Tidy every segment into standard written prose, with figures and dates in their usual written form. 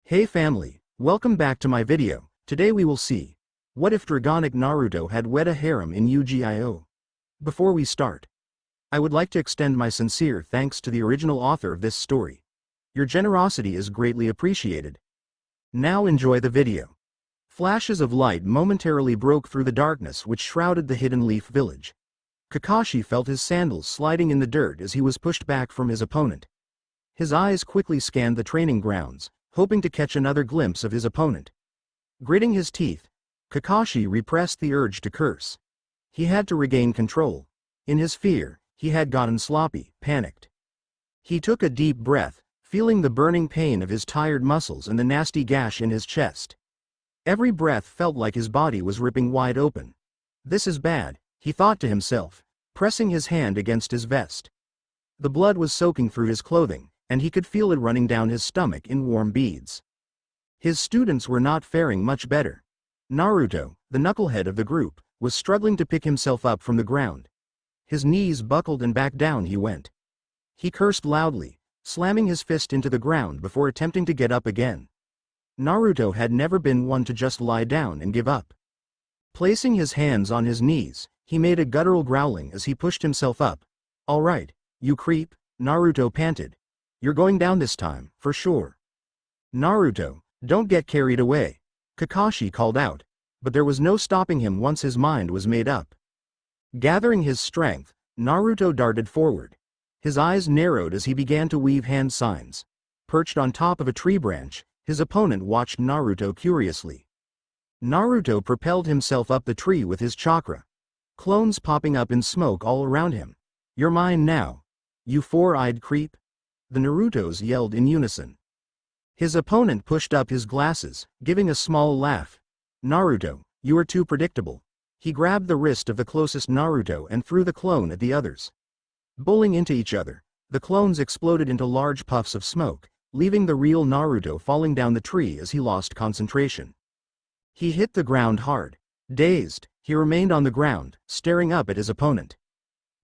Hey family, welcome back to my video. Today we will see, what if Dragonic Naruto had Wetty Harem in Yu-Gi-Oh? Before we start, I would like to extend my sincere thanks to the original author of this story. Your generosity is greatly appreciated. Now enjoy the video. Flashes of light momentarily broke through the darkness which shrouded the Hidden Leaf village. Kakashi felt his sandals sliding in the dirt as he was pushed back from his opponent. His eyes quickly scanned the training grounds, hoping to catch another glimpse of his opponent. Gritting his teeth, Kakashi repressed the urge to curse. He had to regain control. In his fear, he had gotten sloppy, panicked. He took a deep breath, feeling the burning pain of his tired muscles and the nasty gash in his chest. Every breath felt like his body was ripping wide open. This is bad, he thought to himself, pressing his hand against his vest. The blood was soaking through his clothing, and he could feel it running down his stomach in warm beads. His students were not faring much better. Naruto, the knucklehead of the group, was struggling to pick himself up from the ground. His knees buckled and back down he went. He cursed loudly, slamming his fist into the ground before attempting to get up again. Naruto had never been one to just lie down and give up. Placing his hands on his knees, he made a guttural growling as he pushed himself up. "All right, you creep," Naruto panted. "You're going down this time, for sure." "Naruto, don't get carried away," Kakashi called out, but there was no stopping him once his mind was made up. Gathering his strength, Naruto darted forward. His eyes narrowed as he began to weave hand signs. Perched on top of a tree branch, his opponent watched Naruto curiously. Naruto propelled himself up the tree with his chakra. Clones popping up in smoke all around him. "You're mine now, you four-eyed creep," the Narutos yelled in unison. His opponent pushed up his glasses, giving a small laugh. "Naruto, you are too predictable." He grabbed the wrist of the closest Naruto and threw the clone at the others. Bowling into each other, the clones exploded into large puffs of smoke, leaving the real Naruto falling down the tree as he lost concentration. He hit the ground hard. Dazed, he remained on the ground, staring up at his opponent.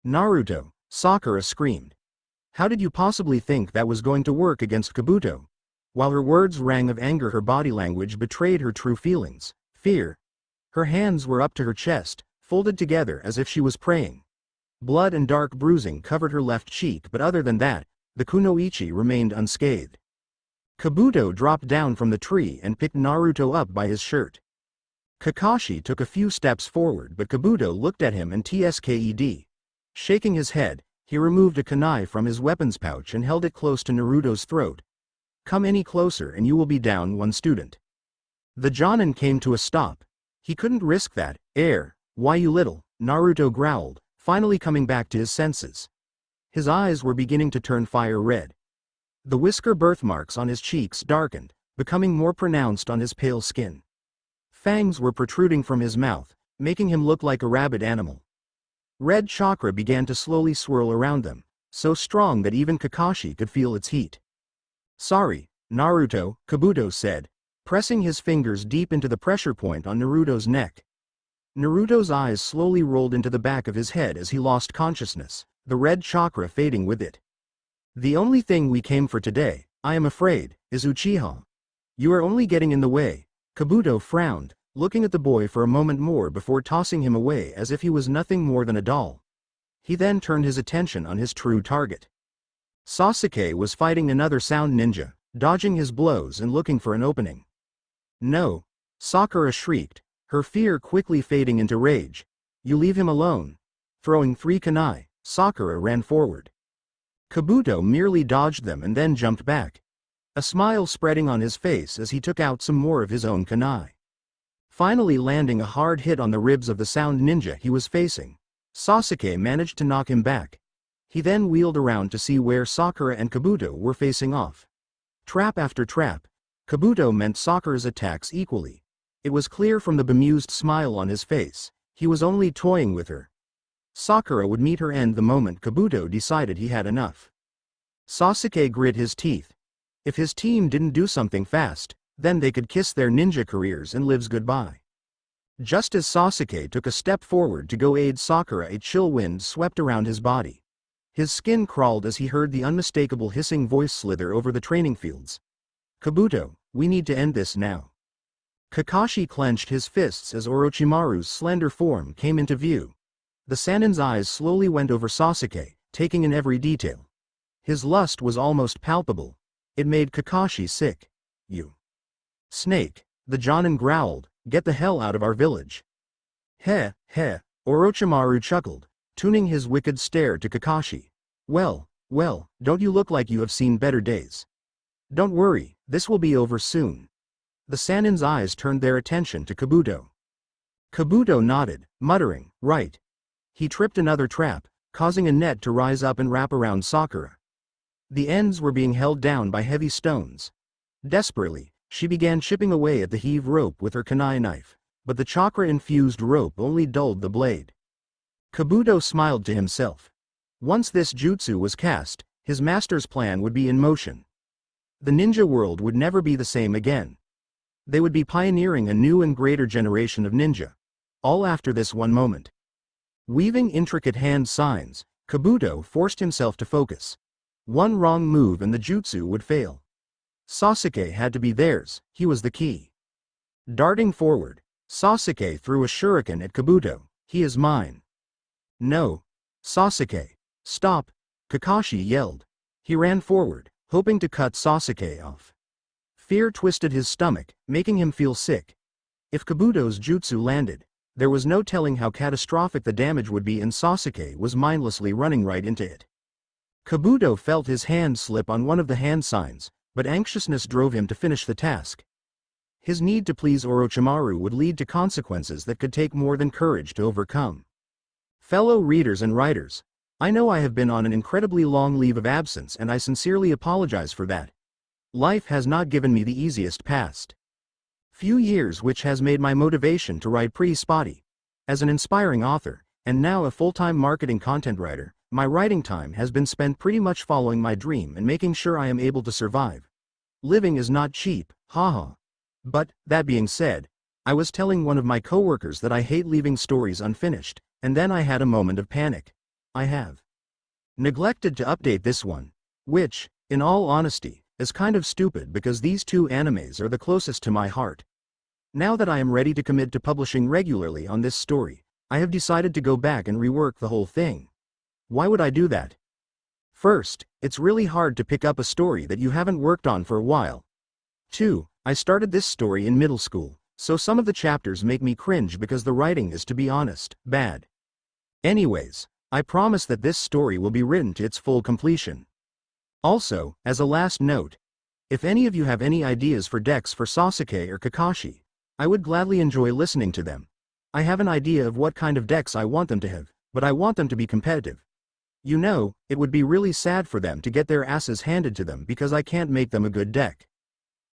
"Naruto," Sakura screamed. "How did you possibly think that was going to work against Kabuto?" While her words rang of anger, her body language betrayed her true feelings, fear. Her hands were up to her chest, folded together as if she was praying. Blood and dark bruising covered her left cheek, but other than that, the kunoichi remained unscathed. Kabuto dropped down from the tree and picked Naruto up by his shirt. Kakashi took a few steps forward, but Kabuto looked at him and tsked. Shaking his head, he removed a kunai from his weapons pouch and held it close to Naruto's throat. "Come any closer and you will be down one student." The Jonin came to a stop. He couldn't risk that. Why you little," Naruto growled, finally coming back to his senses. His eyes were beginning to turn fire red. The whisker birthmarks on his cheeks darkened, becoming more pronounced on his pale skin. Fangs were protruding from his mouth, making him look like a rabid animal. Red chakra began to slowly swirl around them, so strong that even Kakashi could feel its heat. "Sorry, Naruto," Kabuto said, pressing his fingers deep into the pressure point on Naruto's neck. Naruto's eyes slowly rolled into the back of his head as he lost consciousness, the red chakra fading with it. "The only thing we came for today, I am afraid, is Uchiha. You are only getting in the way." Kabuto frowned, looking at the boy for a moment more before tossing him away as if he was nothing more than a doll. He then turned his attention on his true target. Sasuke was fighting another sound ninja, dodging his blows and looking for an opening. "No!" Sakura shrieked, her fear quickly fading into rage. "You leave him alone." Throwing 3 kunai, Sakura ran forward. Kabuto merely dodged them and then jumped back, a smile spreading on his face as he took out some more of his own kunai. Finally landing a hard hit on the ribs of the sound ninja he was facing, Sasuke managed to knock him back. He then wheeled around to see where Sakura and Kabuto were facing off. Trap after trap, Kabuto met Sakura's attacks equally. It was clear from the bemused smile on his face, he was only toying with her. Sakura would meet her end the moment Kabuto decided he had enough. Sasuke grit his teeth. If his team didn't do something fast, then they could kiss their ninja careers and lives goodbye. Just as Sasuke took a step forward to go aid Sakura, a chill wind swept around his body. His skin crawled as he heard the unmistakable hissing voice slither over the training fields. "Kabuto, We need to end this now. Kakashi clenched his fists as Orochimaru's slender form came into view. The Sanin's eyes slowly went over Sasuke, taking in every detail. His lust was almost palpable. It made Kakashi sick. You snake, the Jonin growled, get the hell out of our village. Heh, Orochimaru chuckled, tuning his wicked stare to Kakashi. Well, don't you look like you have seen better days? Don't worry, this will be over soon. The Sanin's eyes turned their attention to Kabuto. Kabuto nodded, muttering, right. He tripped another trap, causing a net to rise up and wrap around Sakura. The ends were being held down by heavy stones. Desperately, she began chipping away at the heave rope with her kunai knife, but the chakra-infused rope only dulled the blade. Kabuto smiled to himself. Once this jutsu was cast, his master's plan would be in motion. The ninja world would never be the same again. They would be pioneering a new and greater generation of ninja. All after this one moment. Weaving intricate hand signs, Kabuto forced himself to focus. One wrong move and the jutsu would fail. Sasuke had to be theirs, he was the key. Darting forward, Sasuke threw a shuriken at Kabuto. He is mine. No. Sasuke. Stop. Kakashi yelled. He ran forward, hoping to cut Sasuke off. Fear twisted his stomach, making him feel sick. If Kabuto's jutsu landed, there was no telling how catastrophic the damage would be, and Sasuke was mindlessly running right into it. Kabuto felt his hand slip on one of the hand signs, but anxiousness drove him to finish the task. His need to please Orochimaru would lead to consequences that could take more than courage to overcome. Fellow readers and writers, I know I have been on an incredibly long leave of absence, and I sincerely apologize for that. Life has not given me the easiest past few years, which has made my motivation to write pretty spotty. As an inspiring author, and now a full-time marketing content writer, my writing time has been spent pretty much following my dream and making sure I am able to survive. Living is not cheap, haha. But, that being said, I was telling one of my coworkers that I hate leaving stories unfinished, and then I had a moment of panic. I have neglected to update this one, which, in all honesty, is kind of stupid because these two animes are the closest to my heart. Now that I am ready to commit to publishing regularly on this story, I have decided to go back and rework the whole thing. Why would I do that? First, it's really hard to pick up a story that you haven't worked on for a while. 2. I started this story in middle school, so some of the chapters make me cringe because the writing is, to be honest, bad. Anyways, I promise that this story will be written to its full completion. Also, as a last note, if any of you have any ideas for decks for Sasuke or Kakashi, I would gladly enjoy listening to them. I have an idea of what kind of decks I want them to have, but I want them to be competitive. You know, it would be really sad for them to get their asses handed to them because I can't make them a good deck.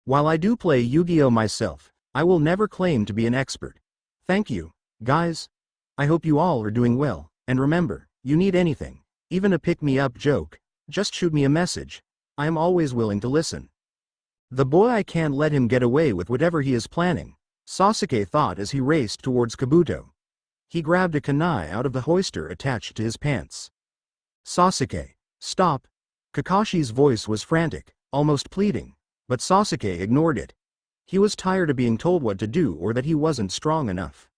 While I do play Yu-Gi-Oh myself, I will never claim to be an expert. Thank you, guys. I hope you all are doing well, and remember, you need anything, even a pick-me-up joke, just shoot me a message. I am always willing to listen. The boy, I can't let him get away with whatever he is planning, Sasuke thought as he raced towards Kabuto. He grabbed a kunai out of the hoister attached to his pants. Sasuke, stop. Kakashi's voice was frantic, almost pleading, but Sasuke ignored it. He was tired of being told what to do or that he wasn't strong enough.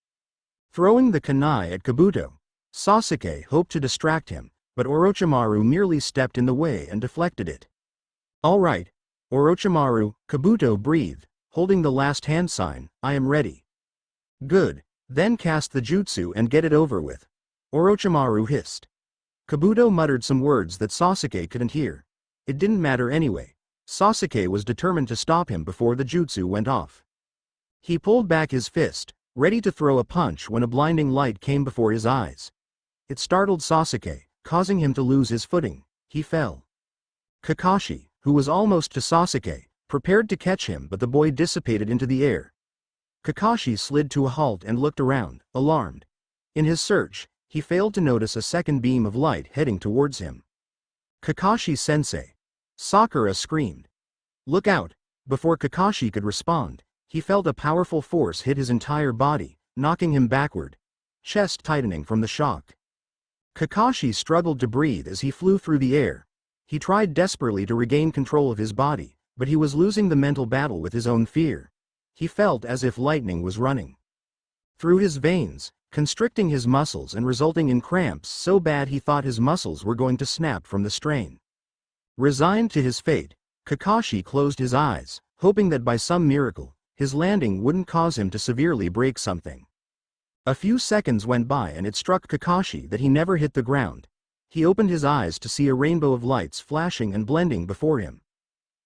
Throwing the kunai at Kabuto, Sasuke hoped to distract him, but Orochimaru merely stepped in the way and deflected it. All right, Orochimaru, Kabuto breathed, holding the last hand sign, I am ready. Good, then cast the jutsu and get it over with. Orochimaru hissed. Kabuto muttered some words that Sasuke couldn't hear. It didn't matter anyway. Sasuke was determined to stop him before the jutsu went off. He pulled back his fist, ready to throw a punch when a blinding light came before his eyes. It startled Sasuke, causing him to lose his footing. He fell. Kakashi, who was almost to Sasuke, prepared to catch him, but the boy dissipated into the air. Kakashi slid to a halt and looked around, alarmed. In his search, he failed to notice a second beam of light heading towards him. Kakashi-sensei! Sakura screamed. Look out! Before Kakashi could respond, he felt a powerful force hit his entire body, knocking him backward, chest tightening from the shock. Kakashi struggled to breathe as he flew through the air. He tried desperately to regain control of his body, but he was losing the mental battle with his own fear. He felt as if lightning was running through his veins, constricting his muscles and resulting in cramps so bad he thought his muscles were going to snap from the strain. Resigned to his fate, Kakashi closed his eyes, hoping that by some miracle, his landing wouldn't cause him to severely break something. A few seconds went by and it struck Kakashi that he never hit the ground. He opened his eyes to see a rainbow of lights flashing and blending before him.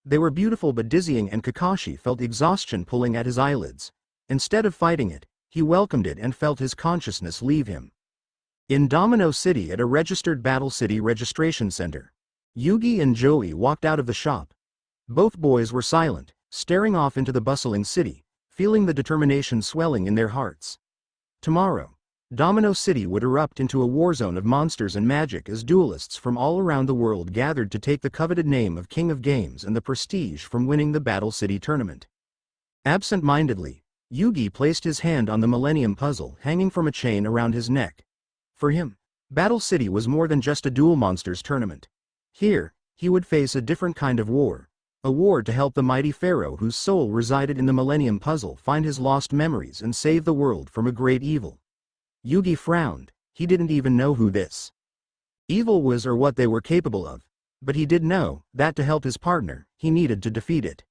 They were beautiful but dizzying, and Kakashi felt exhaustion pulling at his eyelids. Instead of fighting it, he welcomed it and felt his consciousness leave him. In Domino City, at a registered Battle City registration center, Yugi and Joey walked out of the shop. Both boys were silent, staring off into the bustling city, feeling the determination swelling in their hearts. Tomorrow, Domino City would erupt into a warzone of monsters and magic as duelists from all around the world gathered to take the coveted name of King of Games and the prestige from winning the Battle City tournament. Absent-mindedly, Yugi placed his hand on the Millennium Puzzle hanging from a chain around his neck. For him, Battle City was more than just a Duel Monsters tournament. Here, he would face a different kind of war. A war to help the mighty pharaoh whose soul resided in the Millennium Puzzle find his lost memories and save the world from a great evil. Yugi frowned. He didn't even know who this evil was or what they were capable of. But he did know that to help his partner, he needed to defeat it.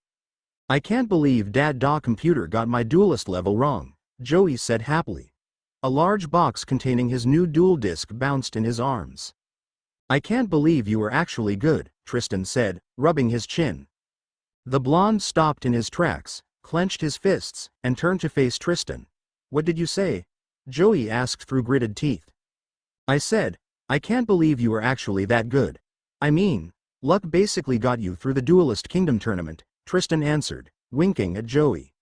"I can't believe Dad computer got my duelist level wrong," Joey said happily. A large box containing his new duel disc bounced in his arms. "I can't believe you were actually good," Tristan said, rubbing his chin. The blonde stopped in his tracks, clenched his fists, and turned to face Tristan. "What did you say?" Joey asked through gritted teeth. "I said, I can't believe you were actually that good. I mean, luck basically got you through the Duelist Kingdom tournament," Tristan answered, winking at Joey.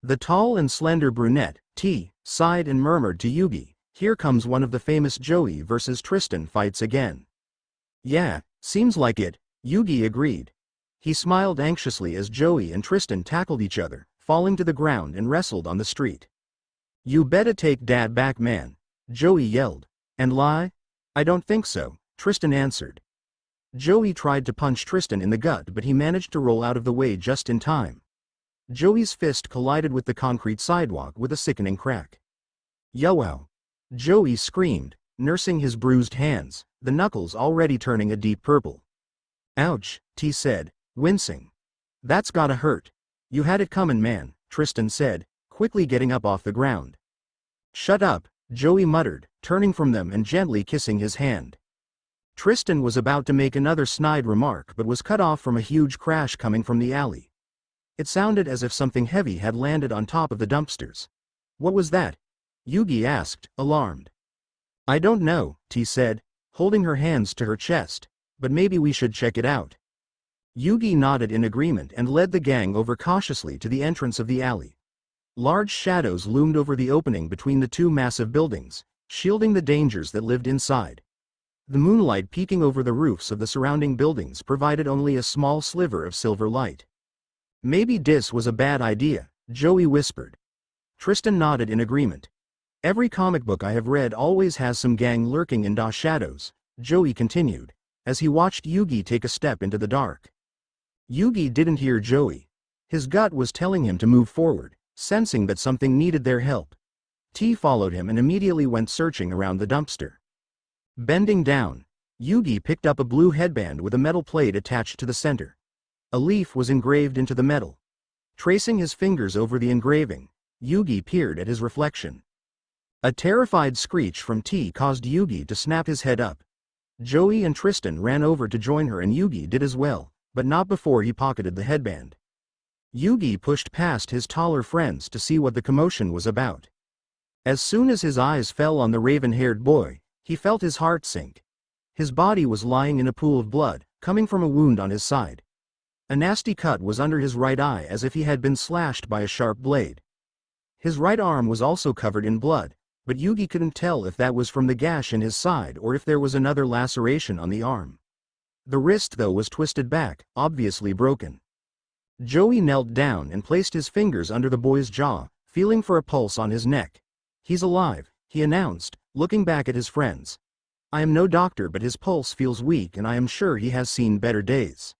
The tall and slender brunette, T, sighed and murmured to Yugi, "Here comes one of the famous Joey versus Tristan fights again." "Yeah, seems like it," Yugi agreed. He smiled anxiously as Joey and Tristan tackled each other, falling to the ground and wrestled on the street. "You betta take Dad back, man," Joey yelled. "And lie?" "I don't think so," Tristan answered. Joey tried to punch Tristan in the gut, but he managed to roll out of the way just in time. Joey's fist collided with the concrete sidewalk with a sickening crack. "Yowow!" Joey screamed, nursing his bruised hands, the knuckles already turning a deep purple. "Ouch," T said, wincing. "That's gotta hurt." "You had it comin', man," Tristan said, quickly getting up off the ground. "Shut up," Joey muttered, turning from them and gently kissing his hand. Tristan was about to make another snide remark but was cut off from a huge crash coming from the alley. It sounded as if something heavy had landed on top of the dumpsters. "What was that?" Yugi asked, alarmed. "I don't know," T said, holding her hands to her chest, "but maybe we should check it out." Yugi nodded in agreement and led the gang over cautiously to the entrance of the alley. Large shadows loomed over the opening between the two massive buildings, shielding the dangers that lived inside. The moonlight peeking over the roofs of the surrounding buildings provided only a small sliver of silver light. "Maybe this was a bad idea," Joey whispered. Tristan nodded in agreement. "Every comic book I have read always has some gang lurking in the shadows," Joey continued, as he watched Yugi take a step into the dark. Yugi didn't hear Joey. His gut was telling him to move forward, sensing that something needed their help. T followed him and immediately went searching around the dumpster. Bending down, Yugi picked up a blue headband with a metal plate attached to the center. A leaf was engraved into the metal. Tracing his fingers over the engraving, Yugi peered at his reflection. A terrified screech from T caused Yugi to snap his head up. Joey and Tristan ran over to join her and Yugi did as well, but not before he pocketed the headband. Yugi pushed past his taller friends to see what the commotion was about. As soon as his eyes fell on the raven-haired boy, he felt his heart sink. His body was lying in a pool of blood, coming from a wound on his side. A nasty cut was under his right eye as if he had been slashed by a sharp blade. His right arm was also covered in blood, but Yugi couldn't tell if that was from the gash in his side or if there was another laceration on the arm. The wrist though was twisted back, obviously broken. Joey knelt down and placed his fingers under the boy's jaw, feeling for a pulse on his neck. "He's alive," he announced, looking back at his friends. "I am no doctor but his pulse feels weak and I am sure he has seen better days."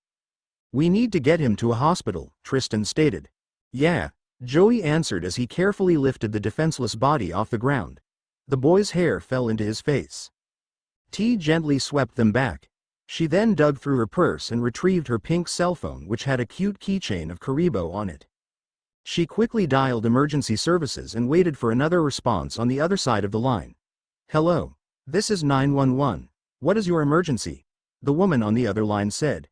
We need to get him to a hospital, Tristan stated. Yeah, Joey answered as he carefully lifted the defenseless body off the ground. The boy's hair fell into his face. T gently swept them back. She then dug through her purse and retrieved her pink cell phone, which had a cute keychain of Karibo on it. She quickly dialed emergency services and waited for another response on the other side of the line. Hello. This is 911. What is your emergency? The woman on the other line said.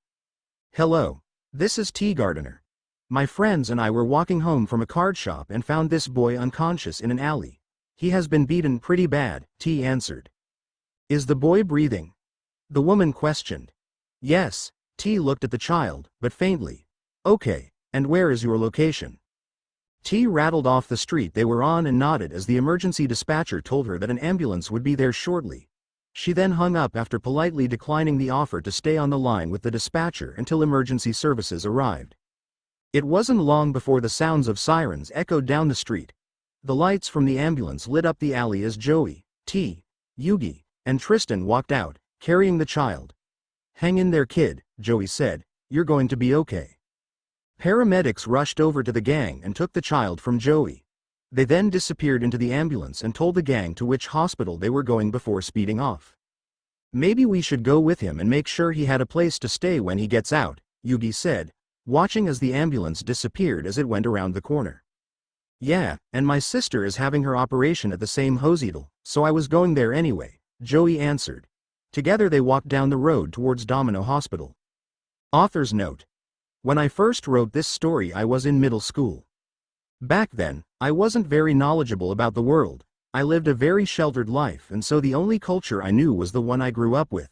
Hello. This is T. Gardener. My friends and I were walking home from a card shop and found this boy unconscious in an alley. He has been beaten pretty bad, T answered. Is the boy breathing? The woman questioned. Yes, T looked at the child, but faintly. Okay, and where is your location? T rattled off the street they were on and nodded as the emergency dispatcher told her that an ambulance would be there shortly. She then hung up after politely declining the offer to stay on the line with the dispatcher until emergency services arrived. It wasn't long before the sounds of sirens echoed down the street. The lights from the ambulance lit up the alley as Joey, T, Yugi, and Tristan walked out, carrying the child. Hang in there, kid, Joey said. You're going to be okay. Paramedics rushed over to the gang and took the child from Joey. They then disappeared into the ambulance and told the gang to which hospital they were going before speeding off. Maybe we should go with him and make sure he had a place to stay when he gets out, Yugi said, watching as the ambulance disappeared as it went around the corner. Yeah, and my sister is having her operation at the same hospital, so I was going there anyway, Joey answered. Together they walked down the road towards Domino Hospital. Author's note. When I first wrote this story I was in middle school. Back then, I wasn't very knowledgeable about the world. I lived a very sheltered life and so the only culture I knew was the one I grew up with.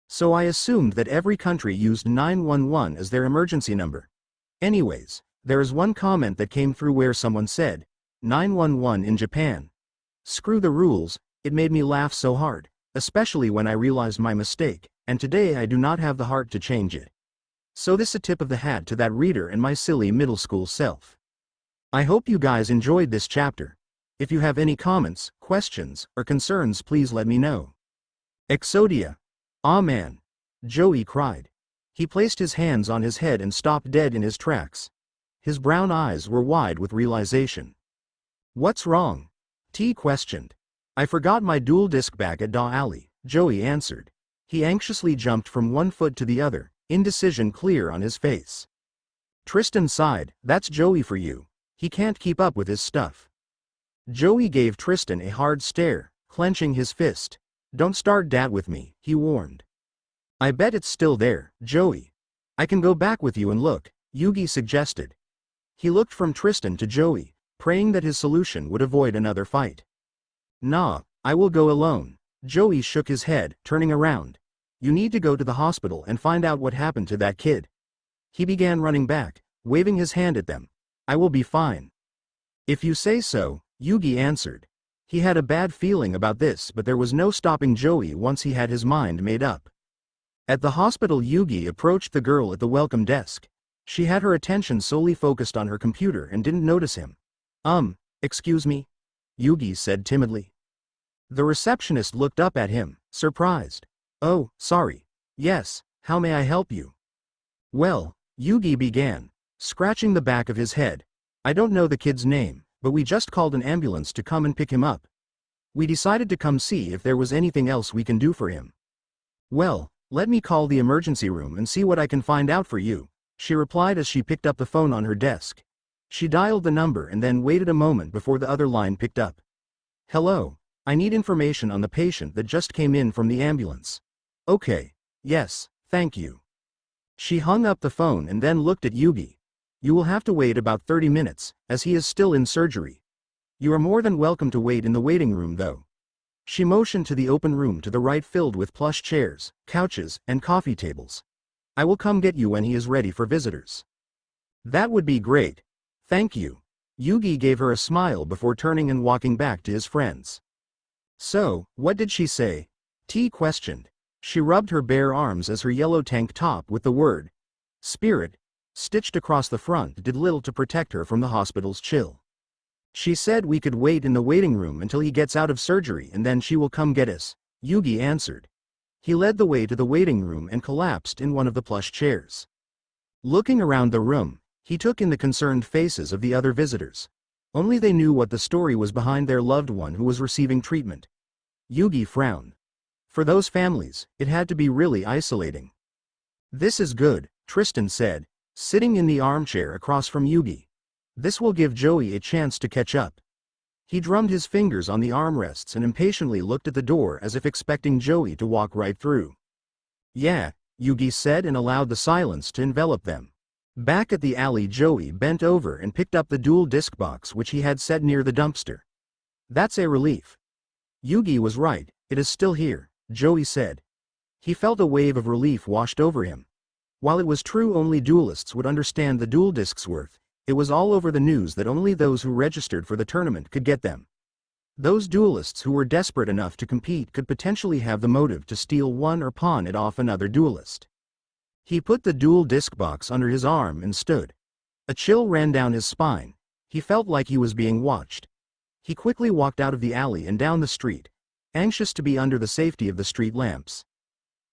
So I assumed that every country used 911 as their emergency number. Anyways, there is one comment that came through where someone said, 911 in Japan. Screw the rules, it made me laugh so hard, especially when I realized my mistake, and today I do not have the heart to change it. So this is a tip of the hat to that reader and my silly middle school self. I hope you guys enjoyed this chapter. If you have any comments, questions, or concerns please let me know. Exodia. Aw man. Joey cried. He placed his hands on his head and stopped dead in his tracks. His brown eyes were wide with realization. What's wrong? T questioned. I forgot my dual disc bag at Da Alley, Joey answered. He anxiously jumped from one foot to the other, indecision clear on his face. Tristan sighed, that's Joey for you. He can't keep up with his stuff. Joey gave Tristan a hard stare, clenching his fist. Don't start that with me, he warned. I bet it's still there, Joey. I can go back with you and look, Yugi suggested. He looked from Tristan to Joey, praying that his solution would avoid another fight. Nah, I will go alone. Joey shook his head, turning around. You need to go to the hospital and find out what happened to that kid. He began running back, waving his hand at them. I will be fine. If you say so, Yugi answered. He had a bad feeling about this but there was no stopping Joey once he had his mind made up. At the hospital Yugi approached the girl at the welcome desk. She had her attention solely focused on her computer and didn't notice him. Excuse me? Yugi said timidly. The receptionist looked up at him, surprised. Oh, sorry. Yes, how may I help you? Well, Yugi began, scratching the back of his head. I don't know the kid's name, but we just called an ambulance to come and pick him up. We decided to come see if there was anything else we can do for him. Well, let me call the emergency room and see what I can find out for you, she replied as she picked up the phone on her desk. She dialed the number and then waited a moment before the other line picked up. Hello, I need information on the patient that just came in from the ambulance. Okay, yes, thank you. She hung up the phone and then looked at Yugi. You will have to wait about 30 minutes, as he is still in surgery. You are more than welcome to wait in the waiting room though. She motioned to the open room to the right filled with plush chairs, couches, and coffee tables. I will come get you when he is ready for visitors. That would be great. Thank you. Yugi gave her a smile before turning and walking back to his friends. So, what did she say? T questioned. She rubbed her bare arms as her yellow tank top with the word Spirit stitched across the front did little to protect her from the hospital's chill. She said we could wait in the waiting room until he gets out of surgery and then she will come get us, Yugi answered. He led the way to the waiting room and collapsed in one of the plush chairs. Looking around the room, he took in the concerned faces of the other visitors. Only they knew what the story was behind their loved one who was receiving treatment. Yugi frowned. For those families, it had to be really isolating. This is good, Tristan said, sitting in the armchair across from Yugi. This will give Joey a chance to catch up. He drummed his fingers on the armrests and impatiently looked at the door as if expecting Joey to walk right through. Yeah, Yugi said and allowed the silence to envelop them. Back at the alley, Joey bent over and picked up the dual disc box which he had set near the dumpster. That's a relief. Yugi was right, it is still here, Joey said. He felt a wave of relief washed over him. While it was true only duelists would understand the dual discs worth, it was all over the news that only those who registered for the tournament could get them. Those duelists who were desperate enough to compete could potentially have the motive to steal one or pawn it off another duelist. He put the dual disc box under his arm and stood. A chill ran down his spine. He felt like he was being watched. He quickly walked out of the alley and down the street, anxious to be under the safety of the street lamps.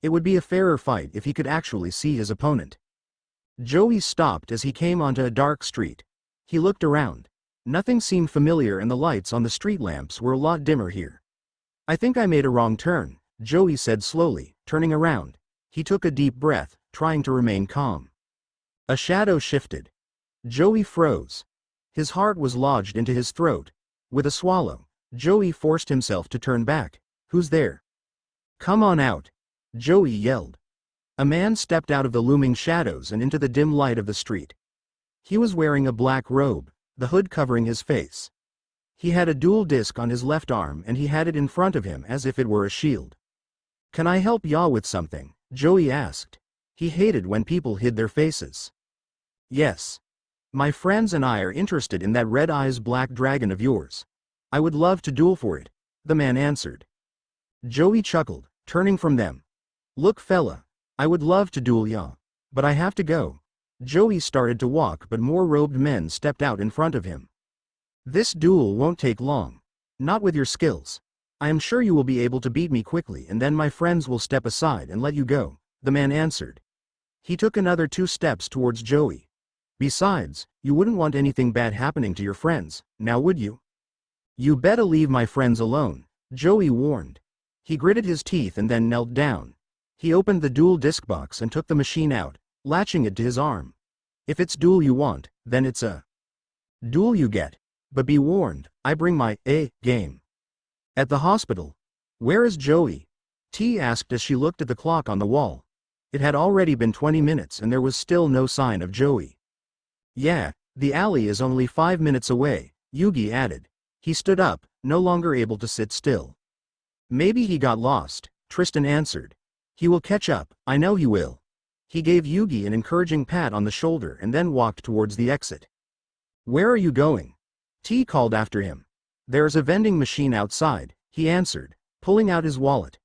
It would be a fairer fight if he could actually see his opponent. Joey stopped as he came onto a dark street. He looked around. Nothing seemed familiar and the lights on the street lamps were a lot dimmer here. I think I made a wrong turn, Joey said slowly, turning around. He took a deep breath, trying to remain calm. A shadow shifted. Joey froze. His heart was lodged into his throat. With a swallow, Joey forced himself to turn back. Who's there? Come on out, Joey yelled. A man stepped out of the looming shadows and into the dim light of the street. He was wearing a black robe, the hood covering his face. He had a dual disc on his left arm and he had it in front of him as if it were a shield. Can I help ya with something? Joey asked. He hated when people hid their faces. Yes. My friends and I are interested in that red eyes black dragon of yours. I would love to duel for it, the man answered. Joey chuckled, turning from them. Look fella, I would love to duel ya, but I have to go. Joey started to walk but more robed men stepped out in front of him. This duel won't take long. Not with your skills. I am sure you will be able to beat me quickly and then my friends will step aside and let you go, the man answered. He took another 2 steps towards Joey. Besides, you wouldn't want anything bad happening to your friends, now would you? You better leave my friends alone, Joey warned. He gritted his teeth and then knelt down. He opened the dual disc box and took the machine out, latching it to his arm. If it's duel you want, then it's a duel you get. But be warned, I bring my game. At the hospital. Where is Joey? T asked as she looked at the clock on the wall. It had already been 20 minutes and there was still no sign of Joey. Yeah, the alley is only 5 minutes away, Yugi added. He stood up, no longer able to sit still. Maybe he got lost, Tristan answered. He will catch up, I know he will. He gave Yugi an encouraging pat on the shoulder and then walked towards the exit. Where are you going? T called after him. There's a vending machine outside, he answered, pulling out his wallet.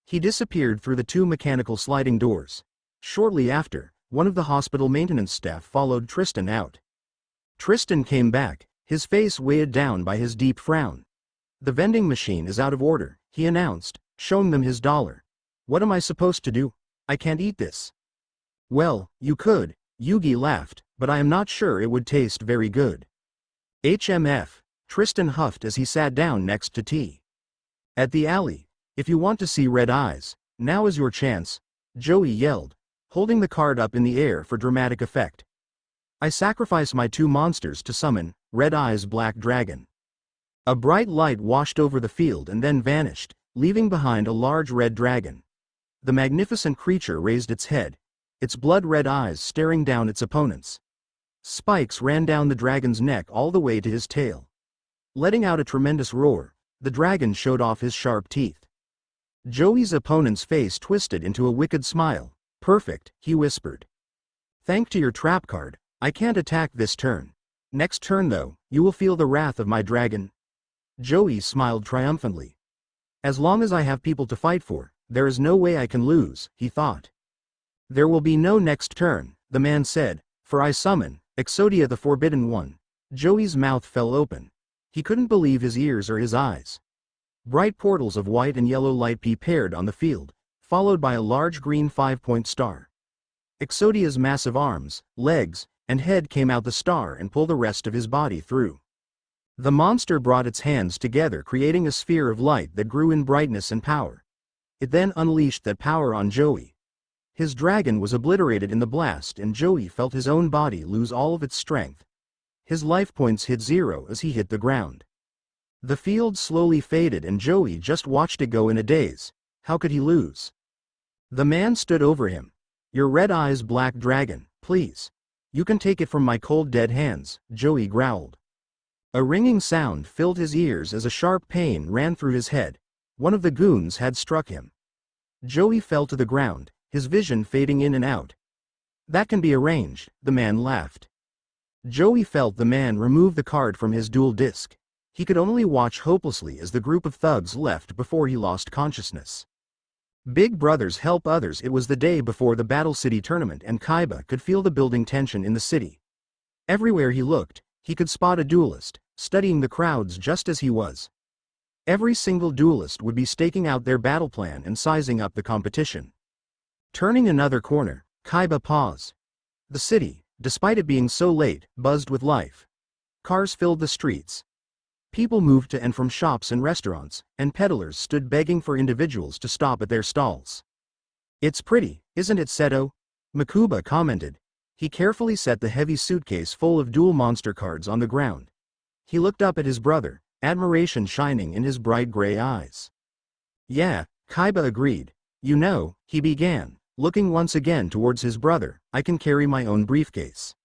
He disappeared through the 2 mechanical sliding doors. Shortly after, one of the hospital maintenance staff followed Tristan out. Tristan came back, his face weighed down by his deep frown. The vending machine is out of order, he announced, showing them his dollar. What am I supposed to do? I can't eat this. Well, you could, Yugi laughed, but I am not sure it would taste very good. HMF, Tristan huffed as he sat down next to T. At the alley, if you want to see red eyes, now is your chance, Joey yelled, holding the card up in the air for dramatic effect. I sacrifice my 2 monsters to summon Red Eyes Black Dragon. A bright light washed over the field and then vanished, leaving behind a large red dragon. The magnificent creature raised its head, its blood-red eyes staring down its opponents. Spikes ran down the dragon's neck all the way to his tail. Letting out a tremendous roar, the dragon showed off his sharp teeth. Joey's opponent's face twisted into a wicked smile. Perfect, he whispered. Thanks to your trap card, I can't attack this turn. Next turn though, you will feel the wrath of my dragon. Joey smiled triumphantly. As long as I have people to fight for, there is no way I can lose, he thought. There will be no next turn, the man said, for I summon Exodia the Forbidden One. Joey's mouth fell open. He couldn't believe his ears or his eyes. Bright portals of white and yellow light paired on the field, followed by a large green 5-point star. Exodia's massive arms, legs, and head came out the star and pulled the rest of his body through. The monster brought its hands together, creating a sphere of light that grew in brightness and power. It then unleashed that power on Joey. His dragon was obliterated in the blast, and Joey felt his own body lose all of its strength. His life points hit zero as he hit the ground. The field slowly faded and Joey just watched it go in a daze. How could he lose? The man stood over him. "Your red eyes, black dragon, please. You can take it from my cold dead hands," Joey growled. A ringing sound filled his ears as a sharp pain ran through his head. One of the goons had struck him. Joey fell to the ground, his vision fading in and out. "That can be arranged," the man laughed. Joey felt the man remove the card from his duel disc. He could only watch hopelessly as the group of thugs left before he lost consciousness. Big brothers help others. It was the day before the Battle City tournament and Kaiba could feel the building tension in the city. Everywhere he looked, he could spot a duelist, studying the crowds just as he was. Every single duelist would be staking out their battle plan and sizing up the competition. Turning another corner, Kaiba paused. The city, despite it being so late, buzzed with life. Cars filled the streets. People moved to and from shops and restaurants, and peddlers stood begging for individuals to stop at their stalls. "It's pretty, isn't it, Seto?" Mokuba commented. He carefully set the heavy suitcase full of Duel Monster cards on the ground. He looked up at his brother, admiration shining in his bright gray eyes. "Yeah," Kaiba agreed. "You know," he began, looking once again towards his brother, "I can carry my own briefcase."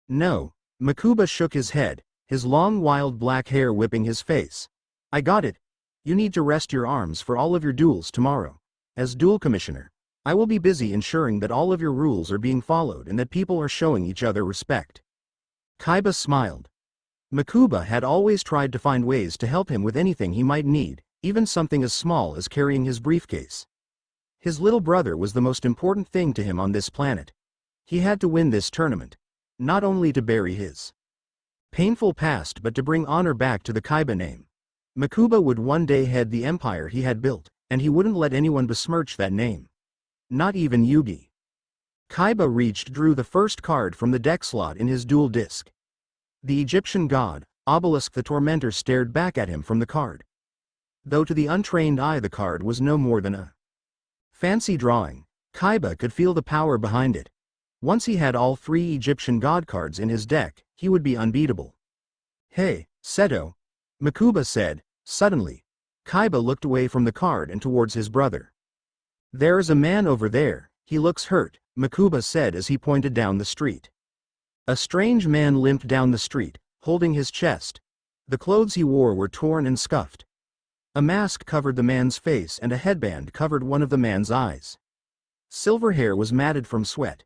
"No," Mokuba shook his head, his long wild black hair whipping his face. "I got it. You need to rest your arms for all of your duels tomorrow. As duel commissioner, I will be busy ensuring that all of your rules are being followed and that people are showing each other respect." Kaiba smiled. Mokuba had always tried to find ways to help him with anything he might need, even something as small as carrying his briefcase. His little brother was the most important thing to him on this planet. He had to win this tournament, not only to bury his painful past but to bring honor back to the Kaiba name. Mokuba would one day head the empire he had built, and he wouldn't let anyone besmirch that name. Not even Yugi. Kaiba drew the first card from the deck slot in his duel disc. The Egyptian god, Obelisk the Tormentor, stared back at him from the card. Though to the untrained eye the card was no more than a fancy drawing, Kaiba could feel the power behind it. Once he had all three Egyptian god cards in his deck, he would be unbeatable. "Hey, Seto," Mokuba said, suddenly. Kaiba looked away from the card and towards his brother. "There's a man over there, he looks hurt," Mokuba said as he pointed down the street. A strange man limped down the street, holding his chest. The clothes he wore were torn and scuffed. A mask covered the man's face and a headband covered one of the man's eyes. Silver hair was matted from sweat.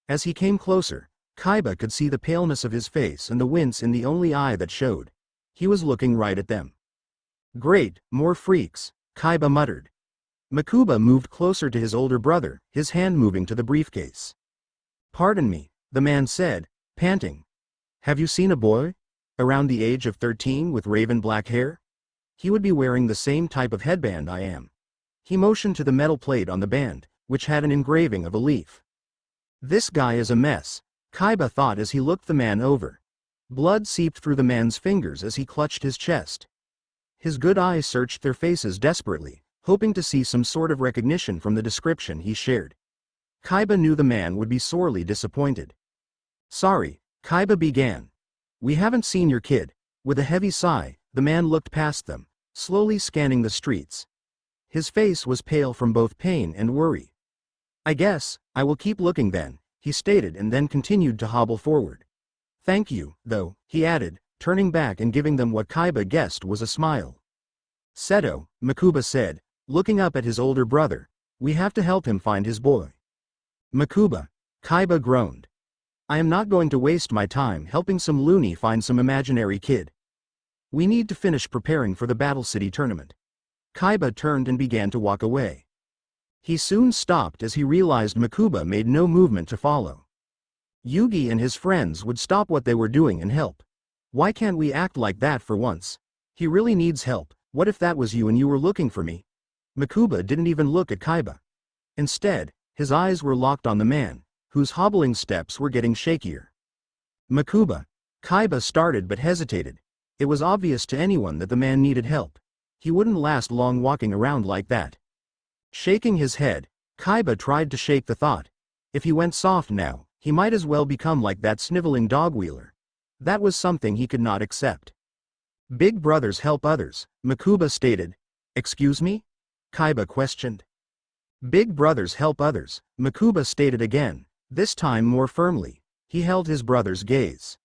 As he came closer, Kaiba could see the paleness of his face and the wince in the only eye that showed. He was looking right at them. "Great, more freaks," Kaiba muttered. Mokuba moved closer to his older brother, his hand moving to the briefcase. "Pardon me," the man said, panting. "Have you seen a boy around the age of 13 with raven black hair? He would be wearing the same type of headband I am." He motioned to the metal plate on the band, which had an engraving of a leaf. "This guy is a mess," Kaiba thought as he looked the man over. Blood seeped through the man's fingers as he clutched his chest. His good eyes searched their faces desperately, hoping to see some sort of recognition from the description he shared. Kaiba knew the man would be sorely disappointed. "Sorry," Kaiba began. "We haven't seen your kid." With a heavy sigh, the man looked past them, slowly scanning the streets. His face was pale from both pain and worry. "I guess I will keep looking then," he stated and then continued to hobble forward. "Thank you, though," he added, turning back and giving them what Kaiba guessed was a smile. "Seto," Mokuba said, looking up at his older brother, "we have to help him find his boy." "Mokuba," Kaiba groaned. "I am not going to waste my time helping some loony find some imaginary kid. We need to finish preparing for the Battle City tournament." Kaiba turned and began to walk away. He soon stopped as he realized Mokuba made no movement to follow. Yugi and his friends would stop what they were doing and help. Why can't we act like that for once? He really needs help. What if that was you and you were looking for me? Mokuba didn't even look at Kaiba. Instead, his eyes were locked on the man, whose hobbling steps were getting shakier. Mokuba. Kaiba started but hesitated. It was obvious to anyone that the man needed help. He wouldn't last long walking around like that. Shaking his head, Kaiba tried to shake the thought. If he went soft now, he might as well become like that sniveling dog-wheeler. That was something he could not accept. Big brothers help others, Mokuba stated. Excuse me? Kaiba questioned. Big brothers help others, Mokuba stated again, this time more firmly. He held his brother's gaze.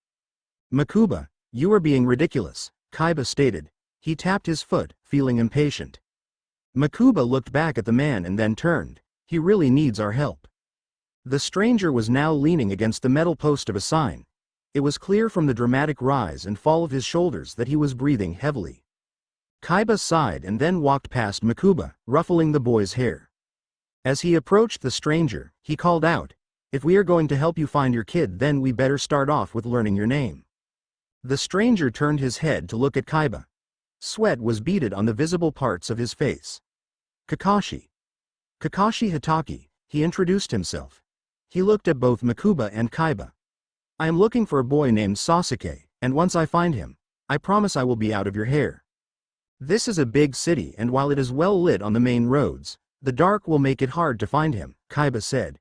Mokuba, you are being ridiculous, Kaiba stated. He tapped his foot, feeling impatient. Mokuba looked back at the man and then turned. He really needs our help. The stranger was now leaning against the metal post of a sign. It was clear from the dramatic rise and fall of his shoulders that he was breathing heavily. Kaiba sighed and then walked past Mokuba, ruffling the boy's hair. As he approached the stranger, he called out, "If we are going to help you find your kid, then we better start off with learning your name." The stranger turned his head to look at Kaiba. Sweat was beaded on the visible parts of his face. Kakashi. Kakashi Hitaki, he introduced himself. He looked at both Mokuba and Kaiba. I am looking for a boy named Sasuke, and once I find him, I promise I will be out of your hair. This is a big city, and while it is well lit on the main roads, the dark will make it hard to find him, Kaiba said.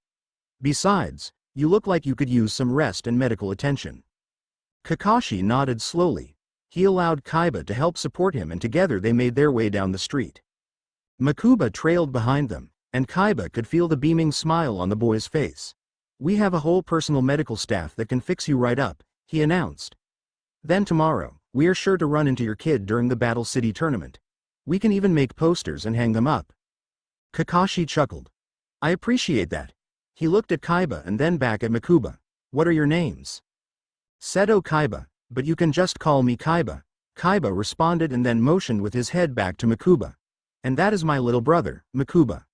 Besides, you look like you could use some rest and medical attention. Kakashi nodded slowly. He allowed Kaiba to help support him, and together they made their way down the street. Mokuba trailed behind them, and Kaiba could feel the beaming smile on the boy's face. We have a whole personal medical staff that can fix you right up, he announced. Then tomorrow, we are sure to run into your kid during the Battle City tournament. We can even make posters and hang them up. Kakashi chuckled. I appreciate that. He looked at Kaiba and then back at Mokuba. What are your names? Seto Kaiba, but you can just call me Kaiba. Kaiba responded and then motioned with his head back to Mokuba. And that is my little brother, Mokuba.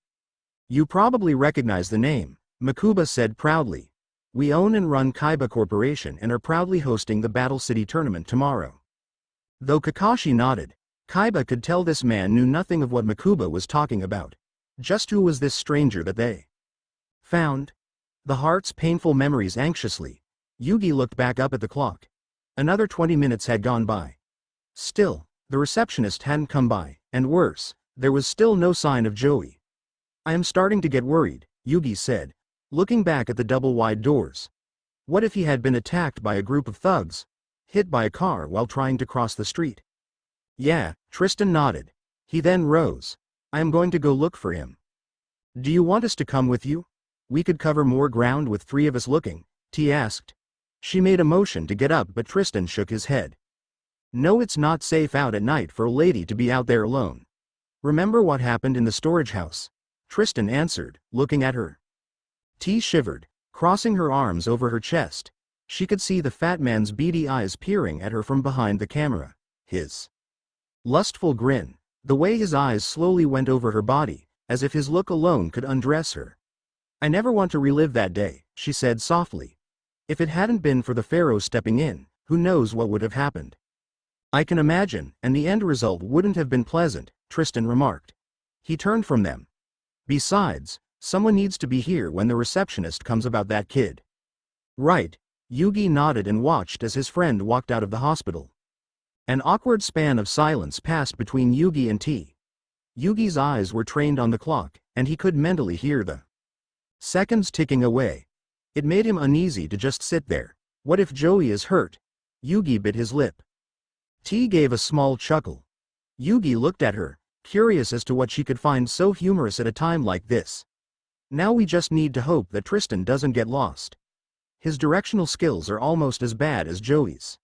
You probably recognize the name, Mokuba said proudly. We own and run Kaiba Corporation and are proudly hosting the Battle City tournament tomorrow. Though Kakashi nodded, Kaiba could tell this man knew nothing of what Mokuba was talking about. Just who was this stranger that they found? The heart's painful memories anxiously. Yugi looked back up at the clock. Another 20 minutes had gone by. Still, the receptionist hadn't come by, and worse, there was still no sign of Joey. I am starting to get worried, Yugi said, looking back at the double-wide doors. What if he had been attacked by a group of thugs? Hit by a car while trying to cross the street? Yeah, Tristan nodded. He then rose. I am going to go look for him. Do you want us to come with you? We could cover more ground with 3 of us looking, T asked. She made a motion to get up, but Tristan shook his head. No, it's not safe out at night for a lady to be out there alone. Remember what happened in the storage house? Tristan answered, looking at her. T shivered, crossing her arms over her chest. She could see the fat man's beady eyes peering at her from behind the camera. His lustful grin, the way his eyes slowly went over her body, as if his look alone could undress her. I never want to relive that day, she said softly. If it hadn't been for the pharaoh stepping in, who knows what would have happened. I can imagine, and the end result wouldn't have been pleasant, Tristan remarked. He turned from them. Besides, someone needs to be here when the receptionist comes about that kid. Right, Yugi nodded and watched as his friend walked out of the hospital. An awkward span of silence passed between Yugi and T. Yugi's eyes were trained on the clock, and he could mentally hear the seconds ticking away. It made him uneasy to just sit there. What if Joey is hurt? Yugi bit his lip. T gave a small chuckle. Yugi looked at her, curious as to what she could find so humorous at a time like this. Now we just need to hope that Tristan doesn't get lost. His directional skills are almost as bad as Joey's.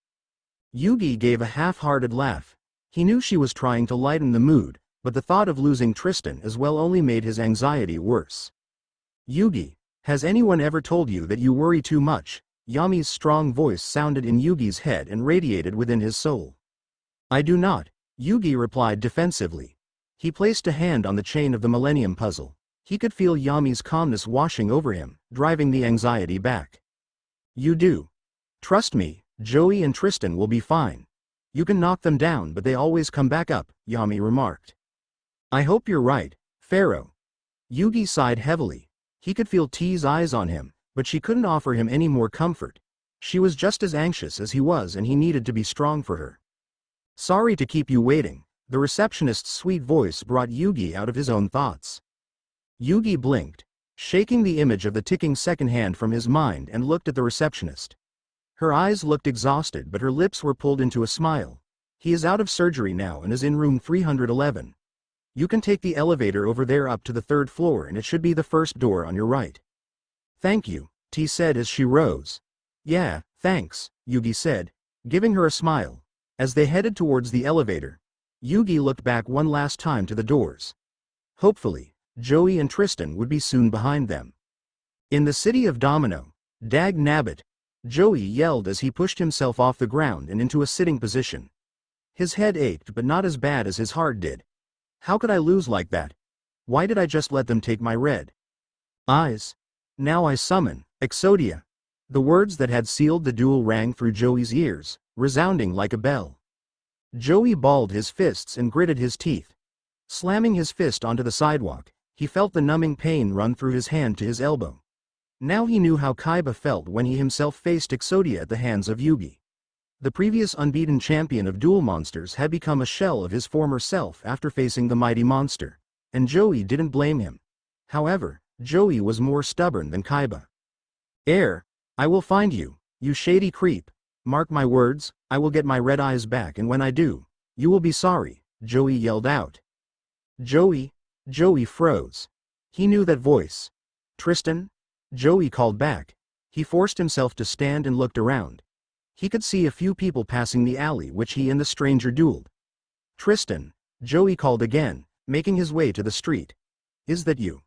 Yugi gave a half-hearted laugh. He knew she was trying to lighten the mood, but the thought of losing Tristan as well only made his anxiety worse. Yugi, has anyone ever told you that you worry too much? Yami's strong voice sounded in Yugi's head and radiated within his soul. I do not, Yugi replied defensively. He placed a hand on the chain of the Millennium Puzzle. He could feel Yami's calmness washing over him, driving the anxiety back. You do. Trust me, Joey and Tristan will be fine. You can knock them down, but they always come back up, Yami remarked. I hope you're right, Pharaoh. Yugi sighed heavily. He could feel T's eyes on him, but she couldn't offer him any more comfort. She was just as anxious as he was and he needed to be strong for her. "Sorry to keep you waiting." The receptionist's sweet voice brought Yugi out of his own thoughts. Yugi blinked, shaking the image of the ticking second hand from his mind, and looked at the receptionist. Her eyes looked exhausted but her lips were pulled into a smile. "He is out of surgery now and is in room 311. You can take the elevator over there up to the 3rd floor and it should be the first door on your right." "Thank you," T said as she rose. "Yeah, thanks," Yugi said, giving her a smile. As they headed towards the elevator, Yugi looked back one last time to the doors. Hopefully, Joey and Tristan would be soon behind them. In the city of Domino, Dag Nabbit, Joey yelled as he pushed himself off the ground and into a sitting position. His head ached but not as bad as his heart did. How could I lose like that? Why did I just let them take my red eyes? Now I summon Exodia. The words that had sealed the duel rang through Joey's ears, resounding like a bell. Joey balled his fists and gritted his teeth. Slamming his fist onto the sidewalk, he felt the numbing pain run through his hand to his elbow. Now he knew how Kaiba felt when he himself faced Exodia at the hands of Yugi. The previous unbeaten champion of Duel Monsters had become a shell of his former self after facing the mighty monster, and Joey didn't blame him. However, Joey was more stubborn than Kaiba. I will find you, you shady creep. Mark my words, I will get my red eyes back, and when I do, you will be sorry," Joey yelled out. "Joey?" Joey froze. He knew that voice. "Tristan?" Joey called back. He forced himself to stand and looked around. He could see a few people passing the alley which he and the stranger dueled. "Tristan," Joey called again, making his way to the street. "Is that you?"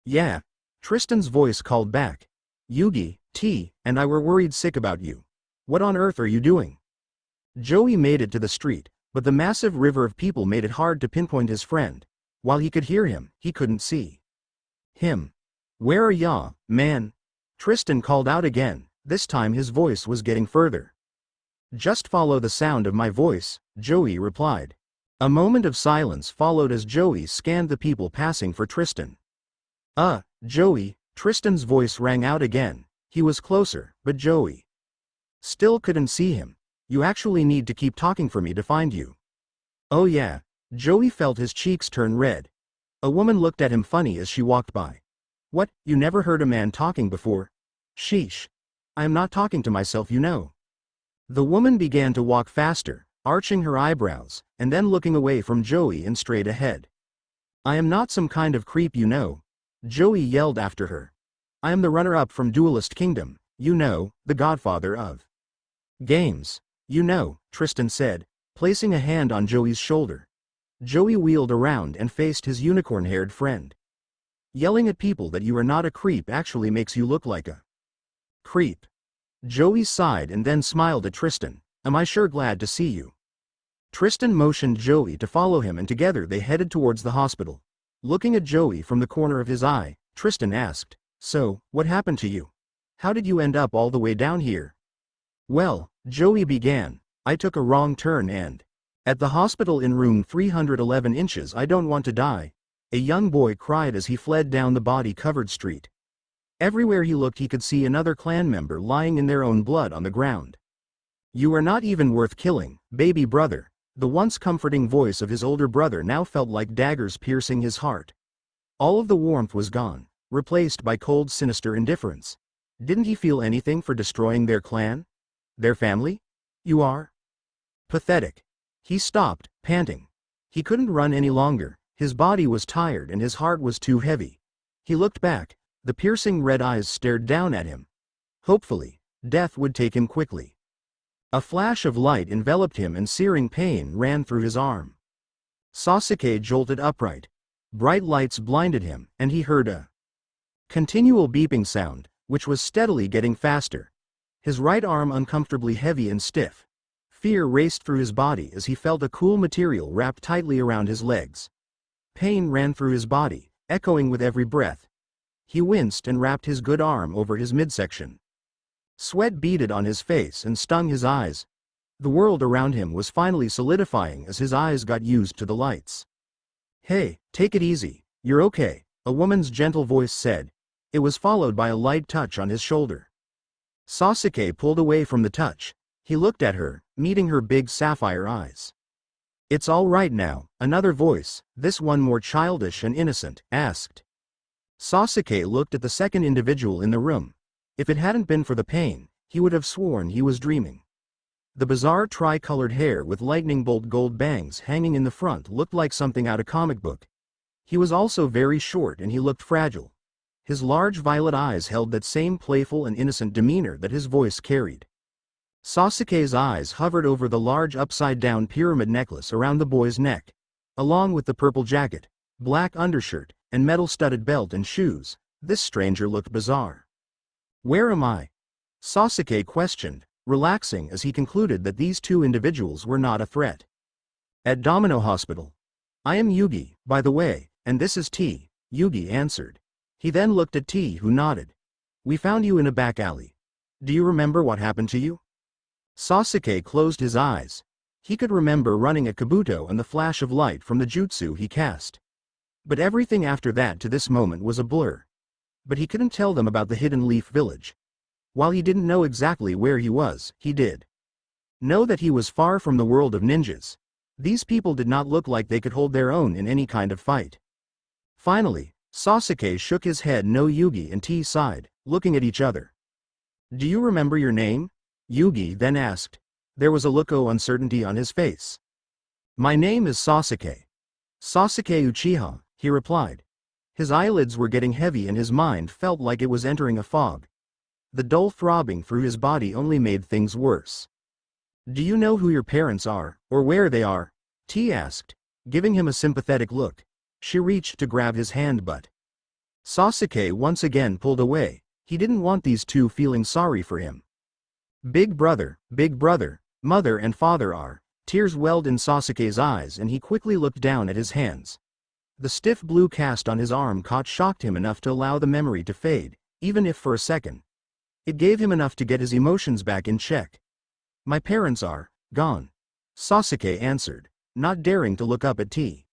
"Yeah," Tristan's voice called back. "Yugi, T, and I were worried sick about you. What on earth are you doing?" Joey made it to the street, but the massive river of people made it hard to pinpoint his friend. While he could hear him, he couldn't see him. "Where are ya, man?" Tristan called out again. This time his voice was getting further. "Just follow the sound of my voice," Joey replied. A moment of silence followed as Joey scanned the people passing for Tristan. Joey," Tristan's voice rang out again. He was closer, but Joey still couldn't see him. "You actually need to keep talking for me to find you." "Oh yeah." Joey felt his cheeks turn red. A woman looked at him funny as she walked by. "What, you never heard a man talking before?" "Sheesh. I am not talking to myself, you know." The woman began to walk faster, arching her eyebrows, and then looking away from Joey and straight ahead. "I am not some kind of creep, you know," Joey yelled after her. "I am the runner-up from Duelist Kingdom, you know, the godfather of games. You know," Tristan said, placing a hand on Joey's shoulder. Joey wheeled around and faced his unicorn-haired friend. "Yelling at people that you are not a creep actually makes you look like a creep." Joey sighed and then smiled at Tristan. "Am I sure glad to see you." Tristan motioned Joey to follow him and together they headed towards the hospital. Looking at Joey from the corner of his eye, Tristan asked, "So, what happened to you? How did you end up all the way down here?" "Well," Joey began, "I took a wrong turn and at the hospital in room 311 inches I don't want to die," a young boy cried as he fled down the body-covered street. Everywhere he looked he could see another clan member lying in their own blood on the ground. "You are not even worth killing, baby brother." The once comforting voice of his older brother now felt like daggers piercing his heart. All of the warmth was gone, replaced by cold, sinister indifference. Didn't he feel anything for destroying their clan? Their family? "You are pathetic." He stopped, panting. He couldn't run any longer, his body was tired and his heart was too heavy. He looked back, the piercing red eyes stared down at him. Hopefully, death would take him quickly. A flash of light enveloped him and searing pain ran through his arm. Sasuke jolted upright. Bright lights blinded him, and he heard a continual beeping sound, which was steadily getting faster. His right arm uncomfortably heavy and stiff. Fear raced through his body as he felt a cool material wrapped tightly around his legs. Pain ran through his body, echoing with every breath. He winced and wrapped his good arm over his midsection. Sweat beaded on his face and stung his eyes. The world around him was finally solidifying as his eyes got used to the lights. "Hey, take it easy, you're okay," a woman's gentle voice said. It was followed by a light touch on his shoulder. Sasuke pulled away from the touch. He looked at her, meeting her big sapphire eyes. "It's all right now," another voice, this one more childish and innocent, asked. Sasuke looked at the second individual in the room. If it hadn't been for the pain, he would have sworn he was dreaming. The bizarre tri-colored hair with lightning bolt gold bangs hanging in the front looked like something out of comic book. He was also very short and he looked fragile. His large violet eyes held that same playful and innocent demeanor that his voice carried. Sasuke's eyes hovered over the large upside-down pyramid necklace around the boy's neck. Along with the purple jacket, black undershirt, and metal-studded belt and shoes, this stranger looked bizarre. "Where am I?" Sasuke questioned, relaxing as he concluded that these two individuals were not a threat. "At Domino Hospital. I am Yugi, by the way, and this is T," Yugi answered. He then looked at T, who nodded. "We found you in a back alley. Do you remember what happened to you?" Sasuke closed his eyes. He could remember running at Kabuto and the flash of light from the jutsu he cast. But everything after that to this moment was a blur. But he couldn't tell them about the Hidden Leaf Village. While he didn't know exactly where he was, he did know that he was far from the world of ninjas. These people did not look like they could hold their own in any kind of fight. Finally, Sasuke shook his head. No, Yugi and T sighed, looking at each other. "Do you remember your name?" Yugi then asked. There was a look of uncertainty on his face. "My name is Sasuke. Sasuke Uchiha," he replied. His eyelids were getting heavy and his mind felt like it was entering a fog. The dull throbbing through his body only made things worse. "Do you know who your parents are, or where they are?" T asked, giving him a sympathetic look. She reached to grab his hand but Sasuke once again pulled away. He didn't want these two feeling sorry for him. Big brother, mother and father are." Tears welled in Sasuke's eyes and he quickly looked down at his hands. The stiff blue cast on his arm shocked him enough to allow the memory to fade, even if for a second. It gave him enough to get his emotions back in check. "My parents are gone," Sasuke answered, not daring to look up at T.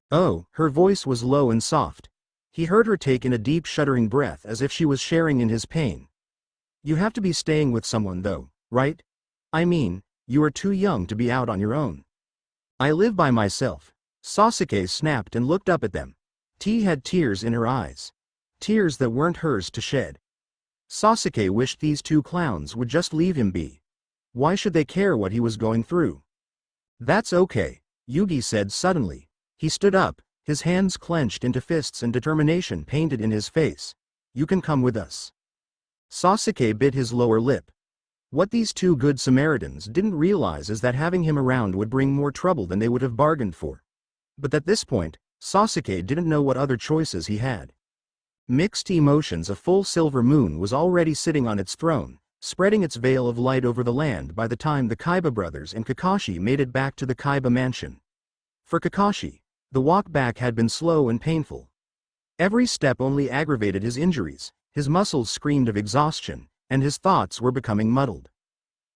"Oh," her voice was low and soft. He heard her take in a deep shuddering breath as if she was sharing in his pain. "You have to be staying with someone though, right? I mean, you are too young to be out on your own." "I live by myself," Sasuke snapped and looked up at them. T had tears in her eyes. Tears that weren't hers to shed. Sasuke wished these two clowns would just leave him be. Why should they care what he was going through? "That's okay," Yugi said suddenly. He stood up, his hands clenched into fists and determination painted in his face. "You can come with us." Sasuke bit his lower lip. What these two good Samaritans didn't realize is that having him around would bring more trouble than they would have bargained for. But at this point, Sasuke didn't know what other choices he had. Mixed emotions. A full silver moon was already sitting on its throne, spreading its veil of light over the land by the time the Kaiba brothers and Kakashi made it back to the Kaiba mansion. For Kakashi, the walk back had been slow and painful. Every step only aggravated his injuries, his muscles screamed of exhaustion, and his thoughts were becoming muddled.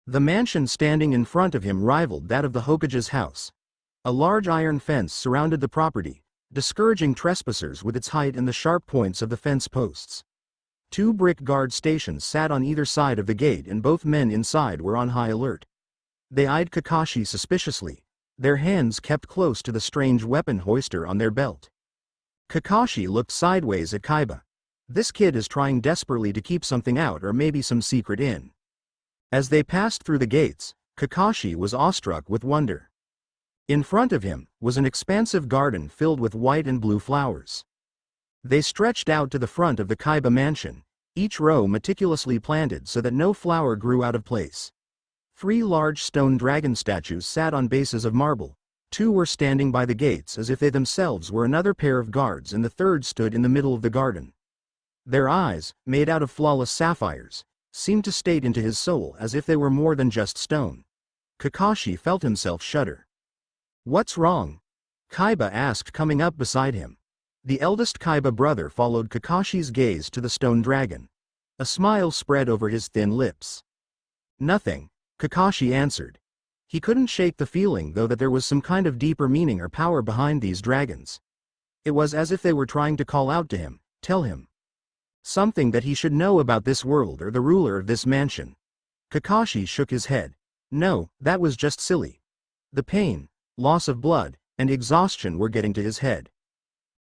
The mansion standing in front of him rivaled that of the Hokage's house. A large iron fence surrounded the property, discouraging trespassers with its height and the sharp points of the fence posts. Two brick guard stations sat on either side of the gate and both men inside were on high alert. They eyed Kakashi suspiciously, their hands kept close to the strange weapon hoister on their belt. Kakashi looked sideways at Kaiba. This kid is trying desperately to keep something out or maybe some secret in. As they passed through the gates, Kakashi was awestruck with wonder. In front of him was an expansive garden filled with white and blue flowers. They stretched out to the front of the Kaiba mansion, each row meticulously planted so that no flower grew out of place. 3 large stone dragon statues sat on bases of marble. 2 were standing by the gates as if they themselves were another pair of guards and the third stood in the middle of the garden. Their eyes, made out of flawless sapphires, seemed to state into his soul as if they were more than just stone. Kakashi felt himself shudder. "What's wrong?" Kaiba asked, coming up beside him. The eldest Kaiba brother followed Kakashi's gaze to the stone dragon. A smile spread over his thin lips. "Nothing," Kakashi answered. He couldn't shake the feeling though that there was some kind of deeper meaning or power behind these dragons. It was as if they were trying to call out to him, tell him. Something that he should know about this world or the ruler of this mansion. Kakashi shook his head. No, that was just silly. The pain, loss of blood, and exhaustion were getting to his head.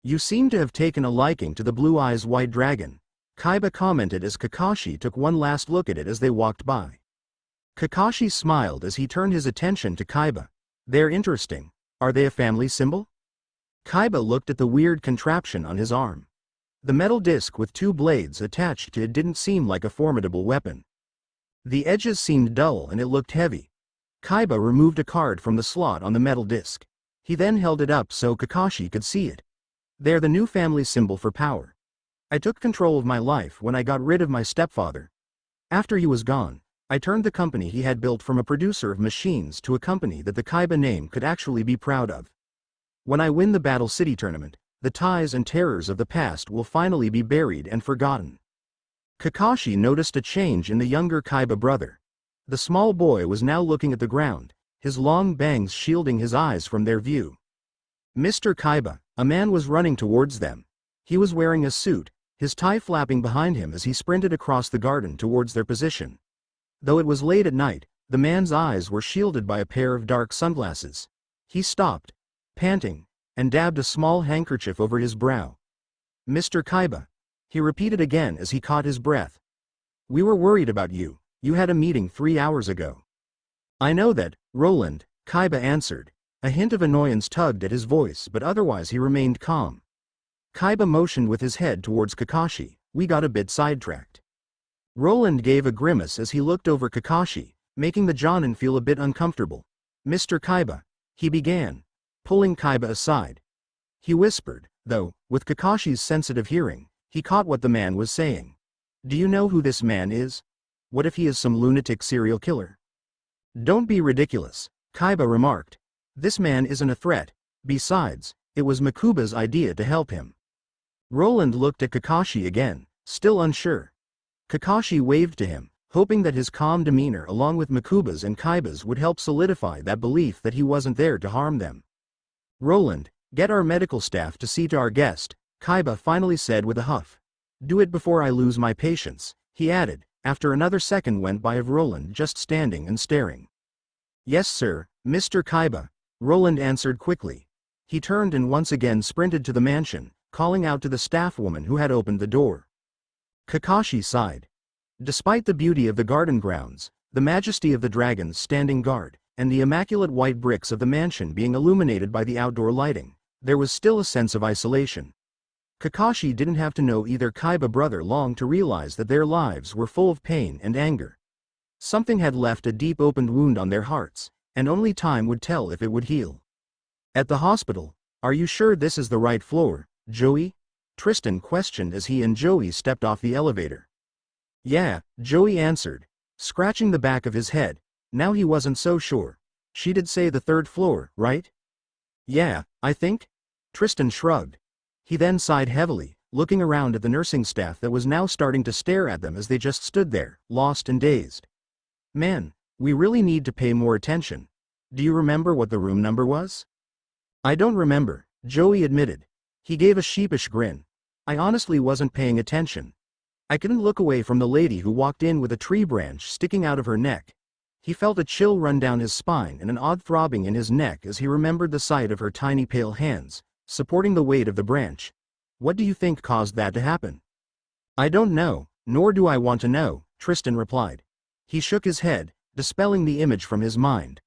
You seem to have taken a liking to the Blue Eyes White Dragon, Kaiba commented as Kakashi took one last look at it as they walked by. Kakashi smiled as he turned his attention to Kaiba. They're interesting. Are they a family symbol? Kaiba looked at the weird contraption on his arm. The metal disc with two blades attached to it didn't seem like a formidable weapon. The edges seemed dull and it looked heavy. Kaiba removed a card from the slot on the metal disc. He then held it up so Kakashi could see it. They're the new family symbol for power. I took control of my life when I got rid of my stepfather. After he was gone, I turned the company he had built from a producer of machines to a company that the Kaiba name could actually be proud of. When I win the Battle City tournament, the ties and terrors of the past will finally be buried and forgotten. Kakashi noticed a change in the younger Kaiba brother. The small boy was now looking at the ground, his long bangs shielding his eyes from their view. Mr. Kaiba, a man was running towards them. He was wearing a suit, his tie flapping behind him as he sprinted across the garden towards their position. Though it was late at night, the man's eyes were shielded by a pair of dark sunglasses. He stopped, panting, and dabbed a small handkerchief over his brow. Mr. Kaiba, he repeated again as he caught his breath. We were worried about you. You had a meeting 3 hours ago. I know that, Roland, Kaiba answered. A hint of annoyance tugged at his voice, but otherwise he remained calm. Kaiba motioned with his head towards Kakashi. We got a bit sidetracked. Roland gave a grimace as he looked over Kakashi, making the Jonin feel a bit uncomfortable. Mr. Kaiba, he began, pulling Kaiba aside. He whispered, though, with Kakashi's sensitive hearing, he caught what the man was saying. Do you know who this man is? What if he is some lunatic serial killer? Don't be ridiculous, Kaiba remarked. This man isn't a threat. Besides, it was Mokuba's idea to help him. Roland looked at Kakashi again, still unsure. Kakashi waved to him, hoping that his calm demeanor along with Mokuba's and Kaiba's would help solidify that belief that he wasn't there to harm them. Roland, get our medical staff to see to our guest, Kaiba finally said with a huff. Do it before I lose my patience, he added, after another second went by of Roland just standing and staring. Yes sir, Mr. Kaiba, Roland answered quickly. He turned and once again sprinted to the mansion, calling out to the staff woman who had opened the door. Kakashi sighed. Despite the beauty of the garden grounds, the majesty of the dragons standing guard, and the immaculate white bricks of the mansion being illuminated by the outdoor lighting, there was still a sense of isolation. Kakashi didn't have to know either Kaiba brother long to realize that their lives were full of pain and anger. Something had left a deep opened wound on their hearts, and only time would tell if it would heal. At the hospital, are you sure this is the right floor, Joey? Tristan questioned as he and Joey stepped off the elevator. Yeah, Joey answered, scratching the back of his head. Now he wasn't so sure. She did say the 3rd floor, right? Yeah, I think. Tristan shrugged. He then sighed heavily, looking around at the nursing staff that was now starting to stare at them as they just stood there, lost and dazed. Man, we really need to pay more attention. Do you remember what the room number was? I don't remember, Joey admitted. He gave a sheepish grin. I honestly wasn't paying attention. I couldn't look away from the lady who walked in with a tree branch sticking out of her neck. He felt a chill run down his spine and an odd throbbing in his neck as he remembered the sight of her tiny pale hands, supporting the weight of the branch. What do you think caused that to happen? I don't know, nor do I want to know, Tristan replied. He shook his head, dispelling the image from his mind.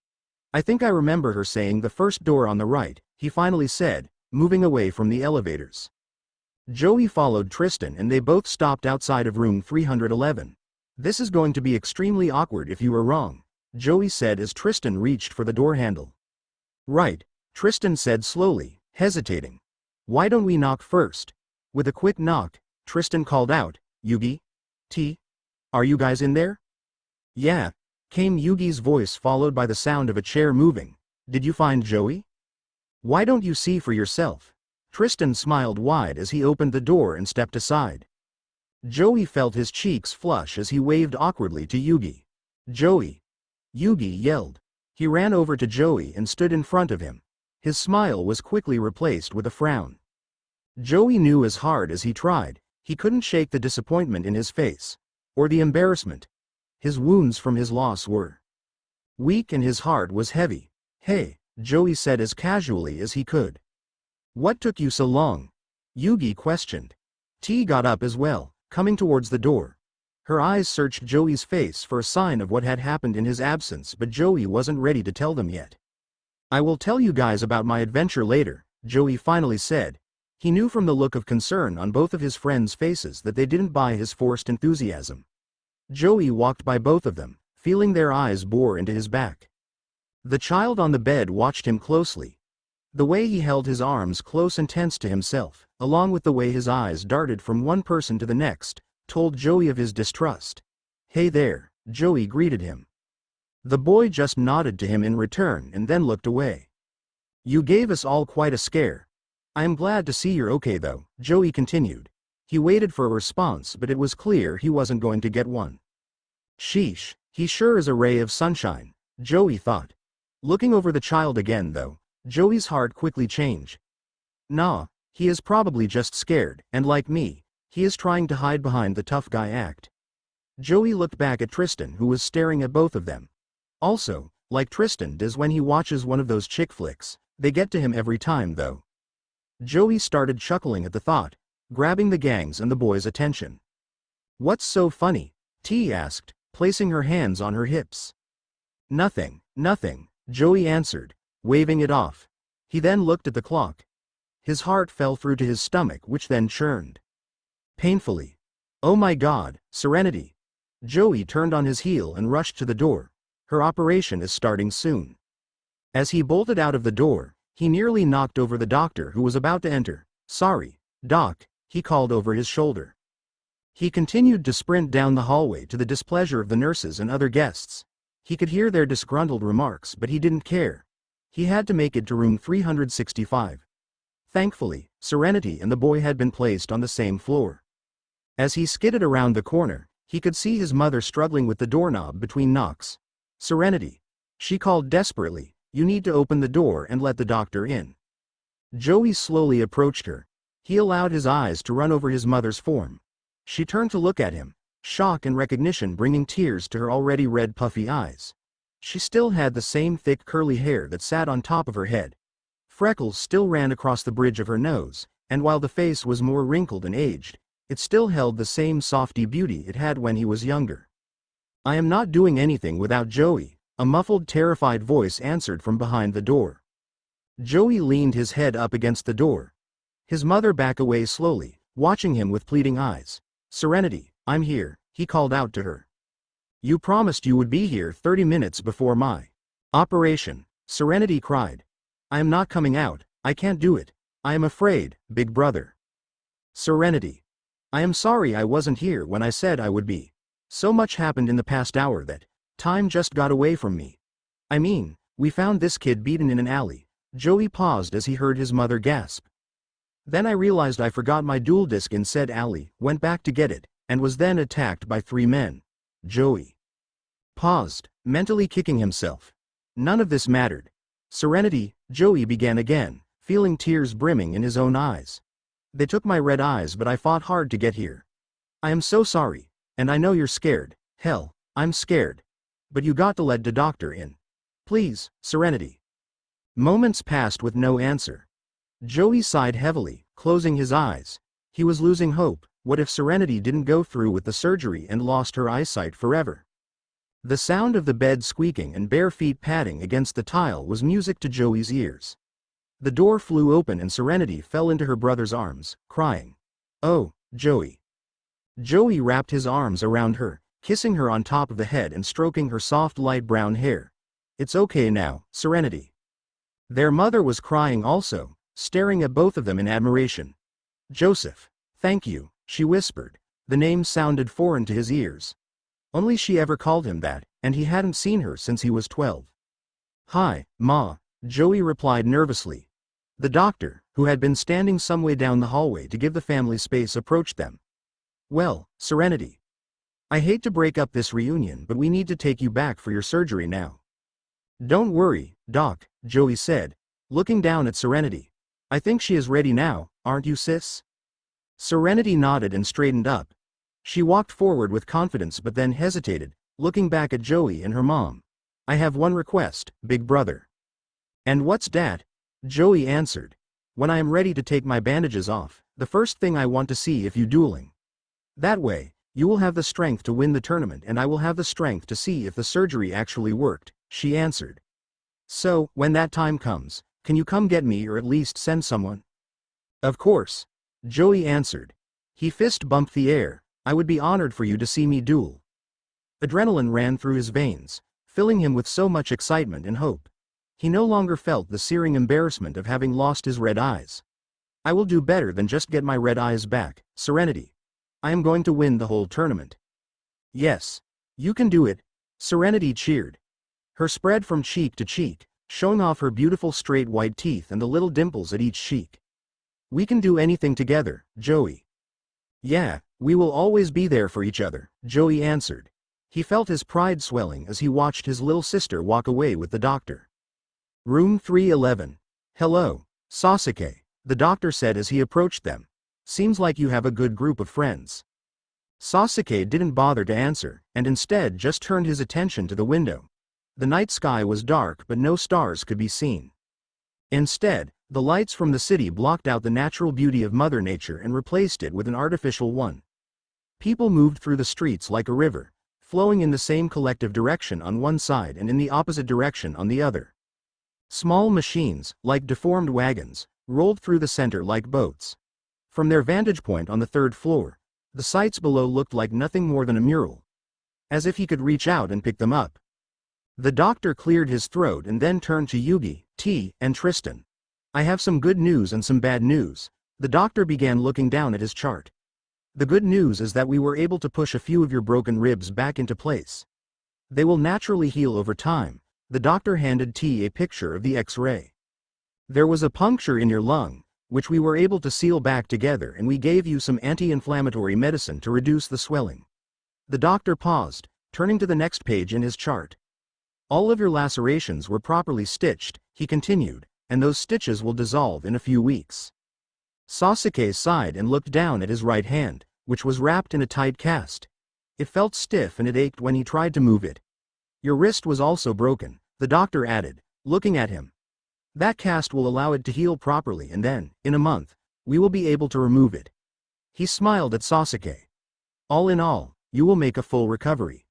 I think I remember her saying the first door on the right, he finally said, moving away from the elevators. Joey followed Tristan and they both stopped outside of room 311. This is going to be extremely awkward if you were wrong, Joey said as Tristan reached for the door handle. Right, Tristan said slowly, hesitating. Why don't we knock first? With a quick knock, Tristan called out, Yugi? Are you guys in there? Yeah, came Yugi's voice followed by the sound of a chair moving. Did you find Joey? Why don't you see for yourself? Tristan smiled wide as he opened the door and stepped aside. Joey felt his cheeks flush as he waved awkwardly to Yugi. Joey! Yugi yelled. He ran over to Joey and stood in front of him. His smile was quickly replaced with a frown. Joey knew as hard as he tried, He couldn't shake the disappointment in his face. Or the embarrassment. His wounds from his loss were weak and his heart was heavy. "Hey," Joey said as casually as he could. "What took you so long?" Yugi questioned. T got up as well, coming towards the door. Her eyes searched Joey's face for a sign of what had happened in his absence, but Joey wasn't ready to tell them yet. "I will tell you guys about my adventure later," Joey finally said. He knew from the look of concern on both of his friends' faces that they didn't buy his forced enthusiasm. Joey walked by both of them, feeling their eyes bore into his back. The child on the bed watched him closely. The way he held his arms close and tense to himself, along with the way his eyes darted from one person to the next, told Joey of his distrust. "Hey there," Joey greeted him. The boy just nodded to him in return and then looked away. "You gave us all quite a scare. I am glad to see you're okay though," Joey continued. He waited for a response, but it was clear he wasn't going to get one. Sheesh, he sure is a ray of sunshine, Joey thought. Looking over the child again though, Joey's heart quickly changed. Nah, he is probably just scared, and like me, he is trying to hide behind the tough guy act. Joey looked back at Tristan, who was staring at both of them. Also, like Tristan does when he watches one of those chick flicks, they get to him every time though. Joey started chuckling at the thought, grabbing the gang's and the boy's attention. "What's so funny?" T asked, placing her hands on her hips. Nothing, Joey answered, waving it off. He then looked at the clock. His heart fell through to his stomach, which then churned painfully. "Oh my God, Serenity!" Joey turned on his heel and rushed to the door. "Her operation is starting soon." As he bolted out of the door, he nearly knocked over the doctor who was about to enter. "Sorry, Doc," he called over his shoulder. He continued to sprint down the hallway to the displeasure of the nurses and other guests. He could hear their disgruntled remarks, but he didn't care. He had to make it to room 365. Thankfully, Serenity and the boy had been placed on the same floor. As he skidded around the corner, he could see his mother struggling with the doorknob between knocks. "Serenity," she called desperately, "you need to open the door and let the doctor in." Joey slowly approached her. He allowed his eyes to run over his mother's form. She turned to look at him, shock and recognition bringing tears to her already red puffy eyes. She still had the same thick curly hair that sat on top of her head. Freckles still ran across the bridge of her nose, and while the face was more wrinkled and aged, it still held the same softy beauty it had when he was younger. "I am not doing anything without Joey," a muffled, terrified voice answered from behind the door. Joey leaned his head up against the door. His mother backed away slowly, watching him with pleading eyes. "Serenity, I'm here," he called out to her. "You promised you would be here 30 minutes before my operation," Serenity cried. "I am not coming out, I can't do it. I am afraid, big brother." "Serenity. I am sorry I wasn't here when I said I would be. So much happened in the past hour that time just got away from me. I mean, we found this kid beaten in an alley." Joey paused as he heard his mother gasp. "Then I realized I forgot my duel disc in said alley, went back to get it, and was then attacked by 3 men. Joey paused, mentally kicking himself. None of this mattered. "Serenity," Joey began again, feeling tears brimming in his own eyes. "They took my red eyes, but I fought hard to get here. I am so sorry, and I know you're scared. Hell, I'm scared. But you got to let the doctor in. Please, Serenity." Moments passed with no answer. Joey sighed heavily, closing his eyes. He was losing hope. What if Serenity didn't go through with the surgery and lost her eyesight forever? The sound of the bed squeaking and bare feet padding against the tile was music to Joey's ears. The door flew open and Serenity fell into her brother's arms, crying. "Oh, Joey." Joey wrapped his arms around her, kissing her on top of the head and stroking her soft light brown hair. "It's okay now, Serenity." Their mother was crying also, staring at both of them in admiration. "Joseph. Thank you," she whispered. The name sounded foreign to his ears. Only she ever called him that, and he hadn't seen her since he was 12. "Hi, Ma," Joey replied nervously. The doctor, who had been standing some way down the hallway to give the family space, approached them. "Well, Serenity. I hate to break up this reunion, but we need to take you back for your surgery now." "Don't worry, Doc," Joey said, looking down at Serenity. "I think she is ready now, aren't you, sis?" Serenity nodded and straightened up. She walked forward with confidence but then hesitated, looking back at Joey and her mom. I have one request, big brother. And what's dat? Joey answered. When I am ready to take my bandages off, the first thing I want to see if you dueling. That way, you will have the strength to win the tournament and I will have the strength to see if the surgery actually worked, she answered. So, when that time comes, can you come get me or at least send someone? Of course. Joey answered. He fist bumped the air. I would be honored for you to see me duel. Adrenaline ran through his veins, filling him with so much excitement and hope. He no longer felt the searing embarrassment of having lost his red eyes. I will do better than just get my red eyes back, Serenity. I am going to win the whole tournament. Yes. You can do it. Serenity cheered. Her spread from cheek to cheek, showing off her beautiful straight white teeth and the little dimples at each cheek. We can do anything together, Joey. Yeah, we will always be there for each other, Joey answered. He felt his pride swelling as he watched his little sister walk away with the doctor. Room 311. Hello, Sasuke, the doctor said as he approached them. Seems like you have a good group of friends. Sasuke didn't bother to answer, and instead just turned his attention to the window. The night sky was dark but no stars could be seen. Instead, the lights from the city blocked out the natural beauty of Mother Nature and replaced it with an artificial one. People moved through the streets like a river, flowing in the same collective direction on one side and in the opposite direction on the other. Small machines, like deformed wagons, rolled through the center like boats. From their vantage point on the third floor, the sights below looked like nothing more than a mural. As if he could reach out and pick them up. The doctor cleared his throat and then turned to Yugi, T, and Tristan. I have some good news and some bad news. The doctor began looking down at his chart. The good news is that we were able to push a few of your broken ribs back into place. They will naturally heal over time. The doctor handed T a picture of the X-ray. There was a puncture in your lung, which we were able to seal back together, and we gave you some anti-inflammatory medicine to reduce the swelling. The doctor paused, turning to the next page in his chart. All of your lacerations were properly stitched, he continued, and those stitches will dissolve in a few weeks. Sasuke sighed and looked down at his right hand, which was wrapped in a tight cast. It felt stiff and it ached when he tried to move it. Your wrist was also broken, the doctor added, looking at him. That cast will allow it to heal properly and then, in a month, we will be able to remove it. He smiled at Sasuke. All in all, you will make a full recovery.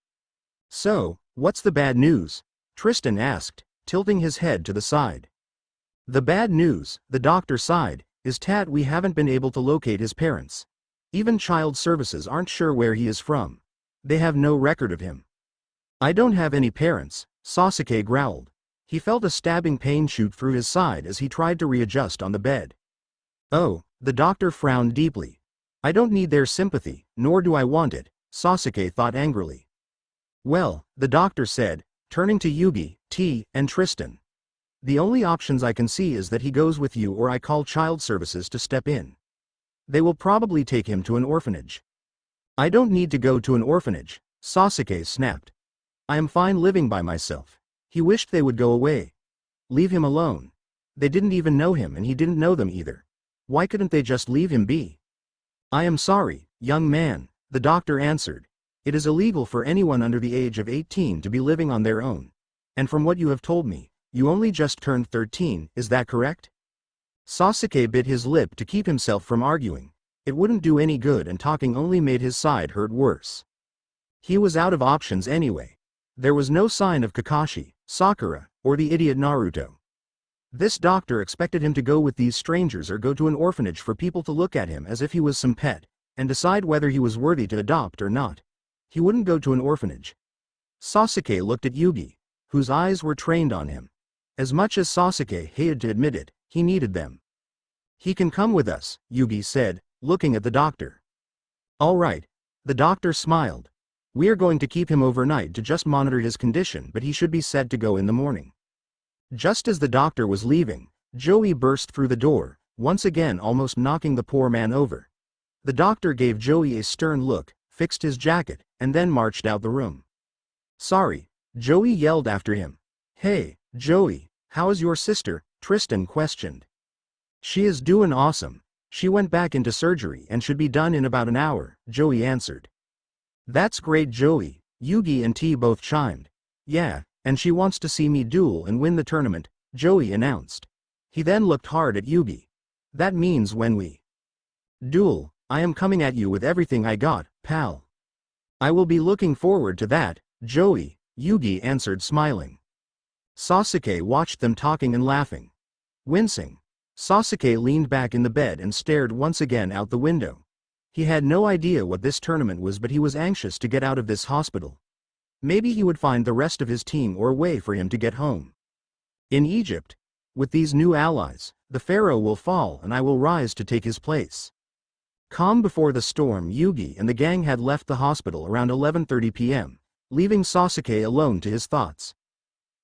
So, what's the bad news? Tristan asked, tilting his head to the side. The bad news, the doctor sighed, is that we haven't been able to locate his parents. Even child services aren't sure where he is from. They have no record of him. I don't have any parents, Sasuke growled. He felt a stabbing pain shoot through his side as he tried to readjust on the bed. Oh, the doctor frowned deeply. I don't need their sympathy, nor do I want it, Sasuke thought angrily. Well, the doctor said, turning to Yugi, T, and Tristan. The only options I can see is that he goes with you or I call child services to step in. They will probably take him to an orphanage. I don't need to go to an orphanage, Sasuke snapped. I am fine living by myself. He wished they would go away. Leave him alone. They didn't even know him and he didn't know them either. Why couldn't they just leave him be? I am sorry, young man, the doctor answered. It is illegal for anyone under the age of 18 to be living on their own. And from what you have told me, you only just turned 13, is that correct? Sasuke bit his lip to keep himself from arguing. It wouldn't do any good and talking only made his side hurt worse. He was out of options anyway. There was no sign of Kakashi, Sakura, or the idiot Naruto. This doctor expected him to go with these strangers or go to an orphanage for people to look at him as if he was some pet, and decide whether he was worthy to adopt or not. He wouldn't go to an orphanage. Sasuke looked at Yugi, whose eyes were trained on him. As much as Sasuke hated to admit it, he needed them. He can come with us, Yugi said, looking at the doctor. All right. The doctor smiled. We are going to keep him overnight to just monitor his condition, but he should be set to go in the morning. Just as the doctor was leaving, Joey burst through the door, once again almost knocking the poor man over. The doctor gave Joey a stern look, fixed his jacket, and then marched out the room. Sorry, Joey yelled after him. Hey, Joey, how is your sister? Tristan questioned. She is doing awesome. She went back into surgery and should be done in about an hour, Joey answered. That's great, Joey, Yugi and T both chimed. Yeah, and she wants to see me duel and win the tournament, Joey announced. He then looked hard at Yugi. That means when we duel, I am coming at you with everything I got, pal. I will be looking forward to that, Joey, Yugi answered smiling. Sasuke watched them talking and laughing. Wincing, Sasuke leaned back in the bed and stared once again out the window. He had no idea what this tournament was, but he was anxious to get out of this hospital. Maybe he would find the rest of his team or a way for him to get home. In Egypt, with these new allies, the pharaoh will fall and I will rise to take his place. Calm before the storm, Yugi and the gang had left the hospital around 11:30 p.m., leaving Sasuke alone to his thoughts.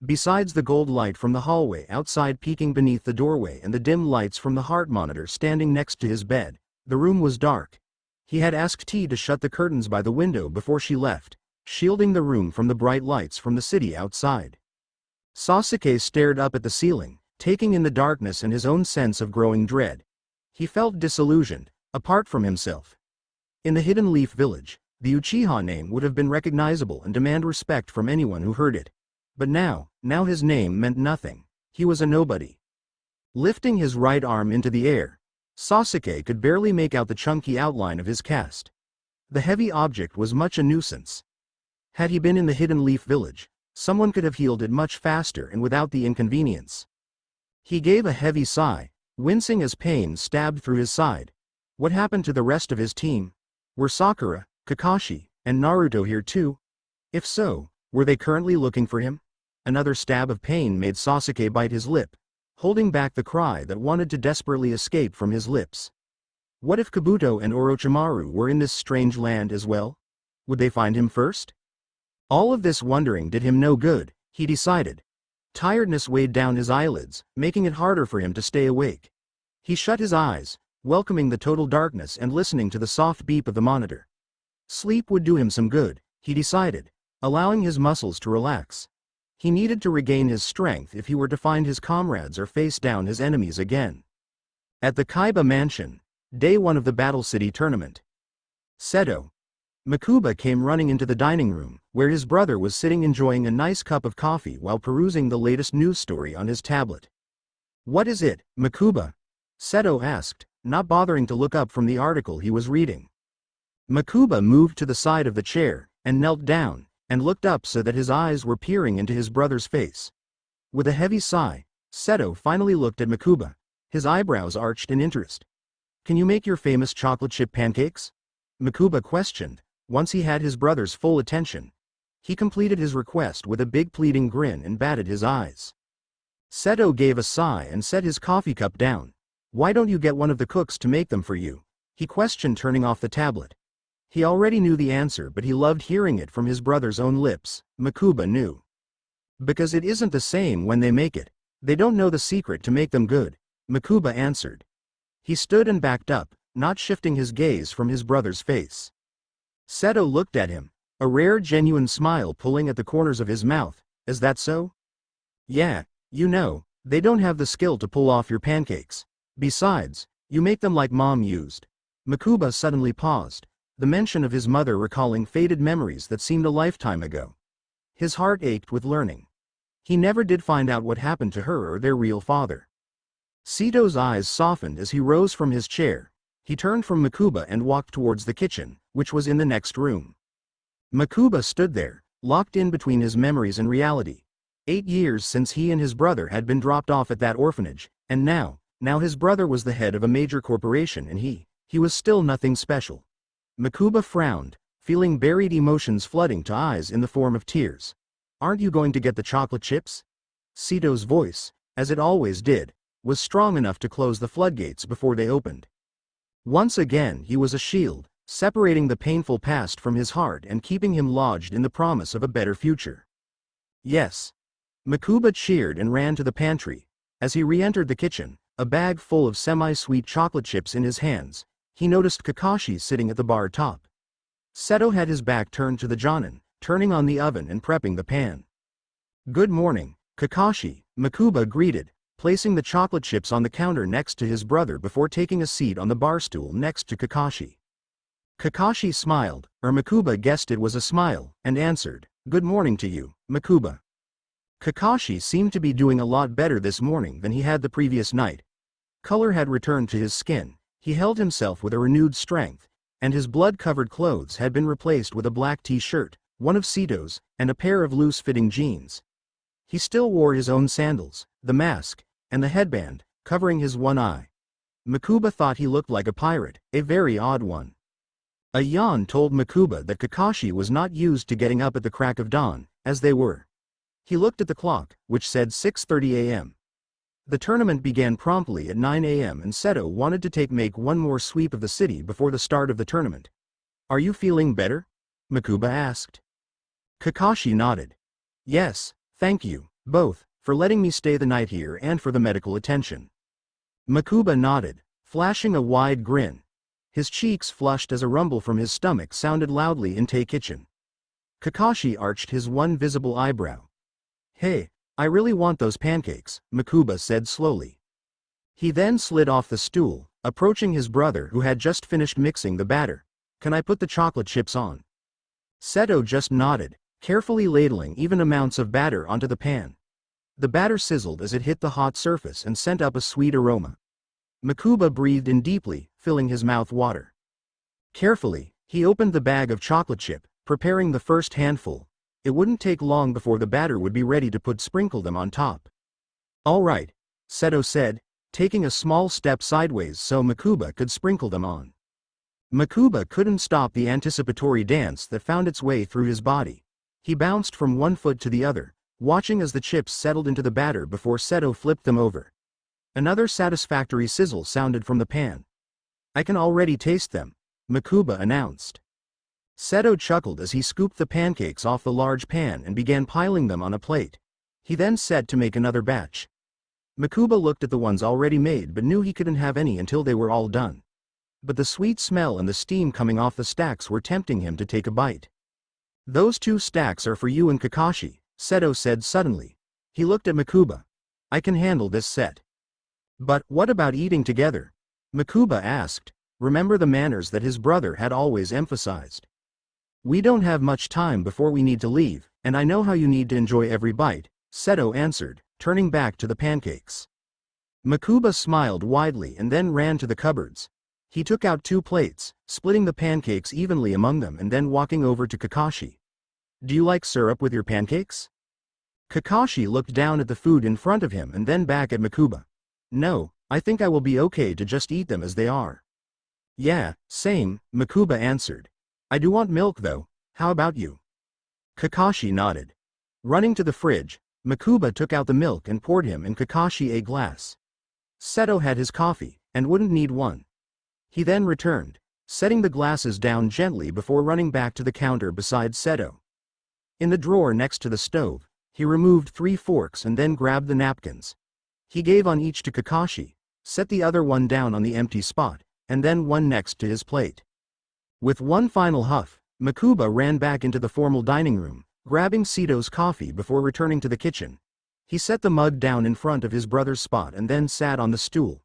Besides the gold light from the hallway outside peeking beneath the doorway and the dim lights from the heart monitor standing next to his bed, the room was dark. He had asked T to shut the curtains by the window before she left, shielding the room from the bright lights from the city outside. Sasuke stared up at the ceiling, taking in the darkness and his own sense of growing dread. He felt disillusioned, apart from himself. In the Hidden Leaf Village, the Uchiha name would have been recognizable and demand respect from anyone who heard it. But now his name meant nothing. He was a nobody. Lifting his right arm into the air, Sasuke could barely make out the chunky outline of his cast. The heavy object was much a nuisance. Had he been in the Hidden Leaf Village, someone could have healed it much faster and without the inconvenience. He gave a heavy sigh, wincing as pain stabbed through his side. What happened to the rest of his team? Were Sakura, Kakashi, and Naruto here too? If so, were they currently looking for him? Another stab of pain made Sasuke bite his lip, holding back the cry that wanted to desperately escape from his lips. What if Kabuto and Orochimaru were in this strange land as well? Would they find him first? All of this wondering did him no good, he decided. Tiredness weighed down his eyelids, making it harder for him to stay awake. He shut his eyes, welcoming the total darkness and listening to the soft beep of the monitor. Sleep would do him some good, he decided, allowing his muscles to relax. He needed to regain his strength if he were to find his comrades or face down his enemies again. At the Kaiba mansion, day 1 of the Battle City tournament. Seto Mokuba came running into the dining room, where his brother was sitting enjoying a nice cup of coffee while perusing the latest news story on his tablet. What is it, Mokuba? Seto asked, not bothering to look up from the article he was reading. Mokuba moved to the side of the chair, and knelt down, and looked up so that his eyes were peering into his brother's face. With a heavy sigh, Seto finally looked at Mokuba, his eyebrows arched in interest. Can you make your famous chocolate chip pancakes? Mokuba questioned, once he had his brother's full attention. He completed his request with a big pleading grin and batted his eyes. Seto gave a sigh and set his coffee cup down. Why don't you get one of the cooks to make them for you? He questioned, turning off the tablet. He already knew the answer, but he loved hearing it from his brother's own lips. Mokuba knew. Because it isn't the same when they make it. They don't know the secret to make them good, Mokuba answered. He stood and backed up, not shifting his gaze from his brother's face. Seto looked at him, a rare genuine smile pulling at the corners of his mouth. Is that so? Yeah, you know, they don't have the skill to pull off your pancakes. Besides, you make them like Mom used. Mokuba suddenly paused, the mention of his mother recalling faded memories that seemed a lifetime ago. His heart ached with learning. He never did find out what happened to her or their real father. Seto's eyes softened as he rose from his chair. He turned from Mokuba and walked towards the kitchen, which was in the next room. Mokuba stood there, locked in between his memories and reality. 8 years since he and his brother had been dropped off at that orphanage, and now his brother was the head of a major corporation and he was still nothing special. Mokuba frowned, feeling buried emotions flooding to eyes in the form of tears. Aren't you going to get the chocolate chips? Seto's voice, as it always did, was strong enough to close the floodgates before they opened. Once again he was a shield, separating the painful past from his heart and keeping him lodged in the promise of a better future. Yes. Mokuba cheered and ran to the pantry. As he re-entered the kitchen, a bag full of semi-sweet chocolate chips in his hands, he noticed Kakashi sitting at the bar top. Seto had his back turned to the jonin, turning on the oven and prepping the pan. Good morning, Kakashi, Mokuba greeted, placing the chocolate chips on the counter next to his brother before taking a seat on the bar stool next to Kakashi. Kakashi smiled, or Mokuba guessed it was a smile, and answered, "Good morning to you, Mokuba." Kakashi seemed to be doing a lot better this morning than he had the previous night. Color had returned to his skin, he held himself with a renewed strength, and his blood-covered clothes had been replaced with a black t-shirt, one of Sito's, and a pair of loose-fitting jeans. He still wore his own sandals, the mask, and the headband, covering his one eye. Mokuba thought he looked like a pirate, a very odd one. A yawn told Mokuba that Kakashi was not used to getting up at the crack of dawn, as they were. He looked at the clock, which said 6:30 a.m. The tournament began promptly at 9 a.m. and Seto wanted to make one more sweep of the city before the start of the tournament. "Are you feeling better?" Mokuba asked. Kakashi nodded. "Yes, thank you, both, for letting me stay the night here and for the medical attention." Mokuba nodded, flashing a wide grin. His cheeks flushed as a rumble from his stomach sounded loudly in Kitchen. Kakashi arched his one visible eyebrow. "Hey, I really want those pancakes," Mokuba said slowly. He then slid off the stool, approaching his brother who had just finished mixing the batter. "Can I put the chocolate chips on?" Seto just nodded, carefully ladling even amounts of batter onto the pan. The batter sizzled as it hit the hot surface and sent up a sweet aroma. Mokuba breathed in deeply, filling his mouth water. Carefully, he opened the bag of chocolate chip, preparing the first handful. It wouldn't take long before the batter would be ready to sprinkle them on top. "All right," Seto said, taking a small step sideways so Mokuba could sprinkle them on. Mokuba couldn't stop the anticipatory dance that found its way through his body. He bounced from one foot to the other, watching as the chips settled into the batter before Seto flipped them over. Another satisfactory sizzle sounded from the pan. "I can already taste them," Mokuba announced. Seto chuckled as he scooped the pancakes off the large pan and began piling them on a plate. He then set to make another batch. Mokuba looked at the ones already made but knew he couldn't have any until they were all done. But the sweet smell and the steam coming off the stacks were tempting him to take a bite. "Those 2 stacks are for you and Kakashi," Seto said suddenly. He looked at Mokuba. "I can handle this set." "But what about eating together?" Mokuba asked. Remember the manners that his brother had always emphasized. "We don't have much time before we need to leave, and I know how you need to enjoy every bite," Seto answered, turning back to the pancakes. Mokuba smiled widely and then ran to the cupboards. He took out 2 plates, splitting the pancakes evenly among them and then walking over to Kakashi. "Do you like syrup with your pancakes?" Kakashi looked down at the food in front of him and then back at Mokuba. "No, I think I will be okay to just eat them as they are." "Yeah, same," Mokuba answered. "I do want milk though, how about you?" Kakashi nodded. Running to the fridge, Mokuba took out the milk and poured him and Kakashi a glass. Seto had his coffee, and wouldn't need one. He then returned, setting the glasses down gently before running back to the counter beside Seto. In the drawer next to the stove, he removed 3 forks and then grabbed the napkins. He gave on each to Kakashi, set the other one down on the empty spot, and then one next to his plate. With one final huff, Mokuba ran back into the formal dining room, grabbing Sito's coffee before returning to the kitchen. He set the mug down in front of his brother's spot and then sat on the stool.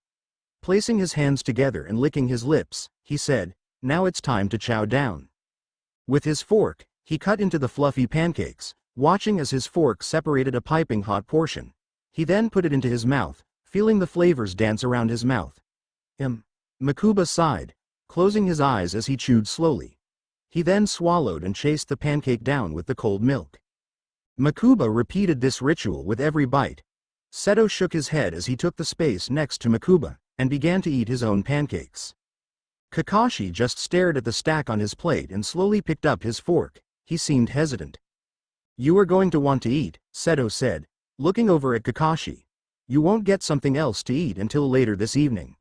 Placing his hands together and licking his lips, he said, "Now it's time to chow down." With his fork, he cut into the fluffy pancakes, watching as his fork separated a piping hot portion. He then put it into his mouth, feeling the flavors dance around his mouth. Mokuba sighed, closing his eyes as he chewed slowly. He then swallowed and chased the pancake down with the cold milk. Mokuba repeated this ritual with every bite. Seto shook his head as he took the space next to Mokuba, and began to eat his own pancakes. Kakashi just stared at the stack on his plate and slowly picked up his fork. He seemed hesitant. "You are going to want to eat," Seto said, looking over at Kakashi. "You won't get something else to eat until later this evening."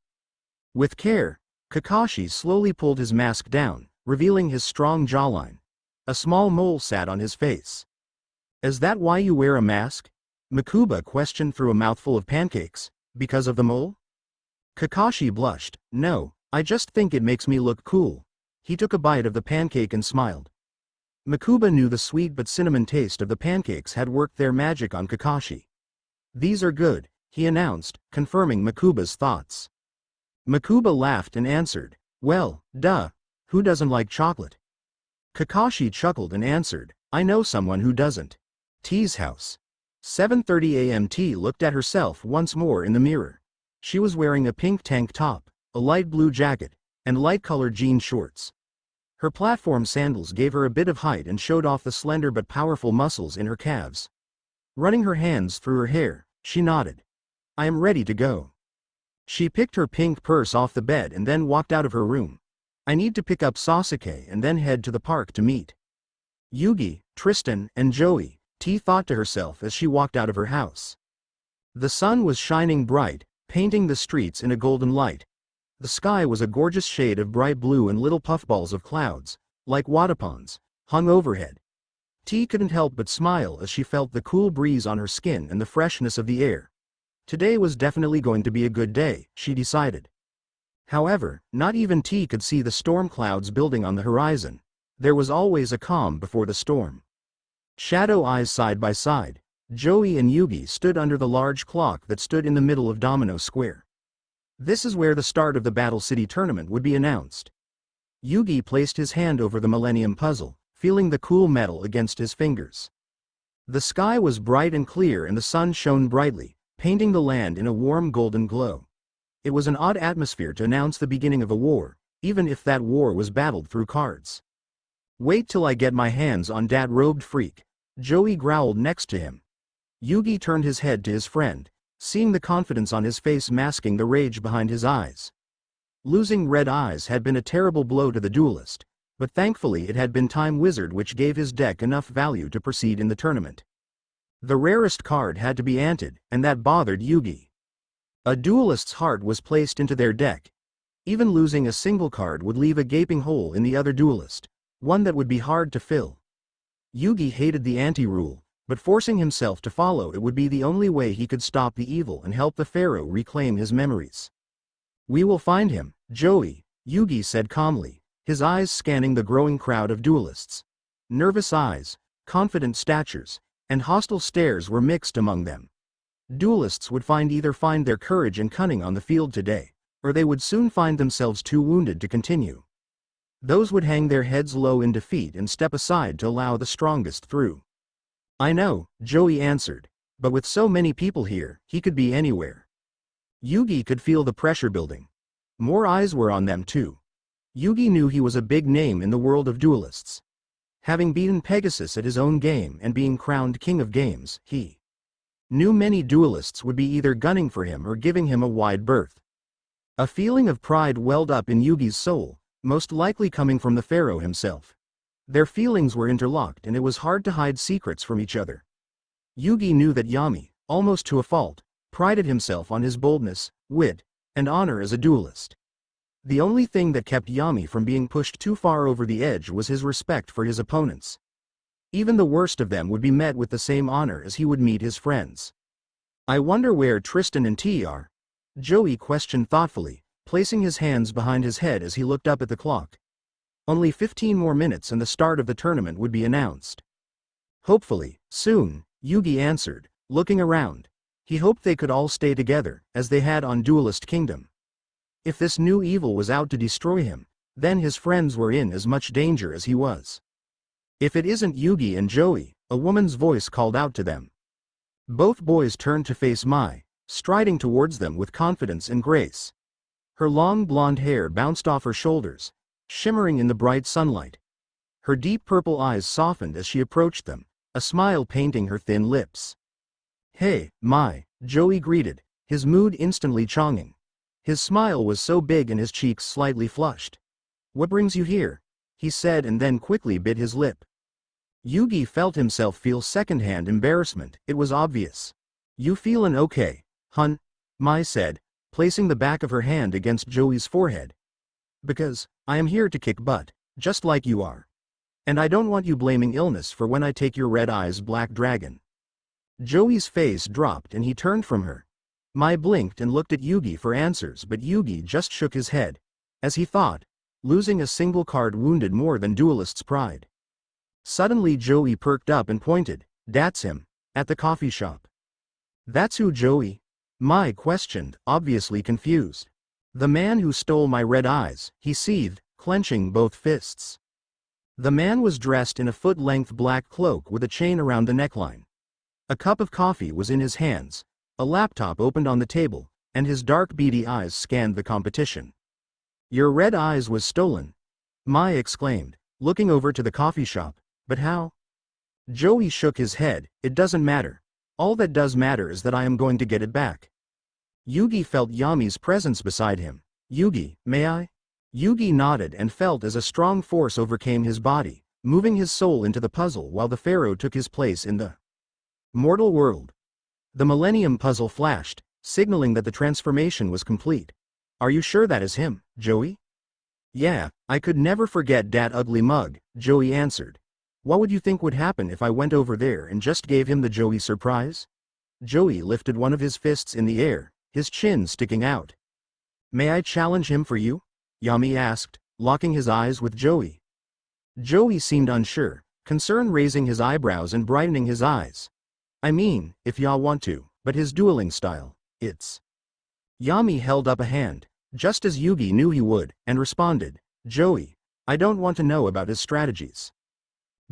With care, Kakashi slowly pulled his mask down, revealing his strong jawline. A small mole sat on his face. "Is that why you wear a mask?" Mokuba questioned through a mouthful of pancakes. "Because of the mole?" Kakashi blushed. "No, I just think it makes me look cool." He took a bite of the pancake and smiled. Mokuba knew the sweet but cinnamon taste of the pancakes had worked their magic on Kakashi. "These are good," he announced, confirming Mokuba's thoughts. Mokuba laughed and answered, "Well, duh, who doesn't like chocolate?" Kakashi chuckled and answered, "I know someone who doesn't." T's house. 7:30 a.m. T looked at herself once more in the mirror. She was wearing a pink tank top, a light blue jacket, and light-colored jean shorts. Her platform sandals gave her a bit of height and showed off the slender but powerful muscles in her calves. Running her hands through her hair, she nodded. "I am ready to go." She picked her pink purse off the bed and then walked out of her room. "I need to pick up Sasuke and then head to the park to meet Yugi, Tristan, and Joey," T thought to herself as she walked out of her house. The sun was shining bright, painting the streets in a golden light. The sky was a gorgeous shade of bright blue and little puffballs of clouds, like waterponds, hung overhead. T couldn't help but smile as she felt the cool breeze on her skin and the freshness of the air. Today was definitely going to be a good day, she decided. However, not even T could see the storm clouds building on the horizon. There was always a calm before the storm. Shadow eyes side by side, Joey and Yugi stood under the large clock that stood in the middle of Domino Square. This is where the start of the Battle City tournament would be announced. Yugi placed his hand over the Millennium Puzzle, feeling the cool metal against his fingers. The sky was bright and clear and the sun shone brightly, painting the land in a warm golden glow. It was an odd atmosphere to announce the beginning of a war, even if that war was battled through cards. "Wait till I get my hands on that robed freak," Joey growled next to him. Yugi turned his head to his friend, seeing the confidence on his face masking the rage behind his eyes. Losing red eyes had been a terrible blow to the duelist, but thankfully it had been Time Wizard which gave his deck enough value to proceed in the tournament. The rarest card had to be anted, and that bothered Yugi. A duelist's heart was placed into their deck. Even losing a single card would leave a gaping hole in the other duelist, one that would be hard to fill. Yugi hated the anti-rule, but forcing himself to follow it would be the only way he could stop the evil and help the pharaoh reclaim his memories. "We will find him, Joey," Yugi said calmly, his eyes scanning the growing crowd of duelists. Nervous eyes, confident statures, and hostile stares were mixed among them. Duelists would either find their courage and cunning on the field today, or they would soon find themselves too wounded to continue. Those would hang their heads low in defeat and step aside to allow the strongest through. "I know," Joey answered, "but with so many people here, he could be anywhere." Yugi could feel the pressure building. More eyes were on them too. Yugi knew he was a big name in the world of duelists. Having beaten Pegasus at his own game and being crowned king of games, he knew many duelists would be either gunning for him or giving him a wide berth. A feeling of pride welled up in Yugi's soul, most likely coming from the pharaoh himself. Their feelings were interlocked and it was hard to hide secrets from each other. Yugi knew that Yami, almost to a fault, prided himself on his boldness, wit, and honor as a duelist. The only thing that kept Yami from being pushed too far over the edge was his respect for his opponents. Even the worst of them would be met with the same honor as he would meet his friends. "I wonder where Tristan and T are?" Joey questioned thoughtfully, placing his hands behind his head as he looked up at the clock. Only 15 more minutes and the start of the tournament would be announced. "Hopefully, soon," Yugi answered, looking around. He hoped they could all stay together, as they had on Duelist Kingdom. If this new evil was out to destroy him, then his friends were in as much danger as he was. "If it isn't Yugi and Joey," a woman's voice called out to them. Both boys turned to face Mai, striding towards them with confidence and grace. Her long blonde hair bounced off her shoulders, shimmering in the bright sunlight. Her deep purple eyes softened as she approached them, a smile painting her thin lips. "Hey, Mai," Joey greeted, his mood instantly changing. His smile was so big and his cheeks slightly flushed. "What brings you here?" he said and then quickly bit his lip. Yugi felt himself feel secondhand embarrassment, it was obvious. "You feelin' okay, hun?" Mai said, placing the back of her hand against Joey's forehead. "Because I am here to kick butt, just like you are. And I don't want you blaming illness for when I take your red eyes, Black Dragon." Joey's face dropped and he turned from her. Mai blinked and looked at Yugi for answers, but Yugi just shook his head. As he thought, losing a single card wounded more than Duelist's pride. Suddenly Joey perked up and pointed, "That's him, at the coffee shop." "That's who, Joey?" Mai questioned, obviously confused. The man who stole my red eyes, he seethed, clenching both fists. The man was dressed in a foot-length black cloak with a chain around the neckline. A cup of coffee was in his hands, a laptop opened on the table, and his dark beady eyes scanned the competition. Your red eyes was stolen, Mai exclaimed, looking over to the coffee shop. But how? Joey shook his head. It doesn't matter. All that does matter is that I am going to get it back. Yugi felt Yami's presence beside him. Yugi, may I? Yugi nodded and felt as a strong force overcame his body, moving his soul into the puzzle while the pharaoh took his place in the mortal world. The Millennium Puzzle flashed, signaling that the transformation was complete. Are you sure that is him, Joey? Yeah, I could never forget that ugly mug, Joey answered. What would you think would happen if I went over there and just gave him the Joey surprise? Joey lifted one of his fists in the air, his chin sticking out. May I challenge him for you? Yami asked, locking his eyes with Joey. Joey seemed unsure, concern raising his eyebrows and brightening his eyes. I mean, if y'all want to, but his dueling style, it's... Yami held up a hand, just as Yugi knew he would, and responded, Joey, I don't want to know about his strategies.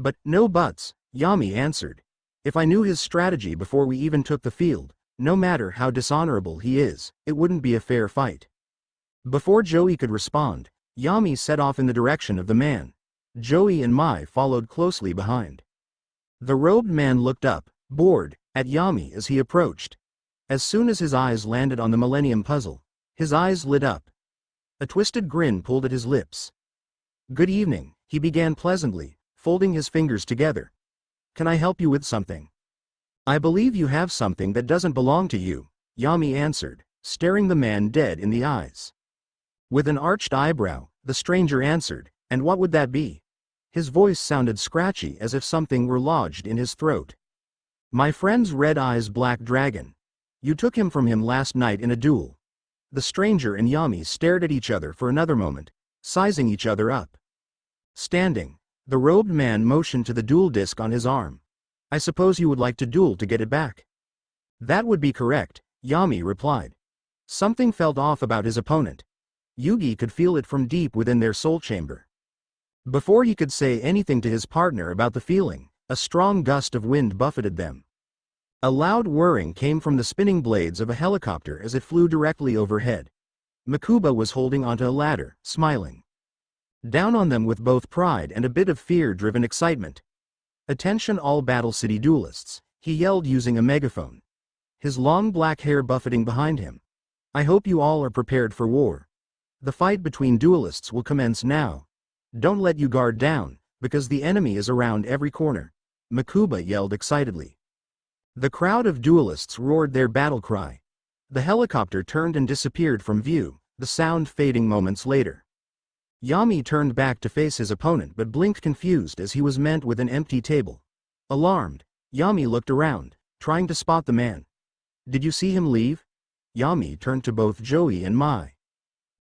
But, no buts, Yami answered. If I knew his strategy before we even took the field, no matter how dishonorable he is, it wouldn't be a fair fight. Before Joey could respond, Yami set off in the direction of the man. Joey and Mai followed closely behind. The robed man looked up, bored, at Yami as he approached. As soon as his eyes landed on the Millennium Puzzle, his eyes lit up. A twisted grin pulled at his lips. Good evening, he began pleasantly, folding his fingers together. Can I help you with something? I believe you have something that doesn't belong to you, Yami answered, staring the man dead in the eyes. With an arched eyebrow, the stranger answered, and what would that be? His voice sounded scratchy as if something were lodged in his throat. My friend's red eyes black dragon. You took him from him last night in a duel. The stranger and Yami stared at each other for another moment, sizing each other up. Standing, the robed man motioned to the duel disc on his arm. I suppose you would like to duel to get it back? That would be correct, Yami replied. Something felt off about his opponent. Yugi could feel it from deep within their soul chamber. Before he could say anything to his partner about the feeling, a strong gust of wind buffeted them. A loud whirring came from the spinning blades of a helicopter as it flew directly overhead. Mokuba was holding onto a ladder, smiling down on them with both pride and a bit of fear-driven excitement. Attention all Battle City duelists, he yelled using a megaphone, his long black hair buffeting behind him. I hope you all are prepared for war. The fight between duelists will commence now. Don't let you guard down, because the enemy is around every corner, Mokuba yelled excitedly. The crowd of duelists roared their battle cry. The helicopter turned and disappeared from view, the sound fading moments later. Yami turned back to face his opponent but blinked confused as he was met with an empty table. Alarmed, Yami looked around, trying to spot the man. Did you see him leave? Yami turned to both Joey and Mai.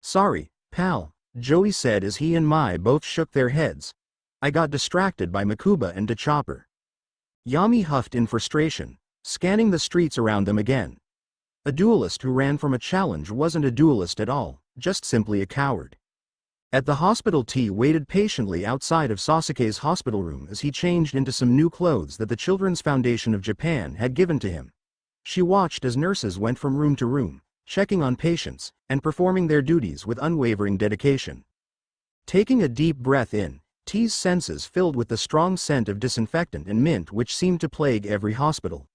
Sorry, pal, Joey said as he and Mai both shook their heads. I got distracted by Mokuba and the chopper. Yami huffed in frustration, scanning the streets around them again. A duelist who ran from a challenge wasn't a duelist at all, just simply a coward. At the hospital, T waited patiently outside of Sasuke's hospital room as he changed into some new clothes that the Children's Foundation of Japan had given to him. She watched as nurses went from room to room, checking on patients, and performing their duties with unwavering dedication. Taking a deep breath in, T's senses filled with the strong scent of disinfectant and mint which seemed to plague every hospital.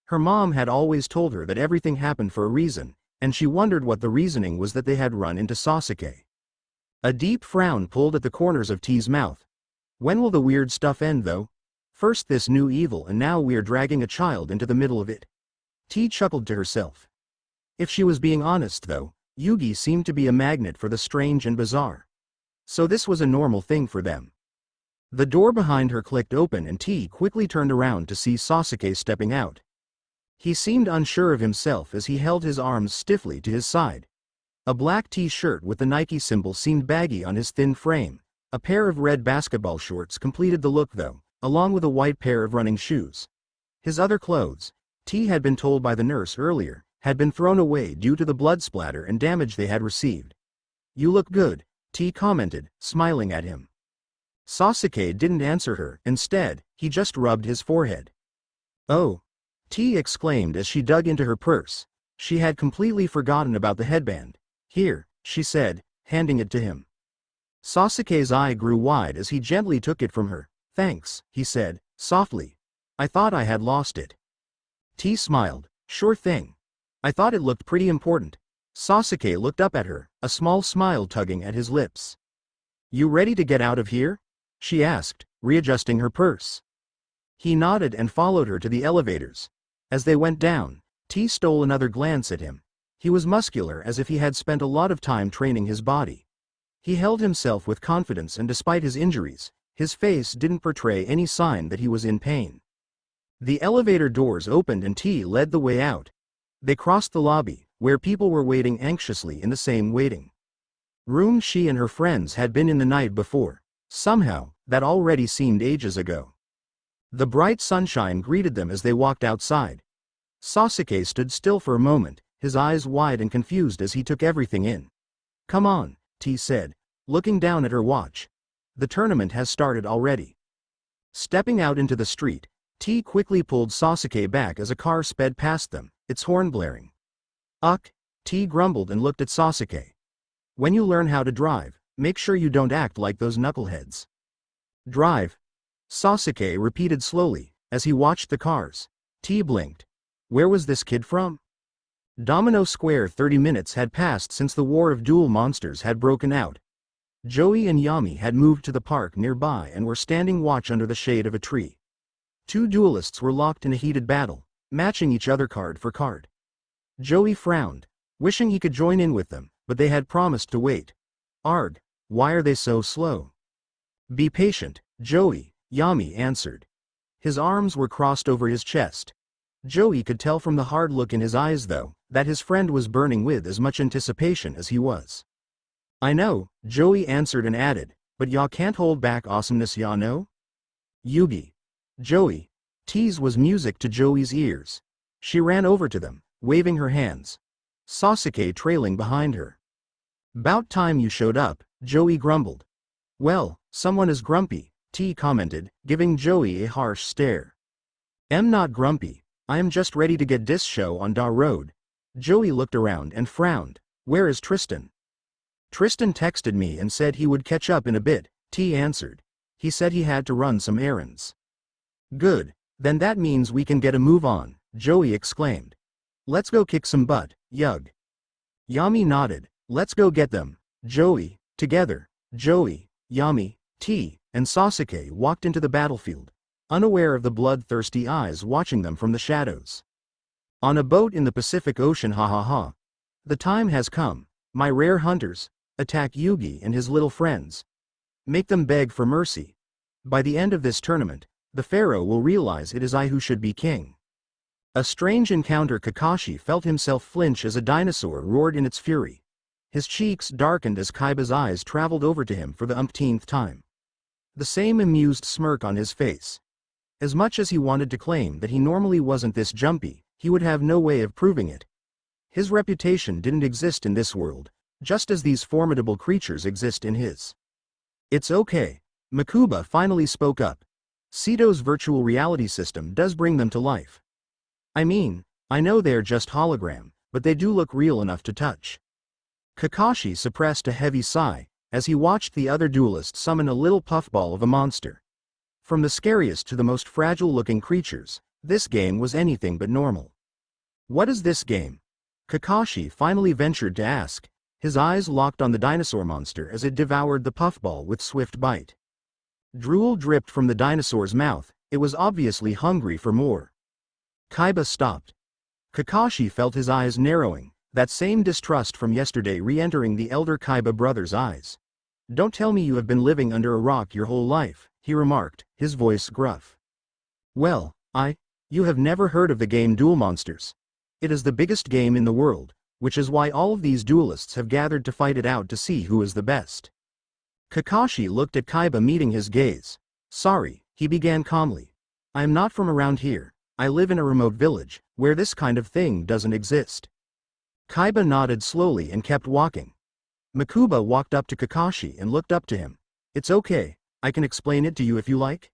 Her mom had always told her that everything happened for a reason, and she wondered what the reasoning was that they had run into Sasuke. A deep frown pulled at the corners of T's mouth. When will the weird stuff end though? First this new evil and now we're dragging a child into the middle of it. T chuckled to herself. If she was being honest though, Yugi seemed to be a magnet for the strange and bizarre. So this was a normal thing for them. The door behind her clicked open and T quickly turned around to see Sasuke stepping out. He seemed unsure of himself as he held his arms stiffly to his side. A black T-shirt with the Nike symbol seemed baggy on his thin frame. A pair of red basketball shorts completed the look though, along with a white pair of running shoes. His other clothes, T had been told by the nurse earlier, had been thrown away due to the blood splatter and damage they had received. "You look good," T commented, smiling at him. Sasuke didn't answer her, instead, he just rubbed his forehead. "Oh!" T exclaimed as she dug into her purse. She had completely forgotten about the headband. "Here," she said, handing it to him. Sasuke's eye grew wide as he gently took it from her. "Thanks," he said, softly. "I thought I had lost it." T smiled. "Sure thing. I thought it looked pretty important." Sasuke looked up at her, a small smile tugging at his lips. "You ready to get out of here?" she asked, readjusting her purse. He nodded and followed her to the elevators. As they went down, T stole another glance at him. He was muscular as if he had spent a lot of time training his body. He held himself with confidence and despite his injuries, his face didn't portray any sign that he was in pain. The elevator doors opened and T led the way out. They crossed the lobby, where people were waiting anxiously in the same waiting room she and her friends had been in the night before. Somehow, that already seemed ages ago. The bright sunshine greeted them as they walked outside. Sasuke stood still for a moment, his eyes wide and confused as he took everything in. "Come on," T said, looking down at her watch. "The tournament has started already." Stepping out into the street, T quickly pulled Sasuke back as a car sped past them, its horn blaring. "Ugh," T grumbled and looked at Sasuke. "When you learn how to drive, make sure you don't act like those knuckleheads." "Drive?" Sasuke repeated slowly, as he watched the cars. T blinked. Where was this kid from? Domino Square. 30 minutes had passed since the war of Duel Monsters had broken out. Joey and Yami had moved to the park nearby and were standing watch under the shade of a tree. Two duelists were locked in a heated battle, matching each other card for card. Joey frowned, wishing he could join in with them, but they had promised to wait. "Arg, why are they so slow?" "Be patient, Joey," Yami answered. His arms were crossed over his chest. Joey could tell from the hard look in his eyes though, that his friend was burning with as much anticipation as he was. "I know," Joey answered and added, "but y'all can't hold back awesomeness, y'all know?" "Yugi." "Joey." T's was music to Joey's ears. She ran over to them, waving her hands. Sasuke trailing behind her. "'Bout time you showed up," Joey grumbled. "Well, someone is grumpy," T commented, giving Joey a harsh stare. "I'm not grumpy. I am just ready to get this show on da road." Joey looked around and frowned. "Where is Tristan?" "Tristan texted me and said he would catch up in a bit," T answered. "He said he had to run some errands." "Good, then that means we can get a move on," Joey exclaimed. "Let's go kick some butt, yug." Yami nodded. "Let's go get them, Joey." Together, Joey, Yami, T, and Sasuke walked into the battlefield, unaware of the bloodthirsty eyes watching them from the shadows. "On a boat in the Pacific Ocean, ha ha ha. The time has come, my rare hunters. Attack Yugi and his little friends. Make them beg for mercy. By the end of this tournament, the pharaoh will realize it is I who should be king." A strange encounter. Kakashi felt himself flinch as a dinosaur roared in its fury. His cheeks darkened as Kaiba's eyes traveled over to him for the umpteenth time. The same amused smirk on his face. As much as he wanted to claim that he normally wasn't this jumpy, he would have no way of proving it. His reputation didn't exist in this world, just as these formidable creatures exist in his. "It's okay." Mokuba finally spoke up. "Sito's virtual reality system does bring them to life. I mean, I know they're just hologram, but they do look real enough to touch." Kakashi suppressed a heavy sigh, as he watched the other duelist summon a little puffball of a monster. From the scariest to the most fragile-looking creatures, this game was anything but normal. "What is this game?" Kakashi finally ventured to ask, his eyes locked on the dinosaur monster as it devoured the puffball with swift bite. Drool dripped from the dinosaur's mouth, it was obviously hungry for more. Kaiba stopped. Kakashi felt his eyes narrowing, that same distrust from yesterday re-entering the elder Kaiba brother's eyes. "Don't tell me you have been living under a rock your whole life," he remarked, his voice gruff. "Well, you have never heard of the game Duel Monsters. It is the biggest game in the world, which is why all of these duelists have gathered to fight it out to see who is the best." Kakashi looked at Kaiba, meeting his gaze. "Sorry," he began calmly. "I am not from around here. I live in a remote village, where this kind of thing doesn't exist." Kaiba nodded slowly and kept walking. Mokuba walked up to Kakashi and looked up to him. It's okay, I can explain it to you if you like.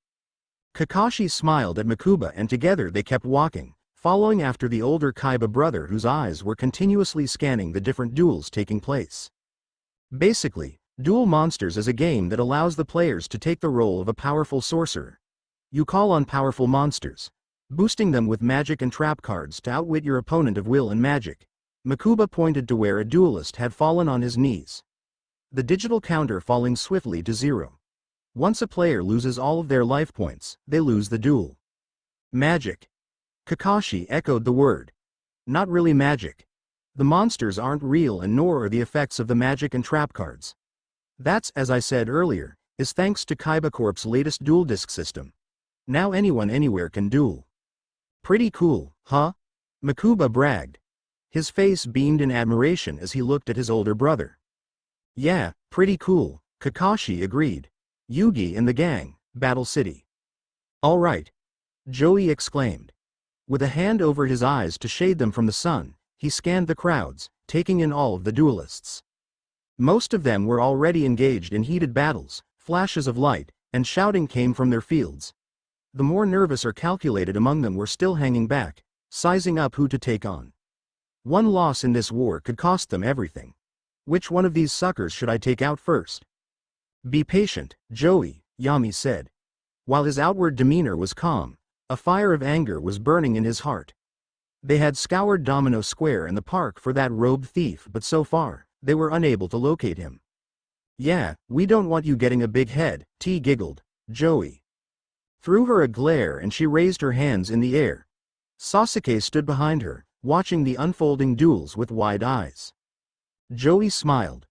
Kakashi smiled at Mokuba and together they kept walking, following after the older Kaiba brother whose eyes were continuously scanning the different duels taking place. Basically, Duel Monsters is a game that allows the players to take the role of a powerful sorcerer. You call on powerful monsters, boosting them with magic and trap cards to outwit your opponent of will and magic. Mokuba pointed to where a duelist had fallen on his knees. The digital counter falling swiftly to 0. Once a player loses all of their life points, they lose the duel. Magic. Kakashi echoed the word. Not really magic. The monsters aren't real and nor are the effects of the magic and trap cards. That's, as I said earlier, is thanks to Kaiba Corp's latest duel disc system. Now anyone anywhere can duel. Pretty cool, huh? Mokuba bragged. His face beamed in admiration as he looked at his older brother. Yeah, pretty cool, Kakashi agreed. Yugi and the gang, Battle City. All right. Joey exclaimed. With a hand over his eyes to shade them from the sun, he scanned the crowds, taking in all of the duelists. Most of them were already engaged in heated battles, flashes of light, and shouting came from their fields. The more nervous or calculated among them were still hanging back, sizing up who to take on. One loss in this war could cost them everything. Which one of these suckers should I take out first? Be patient, Joey, Yami said. While his outward demeanor was calm, a fire of anger was burning in his heart. They had scoured Domino Square and the park for that robed thief, but so far, they were unable to locate him. Yeah, we don't want you getting a big head, T giggled. Joey threw her a glare and she raised her hands in the air. Sasuke stood behind her, watching the unfolding duels with wide eyes. Joey smiled.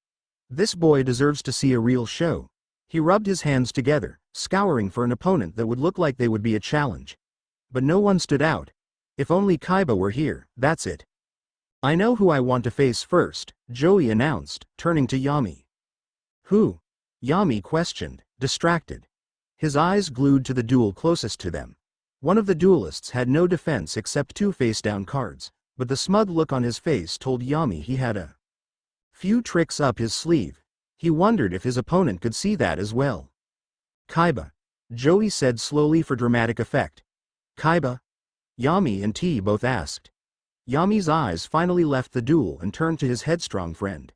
This boy deserves to see a real show. He rubbed his hands together, scouring for an opponent that would look like they would be a challenge. But no one stood out. If only Kaiba were here, that's it. I know who I want to face first, Joey announced, turning to Yami. Who? Yami questioned, distracted. His eyes glued to the duel closest to them. One of the duelists had no defense except 2 face-down cards, but the smug look on his face told Yami he had a few tricks up his sleeve. He wondered if his opponent could see that as well. Kaiba, Joey said slowly for dramatic effect. Kaiba? Yami and T both asked. Yami's eyes finally left the duel and turned to his headstrong friend.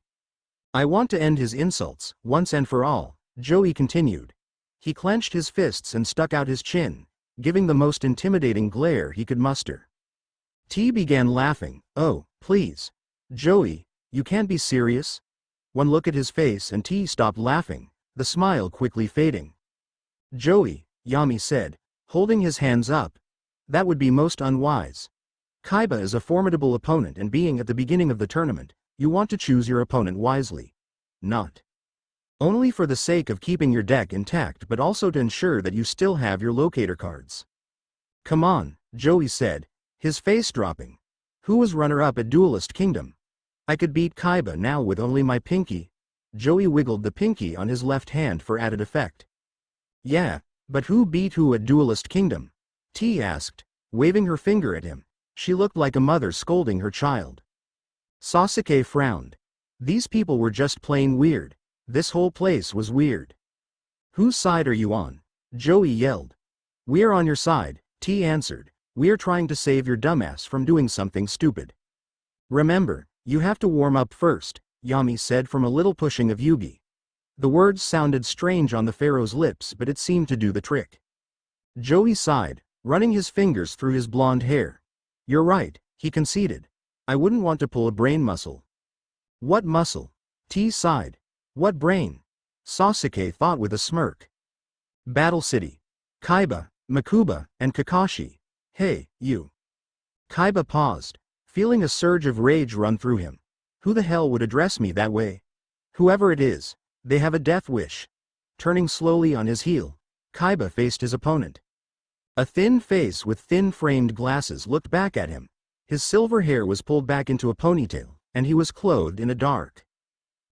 I want to end his insults, once and for all, Joey continued. He clenched his fists and stuck out his chin, giving the most intimidating glare he could muster. T began laughing. Oh, please. Joey, you can't be serious? One look at his face and T stopped laughing, the smile quickly fading. Joey, Yami said, holding his hands up. That would be most unwise. Kaiba is a formidable opponent and being at the beginning of the tournament, you want to choose your opponent wisely. Not only for the sake of keeping your deck intact but also to ensure that you still have your locator cards. Come on, Joey said, his face dropping. Who was runner-up at Duelist Kingdom? I could beat Kaiba now with only my pinky. Joey wiggled the pinky on his left hand for added effect. Yeah, but who beat who at Duelist Kingdom? T asked, waving her finger at him. She looked like a mother scolding her child. Sasuke frowned. These people were just plain weird. This whole place was weird. Whose side are you on? Joey yelled. We're on your side, T answered. We're trying to save your dumbass from doing something stupid. Remember, you have to warm up first, Yami said from a little pushing of Yugi. The words sounded strange on the pharaoh's lips but it seemed to do the trick. Joey sighed, running his fingers through his blonde hair. You're right, he conceded. I wouldn't want to pull a brain muscle. What muscle? T sighed. What brain? Sasuke thought with a smirk. Battle City. Kaiba, Mokuba, and Kakashi. Hey, you. Kaiba paused, feeling a surge of rage run through him. Who the hell would address me that way? Whoever it is, they have a death wish. Turning slowly on his heel, Kaiba faced his opponent. A thin face with thin-framed glasses looked back at him. His silver hair was pulled back into a ponytail, and he was clothed in a dark,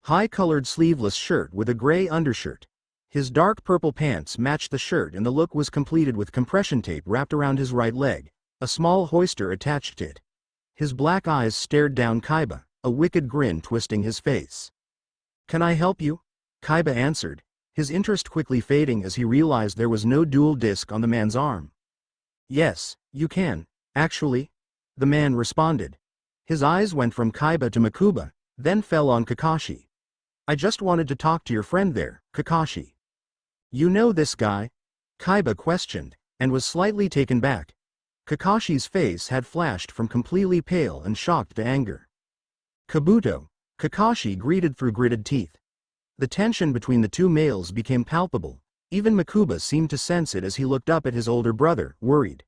high-colored sleeveless shirt with a gray undershirt. His dark purple pants matched the shirt and the look was completed with compression tape wrapped around his right leg, a small hoister attached to it. His black eyes stared down Kaiba, a wicked grin twisting his face. "Can I help you?" Kaiba answered, his interest quickly fading as he realized there was no dual disc on the man's arm. "Yes, you can, actually," the man responded. His eyes went from Kaiba to Mokuba, then fell on Kakashi. "I just wanted to talk to your friend there, Kakashi." "You know this guy?" Kaiba questioned, and was slightly taken back. Kakashi's face had flashed from completely pale and shocked to anger. "Kabuto," Kakashi greeted through gritted teeth. The tension between the two males became palpable. Even Mokuba seemed to sense it as he looked up at his older brother, worried.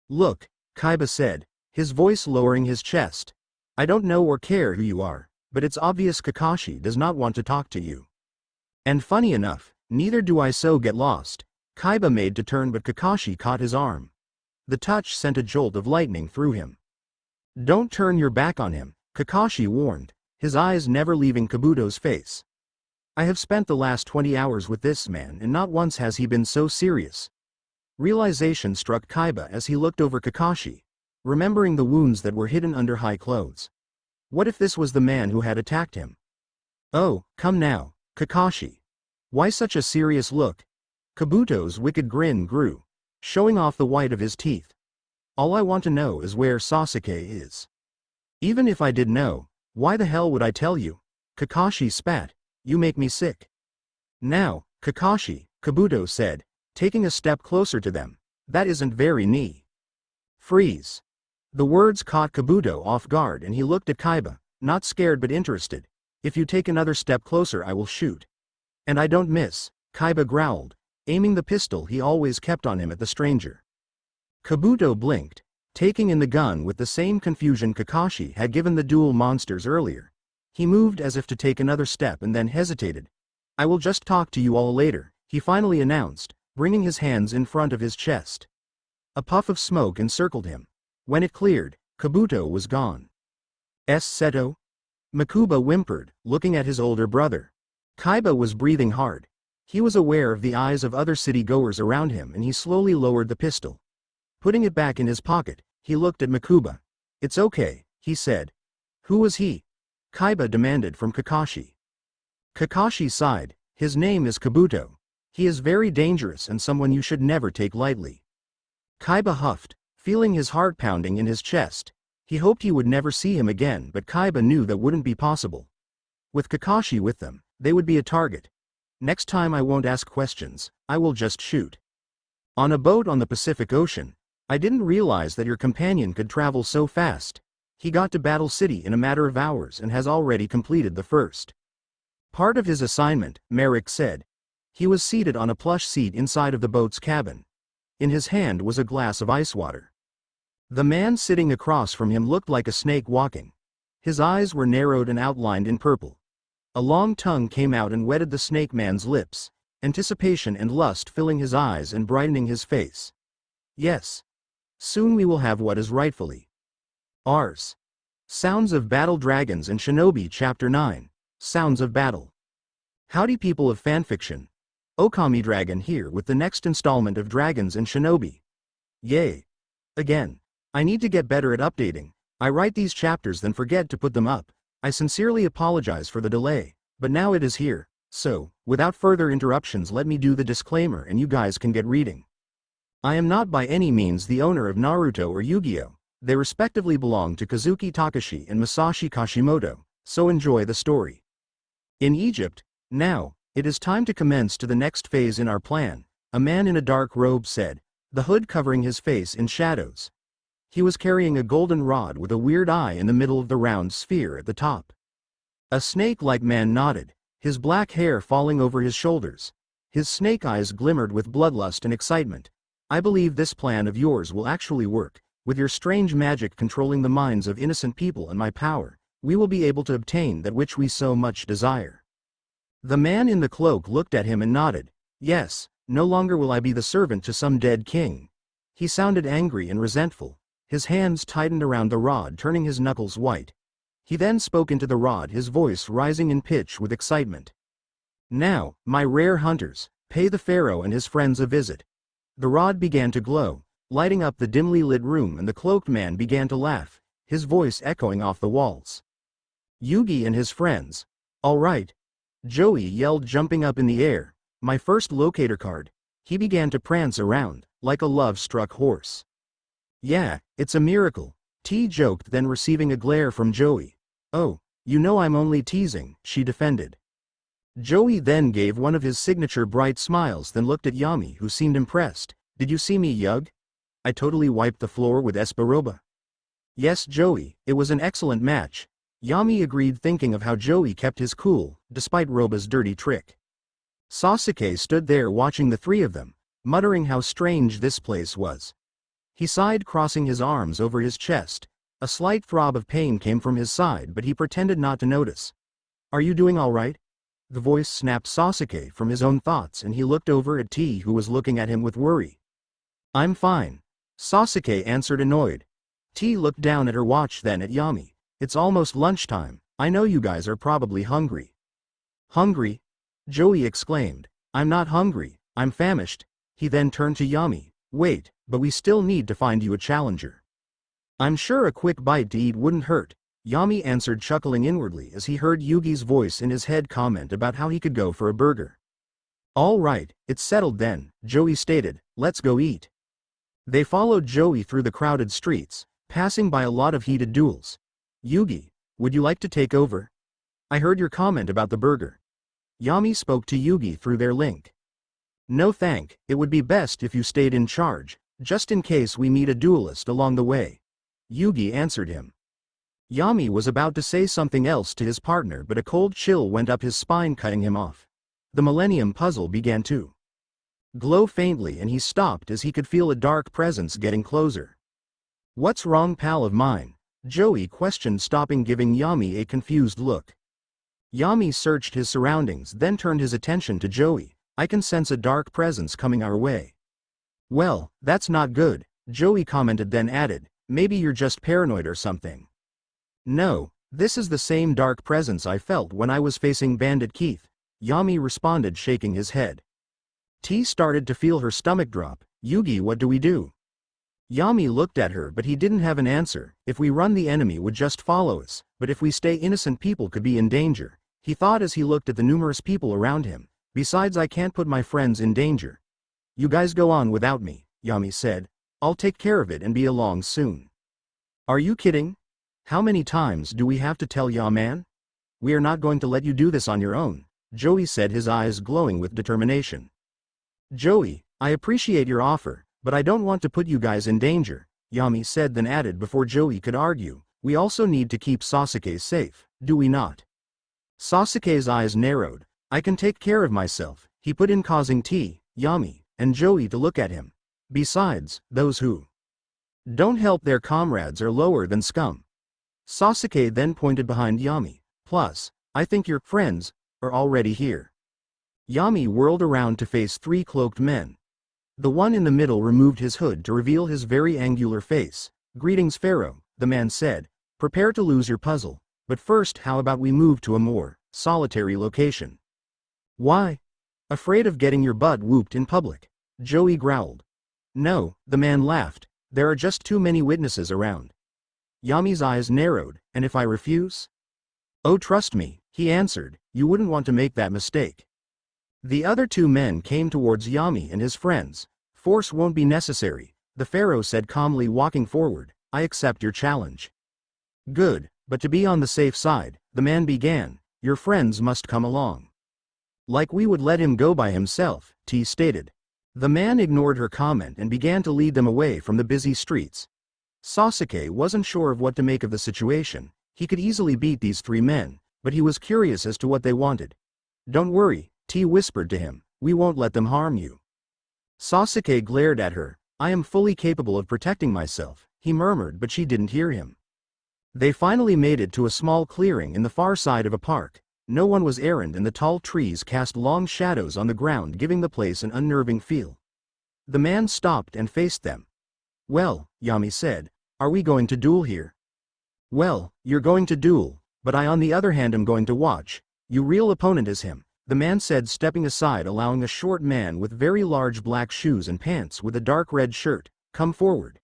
"Look," Kaiba said, his voice lowering his chest. "I don't know or care who you are, but it's obvious Kakashi does not want to talk to you. And funny enough, neither do I, so get lost." Kaiba made to turn but Kakashi caught his arm. The touch sent a jolt of lightning through him. "Don't turn your back on him," Kakashi warned, his eyes never leaving Kabuto's face. "I have spent the last 20 hours with this man and not once has he been so serious." Realization struck Kaiba as he looked over Kakashi, remembering the wounds that were hidden under high clothes. What if this was the man who had attacked him? "Oh, come now, Kakashi. Why such a serious look?" Kabuto's wicked grin grew, showing off the white of his teeth. "All I want to know is where Sasuke is." "Even if I did know, why the hell would I tell you?" Kakashi spat. "You make me sick." "Now, Kakashi," Kabuto said, taking a step closer to them, "that isn't very knee." "Freeze." The words caught Kabuto off guard and he looked at Kaiba, not scared but interested. "If you take another step closer I will shoot." "And I don't miss," Kaiba growled, aiming the pistol he always kept on him at the stranger. Kabuto blinked, taking in the gun with the same confusion Kakashi had given the Duel Monsters earlier. He moved as if to take another step and then hesitated. "I will just talk to you all later," he finally announced, bringing his hands in front of his chest. A puff of smoke encircled him. When it cleared, Kabuto was gone. "Seto?" Mokuba whimpered, looking at his older brother. Kaiba was breathing hard. He was aware of the eyes of other city-goers around him and he slowly lowered the pistol. Putting it back in his pocket, he looked at Mokuba. "It's okay," he said. "Who was he?" Kaiba demanded from Kakashi. Kakashi sighed. "His name is Kabuto. He is very dangerous and someone you should never take lightly." Kaiba huffed, feeling his heart pounding in his chest. He hoped he would never see him again, but Kaiba knew that wouldn't be possible. With Kakashi with them, they would be a target. "Next time I won't ask questions, I will just shoot." "On a boat on the Pacific Ocean. I didn't realize that your companion could travel so fast. He got to Battle City in a matter of hours and has already completed the first part of his assignment," Merik said. He was seated on a plush seat inside of the boat's cabin. In his hand was a glass of ice water. The man sitting across from him looked like a snake walking. His eyes were narrowed and outlined in purple. A long tongue came out and wetted the snake man's lips, anticipation and lust filling his eyes and brightening his face. "Yes. Soon we will have what is rightfully ours." Sounds of Battle Dragons and Shinobi Chapter 9. Sounds of Battle. Howdy people of fanfiction. Okami Dragon here with the next installment of Dragons and Shinobi. Yay. Again. I need to get better at updating. I write these chapters then forget to put them up. I sincerely apologize for the delay, but now it is here, so, without further interruptions let me do the disclaimer and you guys can get reading. I am not by any means the owner of Naruto or Yu-Gi-Oh! They respectively belong to Kazuki Takashi and Masashi Kashimoto, so enjoy the story. In Egypt, now, it is time to commence to the next phase in our plan, a man in a dark robe said, the hood covering his face in shadows. He was carrying a golden rod with a weird eye in the middle of the round sphere at the top. A snake-like man nodded, his black hair falling over his shoulders. His snake eyes glimmered with bloodlust and excitement. "I believe this plan of yours will actually work. With your strange magic controlling the minds of innocent people and my power, we will be able to obtain that which we so much desire." The man in the cloak looked at him and nodded. "Yes, no longer will I be the servant to some dead king." He sounded angry and resentful. His hands tightened around the rod, turning his knuckles white. He then spoke into the rod, his voice rising in pitch with excitement. "Now, my rare hunters, pay the pharaoh and his friends a visit." The rod began to glow, lighting up the dimly lit room, and the cloaked man began to laugh, his voice echoing off the walls. Yugi and his friends. All right. Joey yelled, jumping up in the air. My first locator card. He began to prance around, like a love-struck horse. Yeah, it's a miracle, T joked, then receiving a glare from Joey. Oh, you know I'm only teasing, she defended. Joey then gave one of his signature bright smiles, then looked at Yami, who seemed impressed. Did you see me, Yug? I totally wiped the floor with Esperoba. Yes, Joey, it was an excellent match. Yami agreed, thinking of how Joey kept his cool, despite Roba's dirty trick. Sasuke stood there watching the three of them, muttering how strange this place was. He sighed, crossing his arms over his chest. A slight throb of pain came from his side, but he pretended not to notice. Are you doing all right? The voice snapped Sasuke from his own thoughts, and he looked over at T, who was looking at him with worry. I'm fine. Sasuke answered, annoyed. T looked down at her watch, then at Yami. It's almost lunchtime. I know you guys are probably hungry. Hungry? Joey exclaimed. I'm not hungry, I'm famished. He then turned to Yami. Wait, but we still need to find you a challenger. I'm sure a quick bite to eat wouldn't hurt, Yami answered, chuckling inwardly as he heard Yugi's voice in his head comment about how he could go for a burger. All right, it's settled then, Joey stated, let's go eat. They followed Joey through the crowded streets, passing by a lot of heated duels. Yugi, would you like to take over? I heard your comment about the burger. Yami spoke to Yugi through their link. No thank, it would be best if you stayed in charge, just in case we meet a duelist along the way. Yugi answered him. Yami was about to say something else to his partner, but a cold chill went up his spine, cutting him off. The Millennium Puzzle began to glow faintly, and he stopped as he could feel a dark presence getting closer. What's wrong, pal of mine? Joey questioned, stopping, giving Yami a confused look. Yami searched his surroundings, then turned his attention to Joey. I can sense a dark presence coming our way. Well, that's not good, Joey commented, then added, maybe you're just paranoid or something. No, this is the same dark presence I felt when I was facing Bandit Keith, Yami responded, shaking his head. T started to feel her stomach drop. Yugi, what do we do? Yami looked at her, but he didn't have an answer. If we run, the enemy would just follow us, but if we stay, innocent people could be in danger, he thought as he looked at the numerous people around him. Besides, I can't put my friends in danger. You guys go on without me, Yami said. I'll take care of it and be along soon. Are you kidding? How many times do we have to tell ya, man? We are not going to let you do this on your own, Joey said, his eyes glowing with determination. Joey, I appreciate your offer, but I don't want to put you guys in danger, Yami said, then added before Joey could argue, we also need to keep Sasuke safe, do we not? Sasuke's eyes narrowed. I can take care of myself, he put in, causing T, Yami, and Joey to look at him. Besides, those who don't help their comrades are lower than scum. Sasuke then pointed behind Yami. Plus, I think your friends are already here. Yami whirled around to face three cloaked men. The one in the middle removed his hood to reveal his very angular face. Greetings, Pharaoh, the man said. Prepare to lose your puzzle, but first, how about we move to a more solitary location? Why? Afraid of getting your butt whooped in public? Joey growled. No, the man laughed. There are just too many witnesses around. Yami's eyes narrowed. And if I refuse? Oh, trust me, he answered, you wouldn't want to make that mistake. The other two men came towards Yami and his friends. Force won't be necessary, the Pharaoh said calmly, walking forward. I accept your challenge. Good, but to be on the safe side, the man began, your friends must come along. Like we would let him go by himself, T stated. The man ignored her comment and began to lead them away from the busy streets. Sasuke wasn't sure of what to make of the situation. He could easily beat these three men, but he was curious as to what they wanted. Don't worry, T whispered to him, we won't let them harm you. Sasuke glared at her. I am fully capable of protecting myself, he murmured, but she didn't hear him. They finally made it to a small clearing in the far side of a park. No one was errand, and the tall trees cast long shadows on the ground, giving the place an unnerving feel. The man stopped and faced them. Well, Yami said, are we going to duel here? Well, you're going to duel, but I on the other hand am going to watch. Your real opponent is him, the man said, stepping aside, allowing a short man with very large black shoes and pants with a dark red shirt come forward.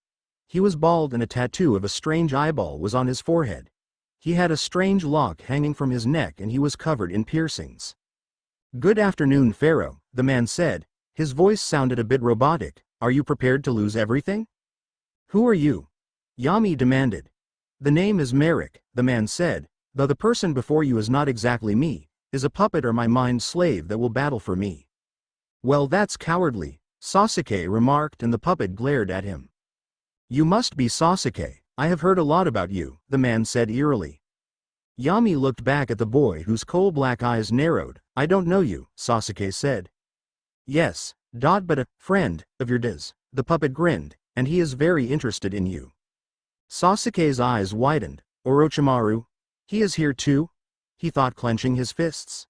He was bald and a tattoo of a strange eyeball was on his forehead. He had a strange lock hanging from his neck and he was covered in piercings. "Good afternoon, Pharaoh," the man said. His voice sounded a bit robotic. "Are you prepared to lose everything?" "Who are you?" Yami demanded. "The name is Merik," the man said, "though the person before you is not exactly me, is a puppet or my mind slave that will battle for me." "Well, that's cowardly," Sasuke remarked, and the puppet glared at him. "You must be Sasuke. I have heard a lot about you," the man said eerily. Yami looked back at the boy whose coal-black eyes narrowed. "I don't know you," Sasuke said. "Yes, but a friend of your dad's," the puppet grinned, "and he is very interested in you." Sasuke's eyes widened. "Orochimaru? He is here too?" he thought, clenching his fists.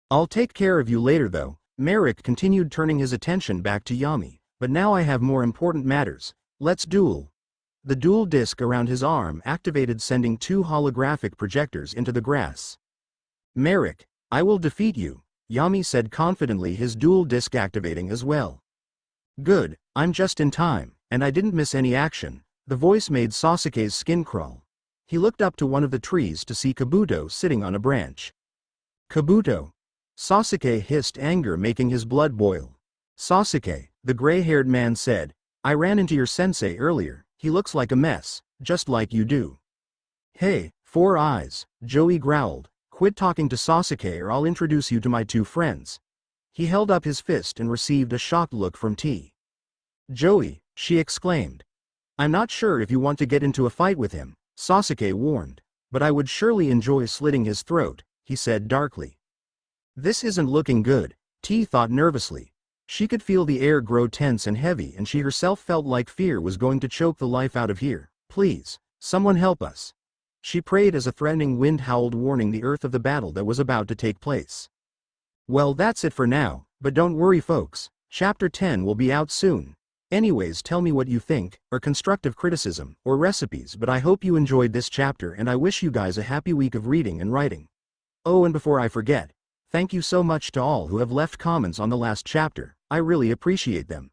"I'll take care of you later though," Merik continued, turning his attention back to Yami. "But now I have more important matters. Let's duel." The duel disc around his arm activated, sending 2 holographic projectors into the grass. "Merik, I will defeat you," Yami said confidently, his duel disc activating as well. "Good, I'm just in time, and I didn't miss any action." The voice made Sasuke's skin crawl. He looked up to one of the trees to see Kabuto sitting on a branch. "Kabuto!" Sasuke hissed, anger making his blood boil. "Sasuke," the gray-haired man said, "I ran into your sensei earlier. He looks like a mess, just like you do." "Hey, Four Eyes," Joey growled, "quit talking to Sasuke or I'll introduce you to my 2 friends. He held up his fist and received a shocked look from T. "Joey," she exclaimed. "I'm not sure if you want to get into a fight with him," Sasuke warned. "But I would surely enjoy slitting his throat," he said darkly. "This isn't looking good," T thought nervously. She could feel the air grow tense and heavy, and she herself felt like fear was going to choke the life out of here. "Please, someone help us," she prayed as a threatening wind howled, warning the earth of the battle that was about to take place. Well, that's it for now, but don't worry folks, Chapter 10 will be out soon. Anyways, tell me what you think, or constructive criticism, or recipes, but I hope you enjoyed this chapter and I wish you guys a happy week of reading and writing. Oh, and before I forget, thank you so much to all who have left comments on the last chapter, I really appreciate them.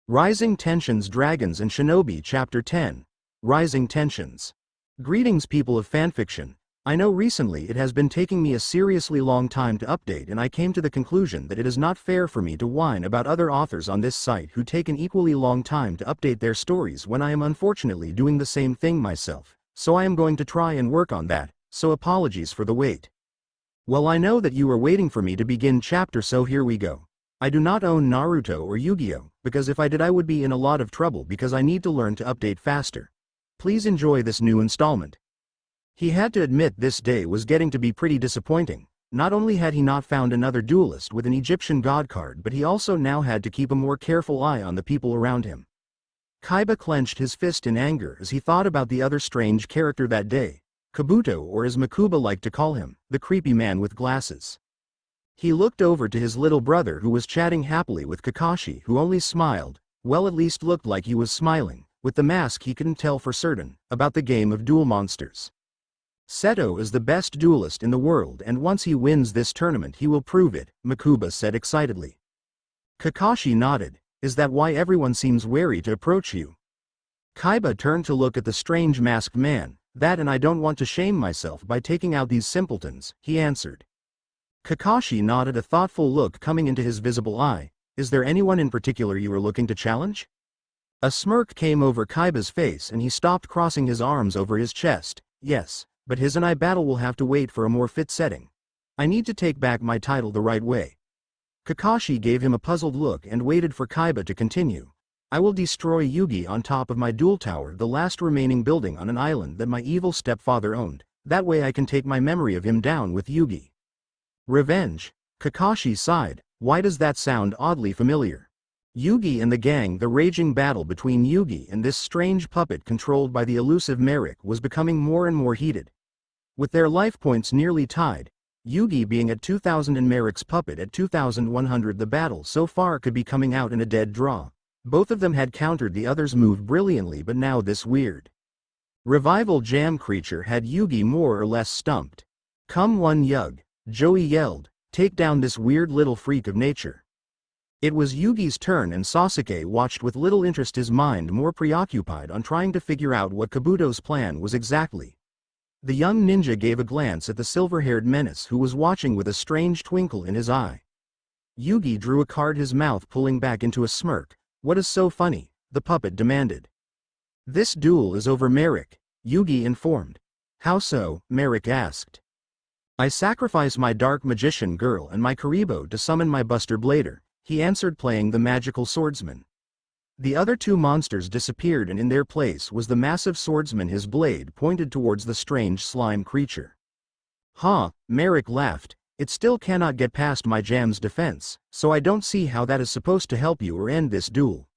Rising Tensions, Dragons and Shinobi Chapter 10. Rising Tensions. Greetings people of fanfiction. I know recently it has been taking me a seriously long time to update, and I came to the conclusion that it is not fair for me to whine about other authors on this site who take an equally long time to update their stories when I am unfortunately doing the same thing myself, so I am going to try and work on that, so apologies for the wait. Well, I know that you are waiting for me to begin chapter, so here we go. I do not own Naruto or Yu-Gi-Oh, because if I did I would be in a lot of trouble because I need to learn to update faster. Please enjoy this new installment. He had to admit this day was getting to be pretty disappointing. Not only had he not found another duelist with an Egyptian god card, but he also now had to keep a more careful eye on the people around him. Kaiba clenched his fist in anger as he thought about the other strange character that day, Kabuto, or as Mokuba liked to call him, the creepy man with glasses. He looked over to his little brother who was chatting happily with Kakashi, who only smiled, well, at least looked like he was smiling. With the mask he couldn't tell for certain, about the game of Duel Monsters. Seto is the best duelist in the world, and once he wins this tournament he will prove it, Mokuba said excitedly. Kakashi nodded. Is that why everyone seems wary to approach you? Kaiba turned to look at the strange masked man. That, and I don't want to shame myself by taking out these simpletons, he answered. Kakashi nodded, a thoughtful look coming into his visible eye. Is there anyone in particular you are looking to challenge? A smirk came over Kaiba's face and he stopped, crossing his arms over his chest. Yes, but his and I battle will have to wait for a more fit setting. I need to take back my title the right way. Kakashi gave him a puzzled look and waited for Kaiba to continue. I will destroy Yugi on top of my duel tower, the last remaining building on an island that my evil stepfather owned. That way I can take my memory of him down with Yugi. Revenge. Kakashi sighed. Why does that sound oddly familiar? Yugi and the gang. The raging battle between Yugi and this strange puppet controlled by the elusive Merik was becoming more and more heated. With their life points nearly tied, Yugi being at 2000 and Merik's puppet at 2100, the battle so far could be coming out in a dead draw. Both of them had countered the other's move brilliantly, but now this weird revival jam creature had Yugi more or less stumped. Come one Yug, Joey yelled, take down this weird little freak of nature. It was Yugi's turn and Sasuke watched with little interest, his mind more preoccupied on trying to figure out what Kabuto's plan was exactly. The young ninja gave a glance at the silver-haired menace who was watching with a strange twinkle in his eye. Yugi drew a card, his mouth pulling back into a smirk. What is so funny? The puppet demanded. This duel is over, Merik, Yugi informed. How so? Merik asked. I sacrifice my dark magician girl and my Karibo to summon my Buster Blader, he answered, playing the magical swordsman. The other two monsters disappeared, and in their place was the massive swordsman, his blade pointed towards the strange slime creature. Huh, Merik laughed, it still cannot get past my jam's defense, so I don't see how that is supposed to help you or end this duel.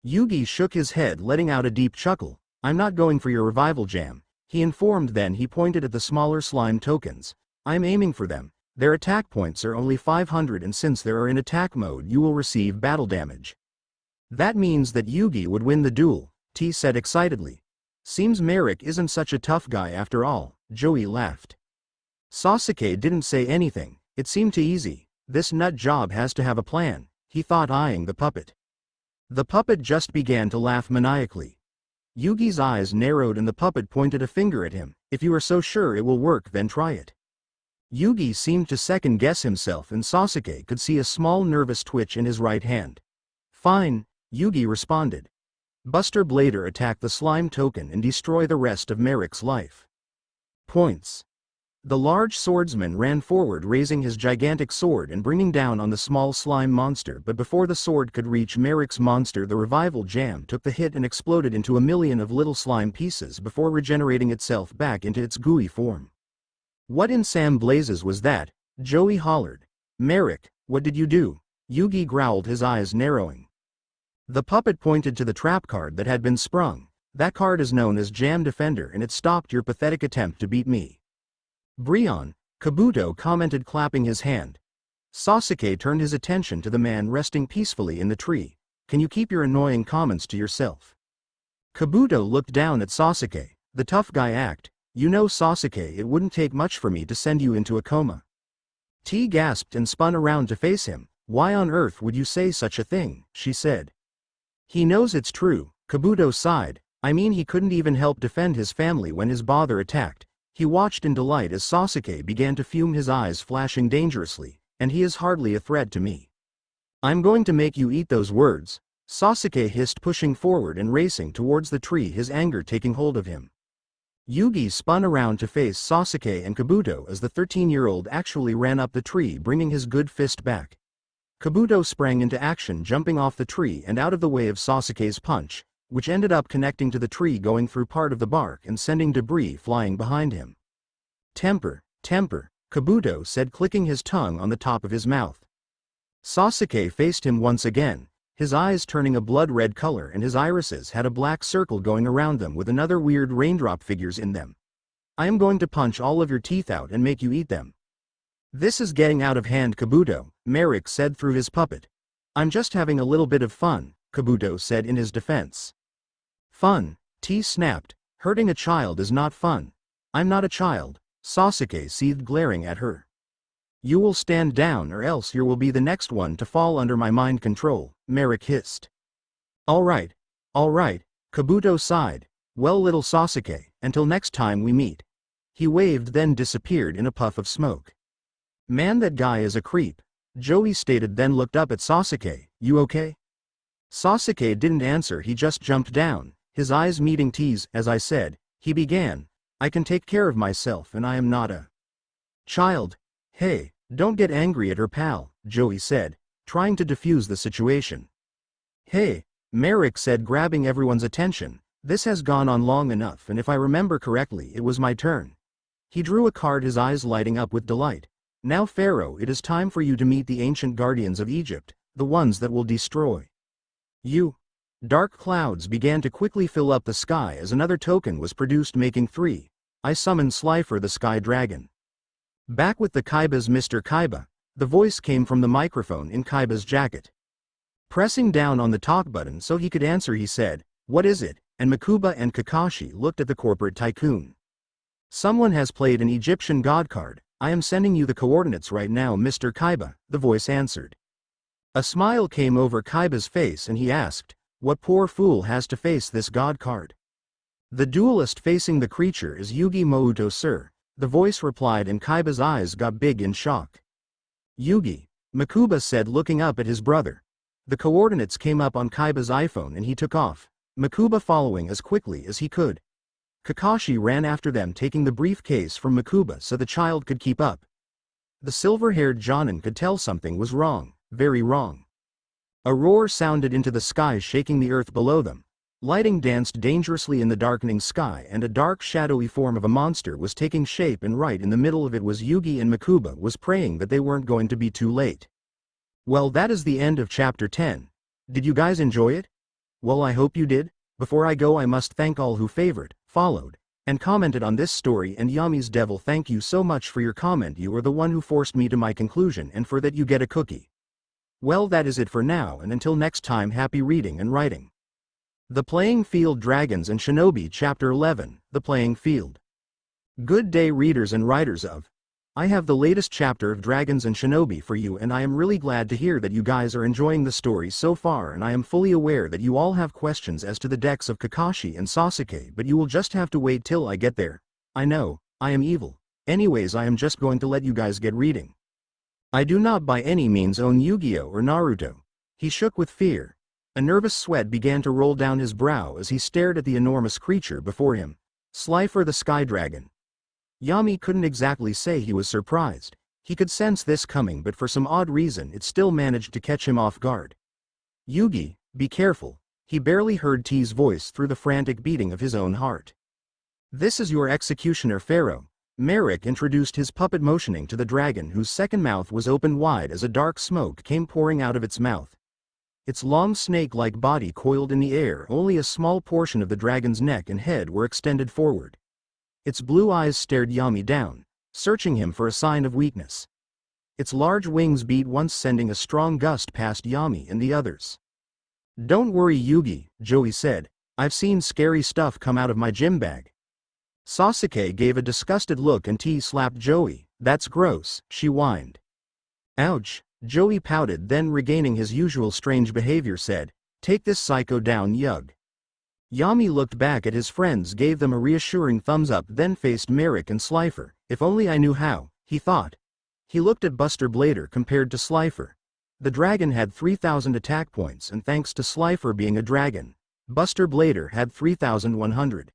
Yugi shook his head, letting out a deep chuckle. I'm not going for your revival jam, he informed. Then he pointed at the smaller slime tokens. I'm aiming for them. Their attack points are only 500, and since they are in attack mode you will receive battle damage. That means that Yugi would win the duel, T said excitedly. Seems Merik isn't such a tough guy after all, Joey laughed. Sasuke didn't say anything, it seemed too easy. This nut job has to have a plan, he thought, eyeing the puppet. The puppet just began to laugh maniacally. Yugi's eyes narrowed and the puppet pointed a finger at him. If you are so sure it will work, then try it. Yugi seemed to second guess himself, and Sasuke could see a small nervous twitch in his right hand. Fine, Yugi responded. Buster Blader attack the slime token and destroy the rest of Merik's life points. The large swordsman ran forward, raising his gigantic sword and bringing down on the small slime monster, but before the sword could reach Merik's monster, the revival jam took the hit and exploded into a million of little slime pieces before regenerating itself back into its gooey form. What in Sam Blazes was that? Joey hollered. Merik, what did you do? Yugi growled, his eyes narrowing. The puppet pointed to the trap card that had been sprung. That card is known as Jam Defender, and it stopped your pathetic attempt to beat me. Brion, Kabuto commented, clapping his hand. Sasuke turned his attention to the man resting peacefully in the tree. Can you keep your annoying comments to yourself? Kabuto looked down at Sasuke. The tough guy act. You know, Sasuke, it wouldn't take much for me to send you into a coma. T gasped and spun around to face him. Why on earth would you say such a thing? She said. He knows it's true, Kabuto sighed. I mean, he couldn't even help defend his family when his bother attacked. He watched in delight as Sasuke began to fume, his eyes flashing dangerously, and he is hardly a threat to me. I'm going to make you eat those words, Sasuke hissed, pushing forward and racing towards the tree, his anger taking hold of him. Yugi spun around to face Sasuke and Kabuto as the 13-year-old actually ran up the tree, bringing his good fist back. Kabuto sprang into action, jumping off the tree and out of the way of Sasuke's punch, which ended up connecting to the tree, going through part of the bark and sending debris flying behind him. Temper, Kabuto said, clicking his tongue on the top of his mouth. Sasuke faced him once again, his eyes turning a blood-red color, and his irises had a black circle going around them with another weird raindrop figures in them. I am going to punch all of your teeth out and make you eat them. This is getting out of hand, Kabuto, Merik said through his puppet. I'm just having a little bit of fun, Kabuto said in his defense. Fun, T snapped. Hurting a child is not fun. I'm not a child, Sasuke seethed, glaring at her. You will stand down or else you will be the next one to fall under my mind control, Merik hissed. Alright, Kabuto sighed. Well, little Sasuke, until next time we meet. He waved, then disappeared in a puff of smoke. Man, that guy is a creep, Joey stated, then looked up at Sasuke. You okay? Sasuke didn't answer, he just jumped down, his eyes meeting T's. As I said, he began, I can take care of myself and I am not a child. Hey, don't get angry at her, pal, Joey said, trying to defuse the situation. Hey, Merik said, grabbing everyone's attention, this has gone on long enough, and if I remember correctly it was my turn. He drew a card, his eyes lighting up with delight. Now Pharaoh, it is time for you to meet the ancient guardians of Egypt, the ones that will destroy you. Dark clouds began to quickly fill up the sky as another token was produced, making 3. I summoned Slifer the Sky Dragon. Back with the Kaiba's Mr. Kaiba, the voice came from the microphone in Kaiba's jacket. Pressing down on the talk button so he could answer, he said, what is it? And Mokuba and Kakashi looked at the corporate tycoon. Someone has played an Egyptian god card. I am sending you the coordinates right now, Mr. Kaiba, the voice answered. A smile came over Kaiba's face and he asked, what poor fool has to face this god card? The duelist facing the creature is Yugi Mouto, sir, the voice replied, and Kaiba's eyes got big in shock. Yugi, Mokuba said, looking up at his brother. The coordinates came up on Kaiba's iPhone and he took off, Mokuba following as quickly as he could. Kakashi ran after them, taking the briefcase from Mokuba so the child could keep up. The silver-haired Jonin could tell something was wrong, very wrong. A roar sounded into the sky, shaking the earth below them. Lighting danced dangerously in the darkening sky, and a dark shadowy form of a monster was taking shape, and right in the middle of it was Yugi, and Mokuba was praying that they weren't going to be too late. Well, that is the end of chapter 10. Did you guys enjoy it? Well, I hope you did. Before I go, I must thank all who favored, followed, and commented on this story, and Yami's Devil, thank you so much for your comment. You are the one who forced me to my conclusion, and for that you get a cookie. Well, that is it for now, and until next time, happy reading and writing. The Playing Field, Dragons and Shinobi, Chapter 11, The Playing Field. Good day, readers and writers of. I have the latest chapter of Dragons and Shinobi for you, and I am really glad to hear that you guys are enjoying the story so far, and I am fully aware that you all have questions as to the decks of Kakashi and Sasuke, but you will just have to wait till I get there. I know, I am evil. Anyways, I am just going to let you guys get reading. I do not by any means own Yu-Gi-Oh! Or Naruto. He shook with fear. A nervous sweat began to roll down his brow as he stared at the enormous creature before him. Slifer the Sky Dragon. Yami couldn't exactly say he was surprised. He could sense this coming, but for some odd reason it still managed to catch him off guard. Yugi, be careful. He barely heard T's voice through the frantic beating of his own heart. This is your executioner, Pharaoh. Merik introduced his puppet, motioning to the dragon, whose second mouth was open wide as a dark smoke came pouring out of its mouth. Its long snake-like body coiled in the air, only a small portion of the dragon's neck and head were extended forward. Its blue eyes stared Yami down, searching him for a sign of weakness. Its large wings beat once, sending a strong gust past Yami and the others. Don't worry, Yugi, Joey said. I've seen scary stuff come out of my gym bag. Sasuke gave a disgusted look and T slapped Joey. That's gross, she whined. Ouch. Joey pouted, then regaining his usual strange behavior said, take this psycho down, Yug. Yami looked back at his friends, gave them a reassuring thumbs up, then faced Merik and Slifer. If only I knew how, he thought. He looked at Buster Blader compared to Slifer. The dragon had 3,000 attack points, and thanks to Slifer being a dragon, Buster Blader had 3,100.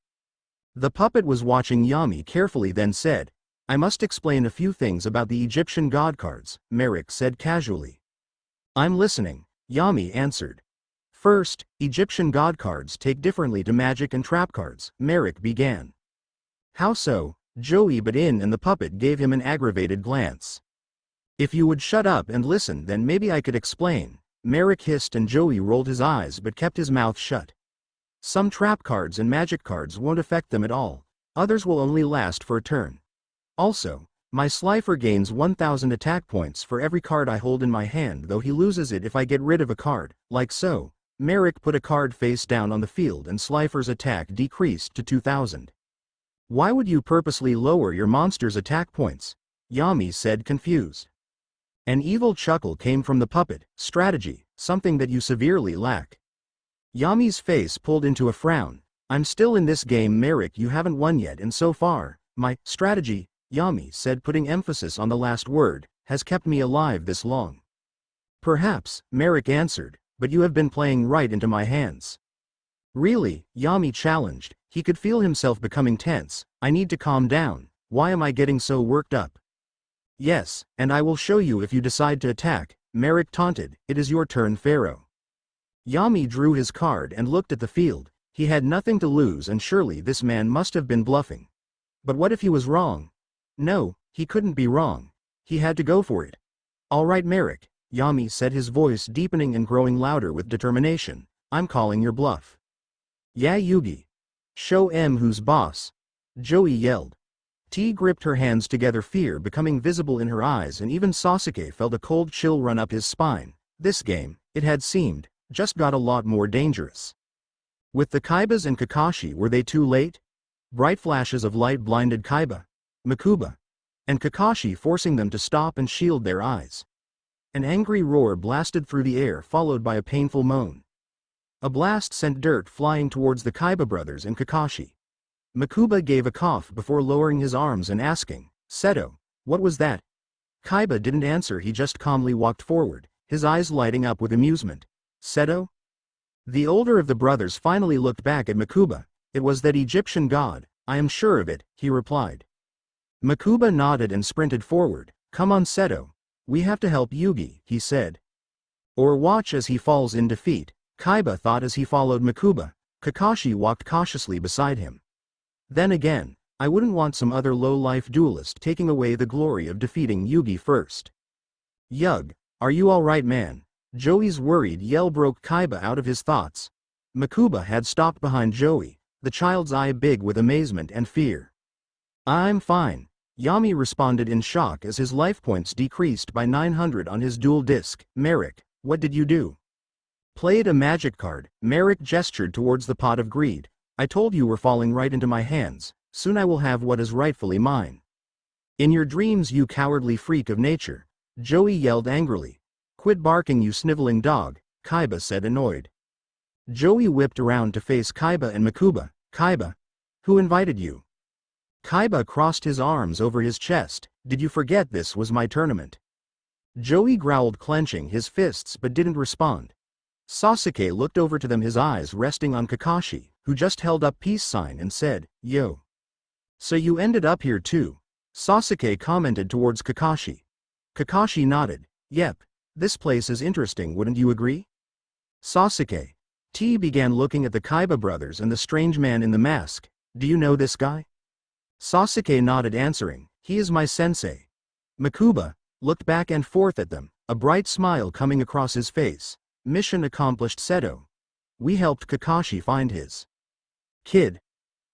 The puppet was watching Yami carefully, then said, I must explain a few things about the Egyptian god cards, Merik said casually. I'm listening, Yami answered. First, Egyptian god cards take differently to magic and trap cards, Merik began. How so? Joey butt in, and the puppet gave him an aggravated glance. If you would shut up and listen, then maybe I could explain, Merik hissed, and Joey rolled his eyes but kept his mouth shut. Some trap cards and magic cards won't affect them at all, others will only last for a turn. Also, my Slifer gains 1,000 attack points for every card I hold in my hand, though he loses it if I get rid of a card, like so. Merik put a card face down on the field and Slifer's attack decreased to 2,000. Why would you purposely lower your monster's attack points? Yami said, confused. An evil chuckle came from the puppet. Strategy, something that you severely lack. Yami's face pulled into a frown. I'm still in this game, Merik, you haven't won yet, and so far, my strategy, Yami said, putting emphasis on the last word, has kept me alive this long. Perhaps, Merik answered, but you have been playing right into my hands. Really? Yami challenged. He could feel himself becoming tense. I need to calm down. Why am I getting so worked up? Yes, and I will show you if you decide to attack, Merik taunted. It is your turn, Pharaoh. Yami drew his card and looked at the field. He had nothing to lose, and surely this man must have been bluffing. But what if he was wrong? No, he couldn't be wrong. He had to go for it. All right, Merik, Yami said, his voice deepening and growing louder with determination. I'm calling your bluff. Yeah, Yugi. Show M who's boss. Joey yelled. T gripped her hands together, fear becoming visible in her eyes, and even Sasuke felt a cold chill run up his spine. This game, it had seemed, just got a lot more dangerous. With the Kaibas and Kakashi, were they too late? Bright flashes of light blinded Kaiba, Mokuba, and Kakashi, forcing them to stop and shield their eyes. An angry roar blasted through the air, followed by a painful moan. A blast sent dirt flying towards the Kaiba brothers and Kakashi. Mokuba gave a cough before lowering his arms and asking, Seto, what was that? Kaiba didn't answer, he just calmly walked forward, his eyes lighting up with amusement. Seto? The older of the brothers finally looked back at Mokuba. It was that Egyptian god, I am sure of it, he replied. Mokuba nodded and sprinted forward. Come on Seto. We have to help Yugi, he said. Or watch as he falls in defeat, Kaiba thought as he followed Mokuba. Kakashi walked cautiously beside him. Then again, I wouldn't want some other low-life duelist taking away the glory of defeating Yugi first. Yug, are you alright man? Joey's worried yell broke Kaiba out of his thoughts. Mokuba had stopped behind Joey, the child's eye big with amazement and fear. I'm fine, Yami responded in shock as his life points decreased by 900 on his duel disc. Merik, what did you do? Played a magic card, Merik gestured towards the pot of greed. I told you were falling right into my hands, soon I will have what is rightfully mine. In your dreams you cowardly freak of nature, Joey yelled angrily. Quit barking you sniveling dog, Kaiba said annoyed. Joey whipped around to face Kaiba and Mokuba. Kaiba? Who invited you? Kaiba crossed his arms over his chest. Did you forget this was my tournament? Joey growled, clenching his fists but didn't respond. Sasuke looked over to them, his eyes resting on Kakashi, who just held up peace sign and said, Yo. So you ended up here too? Sasuke commented towards Kakashi. Kakashi nodded. Yep. This place is interesting, wouldn't you agree? Sasuke. T began looking at the Kaiba brothers and the strange man in the mask. Do you know this guy? Sasuke nodded, answering, he is my sensei. Mokuba looked back and forth at them, a bright smile coming across his face. Mission accomplished Seto. We helped Kakashi find his kid.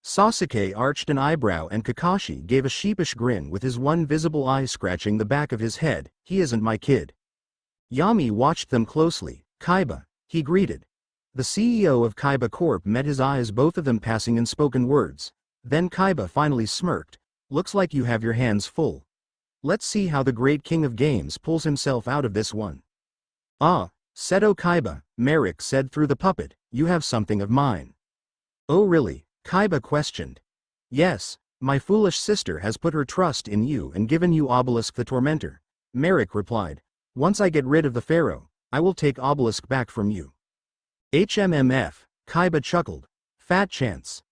Sasuke arched an eyebrow and Kakashi gave a sheepish grin with his one visible eye scratching the back of his head. He isn't my kid. Yami watched them closely. Kaiba, he greeted. The CEO of Kaiba Corp met his eyes, both of them passing in spoken words. Then Kaiba finally smirked. Looks like you have your hands full. Let's see how the great king of games pulls himself out of this one. Ah, Seto Kaiba, Merik said through the puppet, you have something of mine. Oh really? Kaiba questioned. Yes, my foolish sister has put her trust in you and given you Obelisk the Tormentor. Merik replied. Once I get rid of the Pharaoh, I will take Obelisk back from you. HMMF, Kaiba chuckled. Fat chance.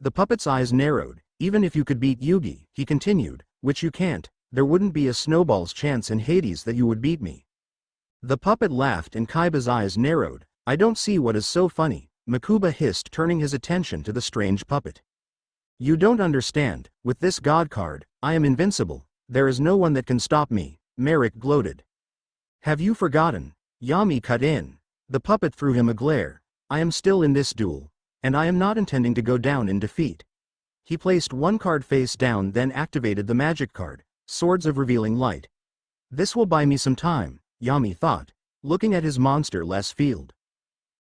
The puppet's eyes narrowed. Even if you could beat Yugi, he continued, which you can't, there wouldn't be a snowball's chance in Hades that you would beat me. The puppet laughed and Kaiba's eyes narrowed. I don't see what is so funny, Mokuba hissed, turning his attention to the strange puppet. You don't understand, with this god card, I am invincible, there is no one that can stop me, Merik gloated. Have you forgotten? Yami cut in. The puppet threw him a glare. I am still in this duel, and I am not intending to go down in defeat. He placed one card face down, then activated the magic card, Swords of Revealing Light. This will buy me some time, Yami thought, looking at his monster-less field.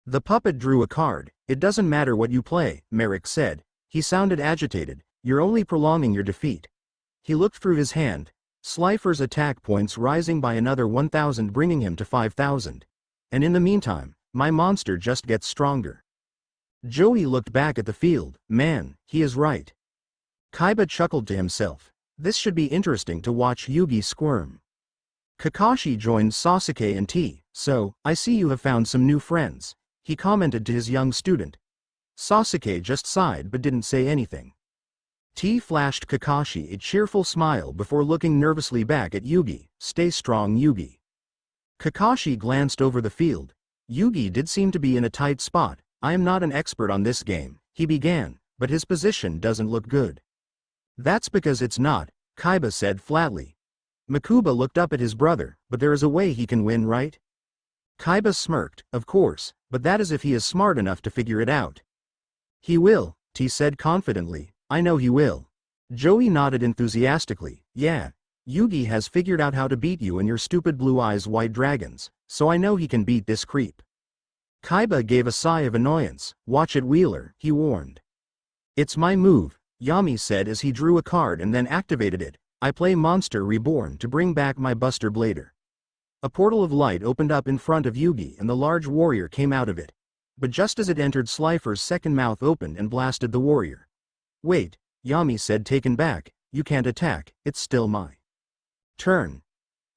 The puppet drew a card. It doesn't matter what you play, Merik said. He sounded agitated. You're only prolonging your defeat. He looked through his hand. Slifer's attack points rising by another 1,000, bringing him to 5,000. And in the meantime, my monster just gets stronger. Joey looked back at the field. Man, he is right. Kaiba chuckled to himself. This should be interesting to watch Yugi squirm. Kakashi joined Sasuke and T. So, I see you have found some new friends, he commented to his young student. Sasuke just sighed but didn't say anything. T flashed Kakashi a cheerful smile before looking nervously back at Yugi. Stay strong Yugi. Kakashi glanced over the field. Yugi did seem to be in a tight spot. I am not an expert on this game, he began, but his position doesn't look good. That's because it's not, Kaiba said flatly. Mokuba looked up at his brother, but there is a way he can win, right? Kaiba smirked, of course, but that is if he is smart enough to figure it out. He will, T said confidently. I know he will. Joey nodded enthusiastically. Yeah, Yugi has figured out how to beat you and your stupid blue eyes white dragons, so I know he can beat this creep. Kaiba gave a sigh of annoyance. Watch it Wheeler, he warned. It's my move, Yami said as he drew a card and then activated it. I play Monster Reborn to bring back my Buster Blader. A portal of light opened up in front of Yugi and the large warrior came out of it. But just as it entered, Slifer's second mouth opened and blasted the warrior. Wait, Yami said taken back, you can't attack, it's still my turn.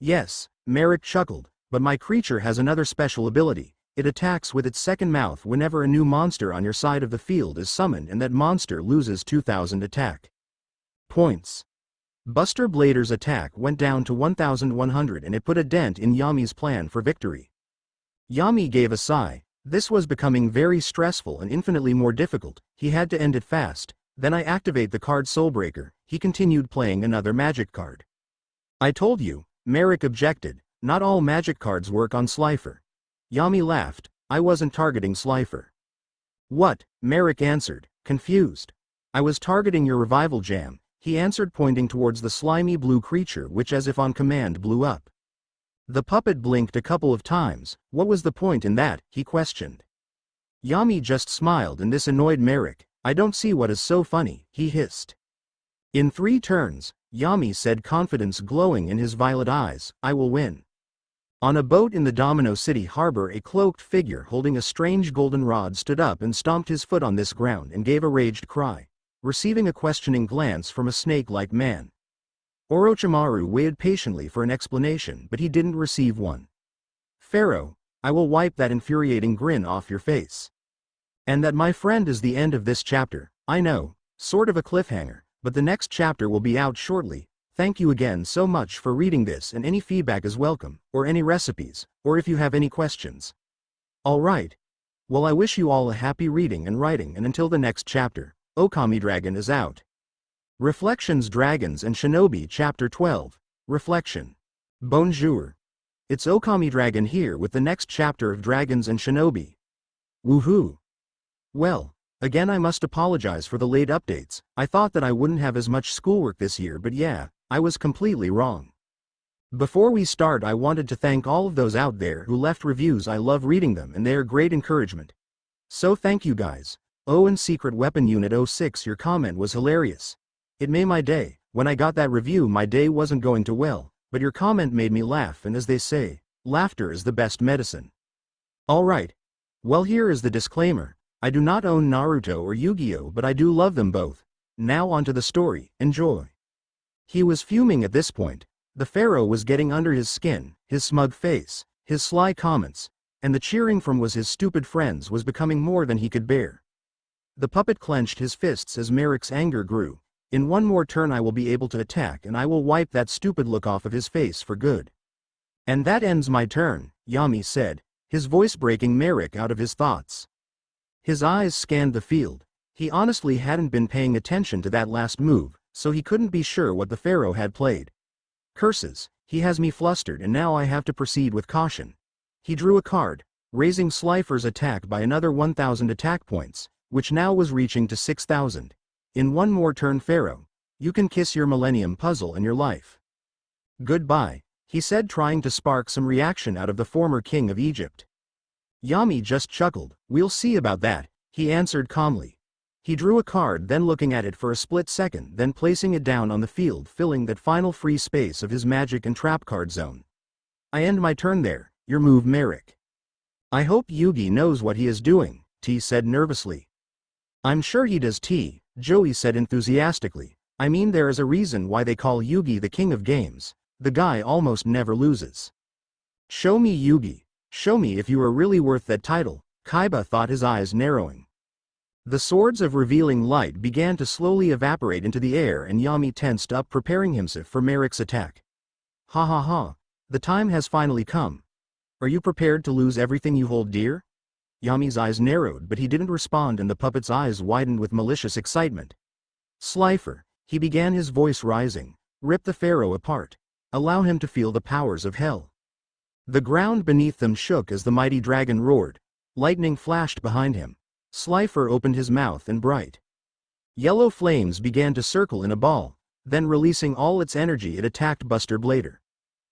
Yes, Merik chuckled, but my creature has another special ability. It attacks with its second mouth whenever a new monster on your side of the field is summoned and that monster loses 2000 attack points. Buster Blader's attack went down to 1100 and it put a dent in Yami's plan for victory. Yami gave a sigh. This was becoming very stressful and infinitely more difficult. He had to end it fast. Then I activate the card Soulbreaker. He continued playing another magic card. I told you, Merik objected, not all magic cards work on Slifer. Yami laughed, I wasn't targeting Slifer. What? Merik answered, confused. I was targeting your revival jam, he answered pointing towards the slimy blue creature which as if on command blew up. The puppet blinked a couple of times. What was the point in that? He questioned. Yami just smiled and this annoyed Merik. I don't see what is so funny, he hissed. In 3 turns, Yami said, confidence glowing in his violet eyes, I will win. On a boat in the Domino City harbor, a cloaked figure holding a strange golden rod stood up and stomped his foot on this ground and gave a raged cry, receiving a questioning glance from a snake-like man. Orochimaru waited patiently for an explanation, but he didn't receive one. Pharaoh, I will wipe that infuriating grin off your face. And that, my friend, is the end of this chapter. I know, sort of a cliffhanger, but the next chapter will be out shortly. Thank you again so much for reading this, and any feedback is welcome, or any recipes, or if you have any questions. Alright. Well, I wish you all a happy reading and writing, and until the next chapter, Okami Dragon is out. Reflections Dragons and Shinobi Chapter 12. Reflection. Bonjour. It's Okami Dragon here with the next chapter of Dragons and Shinobi. Woohoo. Well, again I must apologize for the late updates. I thought that I wouldn't have as much schoolwork this year, but yeah, I was completely wrong. Before we start, I wanted to thank all of those out there who left reviews. I love reading them and they are great encouragement. So thank you guys. Oh, and Secret Weapon Unit 06, your comment was hilarious. It made my day. When I got that review, my day wasn't going too well, but your comment made me laugh, and as they say, laughter is the best medicine. Alright. Well, here is the disclaimer. I do not own Naruto or Yu-Gi-Oh, but I do love them both. Now onto the story, enjoy. He was fuming at this point. The pharaoh was getting under his skin, his smug face, his sly comments, and the cheering from his stupid friends was becoming more than he could bear. The puppet clenched his fists as Merik's anger grew. In one more turn I will be able to attack and I will wipe that stupid look off of his face for good. And that ends my turn, Yami said, his voice breaking Merik out of his thoughts. His eyes scanned the field. He honestly hadn't been paying attention to that last move, so he couldn't be sure what the pharaoh had played. Curses, he has me flustered and now I have to proceed with caution. He drew a card, raising Slifer's attack by another 1000 attack points, which now was reaching to 6000. In one more turn, Pharaoh, you can kiss your Millennium Puzzle and your life. Goodbye, he said, trying to spark some reaction out of the former king of Egypt. Yami just chuckled. We'll see about that, he answered calmly. He drew a card, then looking at it for a split second, then placing it down on the field, filling that final free space of his magic and trap card zone. I end my turn there. Your move, Merik. I hope Yugi knows what he is doing, T said nervously. I'm sure he does, T, Joey said enthusiastically. I mean, there is a reason why they call Yugi the king of games. The guy almost never loses. Show me, Yugi. Show me if you are really worth that title, Kaiba thought, his eyes narrowing. The swords of revealing light began to slowly evaporate into the air and Yami tensed up, preparing himself for Merik's attack. Ha ha ha. The time has finally come. Are you prepared to lose everything you hold dear? Yami's eyes narrowed, but he didn't respond and the puppet's eyes widened with malicious excitement. Slifer, he began, his voice rising. Rip the pharaoh apart. Allow him to feel the powers of hell. The ground beneath them shook as the mighty dragon roared. Lightning flashed behind him. Slifer opened his mouth and bright yellow flames began to circle in a ball. Then releasing all its energy, it attacked Buster Blader.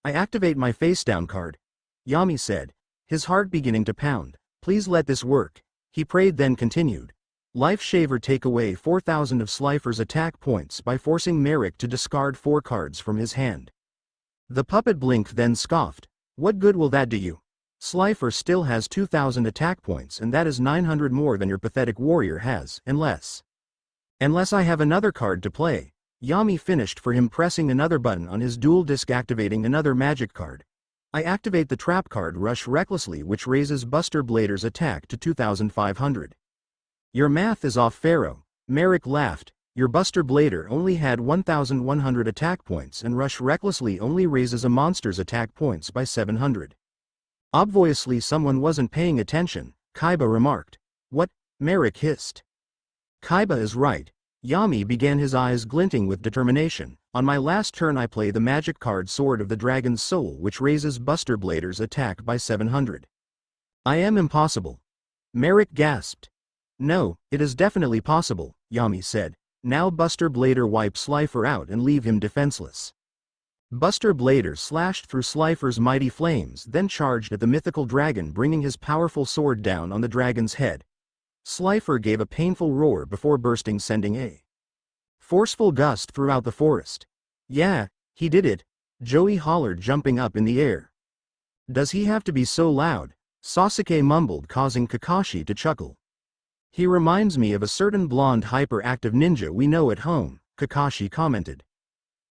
I activate my face down card, Yami said, his heart beginning to pound. Please let this work, he prayed, then continued. Life Shaver, take away 4000 of Slifer's attack points by forcing Merik to discard 4 cards from his hand. The puppet blinked, then scoffed. What good will that do you? Slifer still has 2000 attack points and that is 900 more than your pathetic warrior has, and less. Unless I have another card to play. Yami finished for him, pressing another button on his dual disc, activating another magic card. I activate the trap card Rush Recklessly, which raises Buster Blader's attack to 2,500. Your math is off, Pharaoh. Merik laughed. Your Buster Blader only had 1,100 attack points, and Rush Recklessly only raises a monster's attack points by 700. Obviously someone wasn't paying attention, Kaiba remarked. What? Merik hissed. Kaiba is right. Yami began, his eyes glinting with determination. On my last turn I play the magic card Sword of the Dragon's Soul, which raises Buster Blader's attack by 700. I am impossible. Merik gasped. No, it is definitely possible, Yami said. Now Buster Blader wipe Slifer out and leave him defenseless. Buster Blader slashed through Slifer's mighty flames, then charged at the mythical dragon, bringing his powerful sword down on the dragon's head. Slifer gave a painful roar before bursting, sending a forceful gust throughout the forest. Yeah, he did it, Joey hollered, jumping up in the air. Does he have to be so loud? Sasuke mumbled, causing Kakashi to chuckle. He reminds me of a certain blonde hyperactive ninja we know at home, Kakashi commented.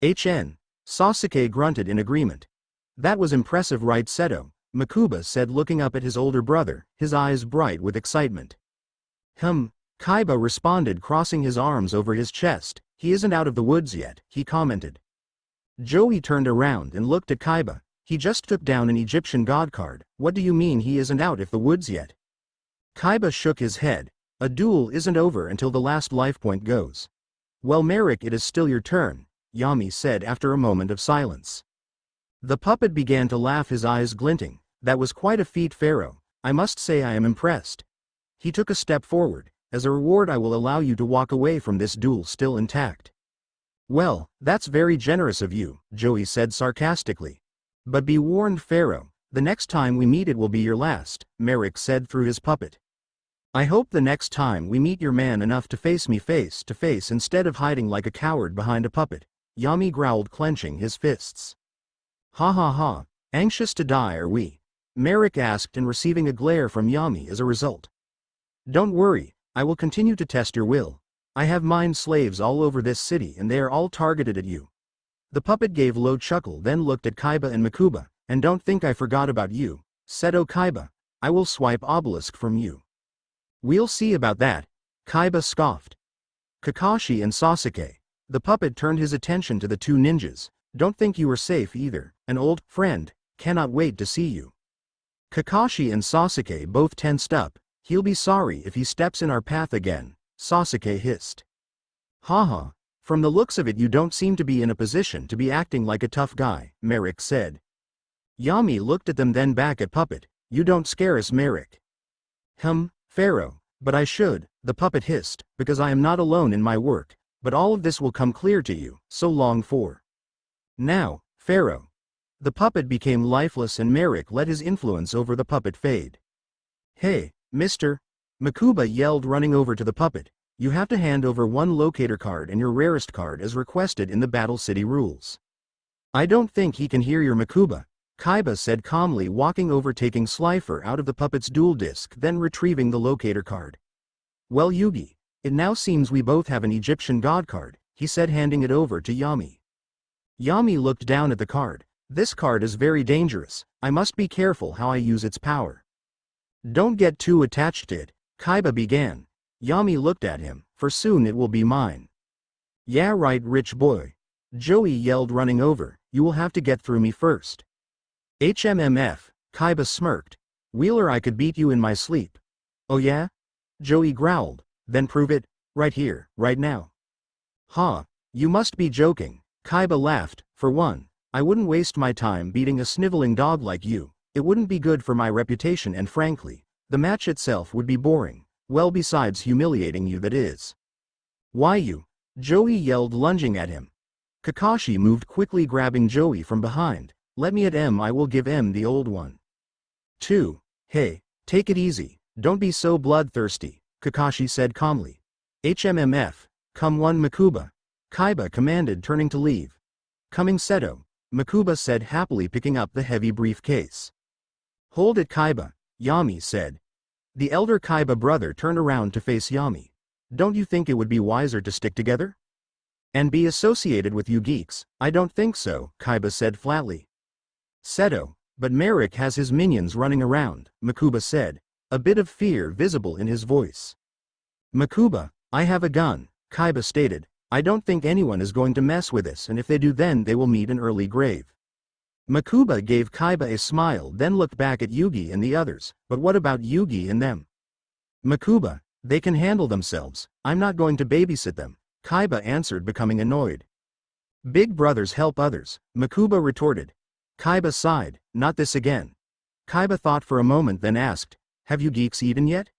Sasuke grunted in agreement. That was impressive, right, Seto? Mokuba said, looking up at his older brother, his eyes bright with excitement. Kaiba responded, crossing his arms over his chest. He isn't out of the woods yet, he commented. Joey turned around and looked at Kaiba. He just took down an Egyptian god card. What do you mean he isn't out of the woods yet? Kaiba shook his head. A duel isn't over until the last life point goes. Well, Merik, it is still your turn, Yami said after a moment of silence. The puppet began to laugh, his eyes glinting. That was quite a feat, Pharaoh. I must say I am impressed. He took a step forward. As a reward I will allow you to walk away from this duel still intact. Well, that's very generous of you, Joey said sarcastically. But be warned, Pharaoh, the next time we meet it will be your last, Merik said through his puppet. I hope the next time we meet you're man enough to face me face to face instead of hiding like a coward behind a puppet, Yami growled, clenching his fists. Ha ha ha, anxious to die are we? Merik asked, and receiving a glare from Yami as a result. Don't worry, I will continue to test your will. I have mind slaves all over this city and they are all targeted at you. The puppet gave a low chuckle, then looked at Kaiba and Mokuba. And don't think I forgot about you, Seto Kaiba. I will swipe obelisk from you. We'll see about that, Kaiba scoffed. Kakashi and Sasuke. The puppet turned his attention to the two ninjas. Don't think you are safe either, an old friend, cannot wait to see you. Kakashi and Sasuke both tensed up. He'll be sorry if he steps in our path again, Sasuke hissed. Haha, from the looks of it you don't seem to be in a position to be acting like a tough guy, Merik said. Yami looked at them, then back at Puppet. You don't scare us, Merik. Pharaoh, but I should, the puppet hissed, because I am not alone in my work, but all of this will come clear to you, so long for. Now, Pharaoh. The puppet became lifeless and Merik let his influence over the puppet fade. Hey, Mr. Mokuba yelled, running over to the puppet. You have to hand over one locator card and your rarest card as requested in the Battle City rules. I don't think he can hear your Mokuba, Kaiba said calmly, walking over, taking Slifer out of the puppet's dual disc, then retrieving the locator card. Well, Yugi, it now seems we both have an Egyptian god card, he said, handing it over to Yami. Yami looked down at the card. This card is very dangerous. I must be careful how I use its power. Don't get too attached to it, Kaiba began. Yami looked at him, for soon it will be mine. Yeah, right, rich boy. Joey yelled, running over. You will have to get through me first. Kaiba smirked. Wheeler, I could beat you in my sleep. Oh yeah? Joey growled. Then prove it, right here, right now. Ha, you must be joking, Kaiba laughed. For one, I wouldn't waste my time beating a sniveling dog like you. It wouldn't be good for my reputation, and frankly, the match itself would be boring. Well, besides humiliating you, that is. Why you? Joey yelled, lunging at him. Kakashi moved quickly, grabbing Joey from behind. Let me at M, I will give M the old one. 2. Hey, take it easy, don't be so bloodthirsty, Kakashi said calmly. Come one, Mokuba, Kaiba commanded, turning to leave. Coming, Seto, Mokuba said happily, picking up the heavy briefcase. Hold it, Kaiba, Yami said. The elder Kaiba brother turned around to face Yami. Don't you think it would be wiser to stick together? And be associated with you geeks? I don't think so, Kaiba said flatly. Seto, but Merik has his minions running around, Mokuba said, a bit of fear visible in his voice. Mokuba, I have a gun, Kaiba stated. I don't think anyone is going to mess with us, and if they do then they will meet an early grave. Mokuba gave Kaiba a smile, then looked back at Yugi and the others. But what about Yugi and them? Mokuba, they can handle themselves. I'm not going to babysit them, Kaiba answered, becoming annoyed. Big brothers help others, Mokuba retorted. Kaiba sighed. Not this again. Kaiba thought for a moment, then asked, have you geeks eaten yet?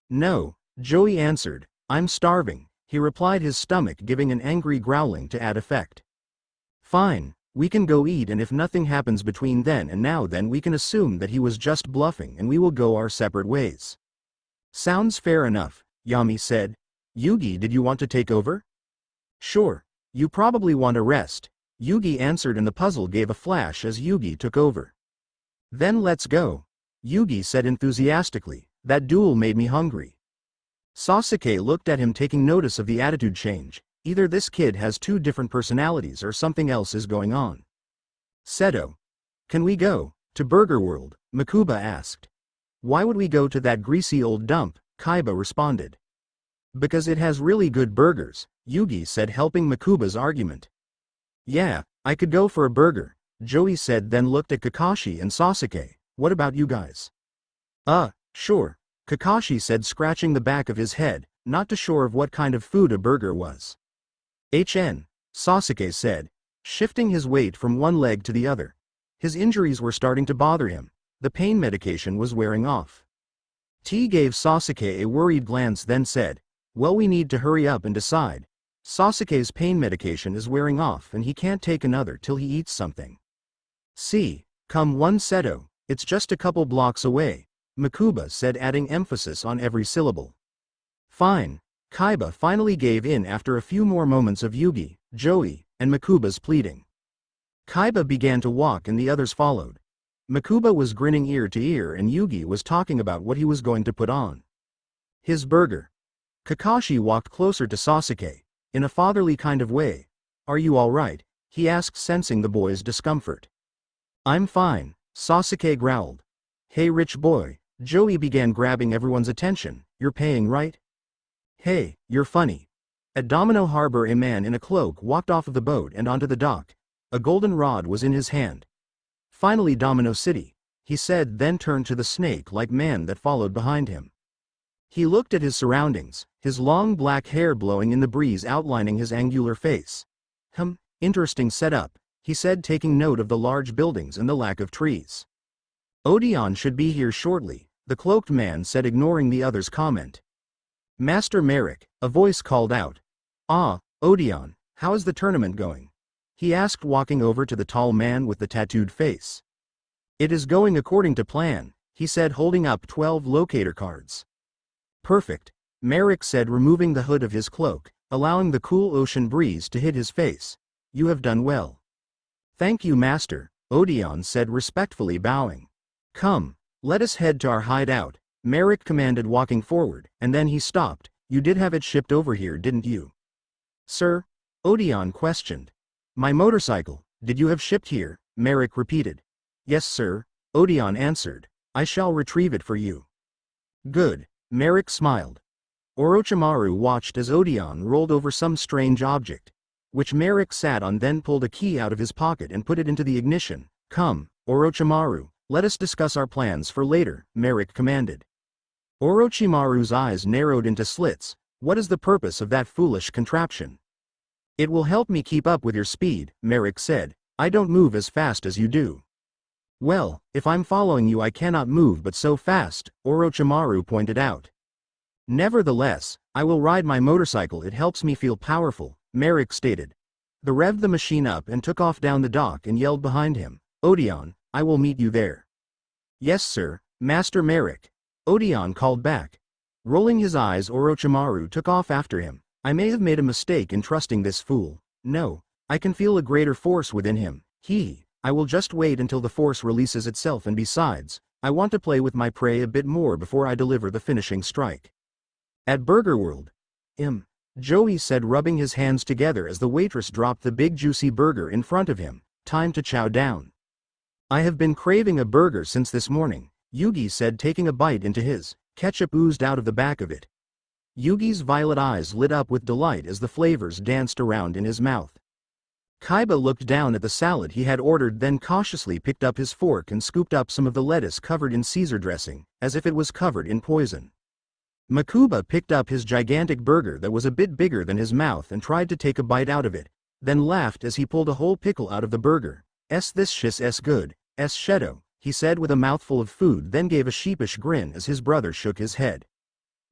No, Joey answered. I'm starving, he replied, his stomach giving an angry growling to add effect. Fine, we can go eat, and if nothing happens between then and now then we can assume that he was just bluffing and we will go our separate ways. Sounds fair enough, Yami said. Yugi, did you want to take over? Sure, you probably want a rest, Yugi answered, and the puzzle gave a flash as Yugi took over. Then let's go, Yugi said enthusiastically. That duel made me hungry. Sasuke looked at him, taking notice of the attitude change. Either this kid has two different personalities or something else is going on. Seto. Can we go to Burger World? Mokuba asked. Why would we go to that greasy old dump? Kaiba responded. Because it has really good burgers, Yugi said, helping Mokuba's argument. Yeah, I could go for a burger, Joey said, then looked at Kakashi and Sasuke. What about you guys? Sure, Kakashi said, scratching the back of his head, not too sure of what kind of food a burger was. Sasuke said, shifting his weight from one leg to the other. His injuries were starting to bother him. The pain medication was wearing off. T gave Sasuke a worried glance, then said, well, we need to hurry up and decide. Sasuke's pain medication is wearing off and he can't take another till he eats something. Come one, Seto, it's just a couple blocks away, Mokuba said, adding emphasis on every syllable. Fine, Kaiba finally gave in after a few more moments of Yugi, Joey, and Mokuba's pleading. Kaiba began to walk and the others followed. Mokuba was grinning ear to ear and Yugi was talking about what he was going to put on his burger. Kakashi walked closer to Sasuke, in a fatherly kind of way. Are you all right? He asked, sensing the boy's discomfort. I'm fine, Sasuke growled. Hey rich boy, Joey began, grabbing everyone's attention. You're paying, right? Hey, you're funny. At Domino Harbor, a man in a cloak walked off of the boat and onto the dock. A golden rod was in his hand. Finally, Domino City, he said, then turned to the snake-like man that followed behind him. He looked at his surroundings, his long black hair blowing in the breeze, outlining his angular face. Interesting setup, he said, taking note of the large buildings and the lack of trees. Odeon should be here shortly, the cloaked man said, ignoring the other's comment. Master Merik, a voice called out. Odeon, how is the tournament going? He asked, walking over to the tall man with the tattooed face. It is going according to plan, he said, holding up 12 locator cards. Perfect, Merik said, removing the hood of his cloak, allowing the cool ocean breeze to hit his face. You have done well. Thank you, Master, Odeon said, respectfully bowing. Come, let us head to our hideout, Merik commanded, walking forward, and then he stopped. You did have it shipped over here, didn't you? Sir? Odeon questioned. My motorcycle, did you have shipped here? Merik repeated. Yes, sir, Odeon answered. I shall retrieve it for you. Good, Merik smiled. Orochimaru watched as Odeon rolled over some strange object, which Merik sat on, then pulled a key out of his pocket and put it into the ignition. Come, Orochimaru, let us discuss our plans for later, Merik commanded. Orochimaru's eyes narrowed into slits. What is the purpose of that foolish contraption? It will help me keep up with your speed, Merik said. I don't move as fast as you do. Well, if I'm following you I cannot move but so fast, Orochimaru pointed out. Nevertheless, I will ride my motorcycle, it helps me feel powerful, Merik stated. They revved the machine up and took off down the dock and yelled behind him, Odeon, I will meet you there. Yes sir, Master Merik, Odeon called back. Rolling his eyes, Orochimaru took off after him. I may have made a mistake in trusting this fool. No, I can feel a greater force within him. I will just wait until the force releases itself, and besides, I want to play with my prey a bit more before I deliver the finishing strike. At Burger World, Joey said, rubbing his hands together as the waitress dropped the big juicy burger in front of him. Time to chow down. I have been craving a burger since this morning, Yugi said, taking a bite into his. Ketchup oozed out of the back of it. Yugi's violet eyes lit up with delight as the flavors danced around in his mouth. Kaiba looked down at the salad he had ordered, then cautiously picked up his fork and scooped up some of the lettuce covered in Caesar dressing, as if it was covered in poison. Mokuba picked up his gigantic burger that was a bit bigger than his mouth and tried to take a bite out of it, then laughed as he pulled a whole pickle out of the burger. This shit's good, shadow, he said with a mouthful of food, then gave a sheepish grin as his brother shook his head.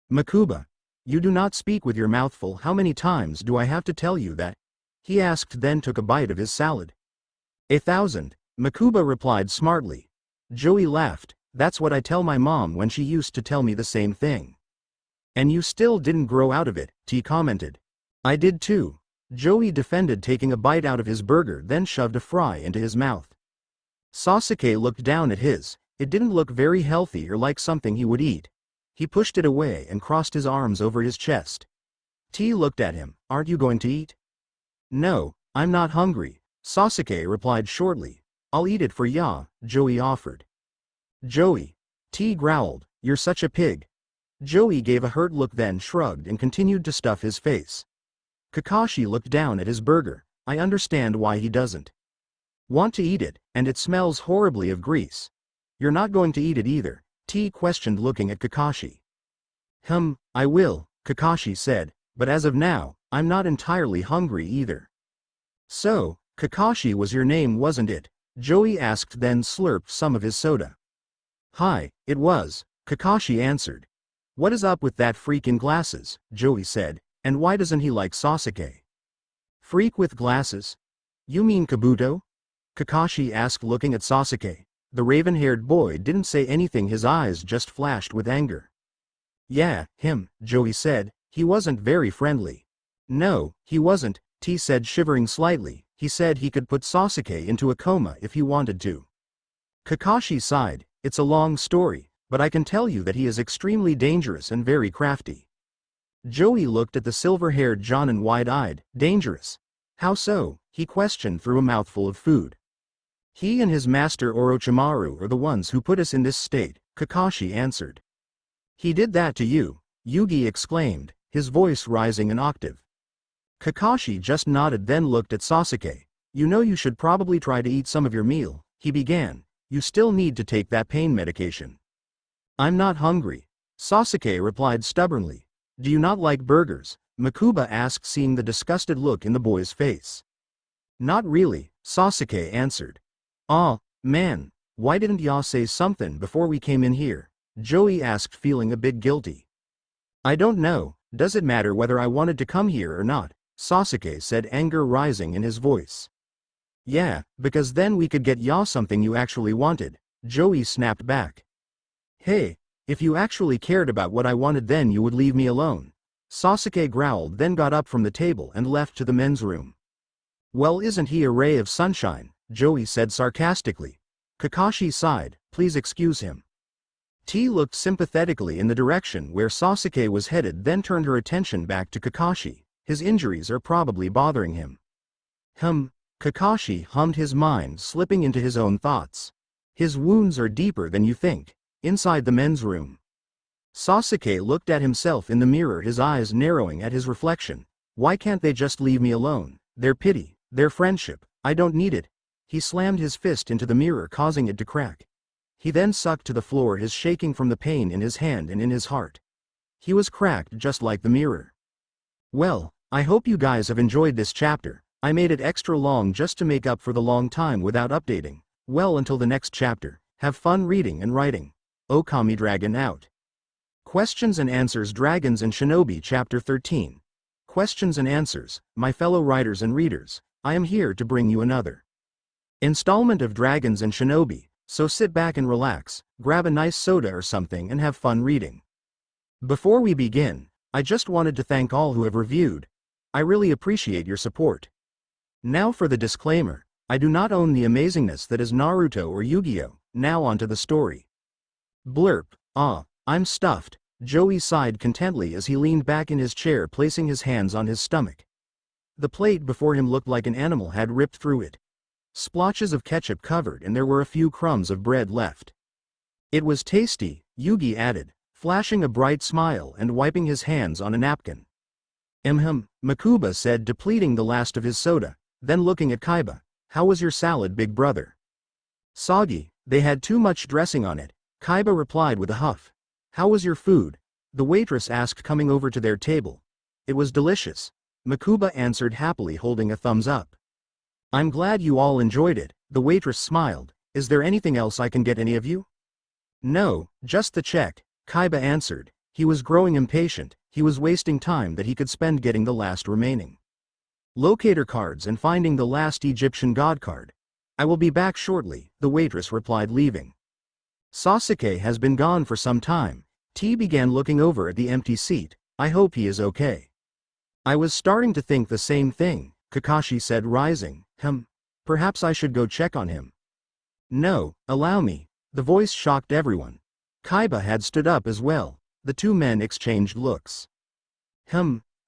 Mokuba, you do not speak with your mouth full. How many times do I have to tell you that? He asked, then took a bite of his salad. 1,000, Mokuba replied smartly. Joey laughed. That's what I tell my mom when she used to tell me the same thing. And you still didn't grow out of it, T commented. I did too. Joey defended, taking a bite out of his burger, then shoved a fry into his mouth. Sasuke looked down at his. It didn't look very healthy or like something he would eat. He pushed it away and crossed his arms over his chest. T looked at him. Aren't you going to eat? No, I'm not hungry, Sasuke replied shortly. I'll eat it for ya, Joey offered. Joey, T growled, you're such a pig. Joey gave a hurt look, then shrugged and continued to stuff his face. Kakashi looked down at his burger. I understand why he doesn't want to eat it, and it smells horribly of grease. You're not going to eat it either, T questioned, looking at Kakashi. I will, Kakashi said, but as of now, I'm not entirely hungry either. So, Kakashi was your name, wasn't it? Joey asked, then slurped some of his soda. Hi, it was, Kakashi answered. What is up with that freak in glasses? Joey said, and why doesn't he like Sasuke? Freak with glasses? You mean Kabuto? Kakashi asked, looking at Sasuke. The raven-haired boy didn't say anything, his eyes just flashed with anger. Yeah, him, Joey said. He wasn't very friendly. No, he wasn't, T said, shivering slightly. He said he could put Sasuke into a coma if he wanted to. Kakashi sighed. It's a long story, but I can tell you that he is extremely dangerous and very crafty. Joey looked at the silver-haired Jonin wide-eyed. Dangerous? How so? He questioned through a mouthful of food. He and his master Orochimaru are the ones who put us in this state, Kakashi answered. He did that to you? Yugi exclaimed, his voice rising an octave. Kakashi just nodded, then looked at Sasuke. You know, you should probably try to eat some of your meal, he began. You still need to take that pain medication. I'm not hungry, Sasuke replied stubbornly. Do you not like burgers? Mokuba asked, seeing the disgusted look in the boy's face. Not really, Sasuke answered. Aw, man, why didn't ya say something before we came in here? Joey asked, feeling a bit guilty. I don't know, does it matter whether I wanted to come here or not? Sasuke said, anger rising in his voice. Yeah, because then we could get ya something you actually wanted, Joey snapped back. Hey, if you actually cared about what I wanted, then you would leave me alone. Sasuke growled, then got up from the table and left to the men's room. Well, isn't he a ray of sunshine? Joey said sarcastically. Kakashi sighed, please excuse him. T looked sympathetically in the direction where Sasuke was headed, then turned her attention back to Kakashi. His injuries are probably bothering him. Kakashi hummed, his mind slipping into his own thoughts. His wounds are deeper than you think. Inside the men's room, Sasuke looked at himself in the mirror, his eyes narrowing at his reflection. Why can't they just leave me alone? Their pity, their friendship, I don't need it. He slammed his fist into the mirror, causing it to crack. He then sucked to the floor, his shaking from the pain in his hand and in his heart. He was cracked just like the mirror. Well, I hope you guys have enjoyed this chapter. I made it extra long just to make up for the long time without updating. Well, until the next chapter, have fun reading and writing. Okami Dragon out. Questions and Answers, Dragons and Shinobi, Chapter 13. Questions and Answers, my fellow writers and readers. I am here to bring you another installment of Dragons and Shinobi, so sit back and relax, grab a nice soda or something and have fun reading. Before we begin, I just wanted to thank all who have reviewed. I really appreciate your support. Now for the disclaimer, I do not own the amazingness that is Naruto or Yu-Gi-Oh! Now onto the story. Blurp, I'm stuffed. Joey sighed contentedly as he leaned back in his chair, placing his hands on his stomach. The plate before him looked like an animal had ripped through it. Splotches of ketchup covered and there were a few crumbs of bread left. It was tasty, Yugi added, flashing a bright smile and wiping his hands on a napkin. Makuba said, depleting the last of his soda, then looking at Kaiba. How was your salad, big brother? Soggy, they had too much dressing on it, Kaiba replied with a huff. How was your food? The waitress asked, coming over to their table. It was delicious, Makuba answered happily, holding a thumbs up. I'm glad you all enjoyed it, the waitress smiled. Is there anything else I can get any of you? No, just the check, Kaiba answered. He was growing impatient, he was wasting time that he could spend getting the last remaining locator cards and finding the last Egyptian god card. I will be back shortly, the waitress replied, leaving. Sasuke has been gone for some time. T began looking over at the empty seat. I hope he is okay. I was starting to think the same thing, Kakashi said, rising. Perhaps I should go check on him. No, allow me. The voice shocked everyone. Kaiba had stood up as well. The two men exchanged looks.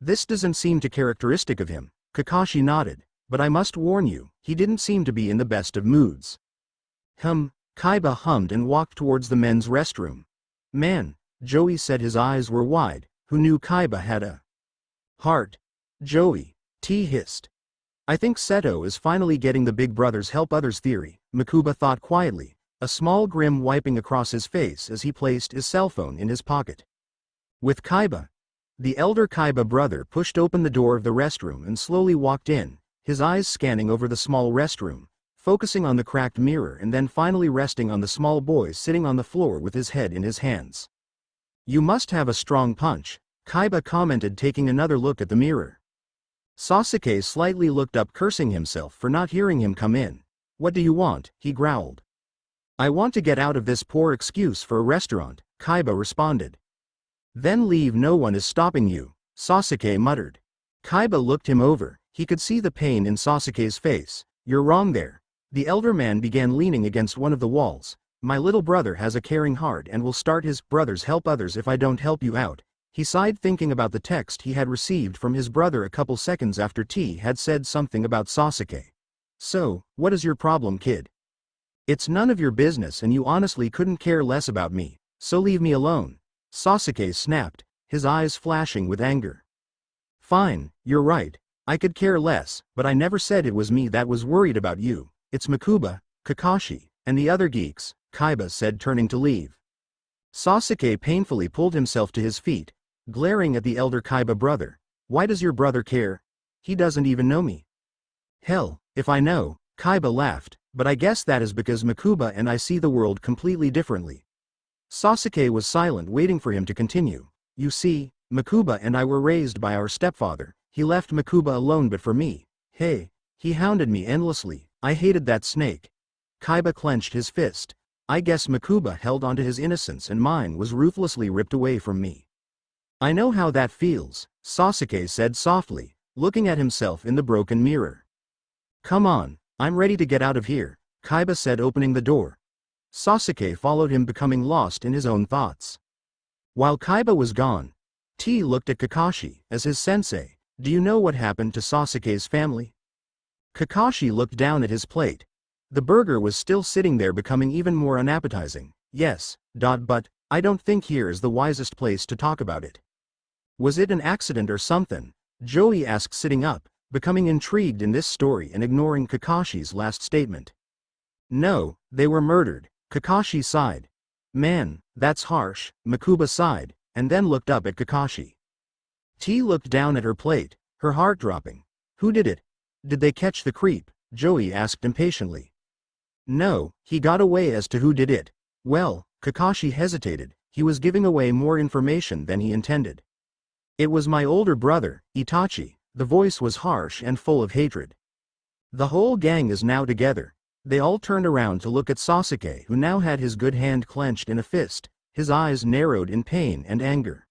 This doesn't seem too characteristic of him, Kakashi nodded, but I must warn you, he didn't seem to be in the best of moods. Kaiba hummed and walked towards the men's restroom. Man, Joey said, his eyes were wide, who knew Kaiba had a heart? Joey, T hissed. I think Seto is finally getting the big brothers help others theory, Makuba thought quietly, a small grin wiping across his face as he placed his cell phone in his pocket. With Kaiba. The elder Kaiba brother pushed open the door of the restroom and slowly walked in, his eyes scanning over the small restroom, focusing on the cracked mirror and then finally resting on the small boy sitting on the floor with his head in his hands. You must have a strong punch, Kaiba commented, taking another look at the mirror. Sasuke slightly looked up, cursing himself for not hearing him come in. What do you want? He growled. I want to get out of this poor excuse for a restaurant, Kaiba responded. Then leave, no one is stopping you, Sasuke muttered. Kaiba looked him over, he could see the pain in Sasuke's face. You're wrong there. The elder man began leaning against one of the walls. My little brother has a caring heart and will start his brothers help others if I don't help you out. He sighed, thinking about the text he had received from his brother a couple seconds after T had said something about Sasuke. So, what is your problem, kid? It's none of your business and you honestly couldn't care less about me, so leave me alone, Sasuke snapped, his eyes flashing with anger. Fine, you're right, I could care less, but I never said it was me that was worried about you. It's Makuba, Kakashi, and the other geeks, Kaiba said, turning to leave. Sasuke painfully pulled himself to his feet, glaring at the elder Kaiba brother. Why does your brother care? He doesn't even know me. Hell, if I know, Kaiba laughed, but I guess that is because Makuba and I see the world completely differently. Sasuke was silent, waiting for him to continue. You see, Makuba and I were raised by our stepfather. He left Makuba alone, but for me, hey, he hounded me endlessly. I hated that snake. Kaiba clenched his fist. I guess Makuba held onto his innocence and mine was ruthlessly ripped away from me. I know how that feels, Sasuke said softly, looking at himself in the broken mirror. Come on, I'm ready to get out of here, Kaiba said, opening the door. Sasuke followed him, becoming lost in his own thoughts. While Kaiba was gone, T looked at Kakashi as his sensei. Do you know what happened to Sasuke's family? Kakashi looked down at his plate. The burger was still sitting there, becoming even more unappetizing. Yes, but I don't think here is the wisest place to talk about it. Was it an accident or something? Joey asked, sitting up, becoming intrigued in this story and ignoring Kakashi's last statement. No, they were murdered, Kakashi sighed. Man, that's harsh, Makuba sighed, and then looked up at Kakashi. T looked down at her plate, her heart dropping. Who did it? Did they catch the creep? Joey asked impatiently. No, he got away. As to who did it, well, Kakashi hesitated, he was giving away more information than he intended. It was my older brother, Itachi. The voice was harsh and full of hatred. The whole gang is now together. They all turned around to look at Sasuke, who now had his good hand clenched in a fist, his eyes narrowed in pain and anger.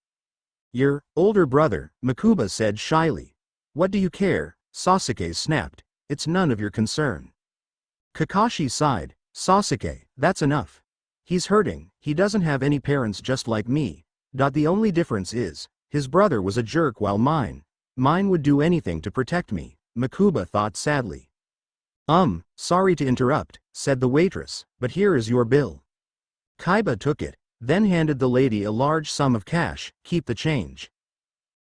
Your older brother, Makuba said shyly. What do you care? Sasuke snapped. It's none of your concern. Kakashi sighed. Sasuke, that's enough. He's hurting, he doesn't have any parents just like me. The only difference is, his brother was a jerk while mine would do anything to protect me, Mokuba thought sadly. Sorry to interrupt, said the waitress, but here is your bill. Kaiba took it, then handed the lady a large sum of cash, keep the change.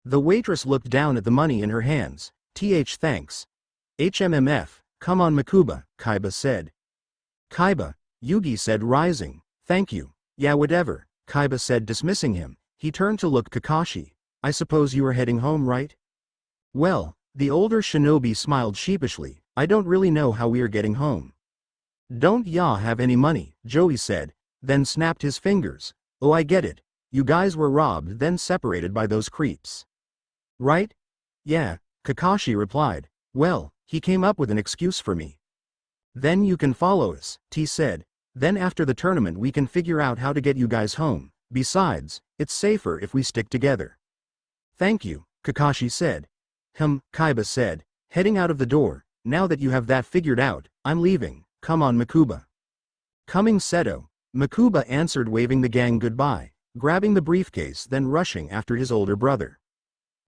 The waitress looked down at the money in her hands, thanks. HMMF, come on Mokuba, Kaiba said. Kaiba, Yugi said rising, thank you, yeah whatever, Kaiba said dismissing him. He turned to look Kakashi, I suppose you are heading home right? Well, the older shinobi smiled sheepishly, I don't really know how we are getting home. Don't ya have any money, Joey said, then snapped his fingers. Oh I get it, you guys were robbed then separated by those creeps. Right? Yeah, Kakashi replied, well, he came up with an excuse for me. Then you can follow us, T said, then after the tournament we can figure out how to get you guys home, besides, it's safer if we stick together. Thank you, Kakashi said. Kaiba said, heading out of the door, now that you have that figured out, I'm leaving, come on Mokuba. Coming Seto, Mokuba answered waving the gang goodbye, grabbing the briefcase then rushing after his older brother.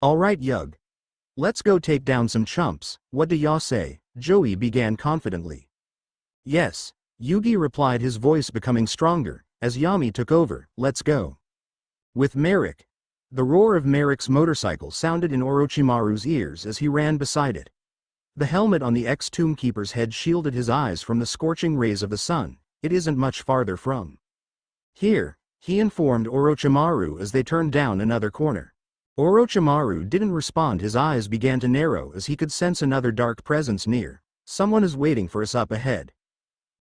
Alright Yug. Let's go take down some chumps, what do ya say, Joey began confidently. Yes, Yugi replied his voice becoming stronger, as Yami took over, let's go. With Merik. The roar of Merik's motorcycle sounded in Orochimaru's ears as he ran beside it. The helmet on the ex-tombkeeper's head shielded his eyes from the scorching rays of the sun, it isn't much farther from here, he informed Orochimaru as they turned down another corner. Orochimaru didn't respond, his eyes began to narrow as he could sense another dark presence near. Someone is waiting for us up ahead.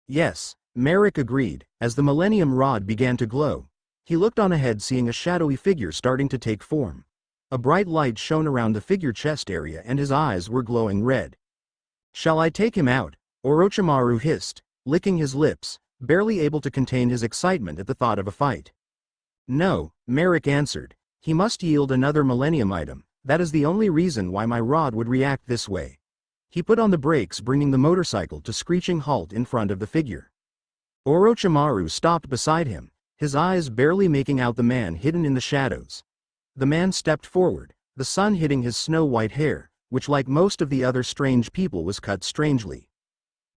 Yes, Merik agreed, as the Millennium Rod began to glow. He looked on ahead seeing a shadowy figure starting to take form. A bright light shone around the figure chest area and his eyes were glowing red. Shall I take him out? Orochimaru hissed, licking his lips, barely able to contain his excitement at the thought of a fight. No, Merik answered. He must yield another Millennium item, that is the only reason why my rod would react this way. He put on the brakes bringing the motorcycle to screeching halt in front of the figure. Orochimaru stopped beside him, his eyes barely making out the man hidden in the shadows. The man stepped forward, the sun hitting his snow-white hair, which like most of the other strange people was cut strangely.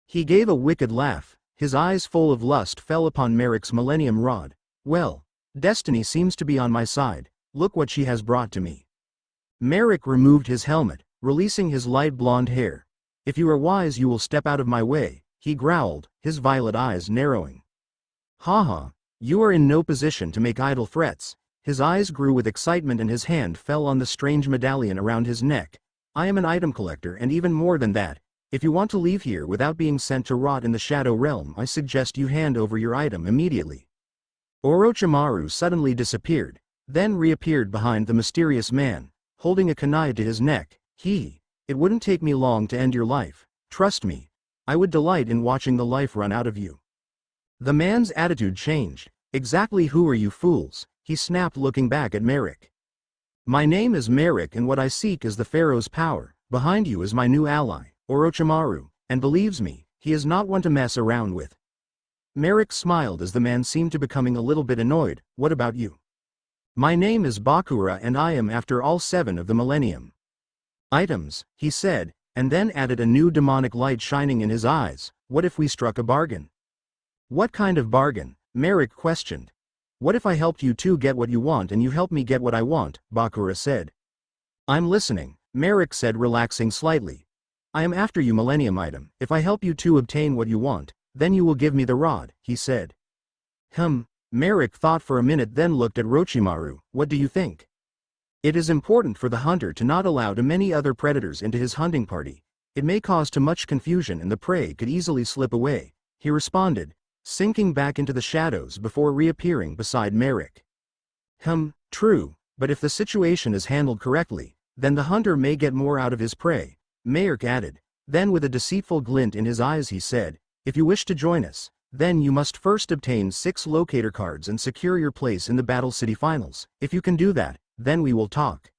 He gave a wicked laugh, his eyes full of lust fell upon Merik's Millennium Rod. Well, destiny seems to be on my side, look what she has brought to me. Merik removed his helmet, releasing his light blonde hair. If you are wise you will step out of my way, he growled, his violet eyes narrowing. Haha. You are in no position to make idle threats. His eyes grew with excitement and his hand fell on the strange medallion around his neck. I am an item collector and even more than that. If you want to leave here without being sent to rot in the Shadow Realm, I suggest you hand over your item immediately. Orochimaru suddenly disappeared, then reappeared behind the mysterious man, holding a kunai to his neck. It wouldn't take me long to end your life, trust me. I would delight in watching the life run out of you. The man's attitude changed. Exactly who are you fools? He snapped looking back at Merik. My name is Merik and what I seek is the Pharaoh's power. Behind you is my new ally, Orochimaru, and believes me, he is not one to mess around with. Merik smiled as the man seemed to becoming a little bit annoyed. What about you? My name is Bakura and I am after all 7 of the Millennium items, he said, and then added a new demonic light shining in his eyes. What if we struck a bargain? What kind of bargain? Merik questioned. What if I helped you two get what you want and you help me get what I want? Bakura said. I'm listening, Merik said relaxing slightly. I am after you Millennium item. If I help you two obtain what you want, then you will give me the rod, he said. Merik thought for a minute then looked at Orochimaru. What do you think? It is important for the hunter to not allow too many other predators into his hunting party. It may cause too much confusion and the prey could easily slip away, he responded, sinking back into the shadows before reappearing beside Merik. True, but if the situation is handled correctly, then the hunter may get more out of his prey, Merik added. Then with a deceitful glint in his eyes he said, if you wish to join us, then you must first obtain 6 locator cards and secure your place in the Battle City Finals. If you can do that, then we will talk.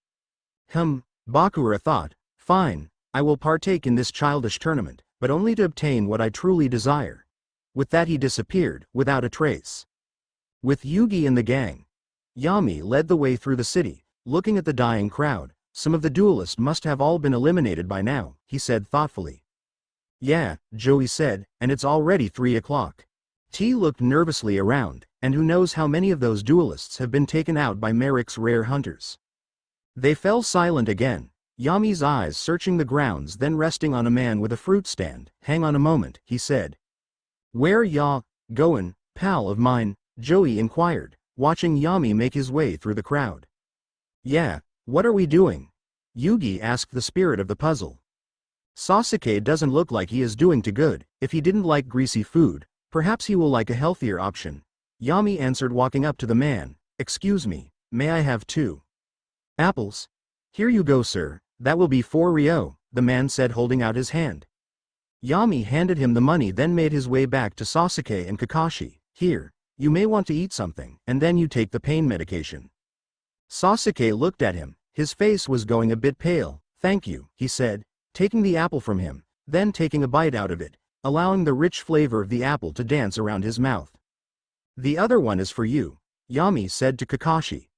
Bakura thought, fine, I will partake in this childish tournament, but only to obtain what I truly desire. With that he disappeared, without a trace. With Yugi and the gang. Yami led the way through the city, looking at the dying crowd. Some of the duelists must have all been eliminated by now, he said thoughtfully. Yeah, Joey said, and it's already 3 o'clock. T looked nervously around, and who knows how many of those duelists have been taken out by Merik's rare hunters. They fell silent again, Yami's eyes searching the grounds then resting on a man with a fruit stand. Hang on a moment, he said. Where ya goin', pal of mine? Joey inquired, watching Yami make his way through the crowd. Yeah, what are we doing? Yugi asked the spirit of the puzzle. Sasuke doesn't look like he is doing too good. If he didn't like greasy food, perhaps he will like a healthier option. Yami answered, walking up to the man. Excuse me, may I have 2 apples? Here you go, sir, that will be 4 Ryo, the man said, holding out his hand. Yami handed him the money, then made his way back to Sasuke and Kakashi. Here, you may want to eat something, and then you take the pain medication. Sasuke looked at him, his face was going a bit pale. Thank you, he said, taking the apple from him, then taking a bite out of it, allowing the rich flavor of the apple to dance around his mouth. The other one is for you, Yami said to Kakashi.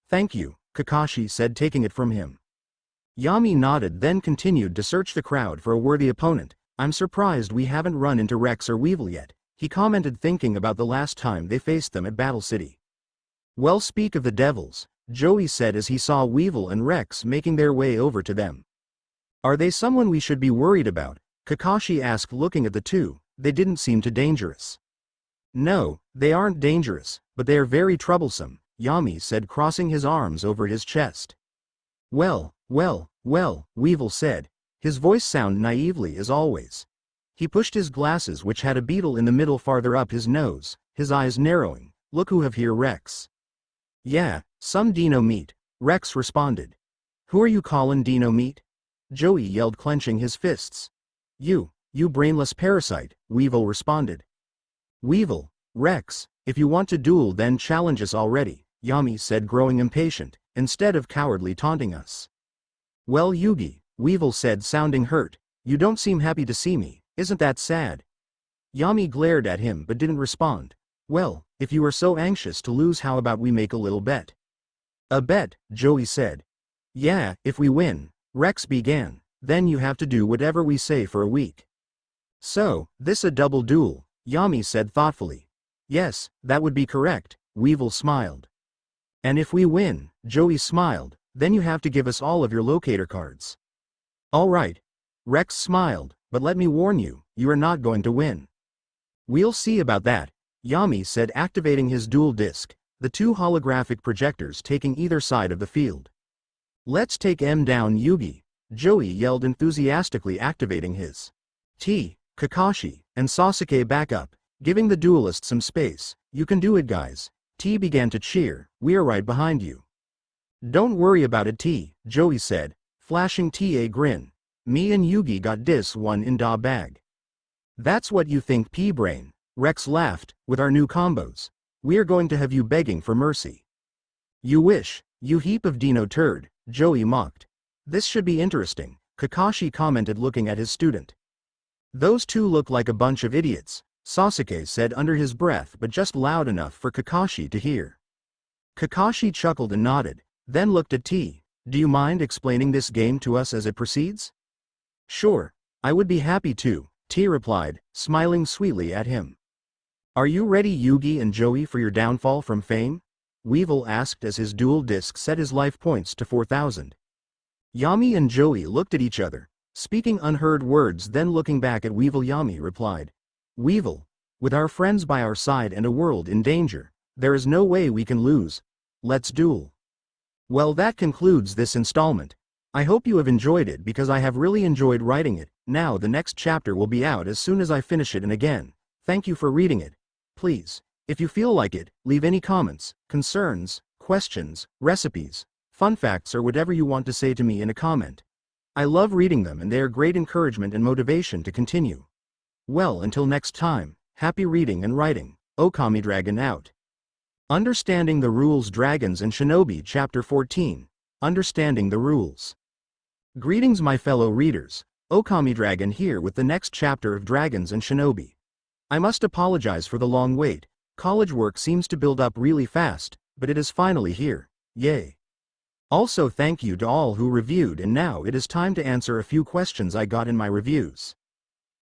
Thank you, Kakashi said, taking it from him. Yami nodded, then continued to search the crowd for a worthy opponent. I'm surprised we haven't run into Rex or Weevil yet, he commented, thinking about the last time they faced them at Battle City. Well, speak of the devils, Joey said as he saw Weevil and Rex making their way over to them. Are they someone we should be worried about? Kakashi asked, looking at the two. They didn't seem too dangerous. No, they aren't dangerous, but they are very troublesome, Yami said, crossing his arms over his chest. Well, Weevil said, his voice sounded naively as always. He pushed his glasses, which had a beetle in the middle, farther up his nose, his eyes narrowing. Look who have here, Rex. Yeah, some dino meat, Rex responded. Who are you callin' dino meat? Joey yelled, clenching his fists. You brainless parasite, Weevil responded. Weevil, Rex, if you want to duel then challenge us already, Yami said, growing impatient, instead of cowardly taunting us. Well, Yugi, Weevil said, sounding hurt, you don't seem happy to see me, isn't that sad? Yami glared at him but didn't respond. Well, if you are so anxious to lose, how about we make a little bet? A bet, Joey said. Yeah, if we win, Rex began, then you have to do whatever we say for a week. So, this a double duel, Yami said thoughtfully. Yes, that would be correct, Weevil smiled. And if we win, Joey smiled, then you have to give us all of your locator cards. All right. Rex smiled, but let me warn you, you are not going to win. We'll see about that, Yami said, activating his dual disc, the 2 holographic projectors taking either side of the field. Let's take M down, Yugi, Joey yelled enthusiastically, activating his Kakashi and Sasuke back up, giving the duelists some space. You can do it, guys. T began to cheer. We are right behind you. Don't worry about it, T, Joey said, flashing T a grin. Me and Yugi got this one in da bag. That's what you think, P-Brain, Rex laughed, with our new combos. We are going to have you begging for mercy. You wish, you heap of dino turd, Joey mocked. This should be interesting, Kakashi commented, looking at his student. Those two look like a bunch of idiots, Sasuke said under his breath, but just loud enough for Kakashi to hear. Kakashi chuckled and nodded, then looked at T. Do you mind explaining this game to us as it proceeds? Sure, I would be happy to, T replied, smiling sweetly at him. Are you ready, Yugi and Joey, for your downfall from fame? Weevil asked as his dual disc set his life points to 4,000. Yami and Joey looked at each other, speaking unheard words, then looking back at Weevil. Yami replied, Weevil, with our friends by our side and a world in danger, there is no way we can lose. Let's duel. Well, that concludes this installment. I hope you have enjoyed it, because I have really enjoyed writing it. Now the next chapter will be out as soon as I finish it, and again, thank you for reading it. Please, if you feel like it, leave any comments, concerns, questions, recipes, fun facts, or whatever you want to say to me in a comment. I love reading them and they are great encouragement and motivation to continue. Well, until next time, happy reading and writing. Okami Dragon out. Understanding the Rules, Dragons and Shinobi, Chapter 14. Understanding the Rules. Greetings, my fellow readers. Okami Dragon here with the next chapter of Dragons and Shinobi. I must apologize for the long wait. College work seems to build up really fast, but it is finally here. Yay. Also thank you to all who reviewed, and now it is time to answer a few questions I got in my reviews.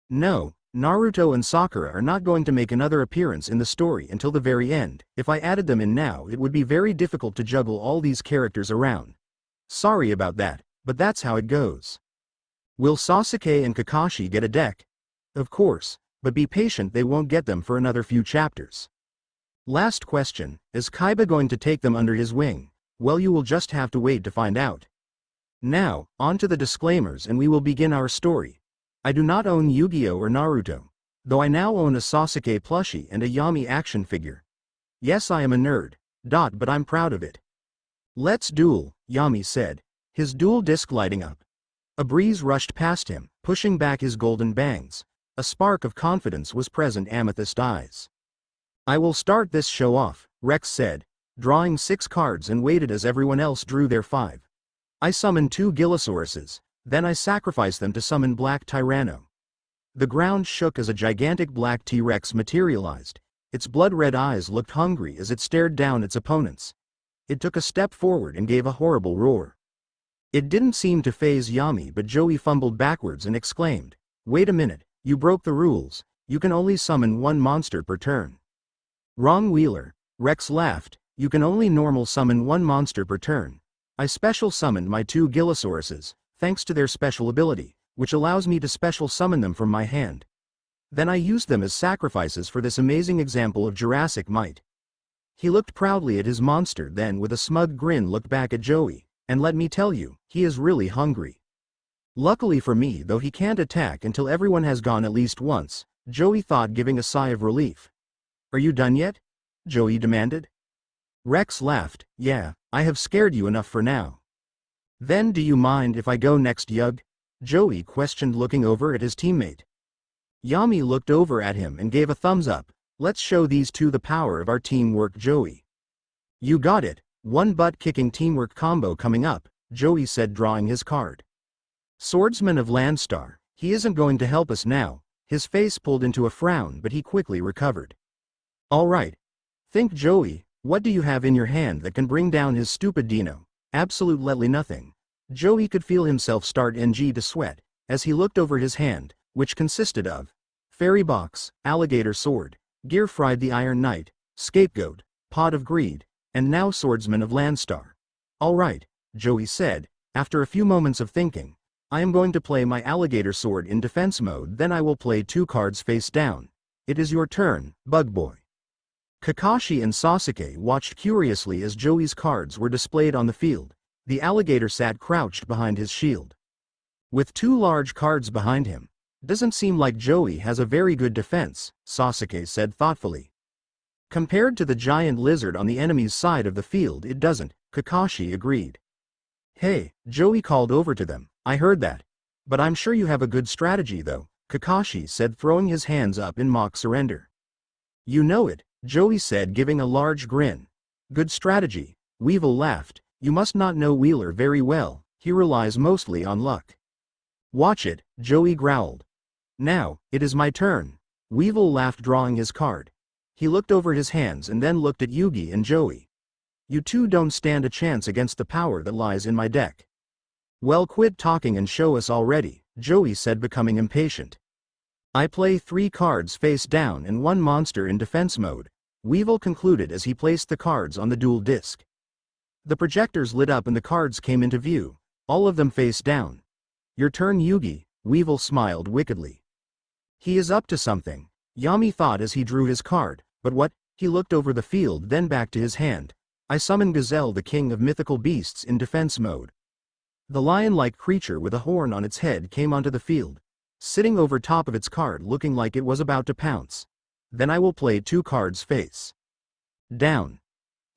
No, Naruto and Sakura are not going to make another appearance in the story until the very end. If I added them in now, it would be very difficult to juggle all these characters around. Sorry about that, but that's how it goes. Will Sasuke and Kakashi get a deck? Of course, but be patient, they won't get them for another few chapters. Last question, is Kaiba going to take them under his wing? Well, you will just have to wait to find out. Now, on to the disclaimers and we will begin our story. I do not own Yu-Gi-Oh or Naruto, though I now own a Sasuke plushie and a Yami action figure. Yes, I am a nerd, but I'm proud of it. Let's duel, Yami said, his dual disc lighting up. A breeze rushed past him, pushing back his golden bangs. A spark of confidence was present in Amethyst eyes. I will start this show off, Rex said, drawing 6 cards and waited as everyone else drew their 5. I summoned 2 Gilosauruses, then I sacrificed them to summon Black Tyranno. The ground shook as a gigantic black T-Rex materialized. Its blood-red eyes looked hungry as it stared down its opponents. It took a step forward and gave a horrible roar. It didn't seem to faze Yami, but Joey fumbled backwards and exclaimed, "Wait a minute, you broke the rules. You can only summon 1 monster per turn." Wrong, Wheeler, Rex laughed. You can only normal summon 1 monster per turn. I special summoned my 2 Gilosauruses, thanks to their special ability, which allows me to special summon them from my hand. Then I used them as sacrifices for this amazing example of Jurassic might. He looked proudly at his monster, then with a smug grin looked back at Joey, and let me tell you, he is really hungry. Luckily for me, though, he can't attack until everyone has gone at least once, Joey thought, giving a sigh of relief. Are you done yet? Joey demanded. Rex laughed. Yeah, I have scared you enough for now. Then do you mind if I go next, Yug? Joey questioned, looking over at his teammate. Yami looked over at him and gave a thumbs up. Let's show these 2 the power of our teamwork, Joey. You got it, 1 butt-kicking teamwork combo coming up, Joey said, drawing his card. Swordsman of Landstar, he isn't going to help us now. His face pulled into a frown, but he quickly recovered. All right. Think, Joey, what do you have in your hand that can bring down his stupid Dino? Absolutely nothing. Joey could feel himself start to sweat, as he looked over his hand, which consisted of Fairy Box, Alligator Sword, Gear Fried the Iron Knight, Scapegoat, Pot of Greed, and now Swordsman of Landstar. All right, Joey said, after a few moments of thinking. I am going to play my Alligator Sword in defense mode, then I will play 2 cards face down. It is your turn, Bug Boy. Kakashi and Sasuke watched curiously as Joey's cards were displayed on the field. The alligator sat crouched behind his shield. With 2 large cards behind him. Doesn't seem like Joey has a very good defense, Sasuke said thoughtfully. Compared to the giant lizard on the enemy's side of the field, it doesn't, Kakashi agreed. Hey, Joey called over to them, I heard that. But I'm sure you have a good strategy though, Kakashi said, throwing his hands up in mock surrender. You know it, Joey said, giving a large grin. Good strategy, Weevil laughed. You must not know Wheeler very well, he relies mostly on luck. Watch it, Joey growled. Now, it is my turn. Weevil laughed, drawing his card. He looked over his hands and then looked at Yugi and Joey. You 2 don't stand a chance against the power that lies in my deck. Well, quit talking and show us already, Joey said, becoming impatient. I play 3 cards face down and 1 monster in defense mode, Weevil concluded as he placed the cards on the dual disc. The projectors lit up and the cards came into view, all of them face down. Your turn, Yugi, Weevil smiled wickedly. He is up to something, Yami thought as he drew his card, but what? He looked over the field, then back to his hand. I summon Gazelle, the king of mythical beasts, in defense mode. The lion-like creature with a horn on its head came onto the field, sitting over top of its card looking like it was about to pounce. Then I will play 2 cards face down.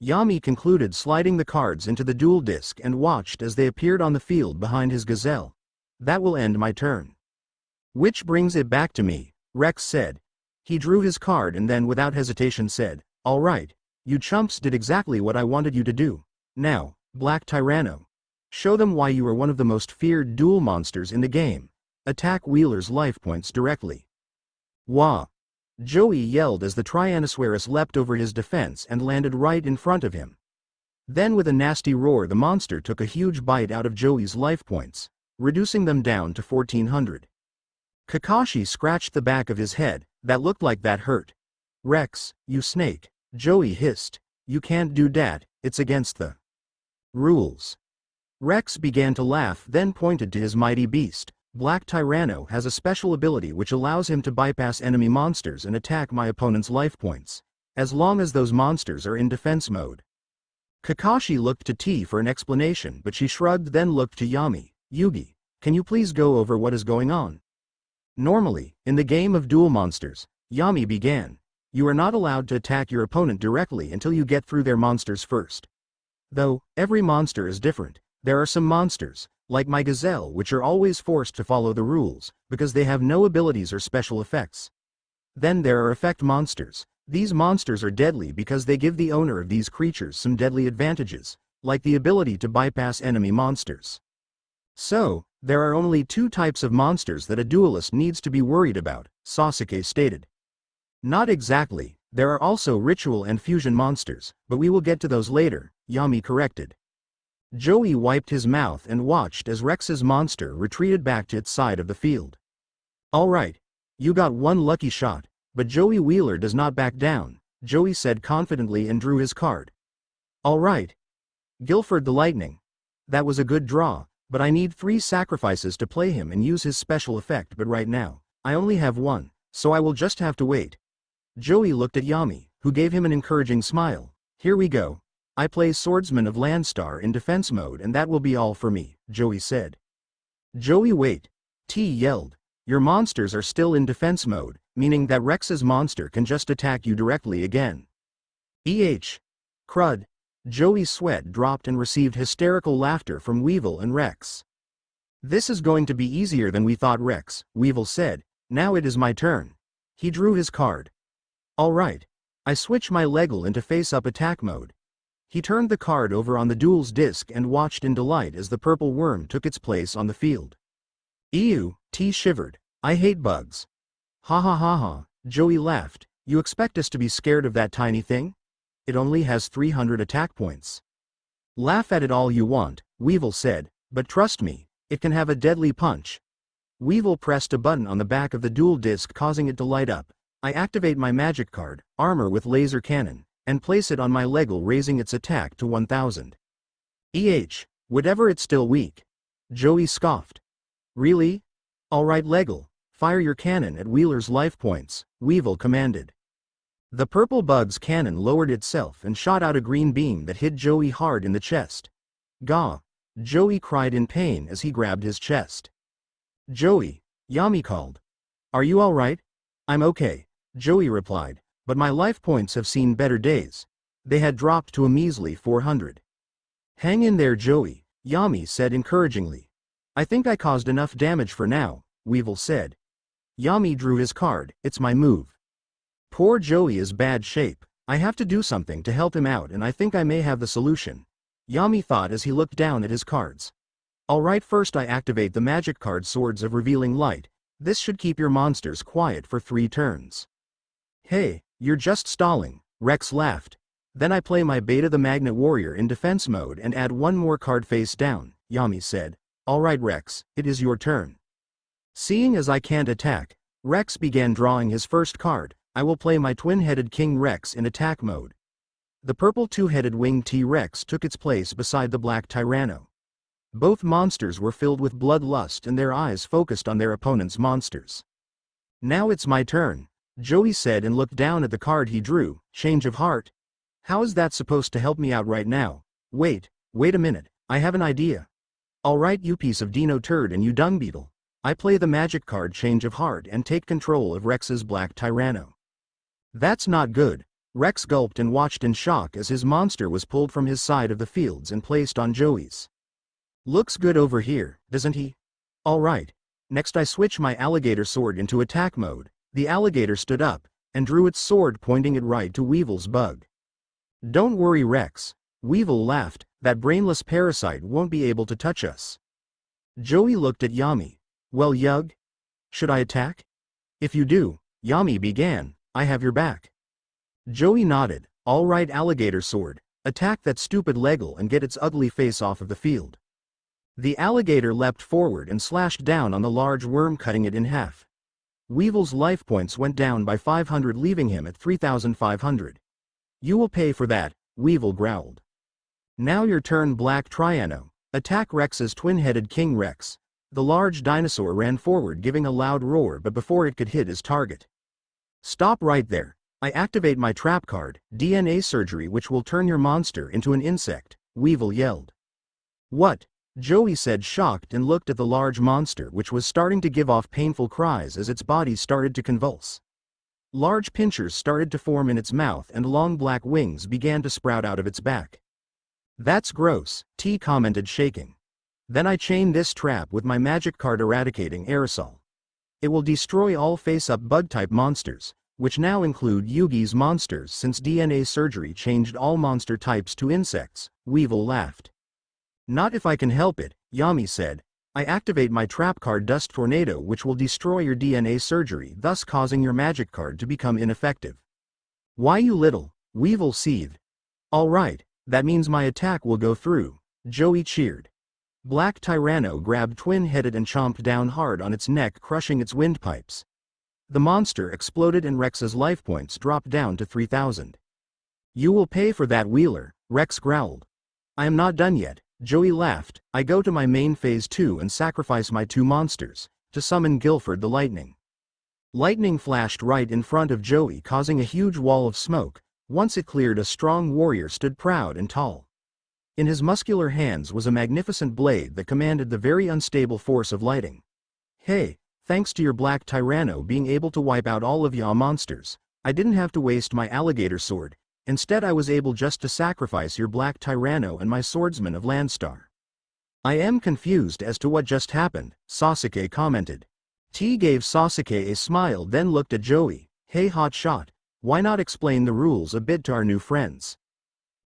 Yami concluded, sliding the cards into the dual disc, and watched as they appeared on the field behind his gazelle. That will end my turn. Which brings it back to me, Rex said. He drew his card and then without hesitation said, all right, you chumps did exactly what I wanted you to do. Now, Black Tyranno. Show them why you are one of the most feared duel monsters in the game. Attack Wheeler's life points directly. Wah! Joey yelled as the Tyrannosaurus leapt over his defense and landed right in front of him. Then with a nasty roar the monster took a huge bite out of Joey's life points, reducing them down to 1400. Kakashi scratched the back of his head. That looked like that hurt. Rex, you snake. Joey hissed. You can't do that, it's against the rules. Rex began to laugh, then pointed to his mighty beast. Black Tyranno has a special ability which allows him to bypass enemy monsters and attack my opponent's life points, as long as those monsters are in defense mode. Kakashi looked to T for an explanation, but she shrugged, then looked to Yami. Yugi, can you please go over what is going on? Normally, in the game of Duel Monsters, Yami began, you are not allowed to attack your opponent directly until you get through their monsters first. Though, every monster is different, there are some monsters, like my gazelle, which are always forced to follow the rules, because they have no abilities or special effects. Then there are effect monsters. These monsters are deadly because they give the owner of these creatures some deadly advantages, like the ability to bypass enemy monsters. So, there are only two types of monsters that a duelist needs to be worried about, Sasuke stated. Not exactly, there are also ritual and fusion monsters, but we will get to those later, Yami corrected. Joey wiped his mouth and watched as Rex's monster retreated back to its side of the field. Alright, you got one lucky shot, but Joey Wheeler does not back down, Joey said confidently and drew his card. Alright. Guilford the Lightning. That was a good draw, but I need 3 sacrifices to play him and use his special effect, but right now, I only have 1, so I will just have to wait. Joey looked at Yami, who gave him an encouraging smile. Here we go. I play Swordsman of Landstar in defense mode and that will be all for me, Joey said. Joey wait. T yelled. Your monsters are still in defense mode, meaning that Rex's monster can just attack you directly again. Crud. Joey's sweat dropped and received hysterical laughter from Weevil and Rex. This is going to be easier than we thought, Rex, Weevil said. Now it is my turn. He drew his card. Alright. I switch my Legal into face-up attack mode. He turned the card over on the duel's disc and watched in delight as the purple worm took its place on the field. Ew, T shivered. I hate bugs. Ha ha ha ha, Joey laughed. You expect us to be scared of that tiny thing? It only has 300 attack points. Laugh at it all you want, Weevil said, but trust me, it can have a deadly punch. Weevil pressed a button on the back of the duel disc, causing it to light up. I activate my magic card, Armor with Laser Cannon, and place it on my Legal, raising its attack to 1000. Whatever, it's still weak. Joey scoffed. Really? Alright Legal, fire your cannon at Wheeler's life points, Weevil commanded. The purple bug's cannon lowered itself and shot out a green beam that hit Joey hard in the chest. Gah! Joey cried in pain as he grabbed his chest. Joey, Yami called. Are you alright? I'm okay, Joey replied, but my life points have seen better days. They had dropped to a measly 400. Hang in there, Joey, Yami said encouragingly. I think I caused enough damage for now, Weevil said. Yami drew his card. It's my move. Poor Joey is bad shape. I have to do something to help him out, and I think I may have the solution, Yami thought as he looked down at his cards. Alright, first I activate the magic card Swords of Revealing Light. This should keep your monsters quiet for 3 turns. Hey, you're just stalling, Rex laughed. Then I play my Beta the Magnet Warrior in defense mode and add 1 more card face down, Yami said. Alright Rex, it is your turn. Seeing as I can't attack, Rex began drawing his first card. I will play my twin-headed King Rex in attack mode. The purple 2-headed winged T-Rex took its place beside the black Tyranno. Both monsters were filled with bloodlust and their eyes focused on their opponent's monsters. Now it's my turn, Joey said and looked down at the card he drew. Change of heart? How is that supposed to help me out right now? Wait a minute, I have an idea. Alright you piece of dino turd and you dung beetle. I play the magic card Change of Heart and take control of Rex's black Tyranno. That's not good. Rex gulped and watched in shock as his monster was pulled from his side of the fields and placed on Joey's. Looks good over here, doesn't he? Alright. Next I switch my alligator sword into attack mode. The alligator stood up and drew its sword, pointing it right to Weevil's bug. Don't worry Rex, Weevil laughed, that brainless parasite won't be able to touch us. Joey looked at Yami. Well Yug? Should I attack? If you do, Yami began, I have your back. Joey nodded. Alright alligator sword, Attack that stupid Legal and get its ugly face off of the field. The alligator leapt forward and slashed down on the large worm, cutting it in half. Weevil's life points went down by 500, leaving him at 3,500. You will pay for that, Weevil growled. Now your turn, Black Triano. Attack Rex's twin-headed King Rex. The large dinosaur ran forward, giving a loud roar, but before it could hit his target. Stop right there. I activate my trap card, DNA Surgery, which will turn your monster into an insect, Weevil yelled. What? Joey said, shocked, and looked at the large monster, which was starting to give off painful cries as its body started to convulse. Large pinchers started to form in its mouth and long black wings began to sprout out of its back. That's gross, T commented, shaking. Then I chain this trap with my magic card Eradicating Aerosol. It will destroy all face-up bug-type monsters, which now include Yugi's monsters since DNA Surgery changed all monster types to insects, Weevil laughed. Not if I can help it, Yami said. I activate my trap card Dust Tornado, which will destroy your DNA Surgery, thus causing your magic card to become ineffective. Why, you little, Weevil seethed. Alright, that means my attack will go through, Joey cheered. Black Tyranno grabbed twin-headed and chomped down hard on its neck, crushing its windpipes. The monster exploded and Rex's life points dropped down to 3,000. You will pay for that, Wheeler, Rex growled. I am not done yet, Joey laughed. I go to my main phase 2 and sacrifice my 2 monsters, to summon Guilford the Lightning. Lightning flashed right in front of Joey, causing a huge wall of smoke. Once it cleared, a strong warrior stood proud and tall. In his muscular hands was a magnificent blade that commanded the very unstable force of lighting. Hey, thanks to your Black Tyranno being able to wipe out all of ya monsters, I didn't have to waste my alligator sword. Instead I was able just to sacrifice your Black Tyranno and my swordsman of Landstar. I am confused as to what just happened, Sasuke commented. T gave Sasuke a smile, then looked at Joey. Hey hotshot, why not explain the rules a bit to our new friends?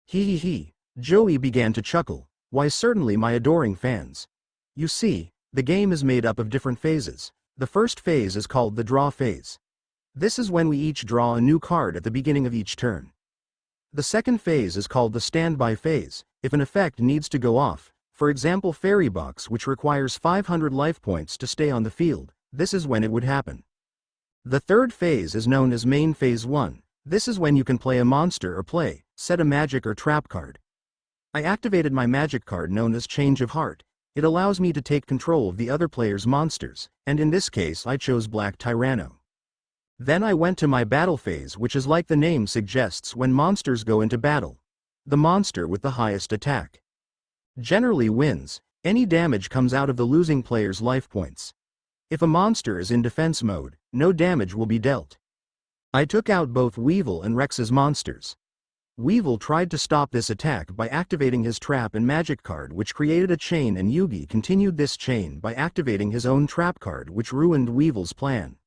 Hee. Joey began to chuckle. Why, certainly, my adoring fans. You see, the game is made up of different phases. The first phase is called the draw phase. This is when we each draw a new card at the beginning of each turn. The second phase is called the standby phase. If an effect needs to go off, for example Fairy Box, which requires 500 life points to stay on the field, this is when it would happen. The third phase is known as main phase 1. This is when you can play a monster or set a magic or trap card. I activated my magic card known as Change of Heart. It allows me to take control of the other player's monsters, and in this case I chose Black Tyranno. Then I went to my battle phase, which is like the name suggests when monsters go into battle. The monster with the highest attack generally wins. Any damage comes out of the losing player's life points. If a monster is in defense mode, no damage will be dealt. I took out both Weevil and Rex's monsters. Weevil tried to stop this attack by activating his trap and magic card, which created a chain, and Yugi continued this chain by activating his own trap card, which ruined Weevil's plan.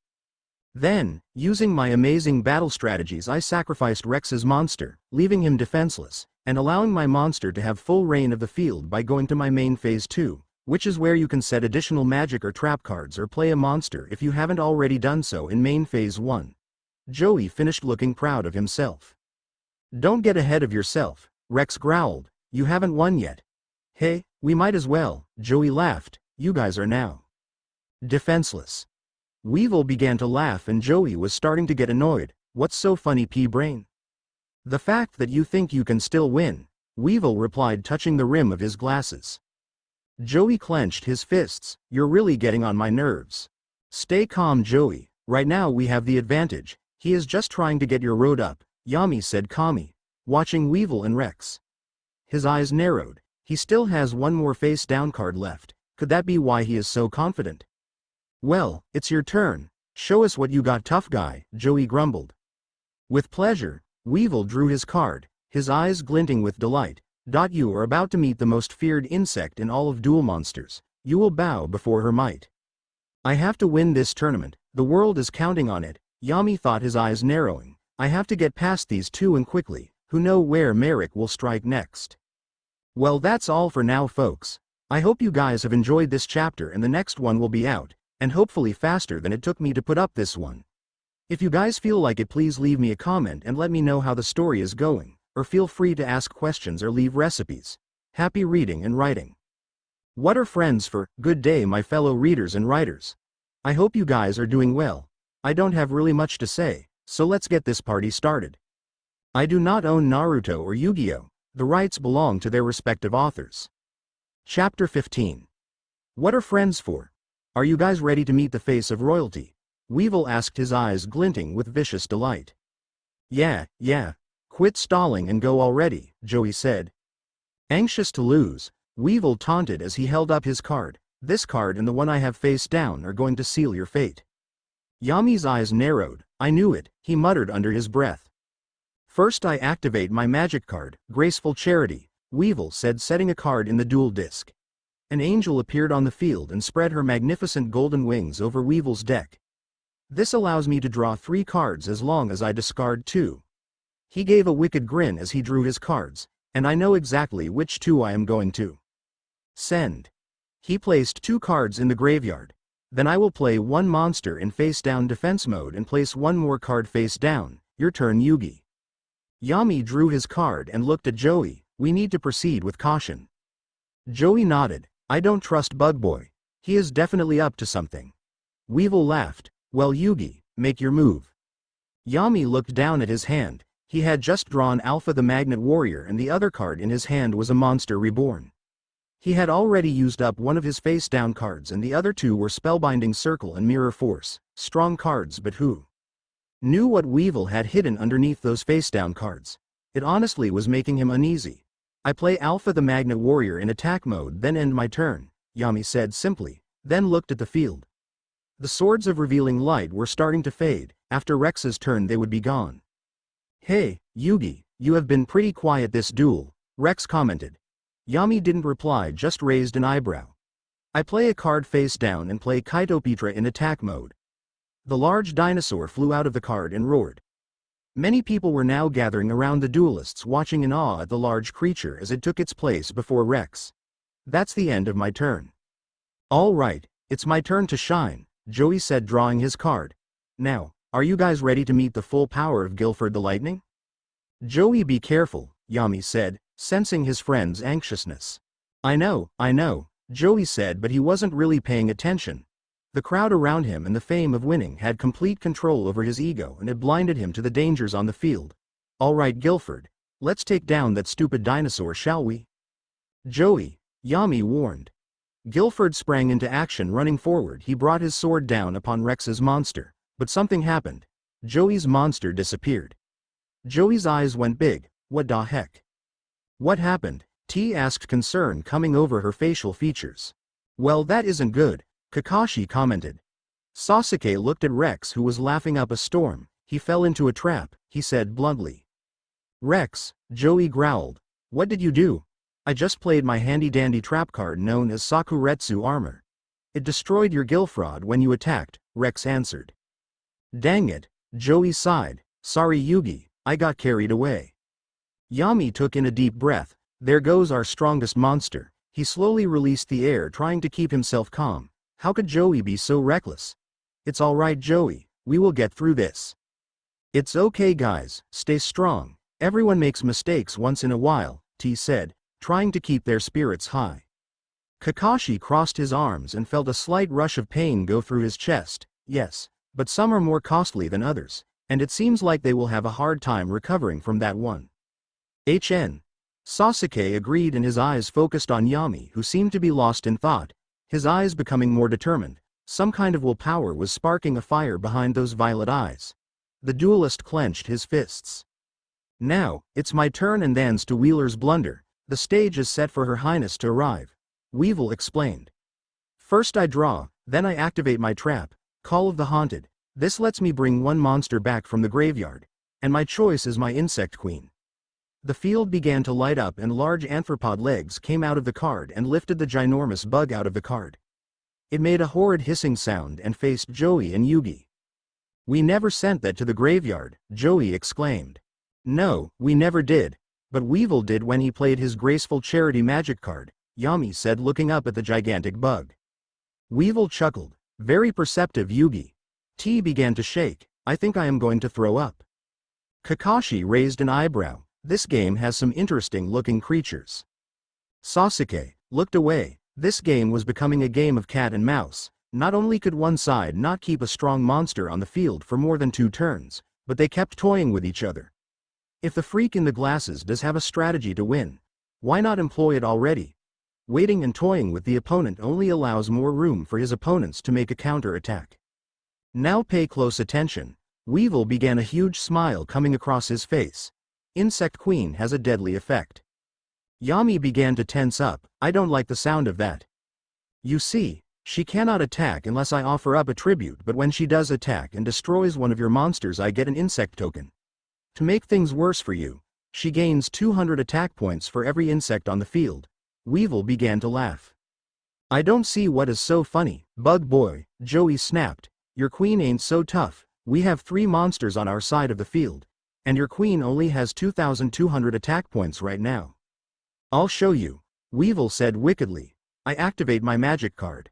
Then, using my amazing battle strategies, I sacrificed Rex's monster, leaving him defenseless, and allowing my monster to have full reign of the field by going to my main phase 2, which is where you can set additional magic or trap cards or play a monster if you haven't already done so in main phase 1. Joey finished looking proud of himself. Don't get ahead of yourself, Rex growled. You haven't won yet. Hey, we might as well, Joey laughed. You guys are now defenseless. Weevil began to laugh and Joey was starting to get annoyed. What's so funny, P-Brain? The fact that you think you can still win, Weevil replied, touching the rim of his glasses. Joey clenched his fists. You're really getting on my nerves. Stay calm, Joey. Right now we have the advantage. He is just trying to get your road up, Yami said calmly, watching Weevil and Rex. His eyes narrowed. He still has one more face down card left. Could that be why he is so confident? Well, it's your turn. Show us what you got, tough guy, Joey grumbled. With pleasure, Weevil drew his card, his eyes glinting with delight. You are about to meet the most feared insect in all of Duel Monsters. You will bow before her might. I have to win this tournament. The world is counting on it, Yami thought, his eyes narrowing. I have to get past these two and quickly. Who know where Merik will strike next? Well, that's all for now, folks. I hope you guys have enjoyed this chapter, and the next one will be out, and hopefully faster than it took me to put up this one. If you guys feel like it, please leave me a comment and let me know how the story is going. or feel free to ask questions or leave recipes. Happy reading and writing. What are friends for? Good day my fellow readers and writers. I hope you guys are doing well. I don't have really much to say, so let's get this party started. I do not own Naruto or Yu-Gi-Oh! The rights belong to their respective authors. Chapter 15. What are friends for? Are you guys ready to meet the face of royalty? Weevil asked, his eyes glinting with vicious delight. Yeah. Quit stalling and go already, Joey said. Anxious to lose, Weevil taunted as he held up his card. This card and the one I have face down are going to seal your fate. Yami's eyes narrowed. I knew it, he muttered under his breath. First I activate my magic card, Graceful Charity, Weevil said, setting a card in the duel disc. An angel appeared on the field and spread her magnificent golden wings over Weevil's deck. This allows me to draw 3 cards as long as I discard 2. He gave a wicked grin as he drew his cards, and I know exactly which 2 I am going to send. He placed 2 cards in the graveyard. Then I will play 1 monster in face-down defense mode and place 1 more card face down. Your turn, Yugi. Yami drew his card and looked at Joey. We need to proceed with caution. Joey nodded. I don't trust Bug Boy. He is definitely up to something. Weevil laughed. Well, Yugi, make your move. Yami looked down at his hand. He had just drawn Alpha the Magnet Warrior and the other card in his hand was a monster reborn. He had already used up one of his face-down cards and the other 2 were Spellbinding Circle and Mirror Force. Strong cards, but who knew what Weevil had hidden underneath those face-down cards? It honestly was making him uneasy. I play Alpha the Magnet Warrior in attack mode then end my turn, Yami said simply, then looked at the field. The swords of revealing light were starting to fade. After Rex's turn they would be gone. Hey, Yugi, you have been pretty quiet this duel, Rex commented. Yami didn't reply, just raised an eyebrow. I play a card face down and play Kaitopitra in attack mode. The large dinosaur flew out of the card and roared. Many people were now gathering around the duelists, watching in awe at the large creature as it took its place before Rex. That's the end of my turn. All right, it's my turn to shine, Joey said, drawing his card. Now, are you guys ready to meet the full power of Guilford the Lightning? Joey, be careful, Yami said, sensing his friend's anxiousness. I know, Joey said, but he wasn't really paying attention. The crowd around him and the fame of winning had complete control over his ego and it blinded him to the dangers on the field. All right, Guilford, let's take down that stupid dinosaur, shall we? Joey, Yami warned. Guilford sprang into action, running forward. He brought his sword down upon Rex's monster, but something happened. Joey's monster disappeared. Joey's eyes went big. What the heck? What happened? T asked, concern coming over her facial features. Well, that isn't good, Kakashi commented. Sasuke looked at Rex, who was laughing up a storm. He fell into a trap, he said bluntly. Rex, Joey growled. What did you do? I just played my handy-dandy trap card known as Sakuretsu Armor. It destroyed your Guilford when you attacked, Rex answered. Dang it, Joey sighed. Sorry Yugi, I got carried away. Yami took in a deep breath. There goes our strongest monster. He slowly released the air, trying to keep himself calm. How could Joey be so reckless? It's all right, Joey, we will get through this. It's okay guys, stay strong. Everyone makes mistakes once in a while, T said, trying to keep their spirits high. Kakashi crossed his arms and felt a slight rush of pain go through his chest. Yes, but some are more costly than others, and it seems like they will have a hard time recovering from that one. Sasuke agreed, and his eyes focused on Yami, who seemed to be lost in thought, his eyes becoming more determined. Some kind of willpower was sparking a fire behind those violet eyes. The duelist clenched his fists. Now, it's my turn, and thence to Wheeler's blunder. The stage is set for Her Highness to arrive, Weevil explained. First I draw, then I activate my trap, Call of the Haunted. This lets me bring 1 monster back from the graveyard, and my choice is my Insect Queen. The field began to light up and large arthropod legs came out of the card and lifted the ginormous bug out of the card. It made a horrid hissing sound and faced Joey and Yugi. We never sent that to the graveyard, Joey exclaimed. No, we never did, but Weevil did when he played his Graceful Charity magic card, Yami said, looking up at the gigantic bug. Weevil chuckled. Very perceptive, Yugi. T began to shake. I think I am going to throw up. Kakashi raised an eyebrow. This game has some interesting looking creatures. Sasuke looked away. This game was becoming a game of cat and mouse. Not only could one side not keep a strong monster on the field for more than 2 turns, but they kept toying with each other. If the freak in the glasses does have a strategy to win, why not employ it already? Waiting and toying with the opponent only allows more room for his opponents to make a counter-attack. Now pay close attention. Weevil began a huge smile coming across his face. Insect Queen has a deadly effect. Yami began to tense up. I don't like the sound of that. You see, she cannot attack unless I offer up a tribute, but when she does attack and destroys one of your monsters, I get an insect token. To make things worse for you, she gains 200 attack points for every insect on the field. Weevil began to laugh. I don't see what is so funny, Bug Boy, Joey snapped. Your queen ain't so tough. We have 3 monsters on our side of the field, and your queen only has 2,200 attack points right now. I'll show you, Weevil said wickedly. I activate my magic card.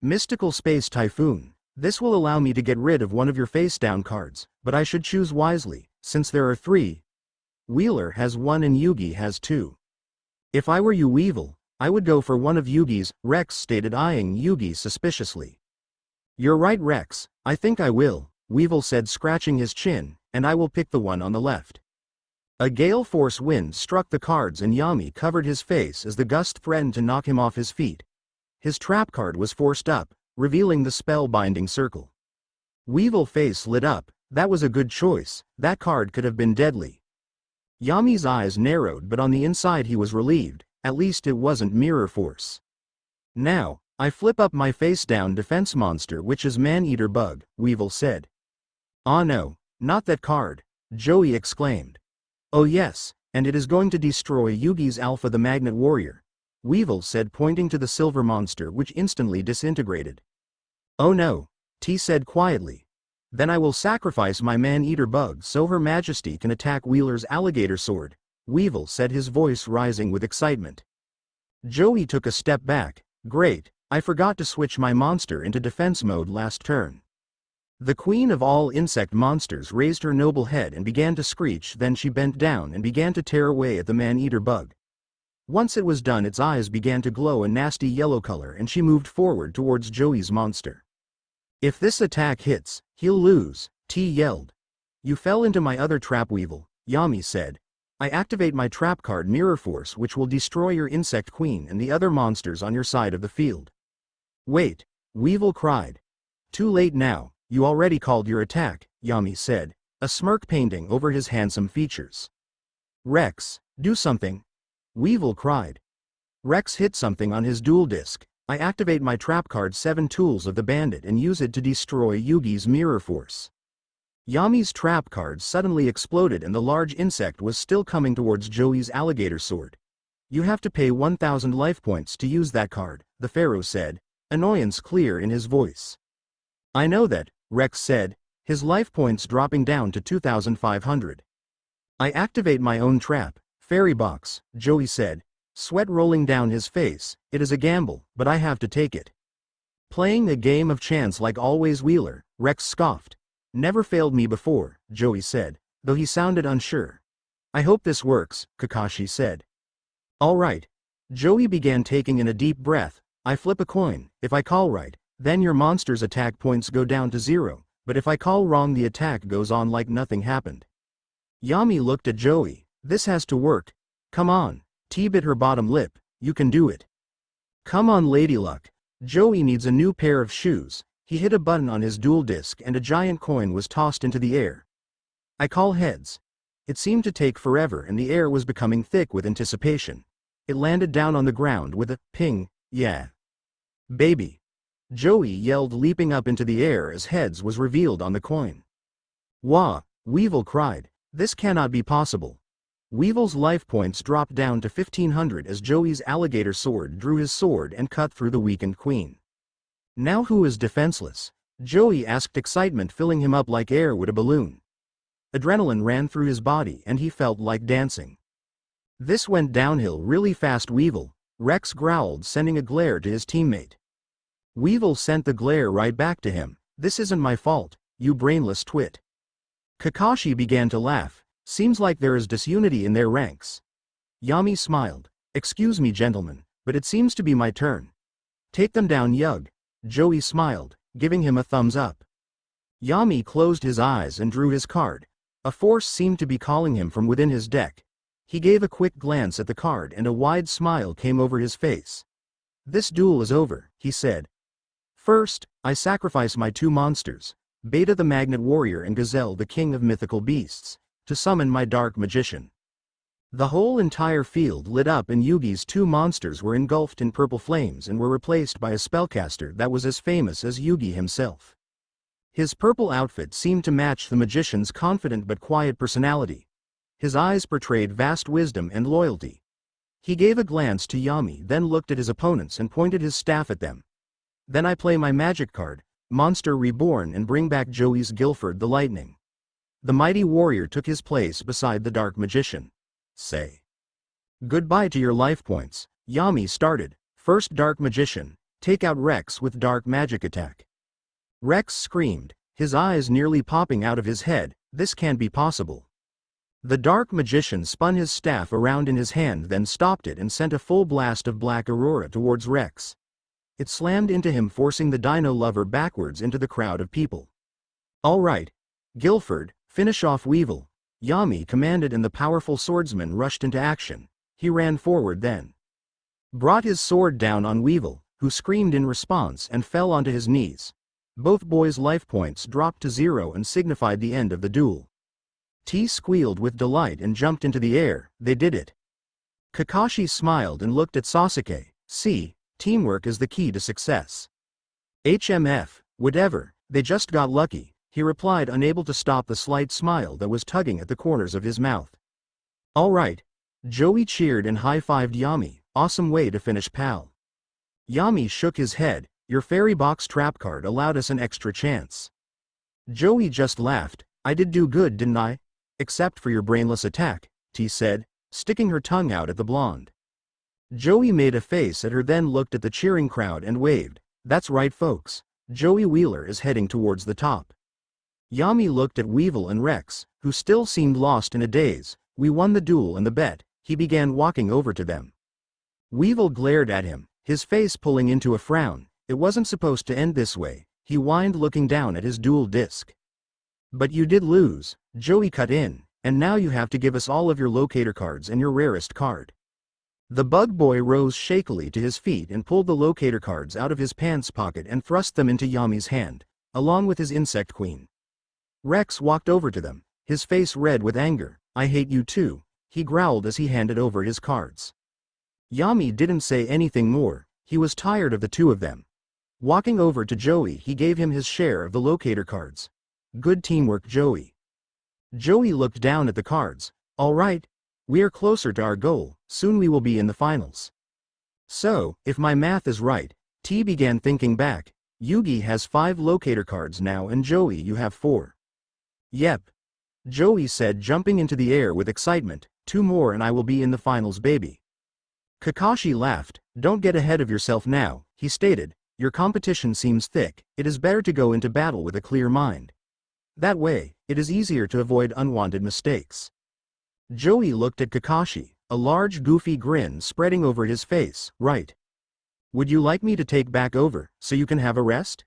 Mystical Space Typhoon. This will allow me to get rid of one of your face-down cards, but I should choose wisely, since there are 3. Wheeler has 1 and Yugi has 2. If I were you, Weevil, I would go for one of Yugi's, Rex stated, eyeing Yugi suspiciously. You're right, Rex, I think I will, Weevil said, scratching his chin, and I will pick the one on the left. A gale force wind struck the cards and Yami covered his face as the gust threatened to knock him off his feet. His trap card was forced up, revealing the spell-binding circle. Weevil's face lit up. That was a good choice. That card could have been deadly. Yami's eyes narrowed, but on the inside he was relieved. At least it wasn't mirror force. Now, I flip up my face-down defense monster, which is Man-Eater Bug, Weevil said. Ah no, not that card, Joey exclaimed. Oh yes, and it is going to destroy Yugi's Alpha the Magnet Warrior, Weevil said, pointing to the silver monster, which instantly disintegrated. Oh no, T said quietly. Then I will sacrifice my Man-Eater Bug so Her Majesty can attack Wheeler's alligator sword, Weevil said, his voice rising with excitement. Joey took a step back. Great, I forgot to switch my monster into defense mode last turn. The queen of all insect monsters raised her noble head and began to screech, then she bent down and began to tear away at the Man-Eater Bug. Once it was done, its eyes began to glow a nasty yellow color and she moved forward towards Joey's monster. If this attack hits, he'll lose, T yelled. You fell into my other trap, Weevil, Yami said. I activate my trap card Mirror Force, which will destroy your insect queen and the other monsters on your side of the field. Wait, Weevil cried. Too late now, you already called your attack, Yami said, a smirk painting over his handsome features. Rex, do something, Weevil cried. Rex hit something on his duel disc. I activate my trap card 7 Tools of the Bandit and use it to destroy Yugi's Mirror Force. Yami's trap card suddenly exploded and the large insect was still coming towards Joey's alligator sword. You have to pay 1,000 life points to use that card, the Pharaoh said, annoyance clear in his voice. I know that, Rex said, his life points dropping down to 2,500. I activate my own trap, Fairy Box, Joey said, sweat rolling down his face. It is a gamble, but I have to take it. Playing a game of chance like always, Wheeler, Rex scoffed. Never failed me before, Joey said, though he sounded unsure. I hope this works, Kakashi said. All right. Joey began taking in a deep breath. I flip a coin. If I call right, then your monster's attack points go down to 0, but if I call wrong, the attack goes on like nothing happened. Yami looked at Joey. This has to work. Come on. T bit her bottom lip. You can do it. Come on, Lady Luck. Joey needs a new pair of shoes. He hit a button on his duel disc and a giant coin was tossed into the air. I call heads. It seemed to take forever and the air was becoming thick with anticipation. It landed down on the ground with a ping. Yeah. Baby. Joey yelled, leaping up into the air as heads was revealed on the coin. Wah, Weevil cried. This cannot be possible. Weevil's life points dropped down to 1,500 as Joey's alligator sword drew his sword and cut through the weakened queen. Now who is defenseless? Joey asked, excitement filling him up like air would a balloon. Adrenaline ran through his body and he felt like dancing. This went downhill really fast, Weevil, Rex growled, sending a glare to his teammate. Weevil sent the glare right back to him. This isn't my fault, you brainless twit. Kakashi began to laugh. Seems like there is disunity in their ranks. Yami smiled. Excuse me, gentlemen, but it seems to be my turn. Take them down, Yug. Joey smiled, giving him a thumbs up. Yami closed his eyes and drew his card. A force seemed to be calling him from within his deck. He gave a quick glance at the card and a wide smile came over his face. This duel is over, he said. First, I sacrifice my two monsters, Beta the Magnet Warrior and Gazelle the King of Mythical Beasts, to summon my Dark Magician. The whole entire field lit up and Yugi's two monsters were engulfed in purple flames and were replaced by a spellcaster that was as famous as Yugi himself. His purple outfit seemed to match the magician's confident but quiet personality. His eyes portrayed vast wisdom and loyalty. He gave a glance to Yami, then looked at his opponents and pointed his staff at them. Then I play my magic card, Monster Reborn, and bring back Joey's Guilford the Lightning. The mighty warrior took his place beside the Dark Magician. Say goodbye to your life points. Yami started. First Dark Magician, take out Rex with Dark Magic Attack. Rex screamed, his eyes nearly popping out of his head. This can't be possible. The Dark Magician spun his staff around in his hand, then stopped it and sent a full blast of black aurora towards Rex. It slammed into him, forcing the Dino Lover backwards into the crowd of people. All right, Guilford, finish off Weevil, Yami commanded, and the powerful swordsman rushed into action. He ran forward, then brought his sword down on Weevil, who screamed in response and fell onto his knees. Both boys' life points dropped to 0 and signified the end of the duel. T squealed with delight and jumped into the air. They did it. Kakashi smiled and looked at Sasuke. See, teamwork is the key to success. HMF, whatever, they just got lucky, he replied, unable to stop the slight smile that was tugging at the corners of his mouth. All right. Joey cheered and high-fived Yami. Awesome way to finish, pal. Yami shook his head. Your fairy box trap card allowed us an extra chance. Joey just laughed. I did do good, didn't I? Except for your brainless attack, T said, sticking her tongue out at the blonde. Joey made a face at her, then looked at the cheering crowd and waved. That's right, folks. Joey Wheeler is heading towards the top. Yami looked at Weevil and Rex, who still seemed lost in a daze. We won the duel and the bet. He began walking over to them. Weevil glared at him, his face pulling into a frown. It wasn't supposed to end this way, he whined, looking down at his duel disc. But you did lose, Joey cut in, and now you have to give us all of your locator cards and your rarest card. The bug boy rose shakily to his feet and pulled the locator cards out of his pants pocket and thrust them into Yami's hand, along with his insect queen. Rex walked over to them, his face red with anger. I hate you too, he growled as he handed over his cards. Yami didn't say anything more, he was tired of the two of them. Walking over to Joey, he gave him his share of the locator cards. Good teamwork, Joey. Joey looked down at the cards. All right, we are closer to our goal, soon we will be in the finals. So, if my math is right, T began thinking back. Yugi has 5 locator cards now and Joey, you have 4. Yep. Joey said, jumping into the air with excitement. 2 more and I will be in the finals, baby. Kakashi laughed. Don't get ahead of yourself now, he stated. Your competition seems thick, it is better to go into battle with a clear mind. That way, it is easier to avoid unwanted mistakes. Joey looked at Kakashi, a large goofy grin spreading over his face. Right. Would you like me to take back over, so you can have a rest?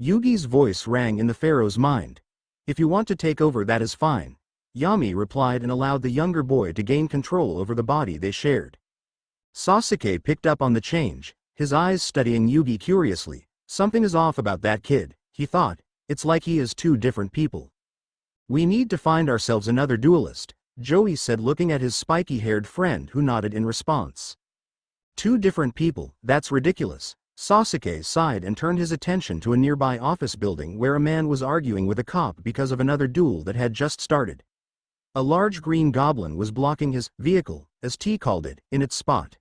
Yugi's voice rang in the pharaoh's mind. If you want to take over, that is fine. Yami replied and allowed the younger boy to gain control over the body they shared. Sasuke picked up on the change, his eyes studying Yugi curiously. Something is off about that kid, he thought. It's like he is 2 different people. We need to find ourselves another duelist, Joey said, looking at his spiky-haired friend, who nodded in response. 2 different people, that's ridiculous. Sasuke sighed and turned his attention to a nearby office building where a man was arguing with a cop because of another duel that had just started. A large green goblin was blocking his vehicle, as T called it, in its spot.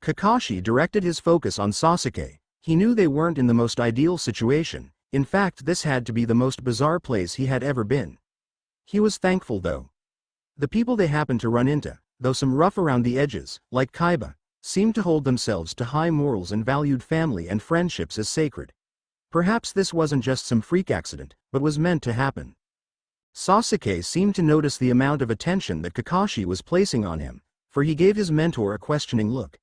Kakashi directed his focus on Sasuke. He knew they weren't in the most ideal situation. In fact, this had to be the most bizarre place he had ever been. He was thankful, though. The people they happened to run into, though some rough around the edges, like Kaiba, seemed to hold themselves to high morals and valued family and friendships as sacred. Perhaps this wasn't just some freak accident, but was meant to happen. Sasuke seemed to notice the amount of attention that Kakashi was placing on him, for he gave his mentor a questioning look.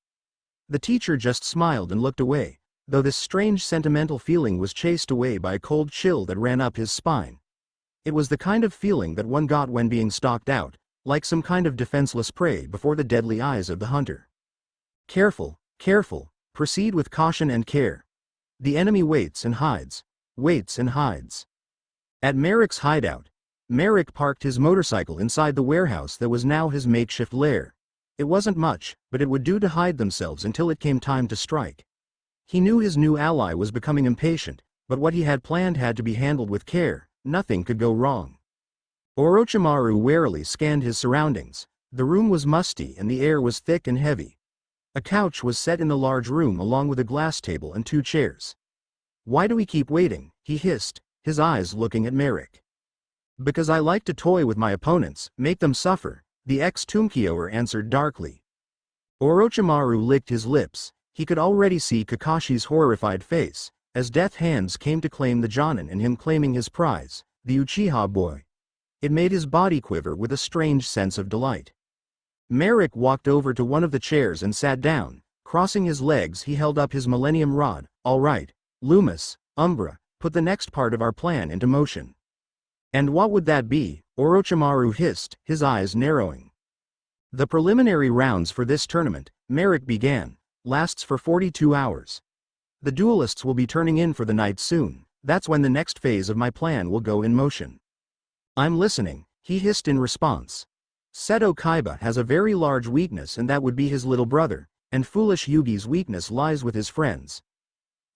The teacher just smiled and looked away, though this strange sentimental feeling was chased away by a cold chill that ran up his spine. It was the kind of feeling that one got when being stalked out, like some kind of defenseless prey before the deadly eyes of the hunter. Careful, careful, proceed with caution and care. The enemy waits and hides. Waits and hides. At Merik's hideout, Merik parked his motorcycle inside the warehouse that was now his makeshift lair. It wasn't much, but it would do to hide themselves until it came time to strike. He knew his new ally was becoming impatient, but what he had planned had to be handled with care. Nothing could go wrong. Orochimaru warily scanned his surroundings. The room was musty and the air was thick and heavy. A couch was set in the large room along with a glass table and 2 chairs. "Why do we keep waiting?" he hissed, his eyes looking at Merik. "Because I like to toy with my opponents, make them suffer," the ex-Tonkyoer answered darkly. Orochimaru licked his lips. He could already see Kakashi's horrified face, as death hands came to claim the Jonin and him claiming his prize, the Uchiha boy. It made his body quiver with a strange sense of delight. Merik walked over to one of the chairs and sat down. Crossing his legs he held up his Millennium Rod. "All right, Lumis, Umbra, put the next part of our plan into motion." "And what would that be?" Orochimaru hissed, his eyes narrowing. "The preliminary rounds for this tournament," Merik began, "lasts for 42 hours. The duelists will be turning in for the night soon. That's when the next phase of my plan will go in motion." "I'm listening," he hissed in response. "Seto Kaiba has a very large weakness, and that would be his little brother, and foolish Yugi's weakness lies with his friends.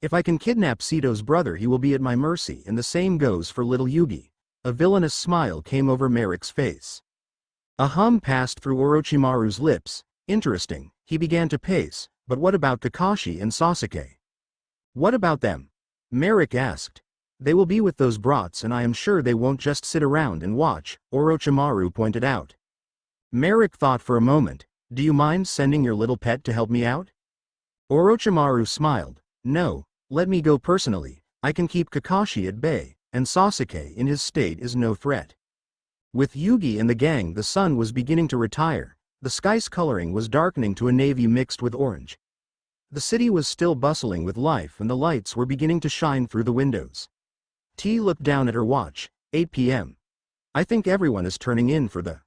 If I can kidnap Seto's brother he will be at my mercy, and the same goes for little Yugi." A villainous smile came over Merik's face. A hum passed through Orochimaru's lips. "Interesting," he began to pace, "but what about Kakashi and Sasuke?" "What about them?" Merik asked. "They will be with those brats, and I am sure they won't just sit around and watch," Orochimaru pointed out. Merik thought for a moment. "Do you mind sending your little pet to help me out?" Orochimaru smiled. "No, let me go personally. I can keep Kakashi at bay, and Sasuke in his state is no threat." With Yugi and the gang, the sun was beginning to retire. The sky's coloring was darkening to a navy mixed with orange. The city was still bustling with life and the lights were beginning to shine through the windows. T looked down at her watch. 8 p.m. "I think everyone is turning in for the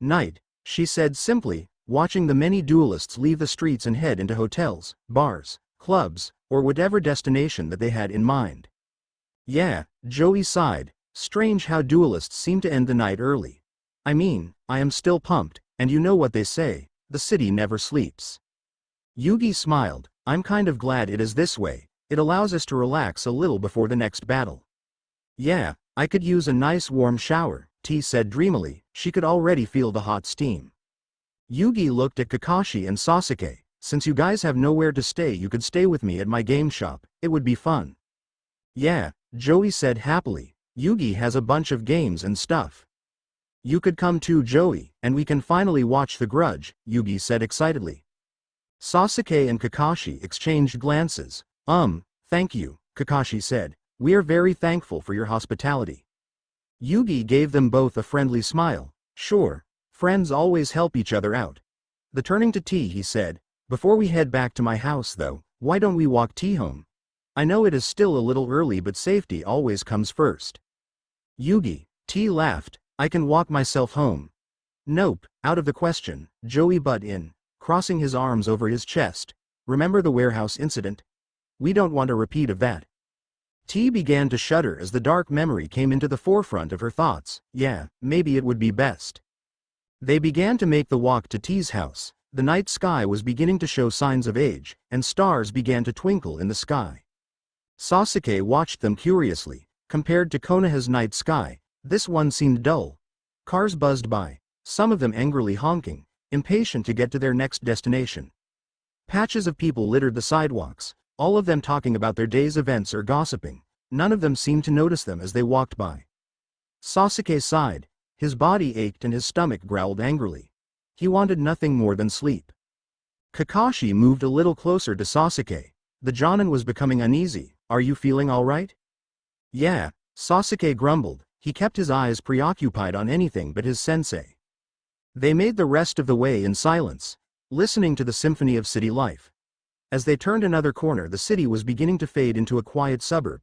night," she said simply, watching the many duelists leave the streets and head into hotels, bars, clubs, or whatever destination that they had in mind. "Yeah," Joey sighed. "Strange how duelists seem to end the night early. I mean, I am still pumped, and you know what they say, the city never sleeps." Yugi smiled. "I'm kind of glad it is this way. It allows us to relax a little before the next battle." "Yeah, I could use a nice warm shower," T said dreamily. She could already feel the hot steam. Yugi looked at Kakashi and Sasuke. "Since you guys have nowhere to stay, you could stay with me at my game shop. It would be fun." "Yeah," Joey said happily. "Yugi has a bunch of games and stuff." "You could come too, Joey, and we can finally watch The Grudge," Yugi said excitedly. Sasuke and Kakashi exchanged glances. Thank you," Kakashi said. "We are very thankful for your hospitality." Yugi gave them both a friendly smile. "Sure, friends always help each other out." The turning to T he said, "Before we head back to my house though, why don't we walk T home? I know it is still a little early but safety always comes first." "Yugi," T laughed, "I can walk myself home." "Nope, out of the question," Joey butt in, crossing his arms over his chest. "Remember the warehouse incident? We don't want a repeat of that." T began to shudder as the dark memory came into the forefront of her thoughts. Yeah, maybe it would be best. They began to make the walk to T's house. The night sky was beginning to show signs of age, and stars began to twinkle in the sky. Sasuke watched them curiously. Compared to Konoha's night sky, this one seemed dull. Cars buzzed by, some of them angrily honking, impatient to get to their next destination. Patches of people littered the sidewalks, all of them talking about their day's events or gossiping. None of them seemed to notice them as they walked by. Sasuke sighed. His body ached and his stomach growled angrily. He wanted nothing more than sleep. Kakashi moved a little closer to Sasuke. The Jonin was becoming uneasy. "Are you feeling all right?" "Yeah," Sasuke grumbled. He kept his eyes preoccupied on anything but his sensei. They made the rest of the way in silence, listening to the symphony of city life. As they turned another corner, the city was beginning to fade into a quiet suburb.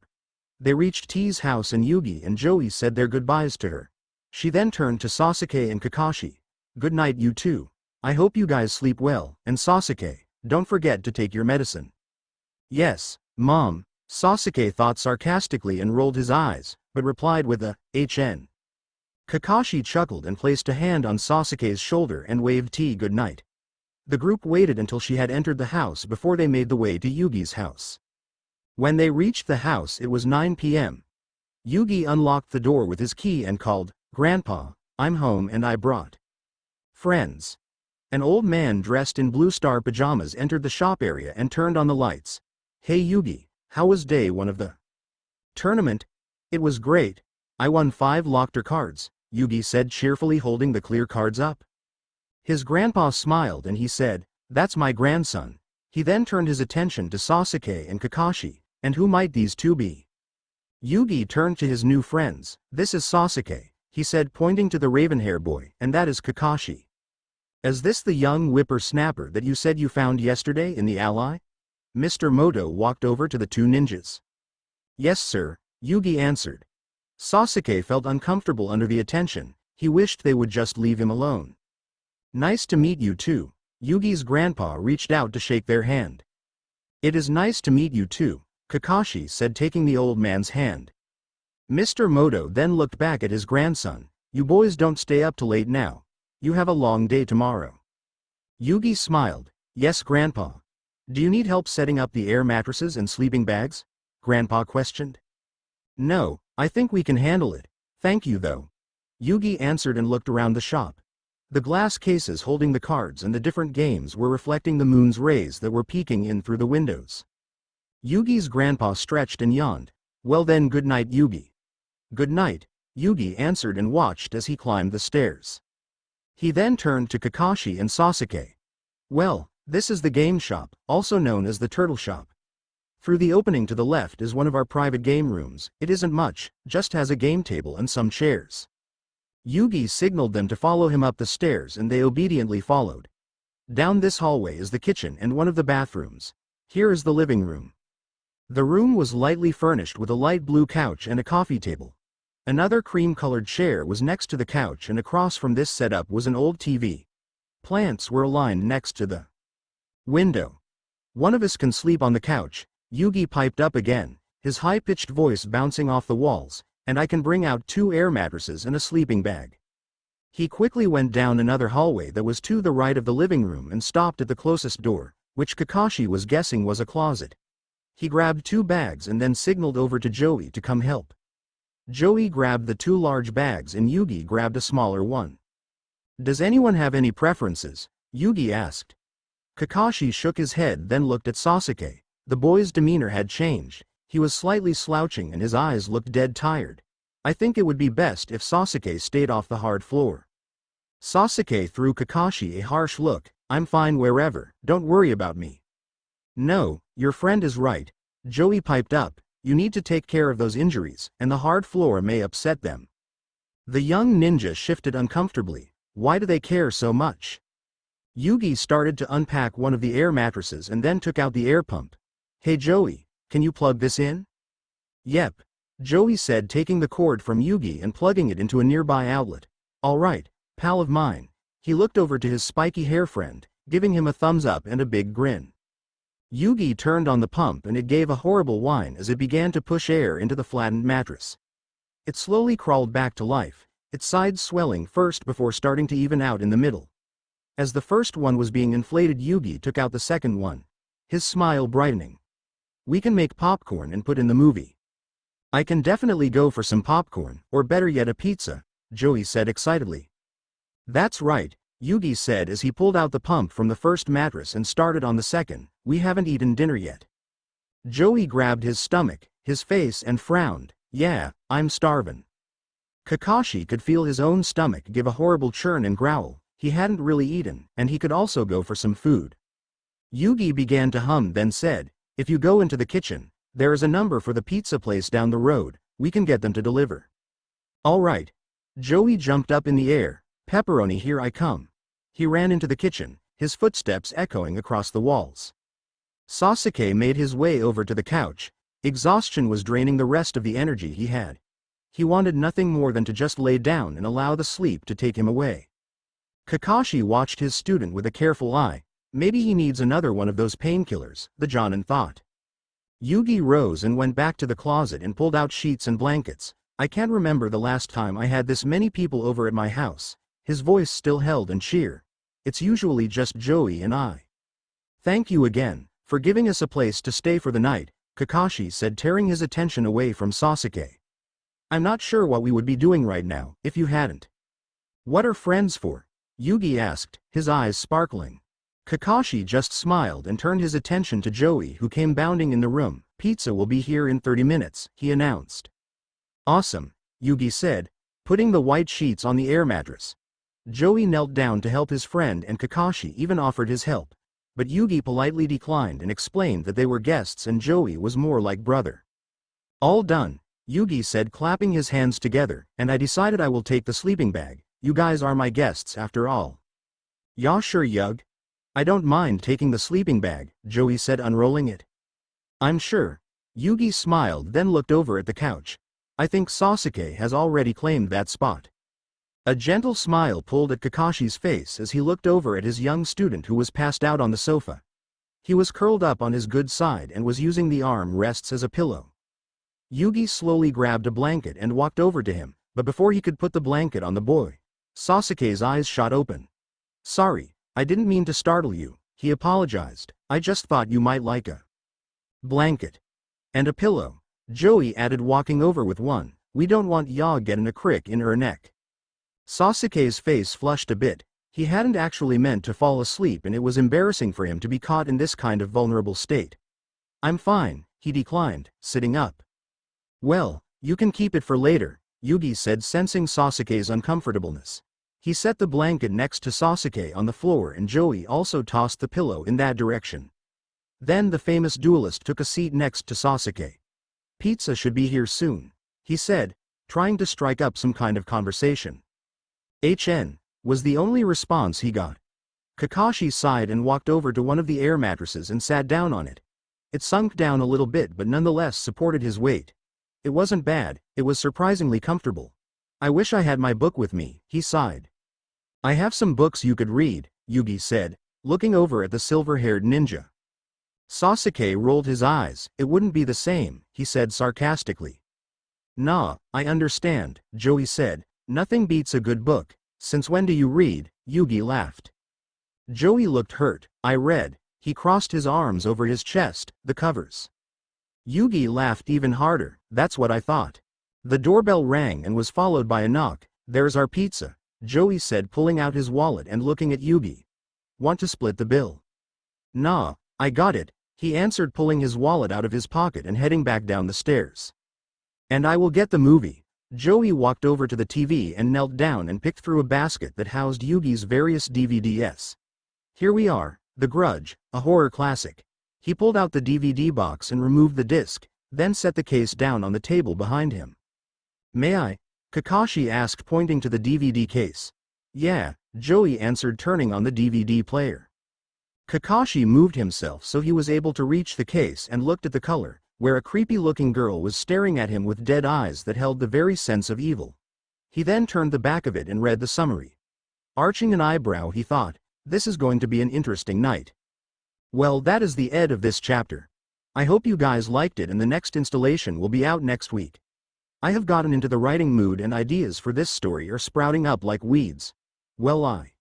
They reached T's house and Yugi and Joey said their goodbyes to her. She then turned to Sasuke and Kakashi. "Good night you two. I hope you guys sleep well, and Sasuke, don't forget to take your medicine." "Yes, Mom," Sasuke thought sarcastically and rolled his eyes, but replied with a HN. Kakashi chuckled and placed a hand on Sasuke's shoulder and waved T good night. The group waited until she had entered the house before they made the way to Yugi's house. When they reached the house it was 9 p.m. Yugi unlocked the door with his key and called, "Grandpa, I'm home and I brought friends." An old man dressed in Blue Star pajamas entered the shop area and turned on the lights. "Hey Yugi, how was day one of the tournament?" "It was great. I won 5 Lochter cards," Yugi said cheerfully holding the clear cards up. His grandpa smiled and he said, "That's my grandson." He then turned his attention to Sasuke and Kakashi. "And who might these two be?" Yugi turned to his new friends. "This is Sasuke," he said pointing to the raven-hair boy, "and that is Kakashi." "Is this the young whipper-snapper that you said you found yesterday in the alley?" Mr. Moto walked over to the two ninjas. "Yes sir," Yugi answered. Sasuke felt uncomfortable under the attention. He wished they would just leave him alone. "Nice to meet you too." Yugi's grandpa reached out to shake their hand. "It is nice to meet you too," Kakashi said taking the old man's hand. Mr. Moto then looked back at his grandson. "You boys don't stay up till late now. You have a long day tomorrow." Yugi smiled. "Yes grandpa." "Do you need help setting up the air mattresses and sleeping bags?" Grandpa questioned. "No, I think we can handle it. Thank you though." Yugi answered and looked around the shop. The glass cases holding the cards and the different games were reflecting the moon's rays that were peeking in through the windows. Yugi's grandpa stretched and yawned. "Well then good night Yugi." "Good night," Yugi answered and watched as he climbed the stairs. He then turned to Kakashi and Sasuke. "Well, this is the game shop, also known as the turtle shop. Through the opening to the left is one of our private game rooms. It isn't much, just has a game table and some chairs." Yugi signaled them to follow him up the stairs and they obediently followed. "Down this hallway is the kitchen and one of the bathrooms. Here is the living room." The room was lightly furnished with a light blue couch and a coffee table. Another cream-colored chair was next to the couch and across from this setup was an old TV. Plants were aligned next to the window. "One of us can sleep on the couch," Yugi piped up again, his high-pitched voice bouncing off the walls, "and I can bring out 2 air mattresses and a sleeping bag." He quickly went down another hallway that was to the right of the living room and stopped at the closest door, which Kakashi was guessing was a closet. He grabbed 2 bags and then signaled over to Joey to come help. Joey grabbed the 2 large bags and Yugi grabbed a smaller one. "Does anyone have any preferences?" Yugi asked. Kakashi shook his head then looked at Sasuke. The boy's demeanor had changed. He was slightly slouching and his eyes looked dead tired. "I think it would be best if Sasuke stayed off the hard floor." Sasuke threw Kakashi a harsh look. "I'm fine wherever, don't worry about me." "No, your friend is right," Joey piped up. "You need to take care of those injuries, and the hard floor may upset them." The young ninja shifted uncomfortably. Why do they care so much? Yugi started to unpack one of the air mattresses and then took out the air pump. "Hey Joey, can you plug this in?" "Yep," Joey said taking the cord from Yugi and plugging it into a nearby outlet. "All right, pal of mine." He looked over to his spiky hair friend, giving him a thumbs up and a big grin. Yugi turned on the pump and it gave a horrible whine as it began to push air into the flattened mattress. It slowly crawled back to life, its sides swelling first before starting to even out in the middle. As the first one was being inflated, Yugi took out the second one, his smile brightening. "We can make popcorn and put in the movie." "I can definitely go for some popcorn, or better yet a pizza," Joey said excitedly. "That's right," Yugi said as he pulled out the pump from the first mattress and started on the second. "We haven't eaten dinner yet." Joey grabbed his stomach, his face and frowned. "Yeah, I'm starvin'." Kakashi could feel his own stomach give a horrible churn and growl. He hadn't really eaten, and he could also go for some food. Yugi began to hum then said, "If you go into the kitchen, there is a number for the pizza place down the road, we can get them to deliver." Alright. Joey jumped up in the air. Pepperoni, here I come. He ran into the kitchen, his footsteps echoing across the walls. Sasuke made his way over to the couch. Exhaustion was draining the rest of the energy he had. He wanted nothing more than to just lay down and allow the sleep to take him away. Kakashi watched his student with a careful eye. Maybe he needs another one of those painkillers, the Jonin thought. Yugi rose and went back to the closet and pulled out sheets and blankets. I can't remember the last time I had this many people over at my house. His voice still held and cheer. It's usually just Joey and I. Thank you again, for giving us a place to stay for the night, Kakashi said, tearing his attention away from Sasuke. I'm not sure what we would be doing right now, if you hadn't. What are friends for? Yugi asked, his eyes sparkling. Kakashi just smiled and turned his attention to Joey, who came bounding in the room. Pizza will be here in 30 minutes, he announced. Awesome, Yugi said, putting the white sheets on the air mattress. Joey knelt down to help his friend and Kakashi even offered his help. But Yugi politely declined and explained that they were guests and Joey was more like brother. All done, Yugi said, clapping his hands together, and I decided I will take the sleeping bag. You guys are my guests after all. Yeah, sure, Yug. I don't mind taking the sleeping bag, Joey said, unrolling it. I'm sure. Yugi smiled, then looked over at the couch. I think Sasuke has already claimed that spot. A gentle smile pulled at Kakashi's face as he looked over at his young student who was passed out on the sofa. He was curled up on his good side and was using the arm rests as a pillow. Yugi slowly grabbed a blanket and walked over to him, but before he could put the blanket on the boy, Sasuke's eyes shot open. Sorry, I didn't mean to startle you, he apologized. I just thought you might like a blanket. And a pillow, Joey added, walking over with one. We don't want ya getting a crick in her neck. Sasuke's face flushed a bit. He hadn't actually meant to fall asleep and it was embarrassing for him to be caught in this kind of vulnerable state. I'm fine, he declined, sitting up. Well, you can keep it for later, Yugi said, sensing Sasuke's uncomfortableness. He set the blanket next to Sasuke on the floor and Joey also tossed the pillow in that direction. Then the famous duelist took a seat next to Sasuke. Pizza should be here soon, he said, trying to strike up some kind of conversation. HN, was the only response he got. Kakashi sighed and walked over to one of the air mattresses and sat down on it. It sunk down a little bit but nonetheless supported his weight. It wasn't bad, it was surprisingly comfortable. I wish I had my book with me, he sighed. I have some books you could read, Yugi said, looking over at the silver-haired ninja. Sasuke rolled his eyes. It wouldn't be the same, he said sarcastically. Nah, I understand, Joey said. Nothing beats a good book. Since when do you read? Yugi laughed. Joey looked hurt. I read. He crossed his arms over his chest, the covers. Yugi laughed even harder. That's what I thought. The doorbell rang and was followed by a knock. There's our pizza, Joey said, pulling out his wallet and looking at Yugi. Want to split the bill? Nah, I got it, he answered, pulling his wallet out of his pocket and heading back down the stairs. And I will get the movie. Joey walked over to the TV and knelt down and picked through a basket that housed Yugi's various DVDs. Here we are, The Grudge, a horror classic. He pulled out the DVD box and removed the disc, then set the case down on the table behind him. May I? Kakashi asked, pointing to the DVD case. Yeah, Joey answered, turning on the DVD player. Kakashi moved himself so he was able to reach the case and looked at the color, where a creepy-looking girl was staring at him with dead eyes that held the very sense of evil. He then turned the back of it and read the summary. Arching an eyebrow, he thought, this is going to be an interesting night. Well, that is the end of this chapter. I hope you guys liked it and the next installation will be out next week. I have gotten into the writing mood and ideas for this story are sprouting up like weeds. Well, I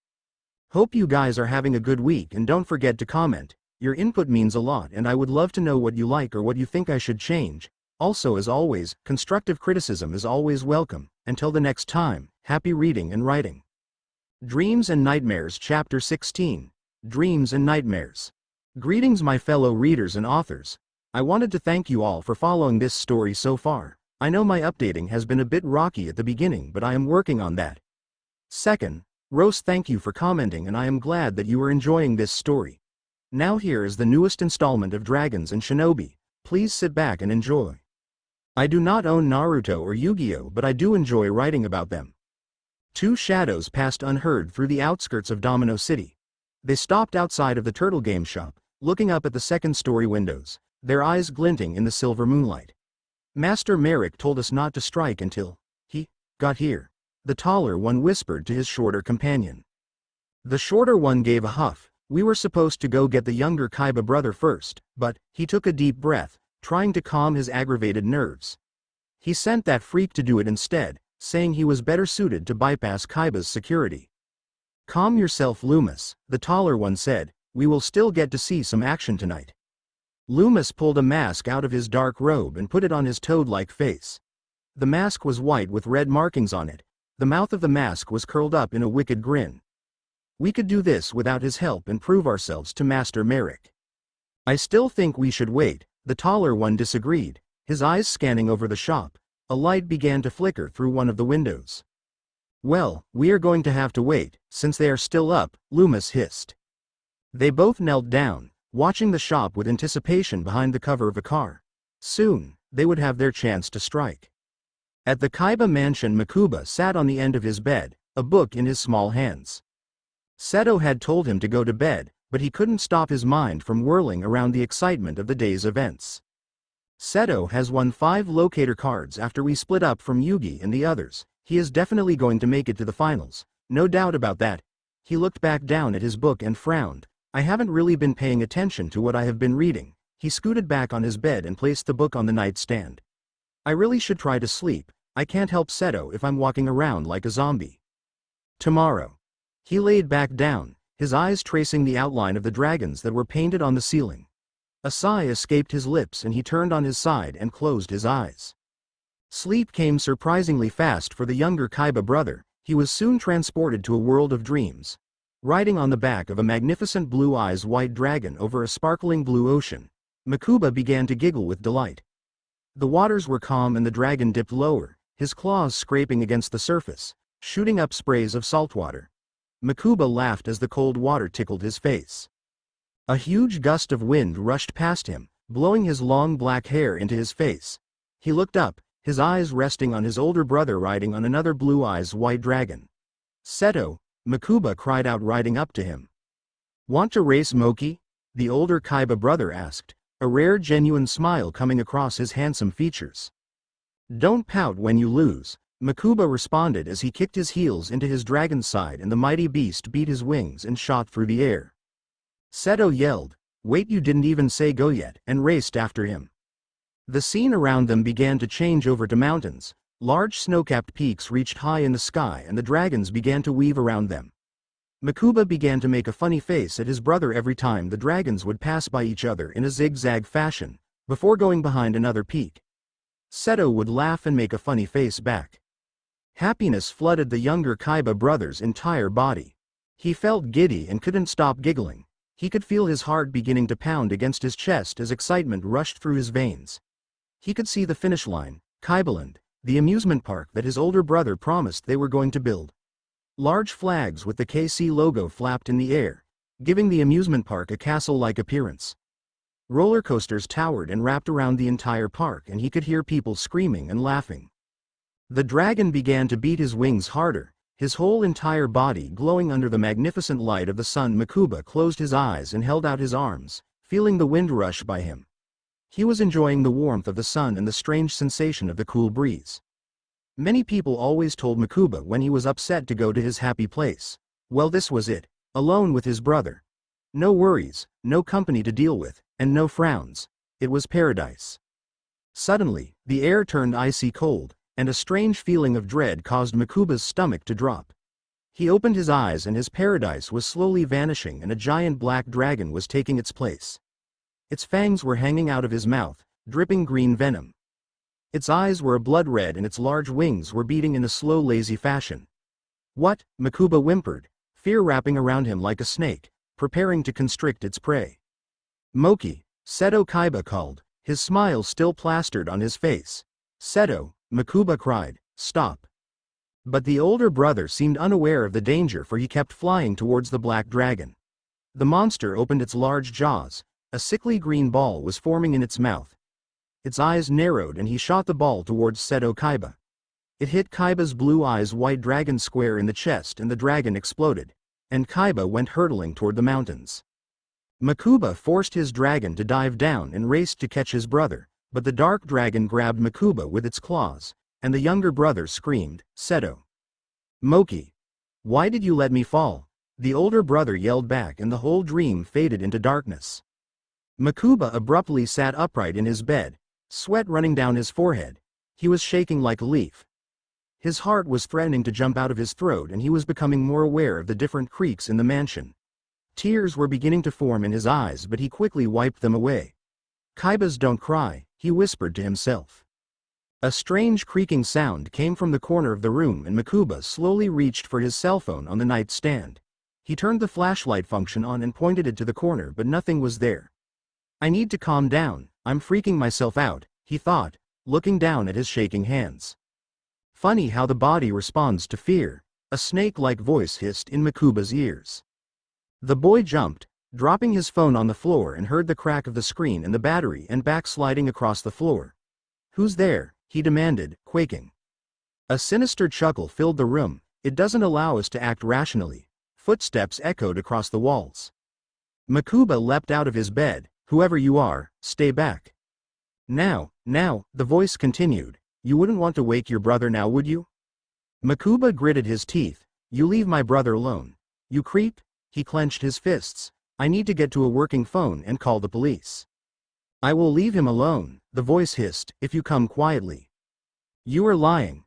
hope you guys are having a good week and don't forget to comment. Your input means a lot and I would love to know what you like or what you think I should change. Also, as always, constructive criticism is always welcome. Until the next time, happy reading and writing. Dreams and Nightmares Chapter 16. Dreams and Nightmares. Greetings my fellow readers and authors. I wanted to thank you all for following this story so far. I know my updating has been a bit rocky at the beginning but I am working on that. Second, Rose, thank you for commenting and I am glad that you are enjoying this story. Now here is the newest installment of Dragons and Shinobi. Please sit back and enjoy. I do not own Naruto or Yu-Gi-Oh, but I do enjoy writing about them. Two shadows passed unheard through the outskirts of Domino City. They stopped outside of the turtle game shop, looking up at the second-story windows, their eyes glinting in the silver moonlight. Master Merik told us not to strike until he got here, the taller one whispered to his shorter companion. The shorter one gave a huff. We were supposed to go get the younger Kaiba brother first, but he took a deep breath, trying to calm his aggravated nerves. He sent that freak to do it instead, saying he was better suited to bypass Kaiba's security. Calm yourself, Loomis, the taller one said. We will still get to see some action tonight. Loomis pulled a mask out of his dark robe and put it on his toad-like face. The mask was white with red markings on it. The mouth of the mask was curled up in a wicked grin. We could do this without his help and prove ourselves to Master Merik. I still think we should wait, the taller one disagreed, his eyes scanning over the shop. A light began to flicker through one of the windows. Well, we are going to have to wait, since they are still up, Loomis hissed. They both knelt down, watching the shop with anticipation behind the cover of a car. Soon, they would have their chance to strike. At the Kaiba mansion, Mokuba sat on the end of his bed, a book in his small hands. Seto had told him to go to bed, but he couldn't stop his mind from whirling around the excitement of the day's events. Seto has won 5 locator cards after we split up from Yugi and the others. He is definitely going to make it to the finals, no doubt about that. He looked back down at his book and frowned. I haven't really been paying attention to what I have been reading. He scooted back on his bed and placed the book on the nightstand. I really should try to sleep. I can't help Seto if I'm walking around like a zombie. Tomorrow. He laid back down, his eyes tracing the outline of the dragons that were painted on the ceiling. A sigh escaped his lips and he turned on his side and closed his eyes. Sleep came surprisingly fast for the younger Kaiba brother. He was soon transported to a world of dreams. Riding on the back of a magnificent blue eyes white dragon over a sparkling blue ocean, Mokuba began to giggle with delight. The waters were calm and the dragon dipped lower, his claws scraping against the surface, shooting up sprays of salt water. Mokuba laughed as the cold water tickled his face. A huge gust of wind rushed past him, blowing his long black hair into his face. He looked up, his eyes resting on his older brother riding on another blue eyes white dragon. Seto, Mokuba cried out riding up to him. Want to race, Moki? The older Kaiba brother asked, a rare genuine smile coming across his handsome features. Don't pout when you lose, Mokuba responded as he kicked his heels into his dragon's side and the mighty beast beat his wings and shot through the air. Seto yelled, wait, you didn't even say go yet, and raced after him. The scene around them began to change over to mountains. Large snow-capped peaks reached high in the sky and the dragons began to weave around them. Mokuba began to make a funny face at his brother every time the dragons would pass by each other in a zigzag fashion, before going behind another peak. Seto would laugh and make a funny face back. Happiness flooded the younger Kaiba brother's entire body. He felt giddy and couldn't stop giggling. He could feel his heart beginning to pound against his chest as excitement rushed through his veins. He could see the finish line, Kaibaland, the amusement park that his older brother promised they were going to build. Large flags with the KC logo flapped in the air, giving the amusement park a castle-like appearance. Roller coasters towered and wrapped around the entire park and he could hear people screaming and laughing. The dragon began to beat his wings harder, his whole entire body glowing under the magnificent light of the sun. Mokuba closed his eyes and held out his arms, feeling the wind rush by him. He was enjoying the warmth of the sun and the strange sensation of the cool breeze. Many people always told Mokuba when he was upset to go to his happy place. Well, this was it, alone with his brother. No worries, no company to deal with, and no frowns. It was paradise. Suddenly, the air turned icy cold, and a strange feeling of dread caused Mokuba's stomach to drop. He opened his eyes and his paradise was slowly vanishing and a giant black dragon was taking its place. Its fangs were hanging out of his mouth, dripping green venom. Its eyes were a blood red and its large wings were beating in a slow lazy fashion. What? Mokuba whimpered, fear wrapping around him like a snake, preparing to constrict its prey. Moki, Seto, Kaiba called, his smile still plastered on his face. Seto, Mokuba cried, stop. But the older brother seemed unaware of the danger for he kept flying towards the black dragon. The monster opened its large jaws. A sickly green ball was forming in its mouth. Its eyes narrowed and he shot the ball towards Seto Kaiba. It hit Kaiba's blue eyes white dragon square in the chest and the dragon exploded, and Kaiba went hurtling toward the mountains. Mokuba forced his dragon to dive down and raced to catch his brother, but the dark dragon grabbed Mokuba with its claws, and the younger brother screamed, "Seto! Moki! Why did you let me fall?" The older brother yelled back and the whole dream faded into darkness. Mokuba abruptly sat upright in his bed, sweat running down his forehead. He was shaking like a leaf. His heart was threatening to jump out of his throat and he was becoming more aware of the different creaks in the mansion. Tears were beginning to form in his eyes but he quickly wiped them away. "Kaiba's don't cry," he whispered to himself. A strange creaking sound came from the corner of the room and Mokuba slowly reached for his cell phone on the nightstand. He turned the flashlight function on and pointed it to the corner but nothing was there. "I need to calm down, I'm freaking myself out," he thought, looking down at his shaking hands. "Funny how the body responds to fear," a snake-like voice hissed in Mokuba's ears. The boy jumped, dropping his phone on the floor and heard the crack of the screen and the battery and backsliding across the floor. "Who's there?" he demanded, quaking. A sinister chuckle filled the room. "It doesn't allow us to act rationally." Footsteps echoed across the walls. Mokuba leapt out of his bed. "Whoever you are, stay back." Now, the voice continued, "You wouldn't want to wake your brother now, would you?" Mokuba gritted his teeth. "You leave my brother alone. You creep." He clenched his fists. "I need to get to a working phone and call the police." "I will leave him alone," the voice hissed, "if you come quietly." "You are lying."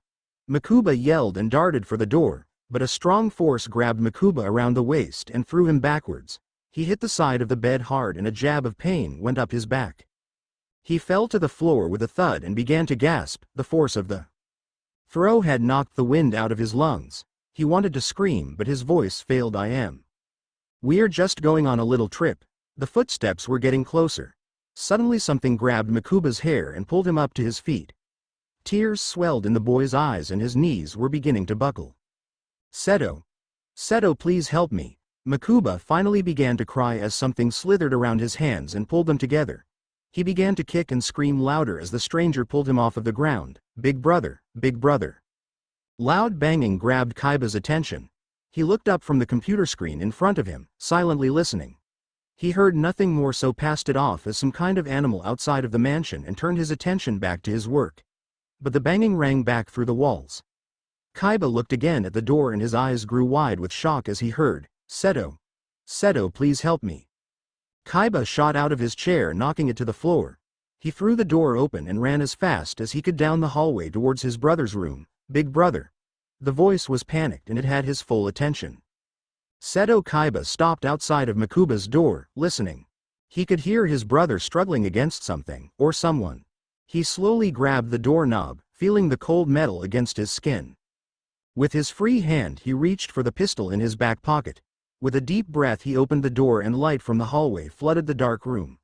Mokuba yelled and darted for the door, but a strong force grabbed Mokuba around the waist and threw him backwards. He hit the side of the bed hard and a jab of pain went up his back. He fell to the floor with a thud and began to gasp. The force of the throw had knocked the wind out of his lungs. He wanted to scream but his voice failed. "We're just going on a little trip." The footsteps were getting closer. Suddenly something grabbed Mokuba's hair and pulled him up to his feet. Tears swelled in the boy's eyes and his knees were beginning to buckle. "Seto! Seto, please help me." Mokuba finally began to cry as something slithered around his hands and pulled them together. He began to kick and scream louder as the stranger pulled him off of the ground. "Big brother, big brother." Loud banging grabbed Kaiba's attention. He looked up from the computer screen in front of him, silently listening. He heard nothing more, so passed it off as some kind of animal outside of the mansion and turned his attention back to his work. But the banging rang back through the walls. Kaiba looked again at the door and his eyes grew wide with shock as he heard, "Seto! Seto, please help me." Kaiba shot out of his chair, knocking it to the floor. He threw the door open and ran as fast as he could down the hallway towards his brother's room. "Big brother." The voice was panicked and it had his full attention. Seto Kaiba stopped outside of Mokuba's door, listening. He could hear his brother struggling against something, or someone. He slowly grabbed the doorknob, feeling the cold metal against his skin. With his free hand he reached for the pistol in his back pocket. With a deep breath he opened the door and light from the hallway flooded the dark room.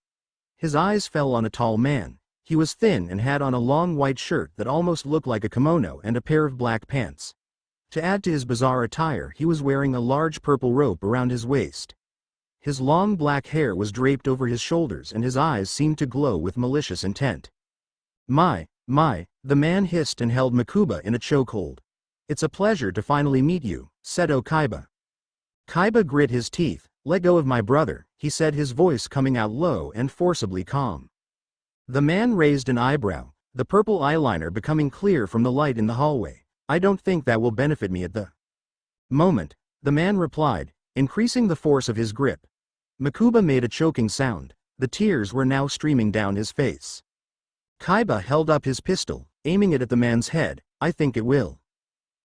His eyes fell on a tall man. He was thin and had on a long white shirt that almost looked like a kimono and a pair of black pants. To add to his bizarre attire, he was wearing a large purple rope around his waist. His long black hair was draped over his shoulders and his eyes seemed to glow with malicious intent. My, the man hissed and held Mokuba in a chokehold. "It's a pleasure to finally meet you, Seto Kaiba." Kaiba grit his teeth. "Let go of my brother," he said, his voice coming out low and forcibly calm. The man raised an eyebrow, the purple eyeliner becoming clear from the light in the hallway. "I don't think that will benefit me at the moment," the man replied, increasing the force of his grip. Mokuba made a choking sound. The tears were now streaming down his face. Kaiba held up his pistol, aiming it at the man's head. "I think it will."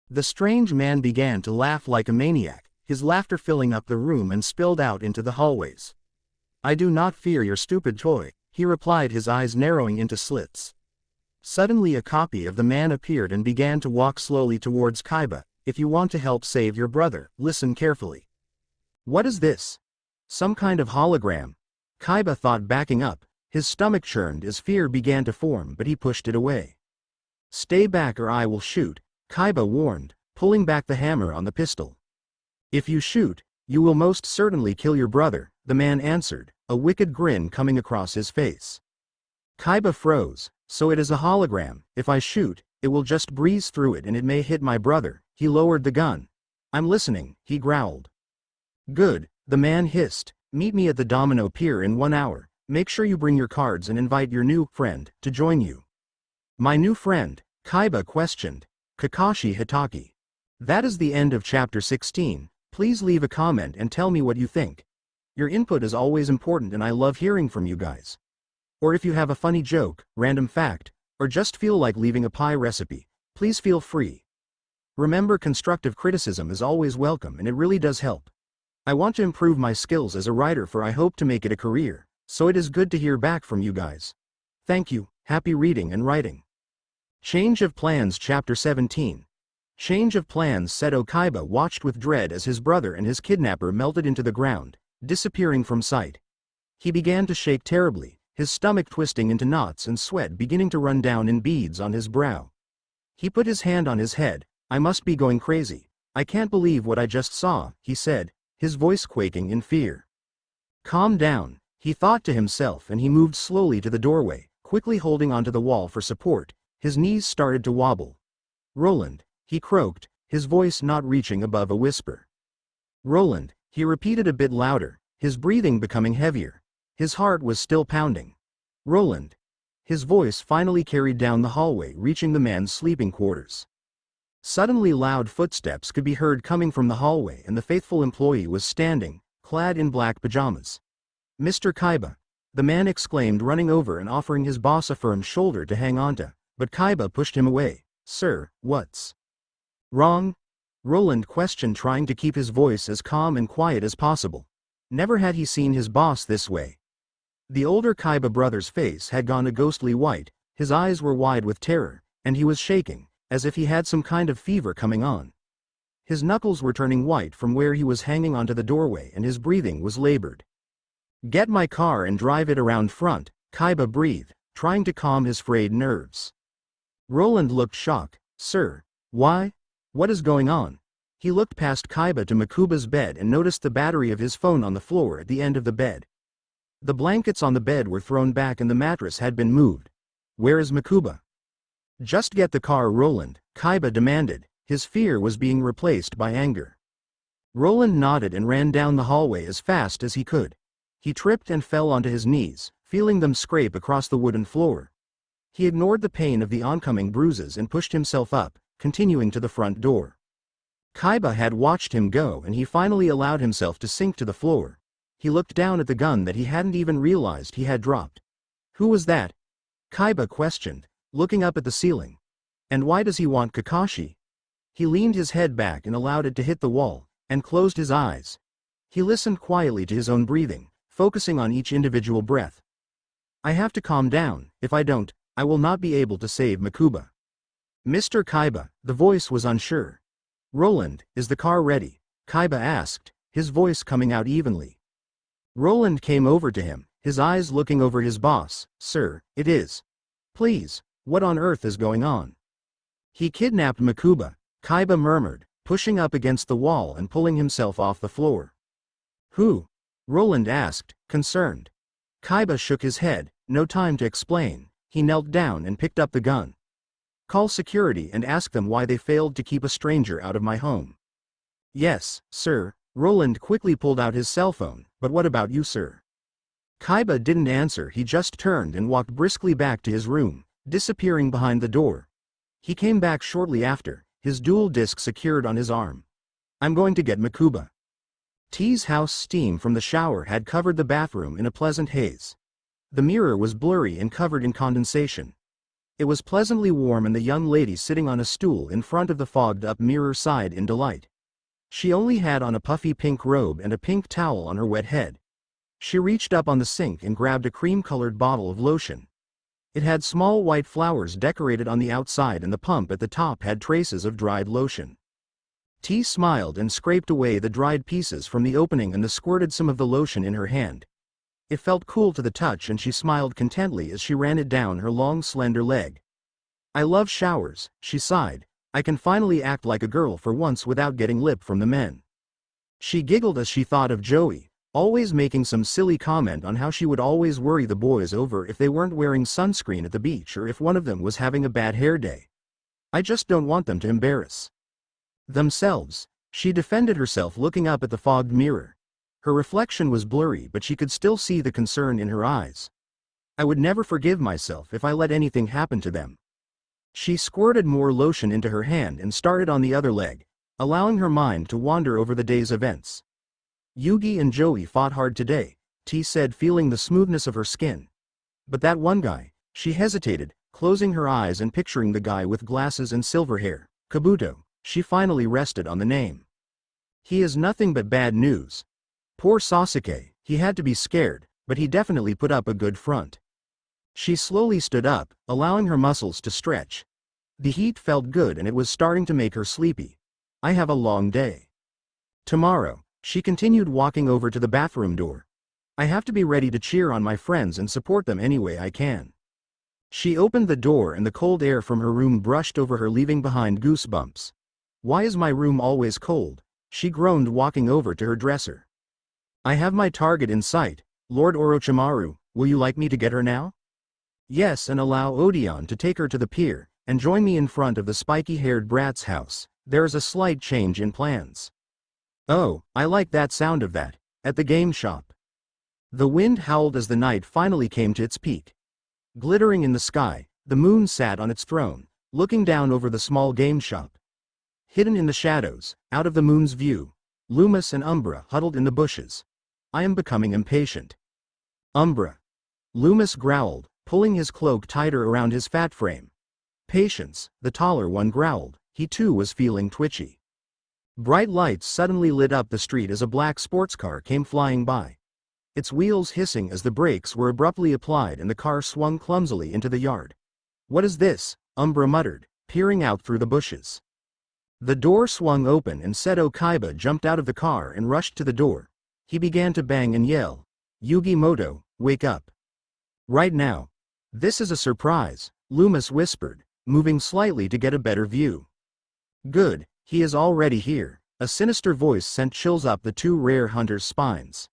The strange man began to laugh like a maniac, his laughter filling up the room and spilled out into the hallways. "I do not fear your stupid toy," he replied, his eyes narrowing into slits. Suddenly a copy of the man appeared and began to walk slowly towards Kaiba. "If you want to help save your brother, listen carefully." "What is this? Some kind of hologram?" Kaiba thought, backing up. His stomach churned as fear began to form, but he pushed it away. "Stay back or I will shoot," Kaiba warned, pulling back the hammer on the pistol. "If you shoot, you will most certainly kill your brother," the man answered, a wicked grin coming across his face. Kaiba froze. So it is a hologram. If I shoot, it will just breeze through it and it may hit my brother. He lowered the gun. I'm listening, he growled. Good, the man hissed. Meet me at the Domino pier in 1 hour. Make sure you bring your cards and invite your new friend to join you. My new friend? Kaiba questioned. Kakashi Hitaki. That is the end of chapter 16. Please leave a comment and tell me what you think. Your input is always important and I love hearing from you guys. Or if you have a funny joke, random fact, or just feel like leaving a pie recipe, please feel free. Remember, constructive criticism is always welcome and it really does help. I want to improve my skills as a writer, for I hope to make it a career, so it is good to hear back from you guys. Thank you, happy reading and writing. Change of Plans Chapter 17. Change of Plans. Seto Kaiba watched with dread as his brother and his kidnapper melted into the ground, disappearing from sight. He began to shake terribly, his stomach twisting into knots and sweat beginning to run down in beads on his brow. He put his hand on his head. I must be going crazy. I can't believe what I just saw, he said, his voice quaking in fear. Calm down, he thought to himself, and he moved slowly to the doorway, quickly holding onto the wall for support. His knees started to wobble. Roland, he croaked, his voice not reaching above a whisper. Roland, he repeated a bit louder, his breathing becoming heavier. His heart was still pounding. Roland. His voice finally carried down the hallway, reaching the man's sleeping quarters. Suddenly loud footsteps could be heard coming from the hallway, and the faithful employee was standing, clad in black pajamas. Mr. Kaiba, the man exclaimed, running over and offering his boss a firm shoulder to hang onto, but Kaiba pushed him away. Sir, what's wrong? Roland questioned, trying to keep his voice as calm and quiet as possible. Never had he seen his boss this way. The older Kaiba brother's face had gone a ghostly white, his eyes were wide with terror, and he was shaking, as if he had some kind of fever coming on. His knuckles were turning white from where he was hanging onto the doorway, and his breathing was labored. Get my car and drive it around front, Kaiba breathed, trying to calm his frayed nerves. Roland looked shocked. Sir, why? What is going on? He looked past Kaiba to Mokuba's bed and noticed the battery of his phone on the floor at the end of the bed. The blankets on the bed were thrown back and the mattress had been moved. Where is Mokuba? Just get the car, Roland, Kaiba demanded. His fear was being replaced by anger. Roland nodded and ran down the hallway as fast as he could. He tripped and fell onto his knees, feeling them scrape across the wooden floor. He ignored the pain of the oncoming bruises and pushed himself up, continuing to the front door. Kaiba had watched him go, and he finally allowed himself to sink to the floor. He looked down at the gun that he hadn't even realized he had dropped. Who was that? Kaiba questioned, looking up at the ceiling. And why does he want Kakashi? He leaned his head back and allowed it to hit the wall, and closed his eyes. He listened quietly to his own breathing, focusing on each individual breath. I have to calm down. If I don't, I will not be able to save Mokuba. Mr. Kaiba, the voice was unsure. Roland, is the car ready? Kaiba asked, his voice coming out evenly. Roland came over to him, his eyes looking over his boss. Sir, it is. Please, what on earth is going on? He kidnapped Mokuba, Kaiba murmured, pushing up against the wall and pulling himself off the floor. Who? Roland asked, concerned. Kaiba shook his head. No time to explain. He knelt down and picked up the gun. Call security and ask them why they failed to keep a stranger out of my home. Yes, sir. Roland quickly pulled out his cell phone. But what about you, sir? Kaiba didn't answer. He just turned and walked briskly back to his room, disappearing behind the door. He came back shortly after, his dual disc secured on his arm. I'm going to get Mokuba. T's house. Steam from the shower had covered the bathroom in a pleasant haze. The mirror was blurry and covered in condensation. It was pleasantly warm, and the young lady sitting on a stool in front of the fogged-up mirror sighed in delight. She only had on a puffy pink robe and a pink towel on her wet head. She reached up on the sink and grabbed a cream-colored bottle of lotion. It had small white flowers decorated on the outside, and the pump at the top had traces of dried lotion. T smiled and scraped away the dried pieces from the opening and squirted some of the lotion in her hand. It felt cool to the touch, and she smiled contently as she ran it down her long slender leg. I love showers, she sighed. I can finally act like a girl for once without getting lip from the men. She giggled as she thought of Joey. always making some silly comment on how she would always worry the boys over if they weren't wearing sunscreen at the beach or if one of them was having a bad hair day. I just don't want them to embarrass themselves. She defended herself looking up at the fogged mirror. Her reflection was blurry, but she could still see the concern in her eyes. I would never forgive myself if I let anything happen to them. She squirted more lotion into her hand and started on the other leg, allowing her mind to wander over the day's events. Yugi and Joey fought hard today, T said, feeling the smoothness of her skin. But that one guy, she hesitated, closing her eyes and picturing the guy with glasses and silver hair, Kabuto. She finally rested on the name. He is nothing but bad news. Poor Sasuke, he had to be scared, but he definitely put up a good front. She slowly stood up, allowing her muscles to stretch. The heat felt good and it was starting to make her sleepy. I have a long day tomorrow. She continued, walking over to the bathroom door. I have to be ready to cheer on my friends and support them any way I can. She opened the door and the cold air from her room brushed over her, leaving behind goosebumps. Why is my room always cold? She groaned, walking over to her dresser. I have my target in sight, Lord Orochimaru. Will you like me to get her now? Yes, and allow Odeon to take her to the pier, and join me in front of the spiky-haired brat's house. There is a slight change in plans. Oh, I like that sound of that. At the game shop. The wind howled as the night finally came to its peak. Glittering in the sky, the moon sat on its throne, looking down over the small game shop. Hidden in the shadows, out of the moon's view, Loomis and Umbra huddled in the bushes. I am becoming impatient. Umbra. Loomis growled, pulling his cloak tighter around his fat frame. Patience, the taller one growled. He too was feeling twitchy. Bright lights suddenly lit up the street as a black sports car came flying by. Its wheels hissing as the brakes were abruptly applied and the car swung clumsily into the yard. What is this? Umbra muttered, peering out through the bushes. The door swung open and Seto Kaiba jumped out of the car and rushed to the door. He began to bang and yell, Yugi Moto, wake up. Right now. This is a surprise, Loomis whispered, moving slightly to get a better view. Good, he is already here. A sinister voice sent chills up the two rare hunters' spines.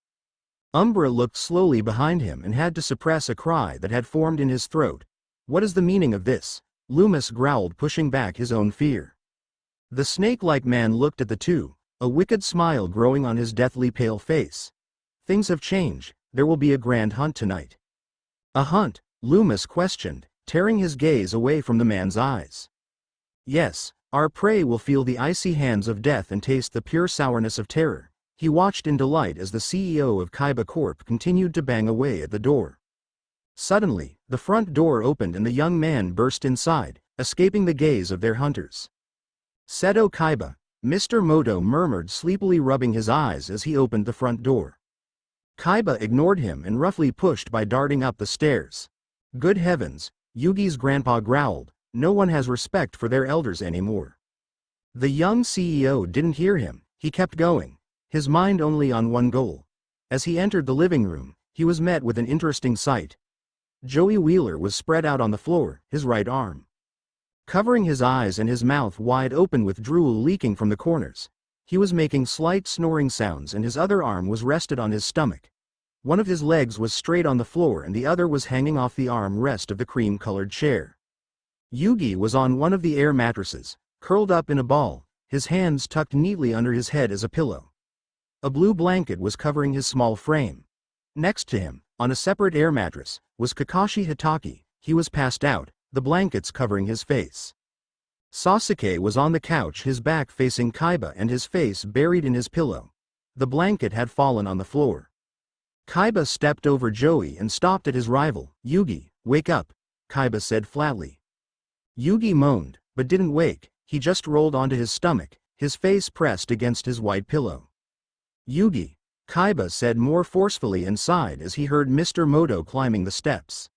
Umbra looked slowly behind him and had to suppress a cry that had formed in his throat. What is the meaning of this? Loomis growled, pushing back his own fear. The snake-like man looked at the two, a wicked smile growing on his deathly pale face. Things have changed. There will be a grand hunt tonight. A hunt? Loomis questioned, tearing his gaze away from the man's eyes. Yes, our prey will feel the icy hands of death and taste the pure sourness of terror. He watched in delight as the CEO of Kaiba Corp continued to bang away at the door. Suddenly, the front door opened and the young man burst inside, escaping the gaze of their hunters. Seto Kaiba, Mr. Moto murmured, sleepily rubbing his eyes as he opened the front door. Kaiba ignored him and roughly pushed by, darting up the stairs. Good heavens, Yugi's grandpa growled, no one has respect for their elders anymore. The young CEO didn't hear him, he kept going, his mind only on one goal. As he entered the living room, he was met with an interesting sight. Joey Wheeler was spread out on the floor, his right arm covering his eyes and his mouth wide open with drool leaking from the corners. He was making slight snoring sounds and his other arm was rested on his stomach. One of his legs was straight on the floor and the other was hanging off the arm rest of the cream-colored chair. Yugi was on one of the air mattresses, curled up in a ball, his hands tucked neatly under his head as a pillow. A blue blanket was covering his small frame. Next to him, on a separate air mattress, was Kakashi Hitaki. He was passed out, the blankets covering his face. Sasuke was on the couch, his back facing Kaiba and his face buried in his pillow. The blanket had fallen on the floor. Kaiba stepped over Joey and stopped at his rival. Yugi, wake up, Kaiba said flatly. Yugi moaned, but didn't wake, he just rolled onto his stomach, his face pressed against his white pillow. Yugi, Kaiba said more forcefully and sighed as he heard Mr. Moto climbing the steps.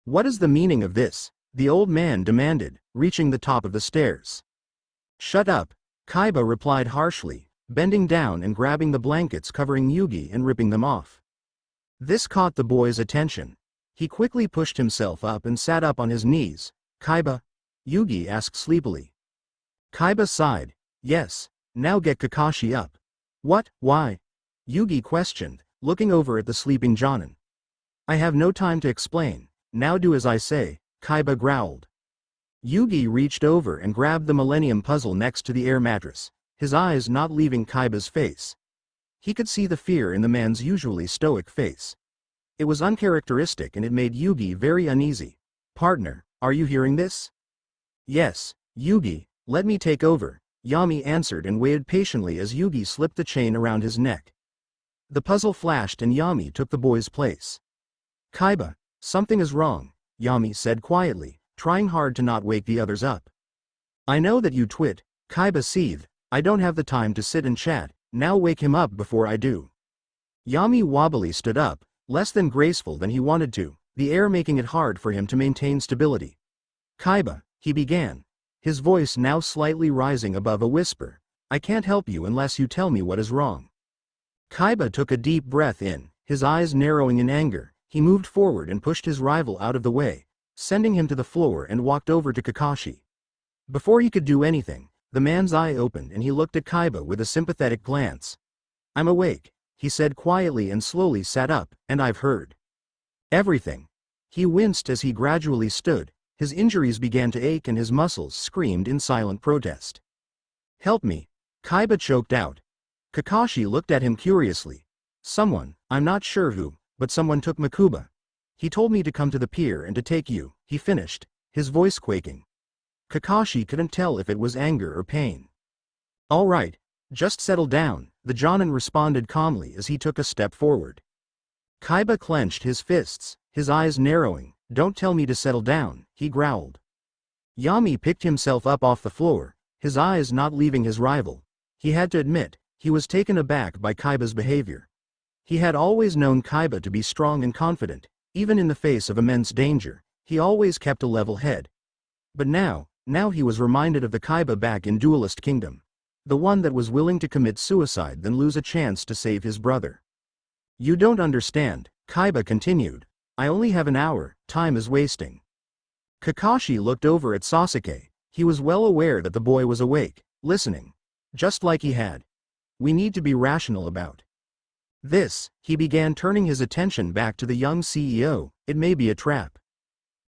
What is the meaning of this? The old man demanded, reaching the top of the stairs. Shut up, Kaiba replied harshly, bending down and grabbing the blankets covering Yugi and ripping them off. This caught the boy's attention. He quickly pushed himself up and sat up on his knees. Kaiba? Yugi asked sleepily. Kaiba sighed. Yes, now get Kakashi up. What? Why? Yugi questioned, looking over at the sleeping Jonin. I have no time to explain, now do as I say, Kaiba growled. Yugi reached over and grabbed the Millennium Puzzle next to the air mattress, his eyes not leaving Kaiba's face. He could see the fear in the man's usually stoic face. It was uncharacteristic and it made Yugi very uneasy. Partner, are you hearing this? Yes, Yugi, let me take over, Yami answered and waited patiently as Yugi slipped the chain around his neck. The puzzle flashed and Yami took the boy's place. Kaiba, something is wrong, Yami said quietly, trying hard to not wake the others up. I know that you twit, Kaiba seethed, I don't have the time to sit and chat, now wake him up before I do. Yami wobbly stood up, less than graceful than he wanted to, the air making it hard for him to maintain stability. Kaiba, he began, his voice now slightly rising above a whisper, I can't help you unless you tell me what is wrong. Kaiba took a deep breath in, his eyes narrowing in anger, he moved forward and pushed his rival out of the way, sending him to the floor and walked over to Kakashi. Before he could do anything, the man's eye opened and he looked at Kaiba with a sympathetic glance. I'm awake, he said quietly and slowly sat up, and I've heard everything. He winced as he gradually stood, his injuries began to ache and his muscles screamed in silent protest. Help me, Kaiba choked out. Kakashi looked at him curiously. Someone, I'm not sure who, but someone took Mokuba. He told me to come to the pier and to take you, he finished, his voice quaking. Kakashi couldn't tell if it was anger or pain. All right, just settle down, the Jonin responded calmly as he took a step forward. Kaiba clenched his fists, his eyes narrowing. Don't tell me to settle down, he growled. Yami picked himself up off the floor, his eyes not leaving his rival. He had to admit, he was taken aback by Kaiba's behavior. He had always known Kaiba to be strong and confident, even in the face of immense danger, he always kept a level head. But now he was reminded of the Kaiba back in Duelist Kingdom. The one that was willing to commit suicide than lose a chance to save his brother. You don't understand, Kaiba continued. I only have an hour, time is wasting. Kakashi looked over at Sasuke, he was well aware that the boy was awake, listening. Just like he had. We need to be rational about this, he began turning his attention back to the young CEO, it may be a trap.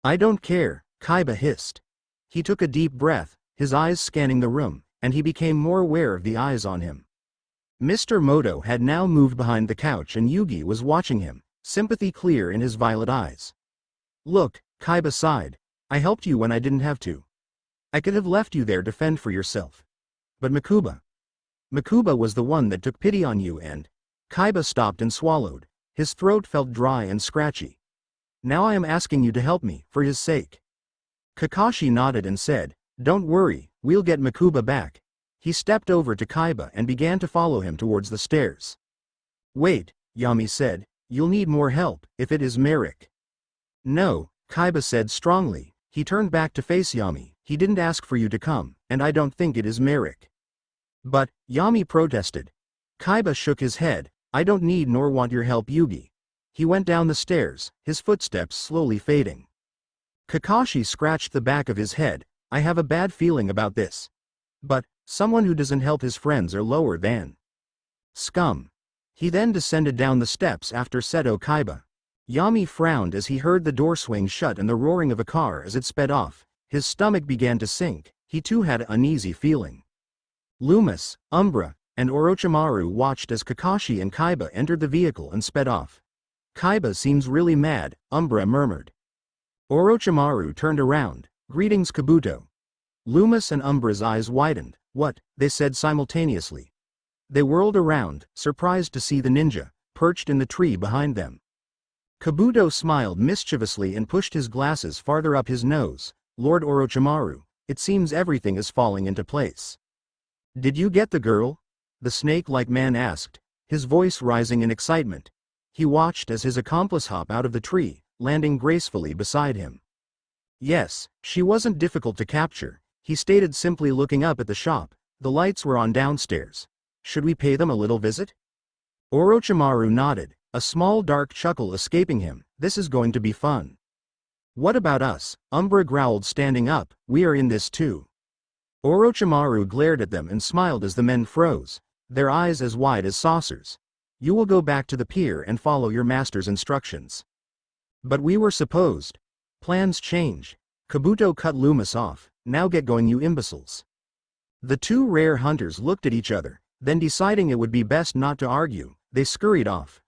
I don't care, Kaiba hissed. He took a deep breath, his eyes scanning the room, and he became more aware of the eyes on him. Mr. Moto had now moved behind the couch and Yugi was watching him, sympathy clear in his violet eyes. Look, Kaiba sighed, I helped you when I didn't have to. I could have left you there to fend for yourself. But Mokuba was the one that took pity on you and... Kaiba stopped and swallowed, his throat felt dry and scratchy. Now I am asking you to help me, for his sake. Kakashi nodded and said, don't worry, we'll get Mokuba back. He stepped over to Kaiba and began to follow him towards the stairs. Wait, Yami said, you'll need more help, if it is Merik. No, Kaiba said strongly, he turned back to face Yami, he didn't ask for you to come, and I don't think it is Merik. But, Yami protested. Kaiba shook his head, I don't need nor want your help Yugi. He went down the stairs, his footsteps slowly fading. Kakashi scratched the back of his head, I have a bad feeling about this. But, someone who doesn't help his friends are lower than scum. He then descended down the steps after Seto Kaiba. Yami frowned as he heard the door swing shut and the roaring of a car as it sped off, his stomach began to sink, he too had an uneasy feeling. Loomis, Umbra, and Orochimaru watched as Kakashi and Kaiba entered the vehicle and sped off. Kaiba seems really mad, Umbra murmured. Orochimaru turned around, greetings Kabuto. Loomis and Umbra's eyes widened, what, they said simultaneously. They whirled around, surprised to see the ninja, perched in the tree behind them. Kabuto smiled mischievously and pushed his glasses farther up his nose, Lord Orochimaru, it seems everything is falling into place. Did you get the girl? The snake-like man asked, his voice rising in excitement. He watched as his accomplice hopped out of the tree, landing gracefully beside him. Yes, she wasn't difficult to capture, he stated simply looking up at the shop, the lights were on downstairs. Should we pay them a little visit? Orochimaru nodded, a small dark chuckle escaping him, this is going to be fun. What about us? Umbra growled standing up, we are in this too. Orochimaru glared at them and smiled as the men froze, their eyes as wide as saucers. You will go back to the pier and follow your master's instructions. But we were supposed. Plans change. Kabuto cut Loomis off. Now get going, you imbeciles. The two rare hunters looked at each other, then deciding it would be best not to argue, they scurried off.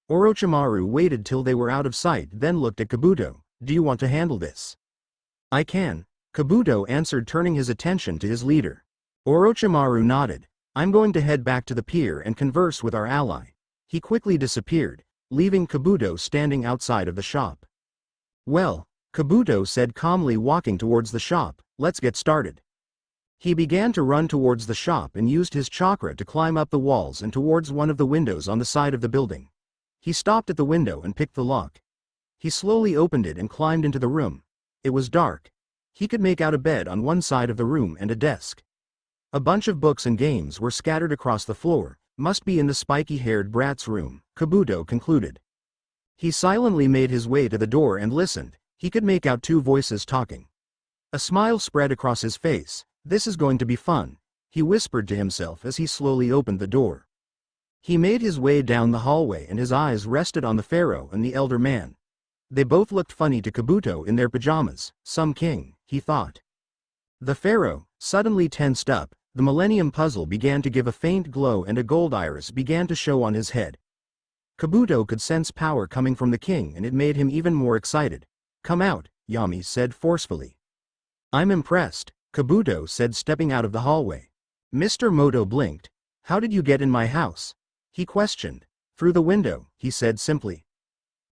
Orochimaru waited till they were out of sight, then looked at Kabuto. Do you want to handle this? I can, Kabuto answered, turning his attention to his leader. Orochimaru nodded. I'm going to head back to the pier and converse with our ally. He quickly disappeared, leaving Kabuto standing outside of the shop. Well, Kabuto said calmly, walking towards the shop, let's get started. He began to run towards the shop and used his chakra to climb up the walls and towards one of the windows on the side of the building. He stopped at the window and picked the lock. He slowly opened it and climbed into the room. It was dark. He could make out a bed on one side of the room and a desk. A bunch of books and games were scattered across the floor. Must be in the spiky-haired brat's room, Kabuto concluded. He silently made his way to the door and listened. He could make out two voices talking. A smile spread across his face. This is going to be fun, he whispered to himself as he slowly opened the door. He made his way down the hallway and his eyes rested on the pharaoh and the elder man. They both looked funny to Kabuto in their pajamas. Some king, he thought. The pharaoh suddenly tensed up. The Millennium Puzzle began to give a faint glow and a gold iris began to show on his head. Kabuto could sense power coming from the king and it made him even more excited. Come out, Yami said forcefully. I'm impressed, Kabuto said, stepping out of the hallway. Mr. Moto blinked. How did you get in my house? He questioned. Through the window, he said simply.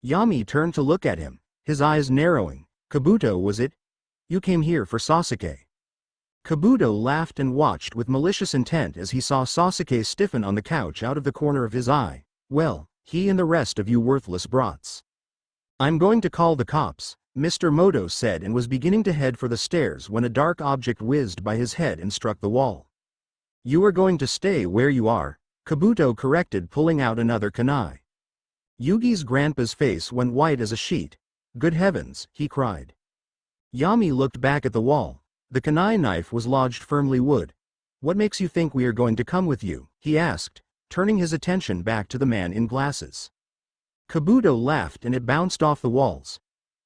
Yami turned to look at him, his eyes narrowing. Kabuto, was it? You came here for Sasuke. Kabuto laughed and watched with malicious intent as he saw Sasuke stiffen on the couch out of the corner of his eye. Well, he and the rest of you worthless brats. I'm going to call the cops, Mr. Moto said, and was beginning to head for the stairs when a dark object whizzed by his head and struck the wall. You are going to stay where you are, Kabuto corrected, pulling out another kunai. Yugi's grandpa's face went white as a sheet. Good heavens, he cried. Yami looked back at the wall. The kunai knife was lodged firmly wood. What makes you think we are going to come with you? He asked, turning his attention back to the man in glasses. Kabuto laughed and it bounced off the walls.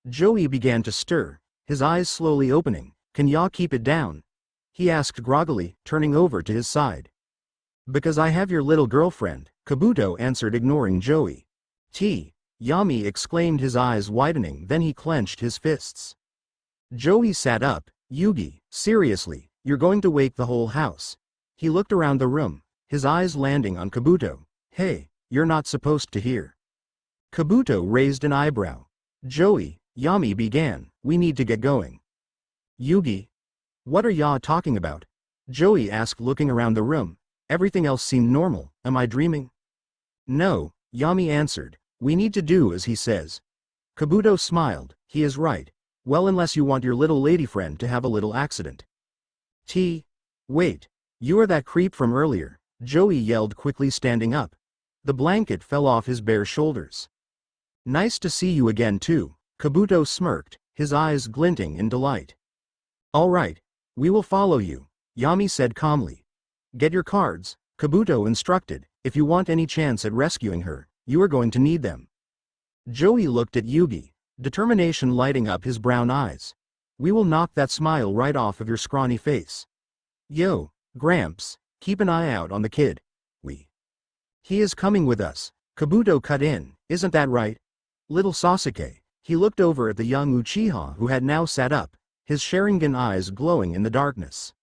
Joey began to stir, his eyes slowly opening. Can ya keep it down? He asked groggily, turning over to his side. Because I have your little girlfriend, Kabuto answered, ignoring Joey. Yami exclaimed, his eyes widening, then he clenched his fists. Joey sat up. Yugi, seriously, you're going to wake the whole house. He looked around the room, his eyes landing on Kabuto. Hey, you're not supposed to hear. Kabuto raised an eyebrow. Joey, Yami began, we need to get going. Yugi. What are ya talking about? Joey asked, looking around the room. Everything else seemed normal. Am I dreaming? No, Yami answered. We need to do as he says. Kabuto smiled. He is right. Well, unless you want your little lady friend to have a little accident. Wait. You are that creep from earlier, Joey yelled quickly, standing up. The blanket fell off his bare shoulders. Nice to see you again too, Kabuto smirked, his eyes glinting in delight. All right, we will follow you, Yami said calmly. Get your cards, Kabuto instructed. If you want any chance at rescuing her, you are going to need them. Joey looked at Yugi, determination lighting up his brown eyes. We will knock that smile right off of your scrawny face. Yo, Gramps, keep an eye out on the kid. He is coming with us, Kabuto cut in, isn't that right? Little Sasuke. He looked over at the young Uchiha who had now sat up, his Sharingan eyes glowing in the darkness.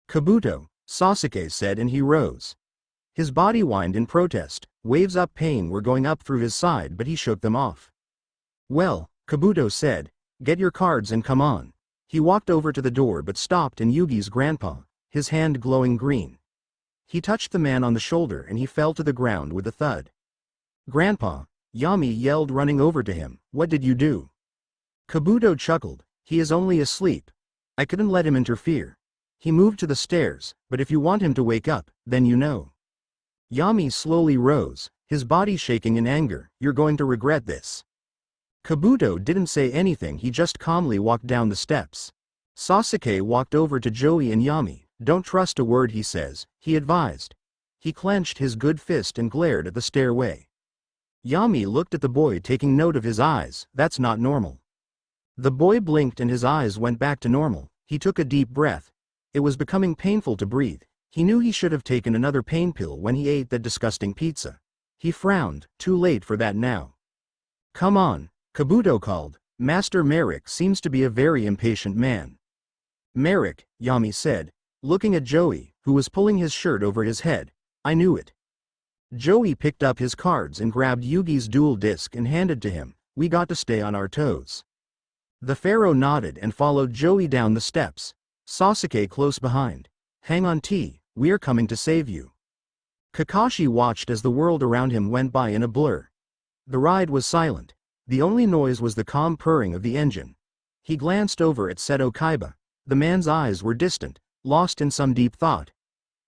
Kabuto, Sasuke said, and he rose. His body whined in protest, waves of pain were going up through his side, but he shook them off. Well, Kabuto said, get your cards and come on. He walked over to the door but stopped in Yugi's grandpa, his hand glowing green. He touched the man on the shoulder and he fell to the ground with a thud. Grandpa, Yami yelled, running over to him, what did you do? Kabuto chuckled, he is only asleep. I couldn't let him interfere. He moved to the stairs, but if you want him to wake up, then you know. Yami slowly rose, his body shaking in anger, you're going to regret this. Kabuto didn't say anything, he just calmly walked down the steps. Sasuke walked over to Joey and Yami. Don't trust a word he says, he advised. He clenched his good fist and glared at the stairway. Yami looked at the boy, taking note of his eyes. That's not normal. The boy blinked and his eyes went back to normal. He took a deep breath. It was becoming painful to breathe. He knew he should have taken another pain pill when he ate that disgusting pizza. He frowned. Too late for that now. Come on, Kabuto called. Master Merik seems to be a very impatient man. Merik, Yami said, looking at Joey, who was pulling his shirt over his head. I knew it. Joey picked up his cards and grabbed Yugi's duel disc and handed to him. We got to stay on our toes. The pharaoh nodded and followed Joey down the steps. Sasuke close behind. Hang on T, we're coming to save you. Kakashi watched as the world around him went by in a blur. The ride was silent. The only noise was the calm purring of the engine. He glanced over at Seto Kaiba. The man's eyes were distant, lost in some deep thought.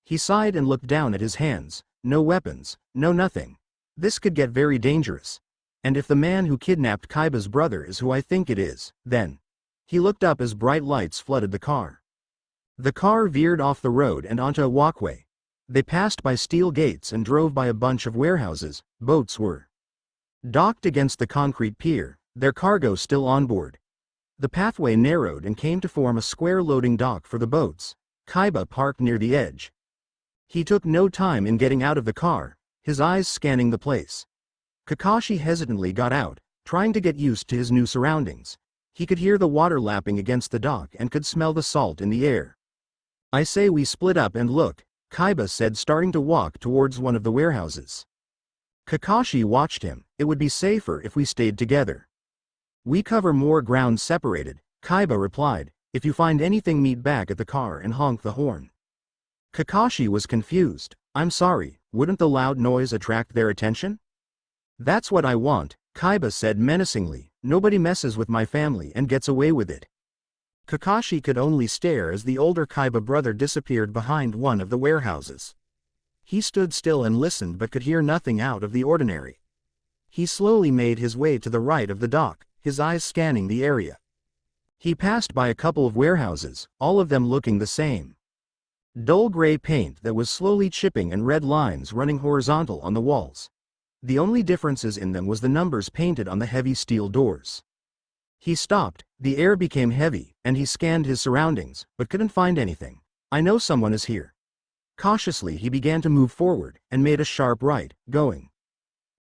He sighed and looked down at his hands. No weapons, no nothing. This could get very dangerous. And if the man who kidnapped Kaiba's brother is who I think it is, then... He looked up as bright lights flooded the car. The car veered off the road and onto a walkway. They passed by steel gates and drove by a bunch of warehouses. Boats were docked against the concrete pier, their cargo still on board. The pathway narrowed and came to form a square loading dock for the boats. Kaiba parked near the edge. He took no time in getting out of the car, his eyes scanning the place. Kakashi hesitantly got out, trying to get used to his new surroundings. He could hear the water lapping against the dock and could smell the salt in the air. I say we split up and look, Kaiba said, starting to walk towards one of the warehouses. Kakashi watched him. It would be safer if we stayed together. We cover more ground separated, Kaiba replied. If you find anything, meet back at the car and honk the horn. Kakashi was confused. I'm sorry, wouldn't the loud noise attract their attention? That's what I want, Kaiba said menacingly. Nobody messes with my family and gets away with it. Kakashi could only stare as the older Kaiba brother disappeared behind one of the warehouses. He stood still and listened but could hear nothing out of the ordinary. He slowly made his way to the right of the dock, his eyes scanning the area. He passed by a couple of warehouses, all of them looking the same. Dull gray paint that was slowly chipping and red lines running horizontal on the walls. The only differences in them was the numbers painted on the heavy steel doors. He stopped, the air became heavy, and he scanned his surroundings, but couldn't find anything. I know someone is here. Cautiously he began to move forward, and made a sharp right, going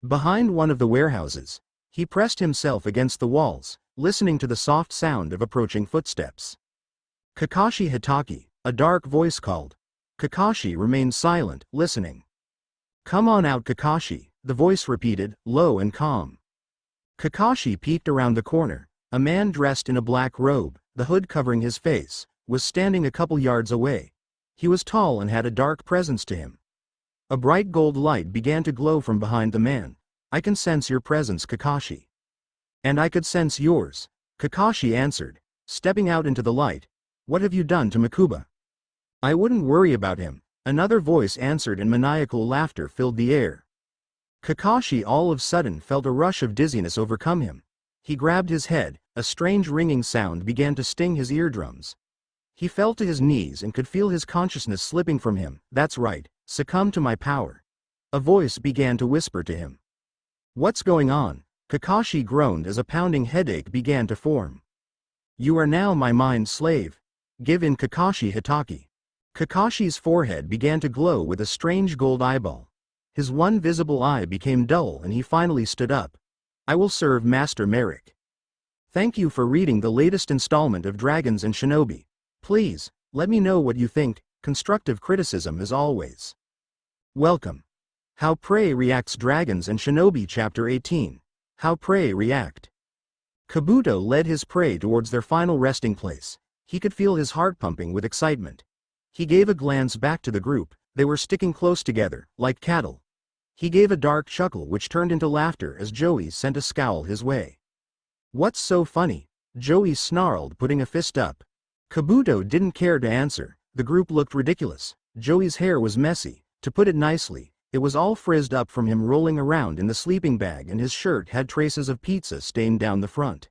behind one of the warehouses. He pressed himself against the walls, listening to the soft sound of approaching footsteps. Kakashi Hitaki, a dark voice called. Kakashi remained silent, listening. Come on out Kakashi, the voice repeated, low and calm. Kakashi peeked around the corner. A man dressed in a black robe, the hood covering his face, was standing a couple yards away. He was tall and had a dark presence to him. A bright gold light began to glow from behind the man. I can sense your presence, Kakashi. And I could sense yours, Kakashi answered, stepping out into the light. What have you done to Mokuba? I wouldn't worry about him, another voice answered, and maniacal laughter filled the air. Kakashi all of a sudden felt a rush of dizziness overcome him. He grabbed his head, a strange ringing sound began to sting his eardrums. He fell to his knees and could feel his consciousness slipping from him. That's right, succumb to my power. A voice began to whisper to him. What's going on? Kakashi groaned as a pounding headache began to form. You are now my mind slave. Give in, Kakashi Hitaki. Kakashi's forehead began to glow with a strange gold eyeball. His one visible eye became dull and he finally stood up. I will serve Master Merik. Thank you for reading the latest installment of Dragons and Shinobi. Please, let me know what you think. Constructive criticism as always. Welcome. How Prey Reacts Dragons and Shinobi Chapter 18. How Prey React. Kabuto led his prey towards their final resting place. He could feel his heart pumping with excitement. He gave a glance back to the group. They were sticking close together, like cattle. He gave a dark chuckle which turned into laughter as Joey sent a scowl his way. What's so funny? Joey snarled, putting a fist up. Kabuto didn't care to answer. The group looked ridiculous. Joey's hair was messy. To put it nicely, it was all frizzed up from him rolling around in the sleeping bag, and his shirt had traces of pizza stained down the front.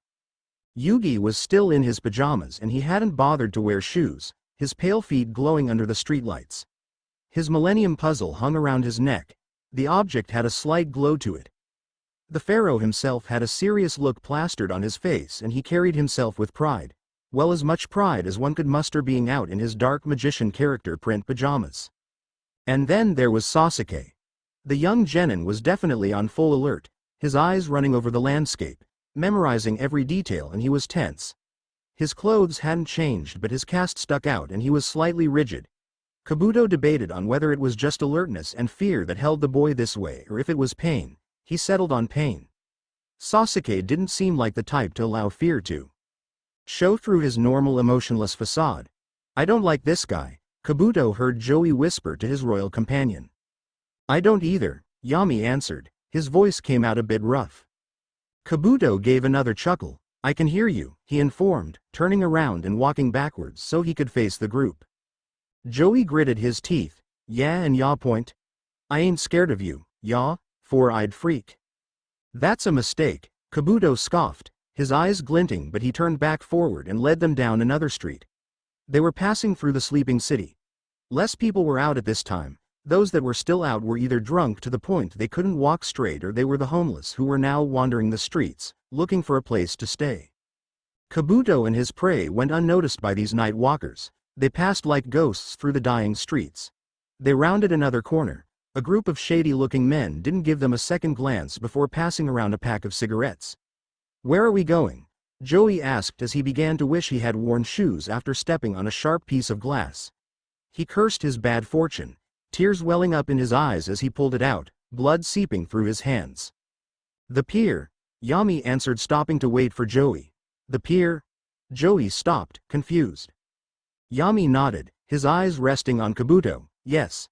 Yugi was still in his pajamas and he hadn't bothered to wear shoes, his pale feet glowing under the streetlights. His Millennium Puzzle hung around his neck. The object had a slight glow to it. The pharaoh himself had a serious look plastered on his face, and he carried himself with pride. Well, as much pride as one could muster being out in his dark magician character print pajamas. And then there was Sasuke. The young genin was definitely on full alert, his eyes running over the landscape, memorizing every detail, and he was tense. His clothes hadn't changed, but his cast stuck out and he was slightly rigid. Kabuto debated on whether it was just alertness and fear that held the boy this way or if it was pain. He settled on pain. Sasuke didn't seem like the type to allow fear to show through his normal emotionless facade. "I don't like this guy," Kabuto heard Joey whisper to his royal companion. "I don't either," Yami answered. His voice came out a bit rough. Kabuto gave another chuckle. "I can hear you," he informed, turning around and walking backwards so he could face the group. Joey gritted his teeth. "Yeah and yaw point? I ain't scared of you, yaw, four-eyed freak." "That's a mistake," Kabuto scoffed, his eyes glinting, but he turned back forward and led them down another street. They were passing through the sleeping city. Less people were out at this time. Those that were still out were either drunk to the point they couldn't walk straight, or they were the homeless who were now wandering the streets, looking for a place to stay. Kabuto and his prey went unnoticed by these night walkers. They passed like ghosts through the dying streets. They rounded another corner. A group of shady-looking men didn't give them a second glance before passing around a pack of cigarettes. "Where are we going?" Joey asked as he began to wish he had worn shoes after stepping on a sharp piece of glass. He cursed his bad fortune, tears welling up in his eyes as he pulled it out, blood seeping through his hands. "The pier," Yami answered, stopping to wait for Joey. "The pier?" Joey stopped, confused. Yami nodded, his eyes resting on Kabuto. "Yes.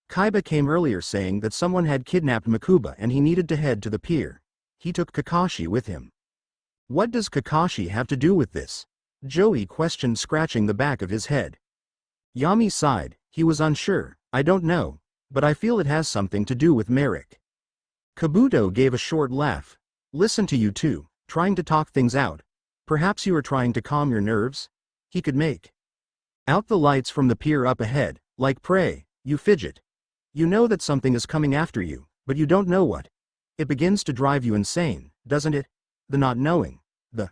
Kaiba came earlier saying that someone had kidnapped Mokuba and he needed to head to the pier. He took Kakashi with him." "What does Kakashi have to do with this?" Joey questioned, scratching the back of his head. Yami sighed. He was unsure. "I don't know, but I feel it has something to do with Merik." Kabuto gave a short laugh. "Listen to you two, trying to talk things out. Perhaps you are trying to calm your nerves?" He could make out the lights from the pier up ahead. "Like prey, you fidget. You know that something is coming after you, but you don't know what. It begins to drive you insane, doesn't it? The not knowing. The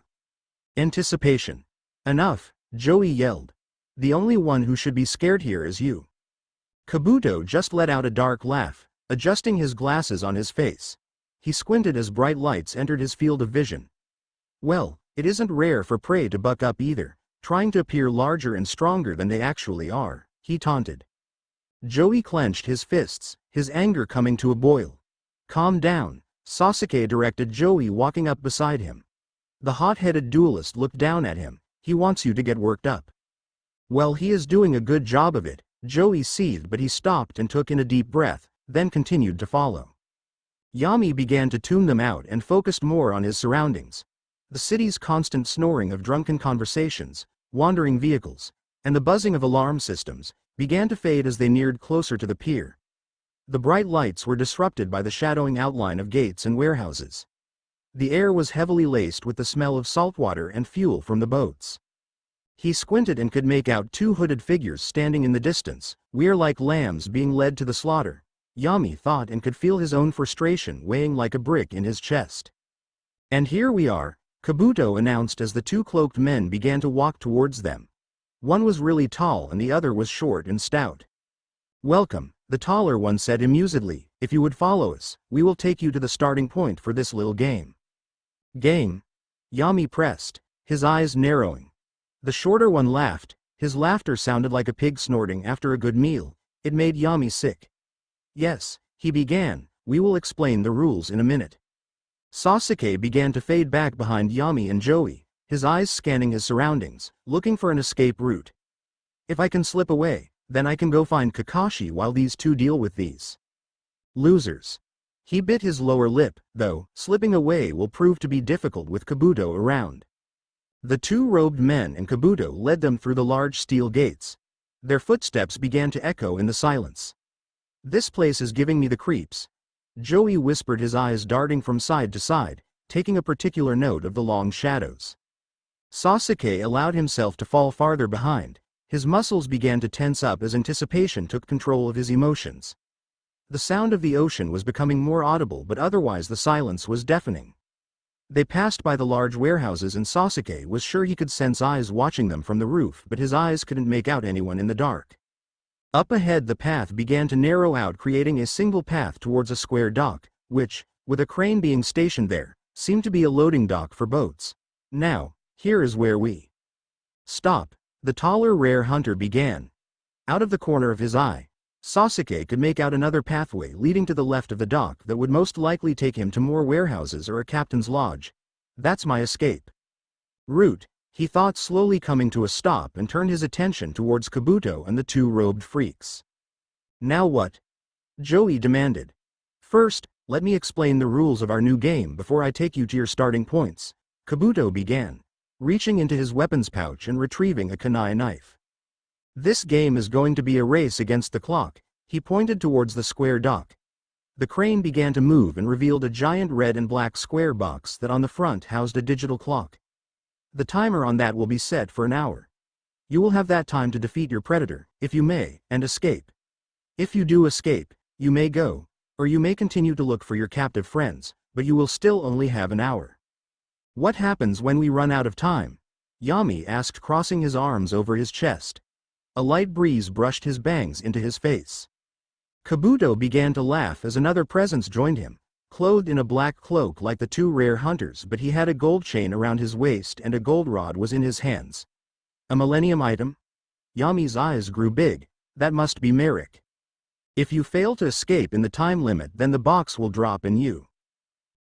anticipation." "Enough," Joey yelled. "The only one who should be scared here is you." Kabuto just let out a dark laugh, adjusting his glasses on his face. He squinted as bright lights entered his field of vision. "Well, it isn't rare for prey to buck up either, trying to appear larger and stronger than they actually are," he taunted. Joey clenched his fists, his anger coming to a boil. "Calm down," Sasuke directed Joey, walking up beside him. The hot-headed duelist looked down at him. "He wants you to get worked up." "Well, he is doing a good job of it," Joey seethed, but he stopped and took in a deep breath, then continued to follow. Yami began to tune them out and focused more on his surroundings. The city's constant snoring of drunken conversations, wandering vehicles, and the buzzing of alarm systems began to fade as they neared closer to the pier. The bright lights were disrupted by the shadowing outline of gates and warehouses. The air was heavily laced with the smell of saltwater and fuel from the boats. He squinted and could make out two hooded figures standing in the distance, we're like lambs being led to the slaughter, Yami thought, and could feel his own frustration weighing like a brick in his chest. "And here we are," Kabuto announced as the two cloaked men began to walk towards them. One was really tall and the other was short and stout. "Welcome," the taller one said amusedly. "If you would follow us, we will take you to the starting point for this little game." "Game?" Yami pressed, his eyes narrowing. The shorter one laughed. His laughter sounded like a pig snorting after a good meal. It made Yami sick. "Yes," he began, "we will explain the rules in a minute." Sasuke began to fade back behind Yami and Joey, his eyes scanning his surroundings, looking for an escape route. "If I can slip away, then I can go find Kakashi while these two deal with these losers." He bit his lower lip, though, slipping away will prove to be difficult with Kabuto around. The two robed men and Kabuto led them through the large steel gates. Their footsteps began to echo in the silence. "This place is giving me the creeps," Joey whispered, his eyes darting from side to side, taking a particular note of the long shadows. Sasuke allowed himself to fall farther behind, His muscles began to tense up as anticipation took control of his emotions. The sound of the ocean was becoming more audible, but otherwise the silence was deafening. They passed by the large warehouses and Sasuke was sure he could sense eyes watching them from the roof, but his eyes couldn't make out anyone in the dark. Up ahead the path began to narrow out, creating a single path towards a square dock, which, with a crane being stationed there, seemed to be a loading dock for boats. Now, here is where we stop, the taller rare hunter began. Out of the corner of his eye, Sasuke could make out another pathway leading to the left of the dock that would most likely take him to more warehouses or a captain's lodge. That's my escape route, he thought, slowly coming to a stop, and turned his attention towards Kabuto and the two robed freaks. Now what? Joey demanded. First, let me explain the rules of our new game before I take you to your starting points, Kabuto began, reaching into his weapons pouch and retrieving a kunai knife. This game is going to be a race against the clock, he pointed towards the square dock. The crane began to move and revealed a giant red and black square box that on the front housed a digital clock. The timer on that will be set for an hour. You will have that time to defeat your predator, if you may, and escape. If you do escape, you may go, or you may continue to look for your captive friends, but you will still only have an hour. What happens when we run out of time? Yami asked, crossing his arms over his chest. A light breeze brushed his bangs into his face. Kabuto began to laugh as another presence joined him, clothed in a black cloak like the two rare hunters, but he had a gold chain around his waist and a gold rod was in his hands. A millennium item? Yami's eyes grew big. That must be Merik. If you fail to escape in the time limit, then the box will drop and you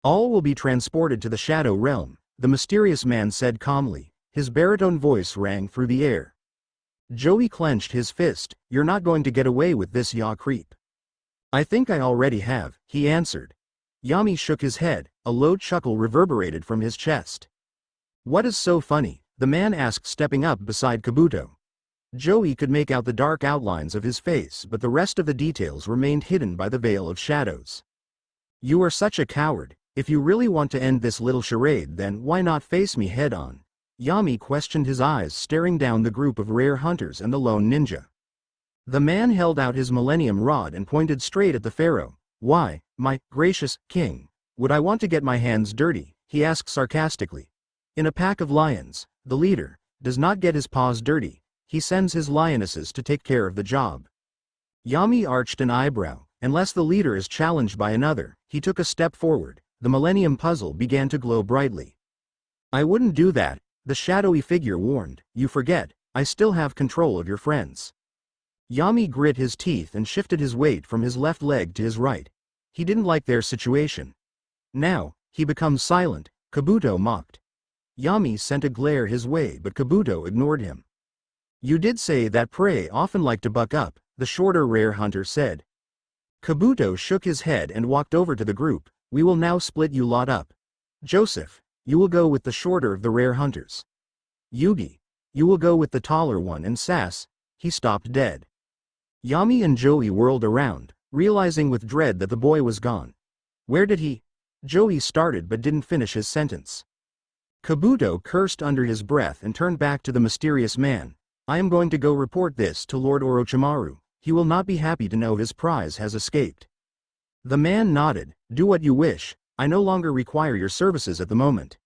all will be transported to the Shadow Realm, the mysterious man said calmly. His baritone voice rang through the air. Joey clenched his fist. You're not going to get away with this, ya creep. I think I already have, he answered. Yami shook his head. A low chuckle reverberated from his chest. What is so funny? The man asked, stepping up beside Kabuto. Joey could make out the dark outlines of his face, but the rest of the details remained hidden by the veil of shadows. You are such a coward. If you really want to end this little charade, then why not face me head on? Yami questioned, his eyes staring down the group of rare hunters and the lone ninja. The man held out his millennium rod and pointed straight at the pharaoh. Why, my gracious king, would I want to get my hands dirty? He asked sarcastically. In a pack of lions, the leader does not get his paws dirty. He sends his lionesses to take care of the job. Yami arched an eyebrow. Unless the leader is challenged by another. He took a step forward. The millennium puzzle began to glow brightly. I wouldn't do that, the shadowy figure warned. You forget, I still have control of your friends. Yami grit his teeth and shifted his weight from his left leg to his right. He didn't like their situation. Now, he becomes silent, Kabuto mocked. Yami sent a glare his way, but Kabuto ignored him. You did say that prey often like to buck up, the shorter rare hunter said. Kabuto shook his head and walked over to the group. We will now split you lot up. Joseph, you will go with the shorter of the rare hunters. Yugi, you will go with the taller one, and Sass, he stopped dead. Yami and Joey whirled around, realizing with dread that the boy was gone. Where did he? Joey started but didn't finish his sentence. Kabuto cursed under his breath and turned back to the mysterious man. I am going to go report this to Lord Orochimaru. He will not be happy to know his prize has escaped. The man nodded. Do what you wish. I no longer require your services at the moment.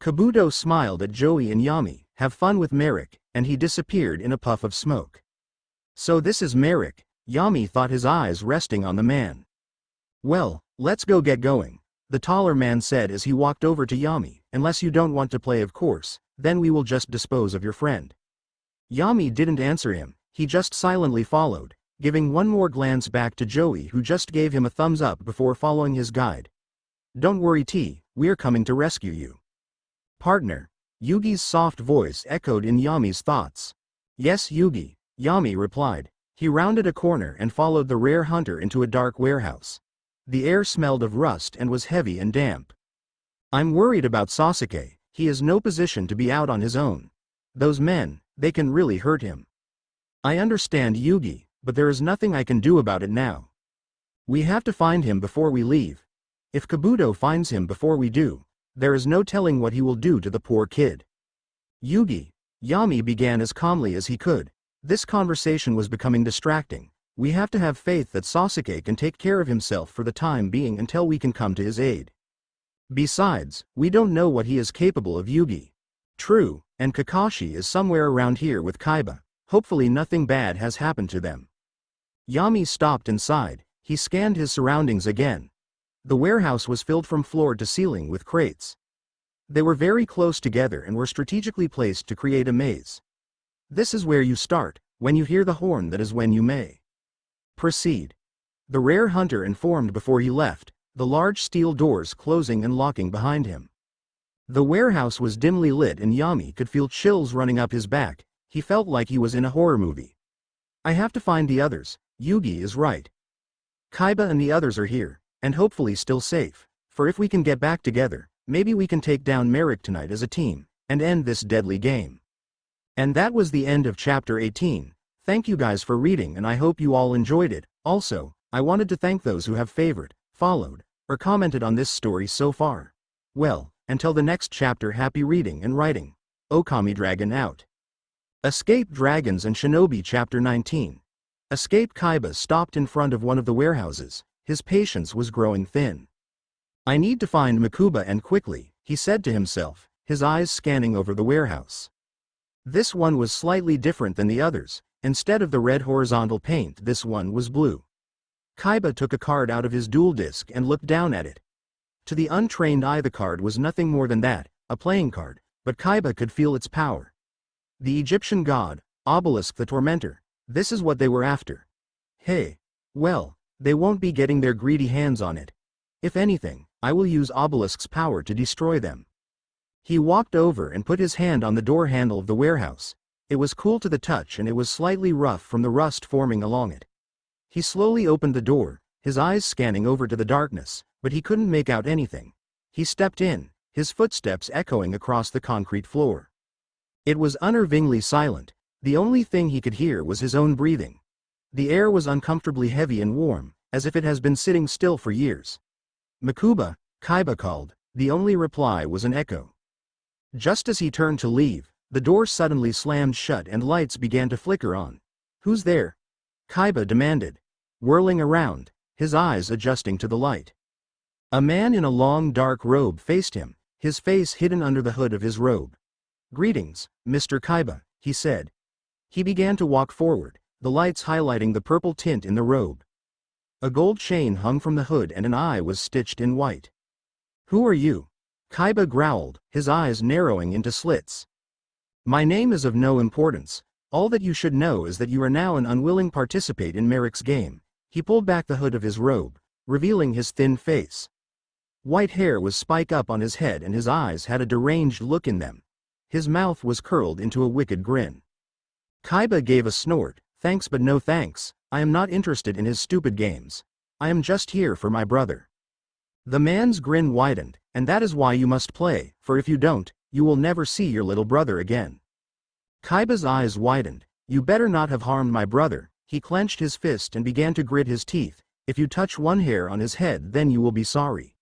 Kabuto smiled at Joey and Yami. Have fun with Merik, and he disappeared in a puff of smoke. So this is Merik, Yami thought, his eyes resting on the man. Well, let's go get going, the taller man said as he walked over to Yami. Unless you don't want to play, of course, then we will just dispose of your friend. Yami didn't answer him, he just silently followed, giving one more glance back to Joey, who just gave him a thumbs up before following his guide. Don't worry T, we're coming to rescue you. Partner, Yugi's soft voice echoed in Yami's thoughts. Yes Yugi, Yami replied. He rounded a corner and followed the rare hunter into a dark warehouse. The air smelled of rust and was heavy and damp. I'm worried about Sasuke, he is no position to be out on his own. Those men, they can really hurt him. I understand Yugi, but there is nothing I can do about it now. We have to find him before we leave. If Kabuto finds him before we do, there is no telling what he will do to the poor kid. Yugi, Yami began as calmly as he could. This conversation was becoming distracting. We have to have faith that Sasuke can take care of himself for the time being until we can come to his aid. Besides, we don't know what he is capable of. Yugi. True, and Kakashi is somewhere around here with Kaiba. Hopefully nothing bad has happened to them. Yami stopped and sighed. He scanned his surroundings again. The warehouse was filled from floor to ceiling with crates. They were very close together and were strategically placed to create a maze. This is where you start. When you hear the horn, that is when you may proceed. The rare hunter informed before he left, the large steel doors closing and locking behind him. The warehouse was dimly lit and Yami could feel chills running up his back. He felt like he was in a horror movie. I have to find the others. Yugi is right. Kaiba and the others are here, and hopefully still safe. For if we can get back together, maybe we can take down Merik tonight as a team, and end this deadly game. And that was the end of chapter 18. Thank you guys for reading and I hope you all enjoyed it. Also, I wanted to thank those who have favored, followed, or commented on this story so far. Well, until the next chapter, happy reading and writing. Okami Dragon out. Escape Dragons and Shinobi Chapter 19. Escape. Kaiba stopped in front of one of the warehouses. His patience was growing thin. I need to find Mokuba and quickly, he said to himself, his eyes scanning over the warehouse. This one was slightly different than the others. Instead of the red horizontal paint, this one was blue. Kaiba took a card out of his duel disc and looked down at it. To the untrained eye the card was nothing more than that, a playing card, but Kaiba could feel its power. The Egyptian god, Obelisk the Tormentor, this is what they were after. Hey. Well, they won't be getting their greedy hands on it. If anything, I will use Obelisk's power to destroy them. He walked over and put his hand on the door handle of the warehouse. It was cool to the touch and it was slightly rough from the rust forming along it. He slowly opened the door, his eyes scanning over to the darkness, but he couldn't make out anything. He stepped in, his footsteps echoing across the concrete floor. It was unnervingly silent. The only thing he could hear was his own breathing. The air was uncomfortably heavy and warm, as if it has been sitting still for years. Mokuba, Kaiba called. The only reply was an echo. Just as he turned to leave, the door suddenly slammed shut and lights began to flicker on. Who's there? Kaiba demanded, whirling around, his eyes adjusting to the light. A man in a long dark robe faced him, his face hidden under the hood of his robe. Greetings, Mr. Kaiba, he said. He began to walk forward, the lights highlighting the purple tint in the robe. A gold chain hung from the hood and an eye was stitched in white. Who are you? Kaiba growled, his eyes narrowing into slits. My name is of no importance. All that you should know is that you are now an unwilling participant in Merik's game. He pulled back the hood of his robe, revealing his thin face. White hair was spiked up on his head and his eyes had a deranged look in them. His mouth was curled into a wicked grin. Kaiba gave a snort. Thanks but no thanks. I am not interested in his stupid games. I am just here for my brother. The man's grin widened, and that is why you must play, for if you don't, you will never see your little brother again. Kaiba's eyes widened. You better not have harmed my brother. He clenched his fist and began to grit his teeth. If you touch one hair on his head, then you will be sorry.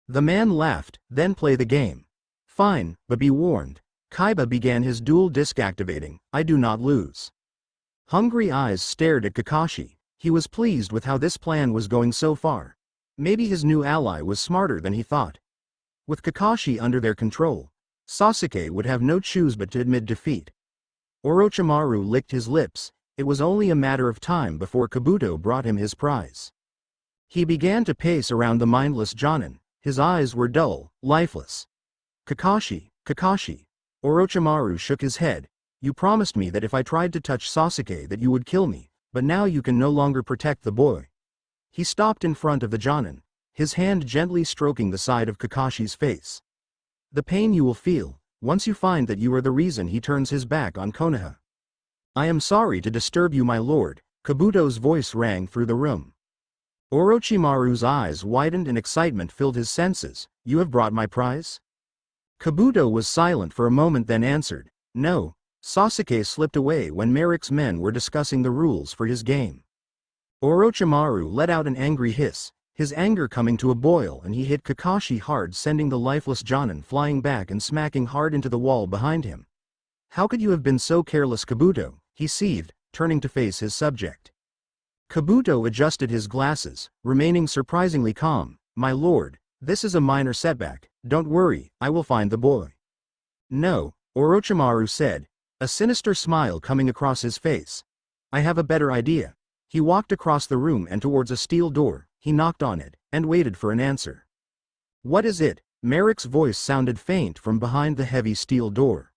The man laughed. Then play the game. Fine, but be warned. Kaiba began his duel disc activating. I do not lose. Hungry eyes stared at Kakashi. He was pleased with how this plan was going so far. Maybe his new ally was smarter than he thought. With Kakashi under their control, Sasuke would have no choice but to admit defeat. Orochimaru licked his lips. It was only a matter of time before Kabuto brought him his prize. He began to pace around the mindless Jonin. His eyes were dull, lifeless. Kakashi, Kakashi. Orochimaru shook his head. You promised me that if I tried to touch Sasuke that you would kill me, but now you can no longer protect the boy. He stopped in front of the Jonin, his hand gently stroking the side of Kakashi's face. The pain you will feel, once you find that you are the reason he turns his back on Konoha. I am sorry to disturb you, my lord. Kabuto's voice rang through the room. Orochimaru's eyes widened and excitement filled his senses. You have brought my prize? Kabuto was silent for a moment then answered, no. Sasuke slipped away when Merik's men were discussing the rules for his game. Orochimaru let out an angry hiss, his anger coming to a boil, and he hit Kakashi hard, sending the lifeless Jonin flying back and smacking hard into the wall behind him. How could you have been so careless, Kabuto? he seethed, turning to face his subject. Kabuto adjusted his glasses, remaining surprisingly calm. "My lord, this is a minor setback, don't worry, I will find the boy." "No," Orochimaru said, a sinister smile coming across his face. "I have a better idea." He walked across the room and towards a steel door. He knocked on it, and waited for an answer. "What is it?" Merik's voice sounded faint from behind the heavy steel door.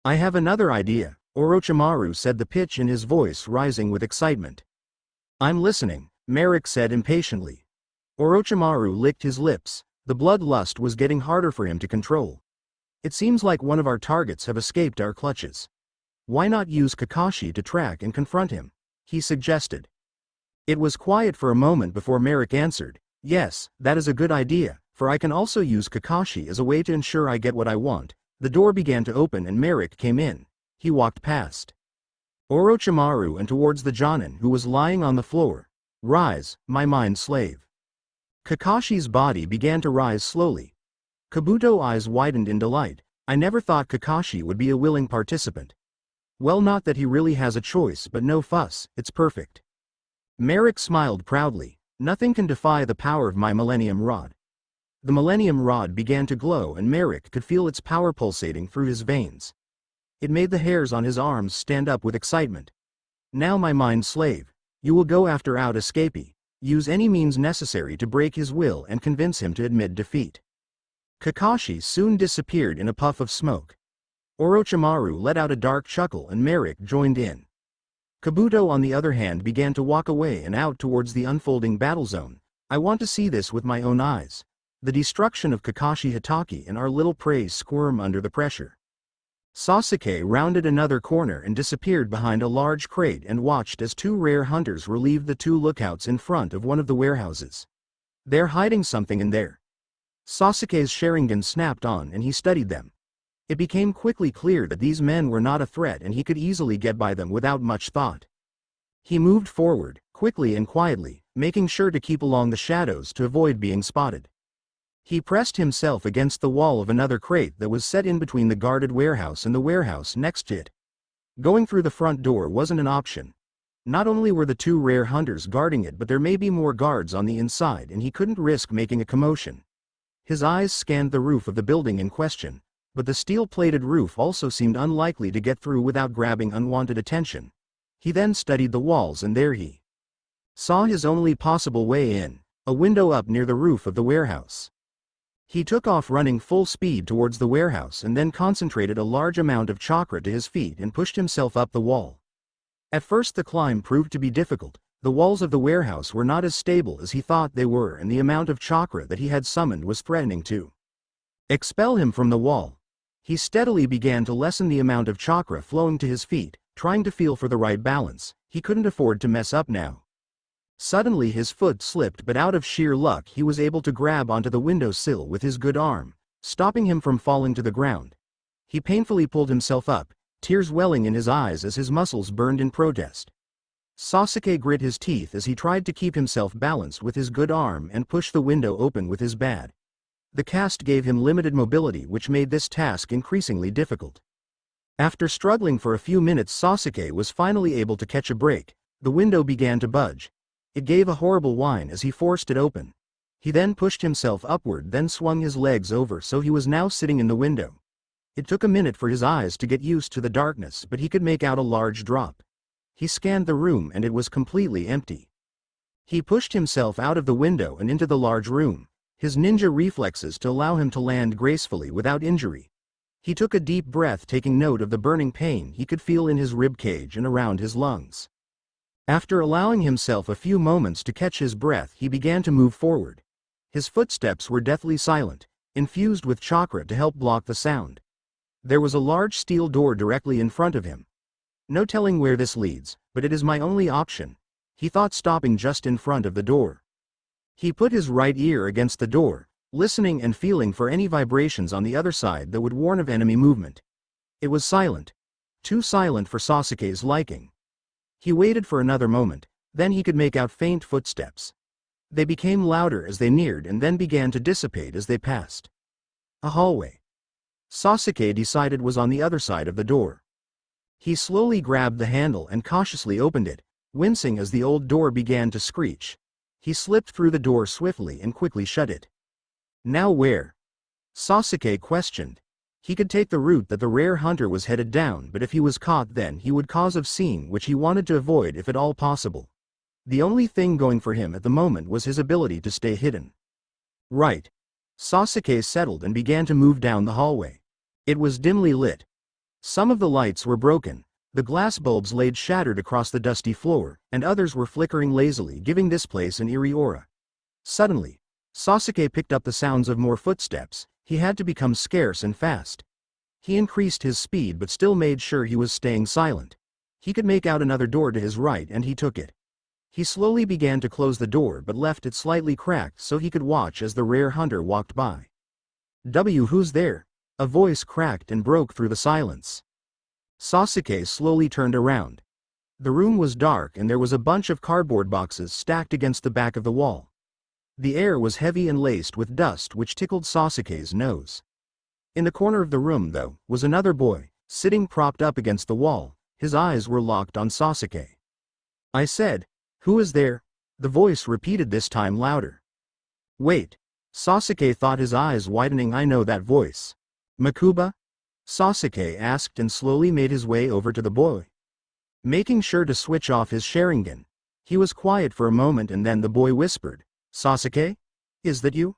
"I have another idea," Orochimaru said, the pitch in his voice rising with excitement. "I'm listening," Merik said impatiently. Orochimaru licked his lips. The bloodlust was getting harder for him to control. "It seems like one of our targets have escaped our clutches. Why not use Kakashi to track and confront him?" he suggested. It was quiet for a moment before Merik answered, "Yes, that is a good idea, for I can also use Kakashi as a way to ensure I get what I want." The door began to open and Merik came in. He walked past Orochimaru and towards the Jonin who was lying on the floor. "Rise, my mind slave." Kakashi's body began to rise slowly. Kabuto's eyes widened in delight. "I never thought Kakashi would be a willing participant." "Well, not that he really has a choice, but no fuss, it's perfect." Merik smiled proudly. "Nothing can defy the power of my Millennium Rod." The Millennium Rod began to glow and Merik could feel its power pulsating through his veins. It made the hairs on his arms stand up with excitement. "Now, my mind slave, you will go after out escapee. Use any means necessary to break his will and convince him to admit defeat." Kakashi soon disappeared in a puff of smoke. Orochimaru let out a dark chuckle and Merik joined in. Kabuto on the other hand began to walk away and out towards the unfolding battle zone. "I want to see this with my own eyes. The destruction of Kakashi Hatake and our little prey squirm under the pressure." Sasuke rounded another corner and disappeared behind a large crate and watched as two rare hunters relieved the two lookouts in front of one of the warehouses. "They're hiding something in there." Sasuke's Sharingan snapped on and he studied them. It became quickly clear that these men were not a threat and he could easily get by them without much thought. He moved forward, quickly and quietly, making sure to keep along the shadows to avoid being spotted. He pressed himself against the wall of another crate that was set in between the guarded warehouse and the warehouse next to it. Going through the front door wasn't an option. Not only were the two rare hunters guarding it, but there may be more guards on the inside and he couldn't risk making a commotion. His eyes scanned the roof of the building in question, but the steel-plated roof also seemed unlikely to get through without grabbing unwanted attention. He then studied the walls and there he saw his only possible way in, a window up near the roof of the warehouse. He took off running full speed towards the warehouse and then concentrated a large amount of chakra to his feet and pushed himself up the wall. At first the climb proved to be difficult. The walls of the warehouse were not as stable as he thought they were and the amount of chakra that he had summoned was threatening to expel him from the wall. He steadily began to lessen the amount of chakra flowing to his feet, trying to feel for the right balance. He couldn't afford to mess up now. Suddenly his foot slipped, but out of sheer luck he was able to grab onto the windowsill with his good arm, stopping him from falling to the ground. He painfully pulled himself up, tears welling in his eyes as his muscles burned in protest. Sasuke grit his teeth as he tried to keep himself balanced with his good arm and push the window open with his bad. The cast gave him limited mobility, which made this task increasingly difficult. After struggling for a few minutes, Sasuke was finally able to catch a break. The window began to budge. It gave a horrible whine as he forced it open. He then pushed himself upward, then swung his legs over so he was now sitting in the window. It took a minute for his eyes to get used to the darkness, but he could make out a large drop. He scanned the room and it was completely empty. He pushed himself out of the window and into the large room, his ninja reflexes to allow him to land gracefully without injury. He took a deep breath, taking note of the burning pain he could feel in his rib cage and around his lungs. After allowing himself a few moments to catch his breath, he began to move forward. His footsteps were deathly silent, infused with chakra to help block the sound. There was a large steel door directly in front of him. No telling where this leads, but it is my only option, he thought, stopping just in front of the door. He put his right ear against the door, listening and feeling for any vibrations on the other side that would warn of enemy movement. It was silent. Too silent for Sasuke's liking. He waited for another moment, then he could make out faint footsteps. They became louder as they neared and then began to dissipate as they passed. A hallway. Sasuke decided was on the other side of the door. He slowly grabbed the handle and cautiously opened it, wincing as the old door began to screech. He slipped through the door swiftly and quickly shut it. Now where? Sasuke questioned. He could take the route that the rare hunter was headed down, but if he was caught then he would cause a scene which he wanted to avoid if at all possible. The only thing going for him at the moment was his ability to stay hidden. Right. Sasuke settled and began to move down the hallway. It was dimly lit. Some of the lights were broken, the glass bulbs laid shattered across the dusty floor, and others were flickering lazily, giving this place an eerie aura. Suddenly, Sasuke picked up the sounds of more footsteps. He had to become scarce and fast. He increased his speed but still made sure he was staying silent. He could make out another door to his right and he took it. He slowly began to close the door but left it slightly cracked so he could watch as the rare hunter walked by. Who's there? A voice cracked and broke through the silence. Sasuke slowly turned around. The room was dark and there was a bunch of cardboard boxes stacked against the back of the wall. The air was heavy and laced with dust which tickled Sasuke's nose. In the corner of the room, though, was another boy, sitting propped up against the wall. His eyes were locked on Sasuke. I said, "Who is there?" The voice repeated, this time louder. Wait. Sasuke thought, his eyes widening. I know that voice. Mokuba? Sasuke asked and slowly made his way over to the boy. Making sure to switch off his Sharingan. He was quiet for a moment and then the boy whispered, "Sasuke? Is that you?"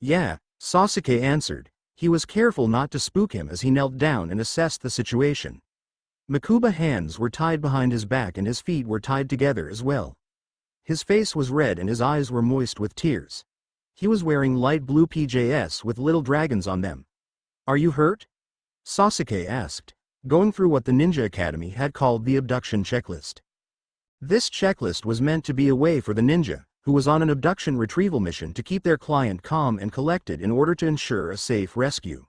"Yeah," Sasuke answered. He was careful not to spook him as he knelt down and assessed the situation. Mokuba's hands were tied behind his back and his feet were tied together as well. His face was red and his eyes were moist with tears. He was wearing light blue PJs with little dragons on them. "Are you hurt?" Sasuke asked, going through what the Ninja Academy had called the abduction checklist. This checklist was meant to be a way for the ninja, who was on an abduction retrieval mission, to keep their client calm and collected in order to ensure a safe rescue.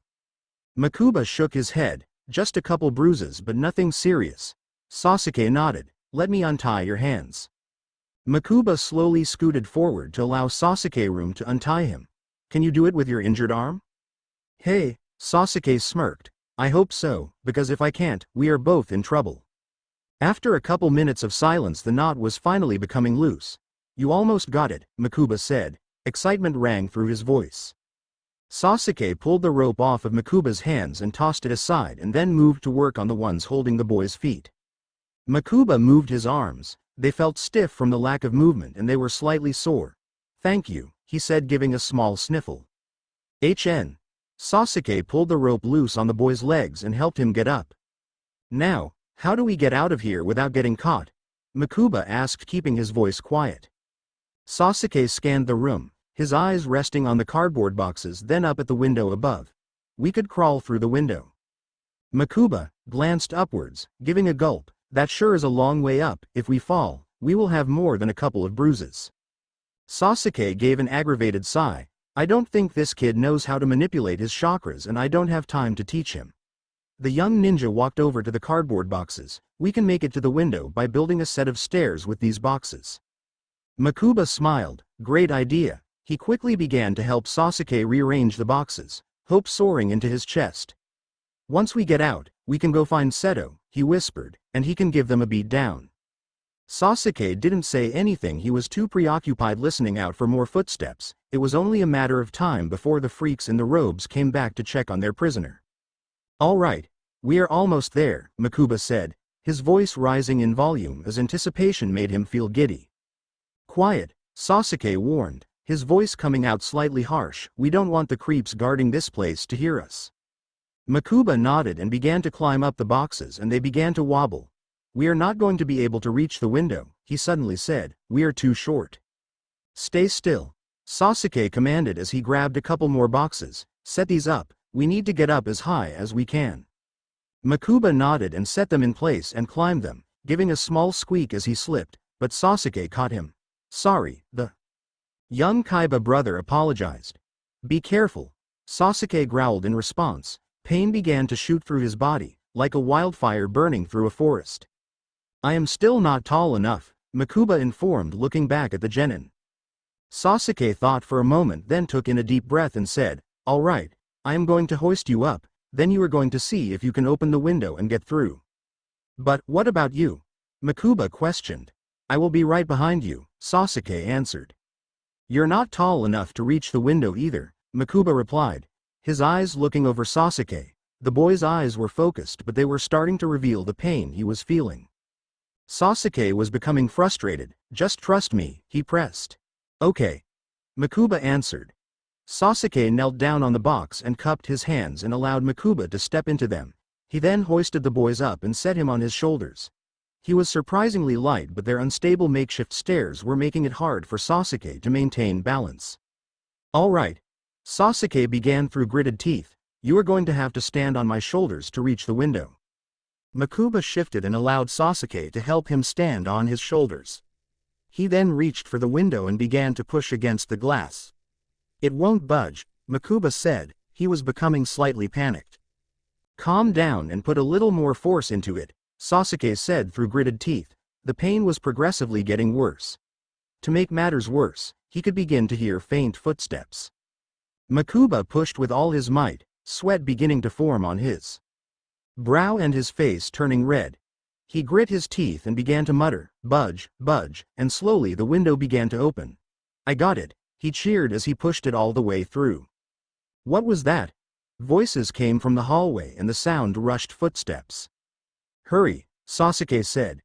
Mokuba shook his head, "Just a couple bruises but nothing serious." Sasuke nodded, "Let me untie your hands." Mokuba slowly scooted forward to allow Sasuke room to untie him. "Can you do it with your injured arm?" "Hey," Sasuke smirked, "I hope so, because if I can't, we are both in trouble." After a couple minutes of silence the knot was finally becoming loose. "You almost got it," Mokuba said. Excitement rang through his voice. Sasuke pulled the rope off of Mokuba's hands and tossed it aside and then moved to work on the ones holding the boy's feet. Mokuba moved his arms. They felt stiff from the lack of movement and they were slightly sore. "Thank you," he said, giving a small sniffle. Sasuke pulled the rope loose on the boy's legs and helped him get up. "Now, how do we get out of here without getting caught?" Mokuba asked, keeping his voice quiet. Sasuke scanned the room, his eyes resting on the cardboard boxes, then up at the window above. "We could crawl through the window." Mokuba glanced upwards, giving a gulp. "That sure is a long way up. If we fall, we will have more than a couple of bruises." Sasuke gave an aggravated sigh. "I don't think this kid knows how to manipulate his chakras and I don't have time to teach him." The young ninja walked over to the cardboard boxes. "We can make it to the window by building a set of stairs with these boxes." Mokuba smiled. "Great idea." He quickly began to help Sasuke rearrange the boxes, hope soaring into his chest. "Once we get out, we can go find Seto," he whispered, "and he can give them a beat down." Sasuke didn't say anything. He was too preoccupied listening out for more footsteps. It was only a matter of time before the freaks in the robes came back to check on their prisoner. "All right, we are almost there," Mokuba said, his voice rising in volume as anticipation made him feel giddy. "Quiet," Sasuke warned, his voice coming out slightly harsh. "We don't want the creeps guarding this place to hear us." Mokuba nodded and began to climb up the boxes and they began to wobble. "We are not going to be able to reach the window," he suddenly said. "We are too short." "Stay still," Sasuke commanded as he grabbed a couple more boxes. "Set these up, we need to get up as high as we can." Mokuba nodded and set them in place and climbed them, giving a small squeak as he slipped, but Sasuke caught him. "Sorry," the young Kaiba brother apologized. "Be careful," Sasuke growled in response. Pain began to shoot through his body, like a wildfire burning through a forest. "I am still not tall enough," Mokuba informed, looking back at the genin. Sasuke thought for a moment, then took in a deep breath and said, "All right, I am going to hoist you up, then you are going to see if you can open the window and get through." But what about you? Mokuba questioned. I will be right behind you, Sasuke answered. You're not tall enough to reach the window either, Mokuba replied, his eyes looking over Sasuke. The boy's eyes were focused, but they were starting to reveal the pain he was feeling. Sasuke was becoming frustrated. Just trust me, he pressed. Okay. Mokuba answered. Sasuke knelt down on the box and cupped his hands and allowed Mokuba to step into them. He then hoisted the boys up and set him on his shoulders. He was surprisingly light, but their unstable makeshift stairs were making it hard for Sasuke to maintain balance. All right. Sasuke began through gritted teeth. You are going to have to stand on my shoulders to reach the window. Mokuba shifted and allowed Sasuke to help him stand on his shoulders. He then reached for the window and began to push against the glass. It won't budge, Mokuba said. He was becoming slightly panicked. Calm down and put a little more force into it, Sasuke said through gritted teeth. The pain was progressively getting worse. To make matters worse, he could begin to hear faint footsteps. Mokuba pushed with all his might, sweat beginning to form on his brow and his face turning red. He grit his teeth and began to mutter, budge, budge, and slowly the window began to open. I got it, he cheered as he pushed it all the way through. What was that? Voices came from the hallway and the sound rushed footsteps. Hurry, Sasuke said.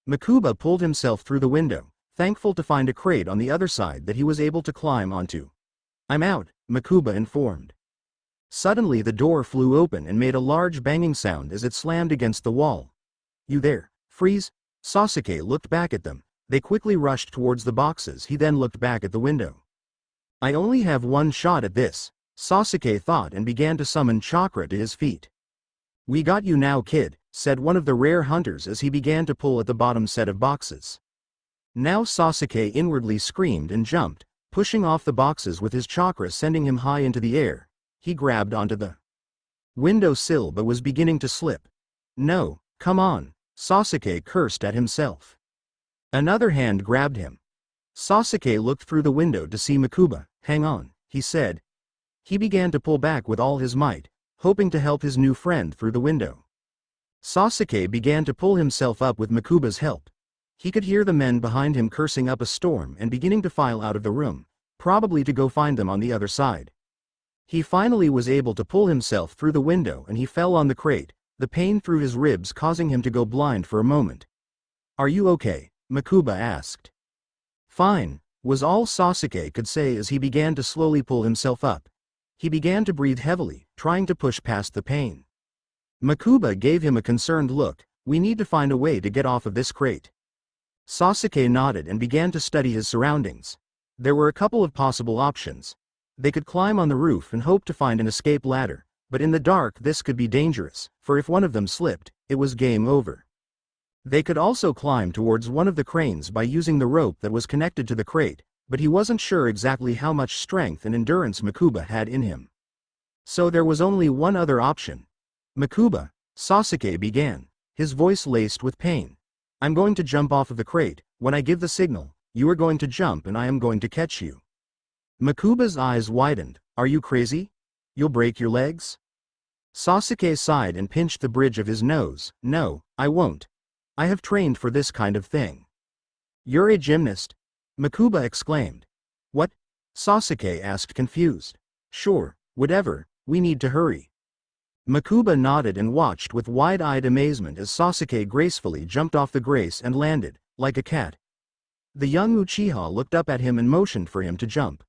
Mokuba pulled himself through the window, thankful to find a crate on the other side that he was able to climb onto. I'm out, Mokuba informed. Suddenly the door flew open and made a large banging sound as it slammed against the wall. You there, freeze? Sasuke looked back at them. They quickly rushed towards the boxes. He then looked back at the window. I only have one shot at this, Sasuke thought and began to summon chakra to his feet. We got you now, kid, said one of the rare hunters as he began to pull at the bottom set of boxes. Now Sasuke inwardly screamed and jumped, pushing off the boxes with his chakra sending him high into the air. He grabbed onto the window sill but was beginning to slip. No, come on, Sasuke cursed at himself. Another hand grabbed him. Sasuke looked through the window to see Mokuba. Hang on, he said. He began to pull back with all his might, hoping to help his new friend through the window. Sasuke began to pull himself up with Mokuba's help. He could hear the men behind him cursing up a storm and beginning to file out of the room, probably to go find them on the other side. He finally was able to pull himself through the window and he fell on the crate, the pain through his ribs causing him to go blind for a moment. Are you okay? Mokuba asked. Fine, was all Sasuke could say as he began to slowly pull himself up. He began to breathe heavily, trying to push past the pain. Mokuba gave him a concerned look. We need to find a way to get off of this crate. Sasuke nodded and began to study his surroundings. There were a couple of possible options. They could climb on the roof and hope to find an escape ladder, but in the dark this could be dangerous, for if one of them slipped, it was game over. They could also climb towards one of the cranes by using the rope that was connected to the crate, but he wasn't sure exactly how much strength and endurance Mokuba had in him. So there was only one other option. Mokuba, Sasuke began, his voice laced with pain. I'm going to jump off of the crate. When I give the signal, you are going to jump and I am going to catch you. Mokuba's eyes widened. Are you crazy? You'll break your legs? Sasuke sighed and pinched the bridge of his nose. No, I won't. I have trained for this kind of thing. You're a gymnast? Mokuba exclaimed. What? Sasuke asked confused. Sure, whatever, we need to hurry. Mokuba nodded and watched with wide-eyed amazement as Sasuke gracefully jumped off the grace and landed, like a cat. The young Uchiha looked up at him and motioned for him to jump.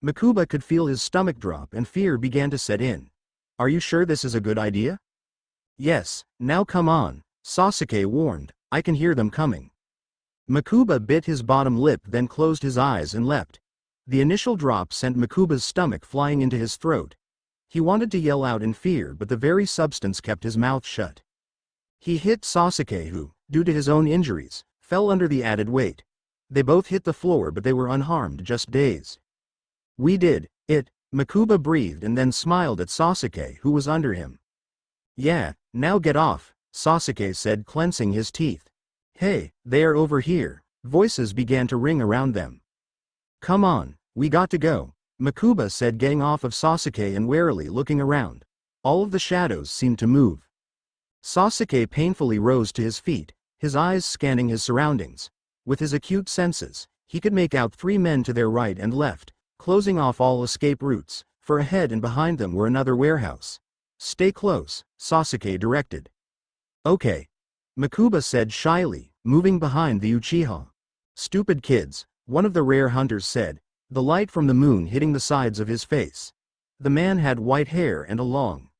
Mokuba could feel his stomach drop and fear began to set in. Are you sure this is a good idea? Yes, now come on, Sasuke warned. I can hear them coming. Mokuba bit his bottom lip then closed his eyes and leapt. The initial drop sent Mokuba's stomach flying into his throat. He wanted to yell out in fear but the very substance kept his mouth shut. He hit Sasuke who, due to his own injuries, fell under the added weight. They both hit the floor but they were unharmed, just dazed. We did it, Mokuba breathed and then smiled at Sasuke who was under him. Yeah, now get off, Sasuke said clenching his teeth. Hey, they are over here, voices began to ring around them. Come on, we got to go, Mokuba said getting off of Sasuke and warily looking around. All of the shadows seemed to move. Sasuke painfully rose to his feet, his eyes scanning his surroundings. With his acute senses, he could make out 3 men to their right and left, closing off all escape routes, for ahead and behind them were another warehouse. Stay close, Sasuke directed. Okay. Mokuba said shyly, moving behind the Uchiha. Stupid kids, one of the rare hunters said, the light from the moon hitting the sides of his face. The man had white hair and a long,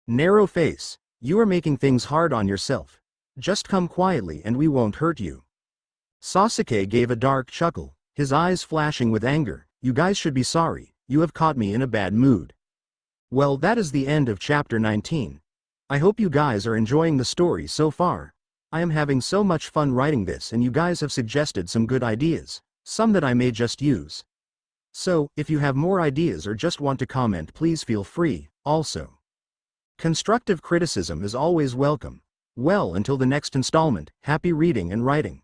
narrow face. You are making things hard on yourself. Just come quietly and we won't hurt you. Sasuke gave a dark chuckle, his eyes flashing with anger. You guys should be sorry, you have caught me in a bad mood. Well, that is the end of chapter 19. I hope you guys are enjoying the story so far. I am having so much fun writing this and you guys have suggested some good ideas, some that I may just use. So, if you have more ideas or just want to comment, please feel free. Also, constructive criticism is always welcome. Well, until the next installment, happy reading and writing.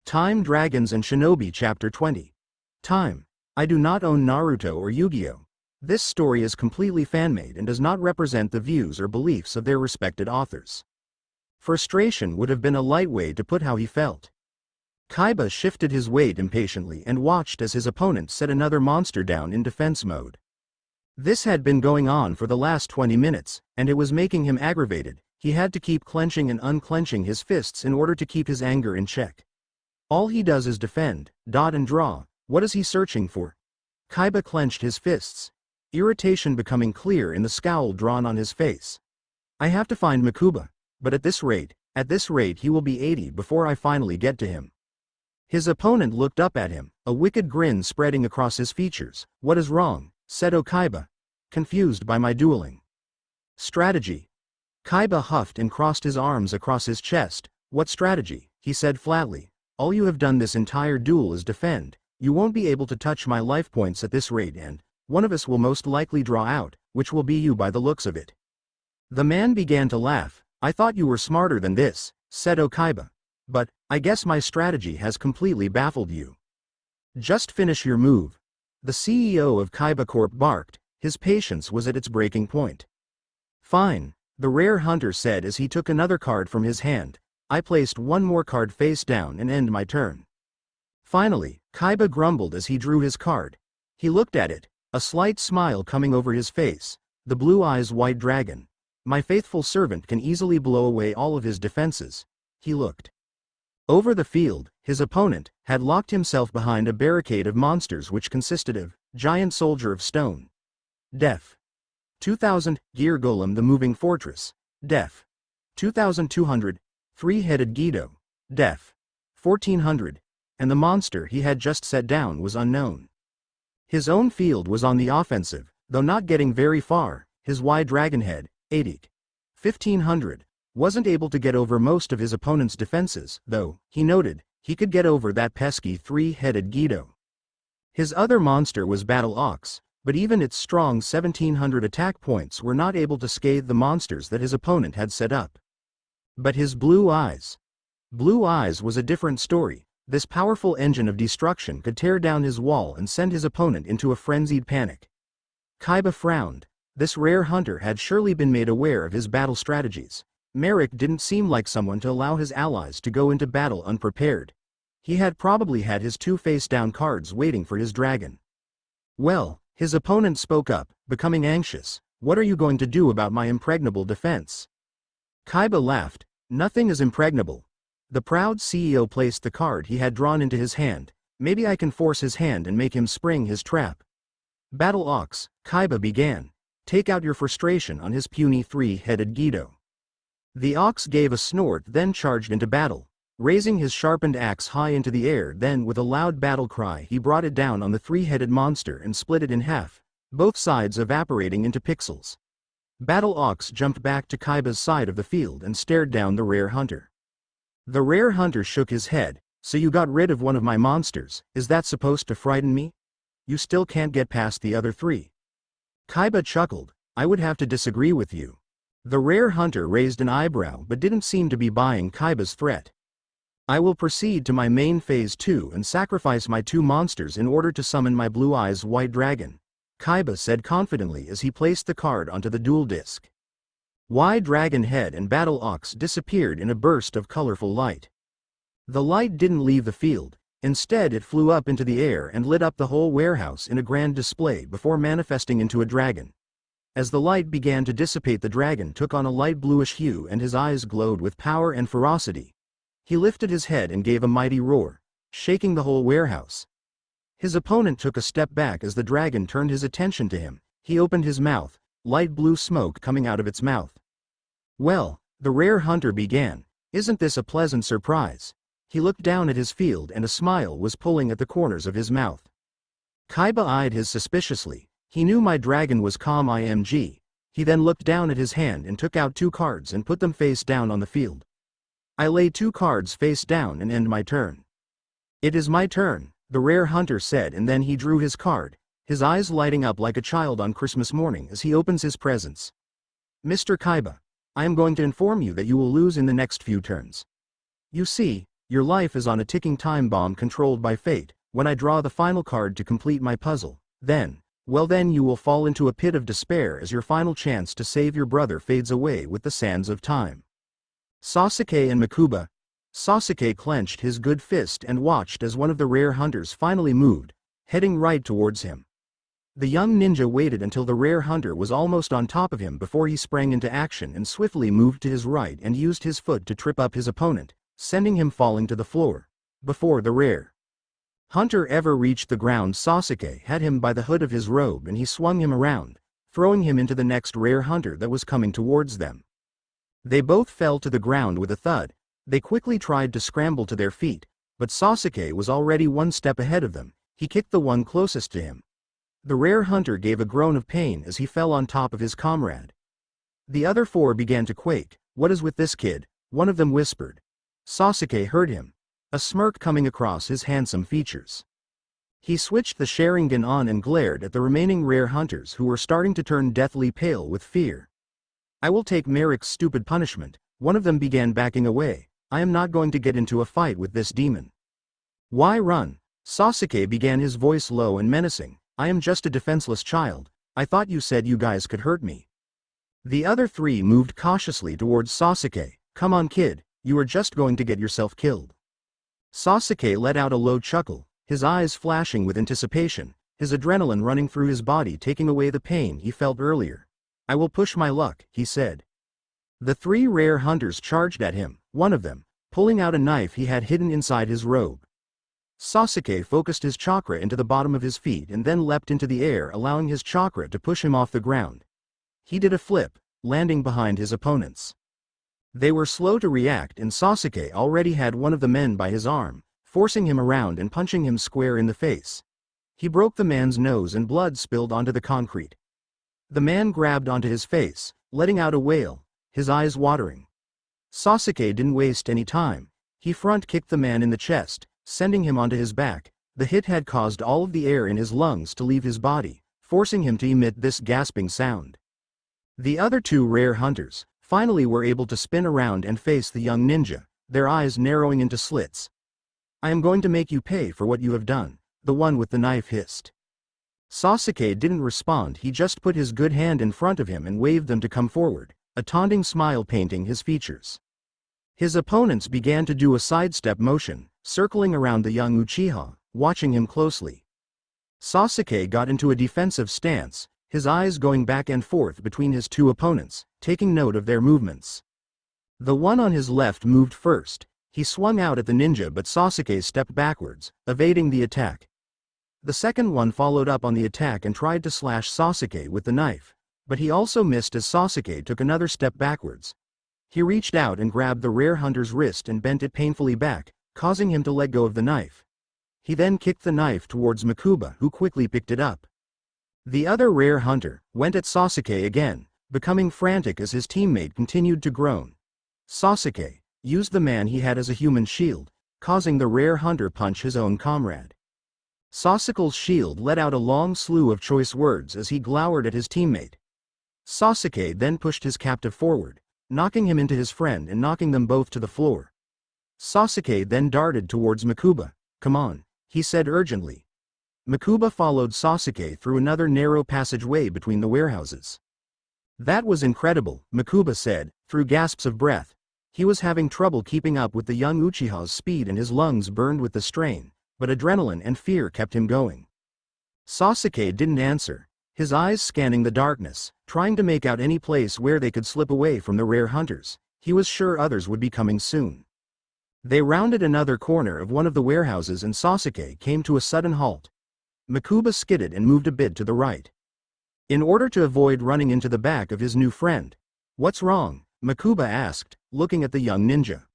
Time Dragons and Shinobi Chapter 20. Time. I do not own Naruto or Yu-Gi-Oh! This story is completely fan-made and does not represent the views or beliefs of their respected authors. Frustration would have been a light way to put how he felt. Kaiba shifted his weight impatiently and watched as his opponent set another monster down in defense mode. This had been going on for the last 20 minutes, and it was making him aggravated. He had to keep clenching and unclenching his fists in order to keep his anger in check. All he does is defend, dodge and draw. What is he searching for? Kaiba clenched his fists, irritation becoming clear in the scowl drawn on his face. I have to find Mokuba, but at this rate he will be 80 before I finally get to him. His opponent looked up at him, a wicked grin spreading across his features. What is wrong? Said Kaiba, confused by my dueling strategy. Kaiba huffed and crossed his arms across his chest. What strategy? He said flatly. All you have done this entire duel is defend. You won't be able to touch my life points at this rate and one of us will most likely draw out, which will be you by the looks of it. The man began to laugh. I thought you were smarter than this, said Kaiba. But, I guess my strategy has completely baffled you. Just finish your move. The CEO of Kaiba Corp barked, his patience was at its breaking point. Fine, the rare hunter said as he took another card from his hand. I placed one more card face down and end my turn. Finally, Kaiba grumbled as he drew his card. He looked at it, a slight smile coming over his face. The blue eyes white dragon. My faithful servant can easily blow away all of his defenses. He looked over the field. His opponent had locked himself behind a barricade of monsters which consisted of Giant Soldier of Stone, Def. 2000, Gear Golem the Moving Fortress, Def. 2200, Three-Headed Gedo, Def. 1400, and the monster he had just set down was unknown. His own field was on the offensive, though not getting very far. His wide dragon head, 80. 1500, wasn't able to get over most of his opponent's defenses, though, he noted, he could get over that pesky three-headed Gedo. His other monster was Battle Ox, but even its strong 1700 attack points were not able to scathe the monsters that his opponent had set up. But his Blue Eyes. Blue Eyes was a different story. This powerful engine of destruction could tear down his wall and send his opponent into a frenzied panic. Kaiba frowned. This rare hunter had surely been made aware of his battle strategies. Merik didn't seem like someone to allow his allies to go into battle unprepared. He had probably had his 2 face-down cards waiting for his dragon. Well, his opponent spoke up, becoming anxious. What are you going to do about my impregnable defense? Kaiba laughed. Nothing is impregnable. The proud CEO placed the card he had drawn into his hand. Maybe I can force his hand and make him spring his trap. Battle Ox, Kaiba began. Take out your frustration on his puny three-headed Gedo. The ox gave a snort, then charged into battle, raising his sharpened axe high into the air. Then with a loud battle cry he brought it down on the three-headed monster and split it in half, both sides evaporating into pixels. Battle Ox jumped back to Kaiba's side of the field and stared down the rare hunter. The rare hunter shook his head. So you got rid of one of my monsters, is that supposed to frighten me? You still can't get past the other 3. Kaiba chuckled. I would have to disagree with you. The rare hunter raised an eyebrow but didn't seem to be buying Kaiba's threat. I will proceed to my main phase 2 and sacrifice my 2 monsters in order to summon my Blue Eyes White Dragon, Kaiba said confidently as he placed the card onto the duel disc. Dragon Head and Battle Ox disappeared in a burst of colorful light. The light didn't leave the field, instead it flew up into the air and lit up the whole warehouse in a grand display before manifesting into a dragon. As the light began to dissipate, the dragon took on a light bluish hue and his eyes glowed with power and ferocity. He lifted his head and gave a mighty roar, shaking the whole warehouse. His opponent took a step back as the dragon turned his attention to him. He opened his mouth, light blue smoke coming out of its mouth. "Well," the rare hunter began, "isn't this a pleasant surprise?" He looked down at his field and a smile was pulling at the corners of his mouth. Kaiba eyed his suspiciously. He knew my dragon was calm img. He then looked down at his hand and took out 2 cards and put them face down on the field. "I lay 2 cards face down and end my turn." "It is my turn," the rare hunter said, and then he drew his card, his eyes lighting up like a child on Christmas morning as he opens his presents. "Mr. Kaiba, I am going to inform you that you will lose in the next few turns. You see, your life is on a ticking time bomb controlled by fate. When I draw the final card to complete my puzzle, then you will fall into a pit of despair as your final chance to save your brother fades away with the sands of time." Sasuke and Mokuba. Sasuke clenched his good fist and watched as one of the rare hunters finally moved, heading right towards him. The young ninja waited until the rare hunter was almost on top of him before he sprang into action and swiftly moved to his right and used his foot to trip up his opponent, sending him falling to the floor. Before the rare hunter ever reached the ground, Sasuke had him by the hood of his robe and he swung him around, throwing him into the next rare hunter that was coming towards them. They both fell to the ground with a thud. They quickly tried to scramble to their feet, but Sasuke was already 1 step ahead of them. He kicked the one closest to him. The rare hunter gave a groan of pain as he fell on top of his comrade. The other 4 began to quake. "What is with this kid?" one of them whispered. Sasuke heard him, a smirk coming across his handsome features. He switched the Sharingan on and glared at the remaining rare hunters who were starting to turn deathly pale with fear. "I will take Merik's stupid punishment." One of them began backing away. "I am not going to get into a fight with this demon." "Why run?" Sasuke began, his voice low and menacing. "I am just a defenseless child. I thought you said you guys could hurt me." The other 3 moved cautiously towards Sasuke. "Come on kid, you are just going to get yourself killed." Sasuke let out a low chuckle, his eyes flashing with anticipation, his adrenaline running through his body taking away the pain he felt earlier. "I will push my luck," he said. The 3 rare hunters charged at him, one of them pulling out a knife he had hidden inside his robe. Sasuke focused his chakra into the bottom of his feet and then leapt into the air, allowing his chakra to push him off the ground. He did a flip, landing behind his opponents. They were slow to react and Sasuke already had one of the men by his arm, forcing him around and punching him square in the face. He broke the man's nose and blood spilled onto the concrete. The man grabbed onto his face, letting out a wail, his eyes watering. Sasuke didn't waste any time. He front kicked the man in the chest, sending him onto his back. The hit had caused all of the air in his lungs to leave his body, forcing him to emit this gasping sound. The other 2 rare hunters finally were able to spin around and face the young ninja, their eyes narrowing into slits. "I am going to make you pay for what you have done," the one with the knife hissed. Sasuke didn't respond. He just put his good hand in front of him and waved them to come forward, a taunting smile painting his features. His opponents began to do a sidestep motion, circling around the young Uchiha, watching him closely. Sasuke got into a defensive stance, his eyes going back and forth between his 2 opponents, taking note of their movements. The one on his left moved first. He swung out at the ninja, but Sasuke stepped backwards, evading the attack. The second one followed up on the attack and tried to slash Sasuke with the knife, but he also missed as Sasuke took another step backwards. He reached out and grabbed the rare hunter's wrist and bent it painfully back, causing him to let go of the knife. He then kicked the knife towards Mokuba, who quickly picked it up. The other rare hunter went at Sasuke again, becoming frantic as his teammate continued to groan. Sasuke used the man he had as a human shield, causing the rare hunter punch his own comrade. Sasuke's shield let out a long slew of choice words as he glowered at his teammate. Sasuke then pushed his captive forward, knocking him into his friend and knocking them both to the floor. Sasuke then darted towards Mokuba. "Come on," he said urgently. Mokuba followed Sasuke through another narrow passageway between the warehouses. That was incredible, Mokuba said, through gasps of breath. He was having trouble keeping up with the young Uchiha's speed and his lungs burned with the strain, but adrenaline and fear kept him going. Sasuke didn't answer, his eyes scanning the darkness, trying to make out any place where they could slip away from the rare hunters. He was sure others would be coming soon. They rounded another corner of one of the warehouses and Sasuke came to a sudden halt. Mokuba skidded and moved a bit to the right, in order to avoid running into the back of his new friend. "What's wrong?" Mokuba asked, looking at the young ninja.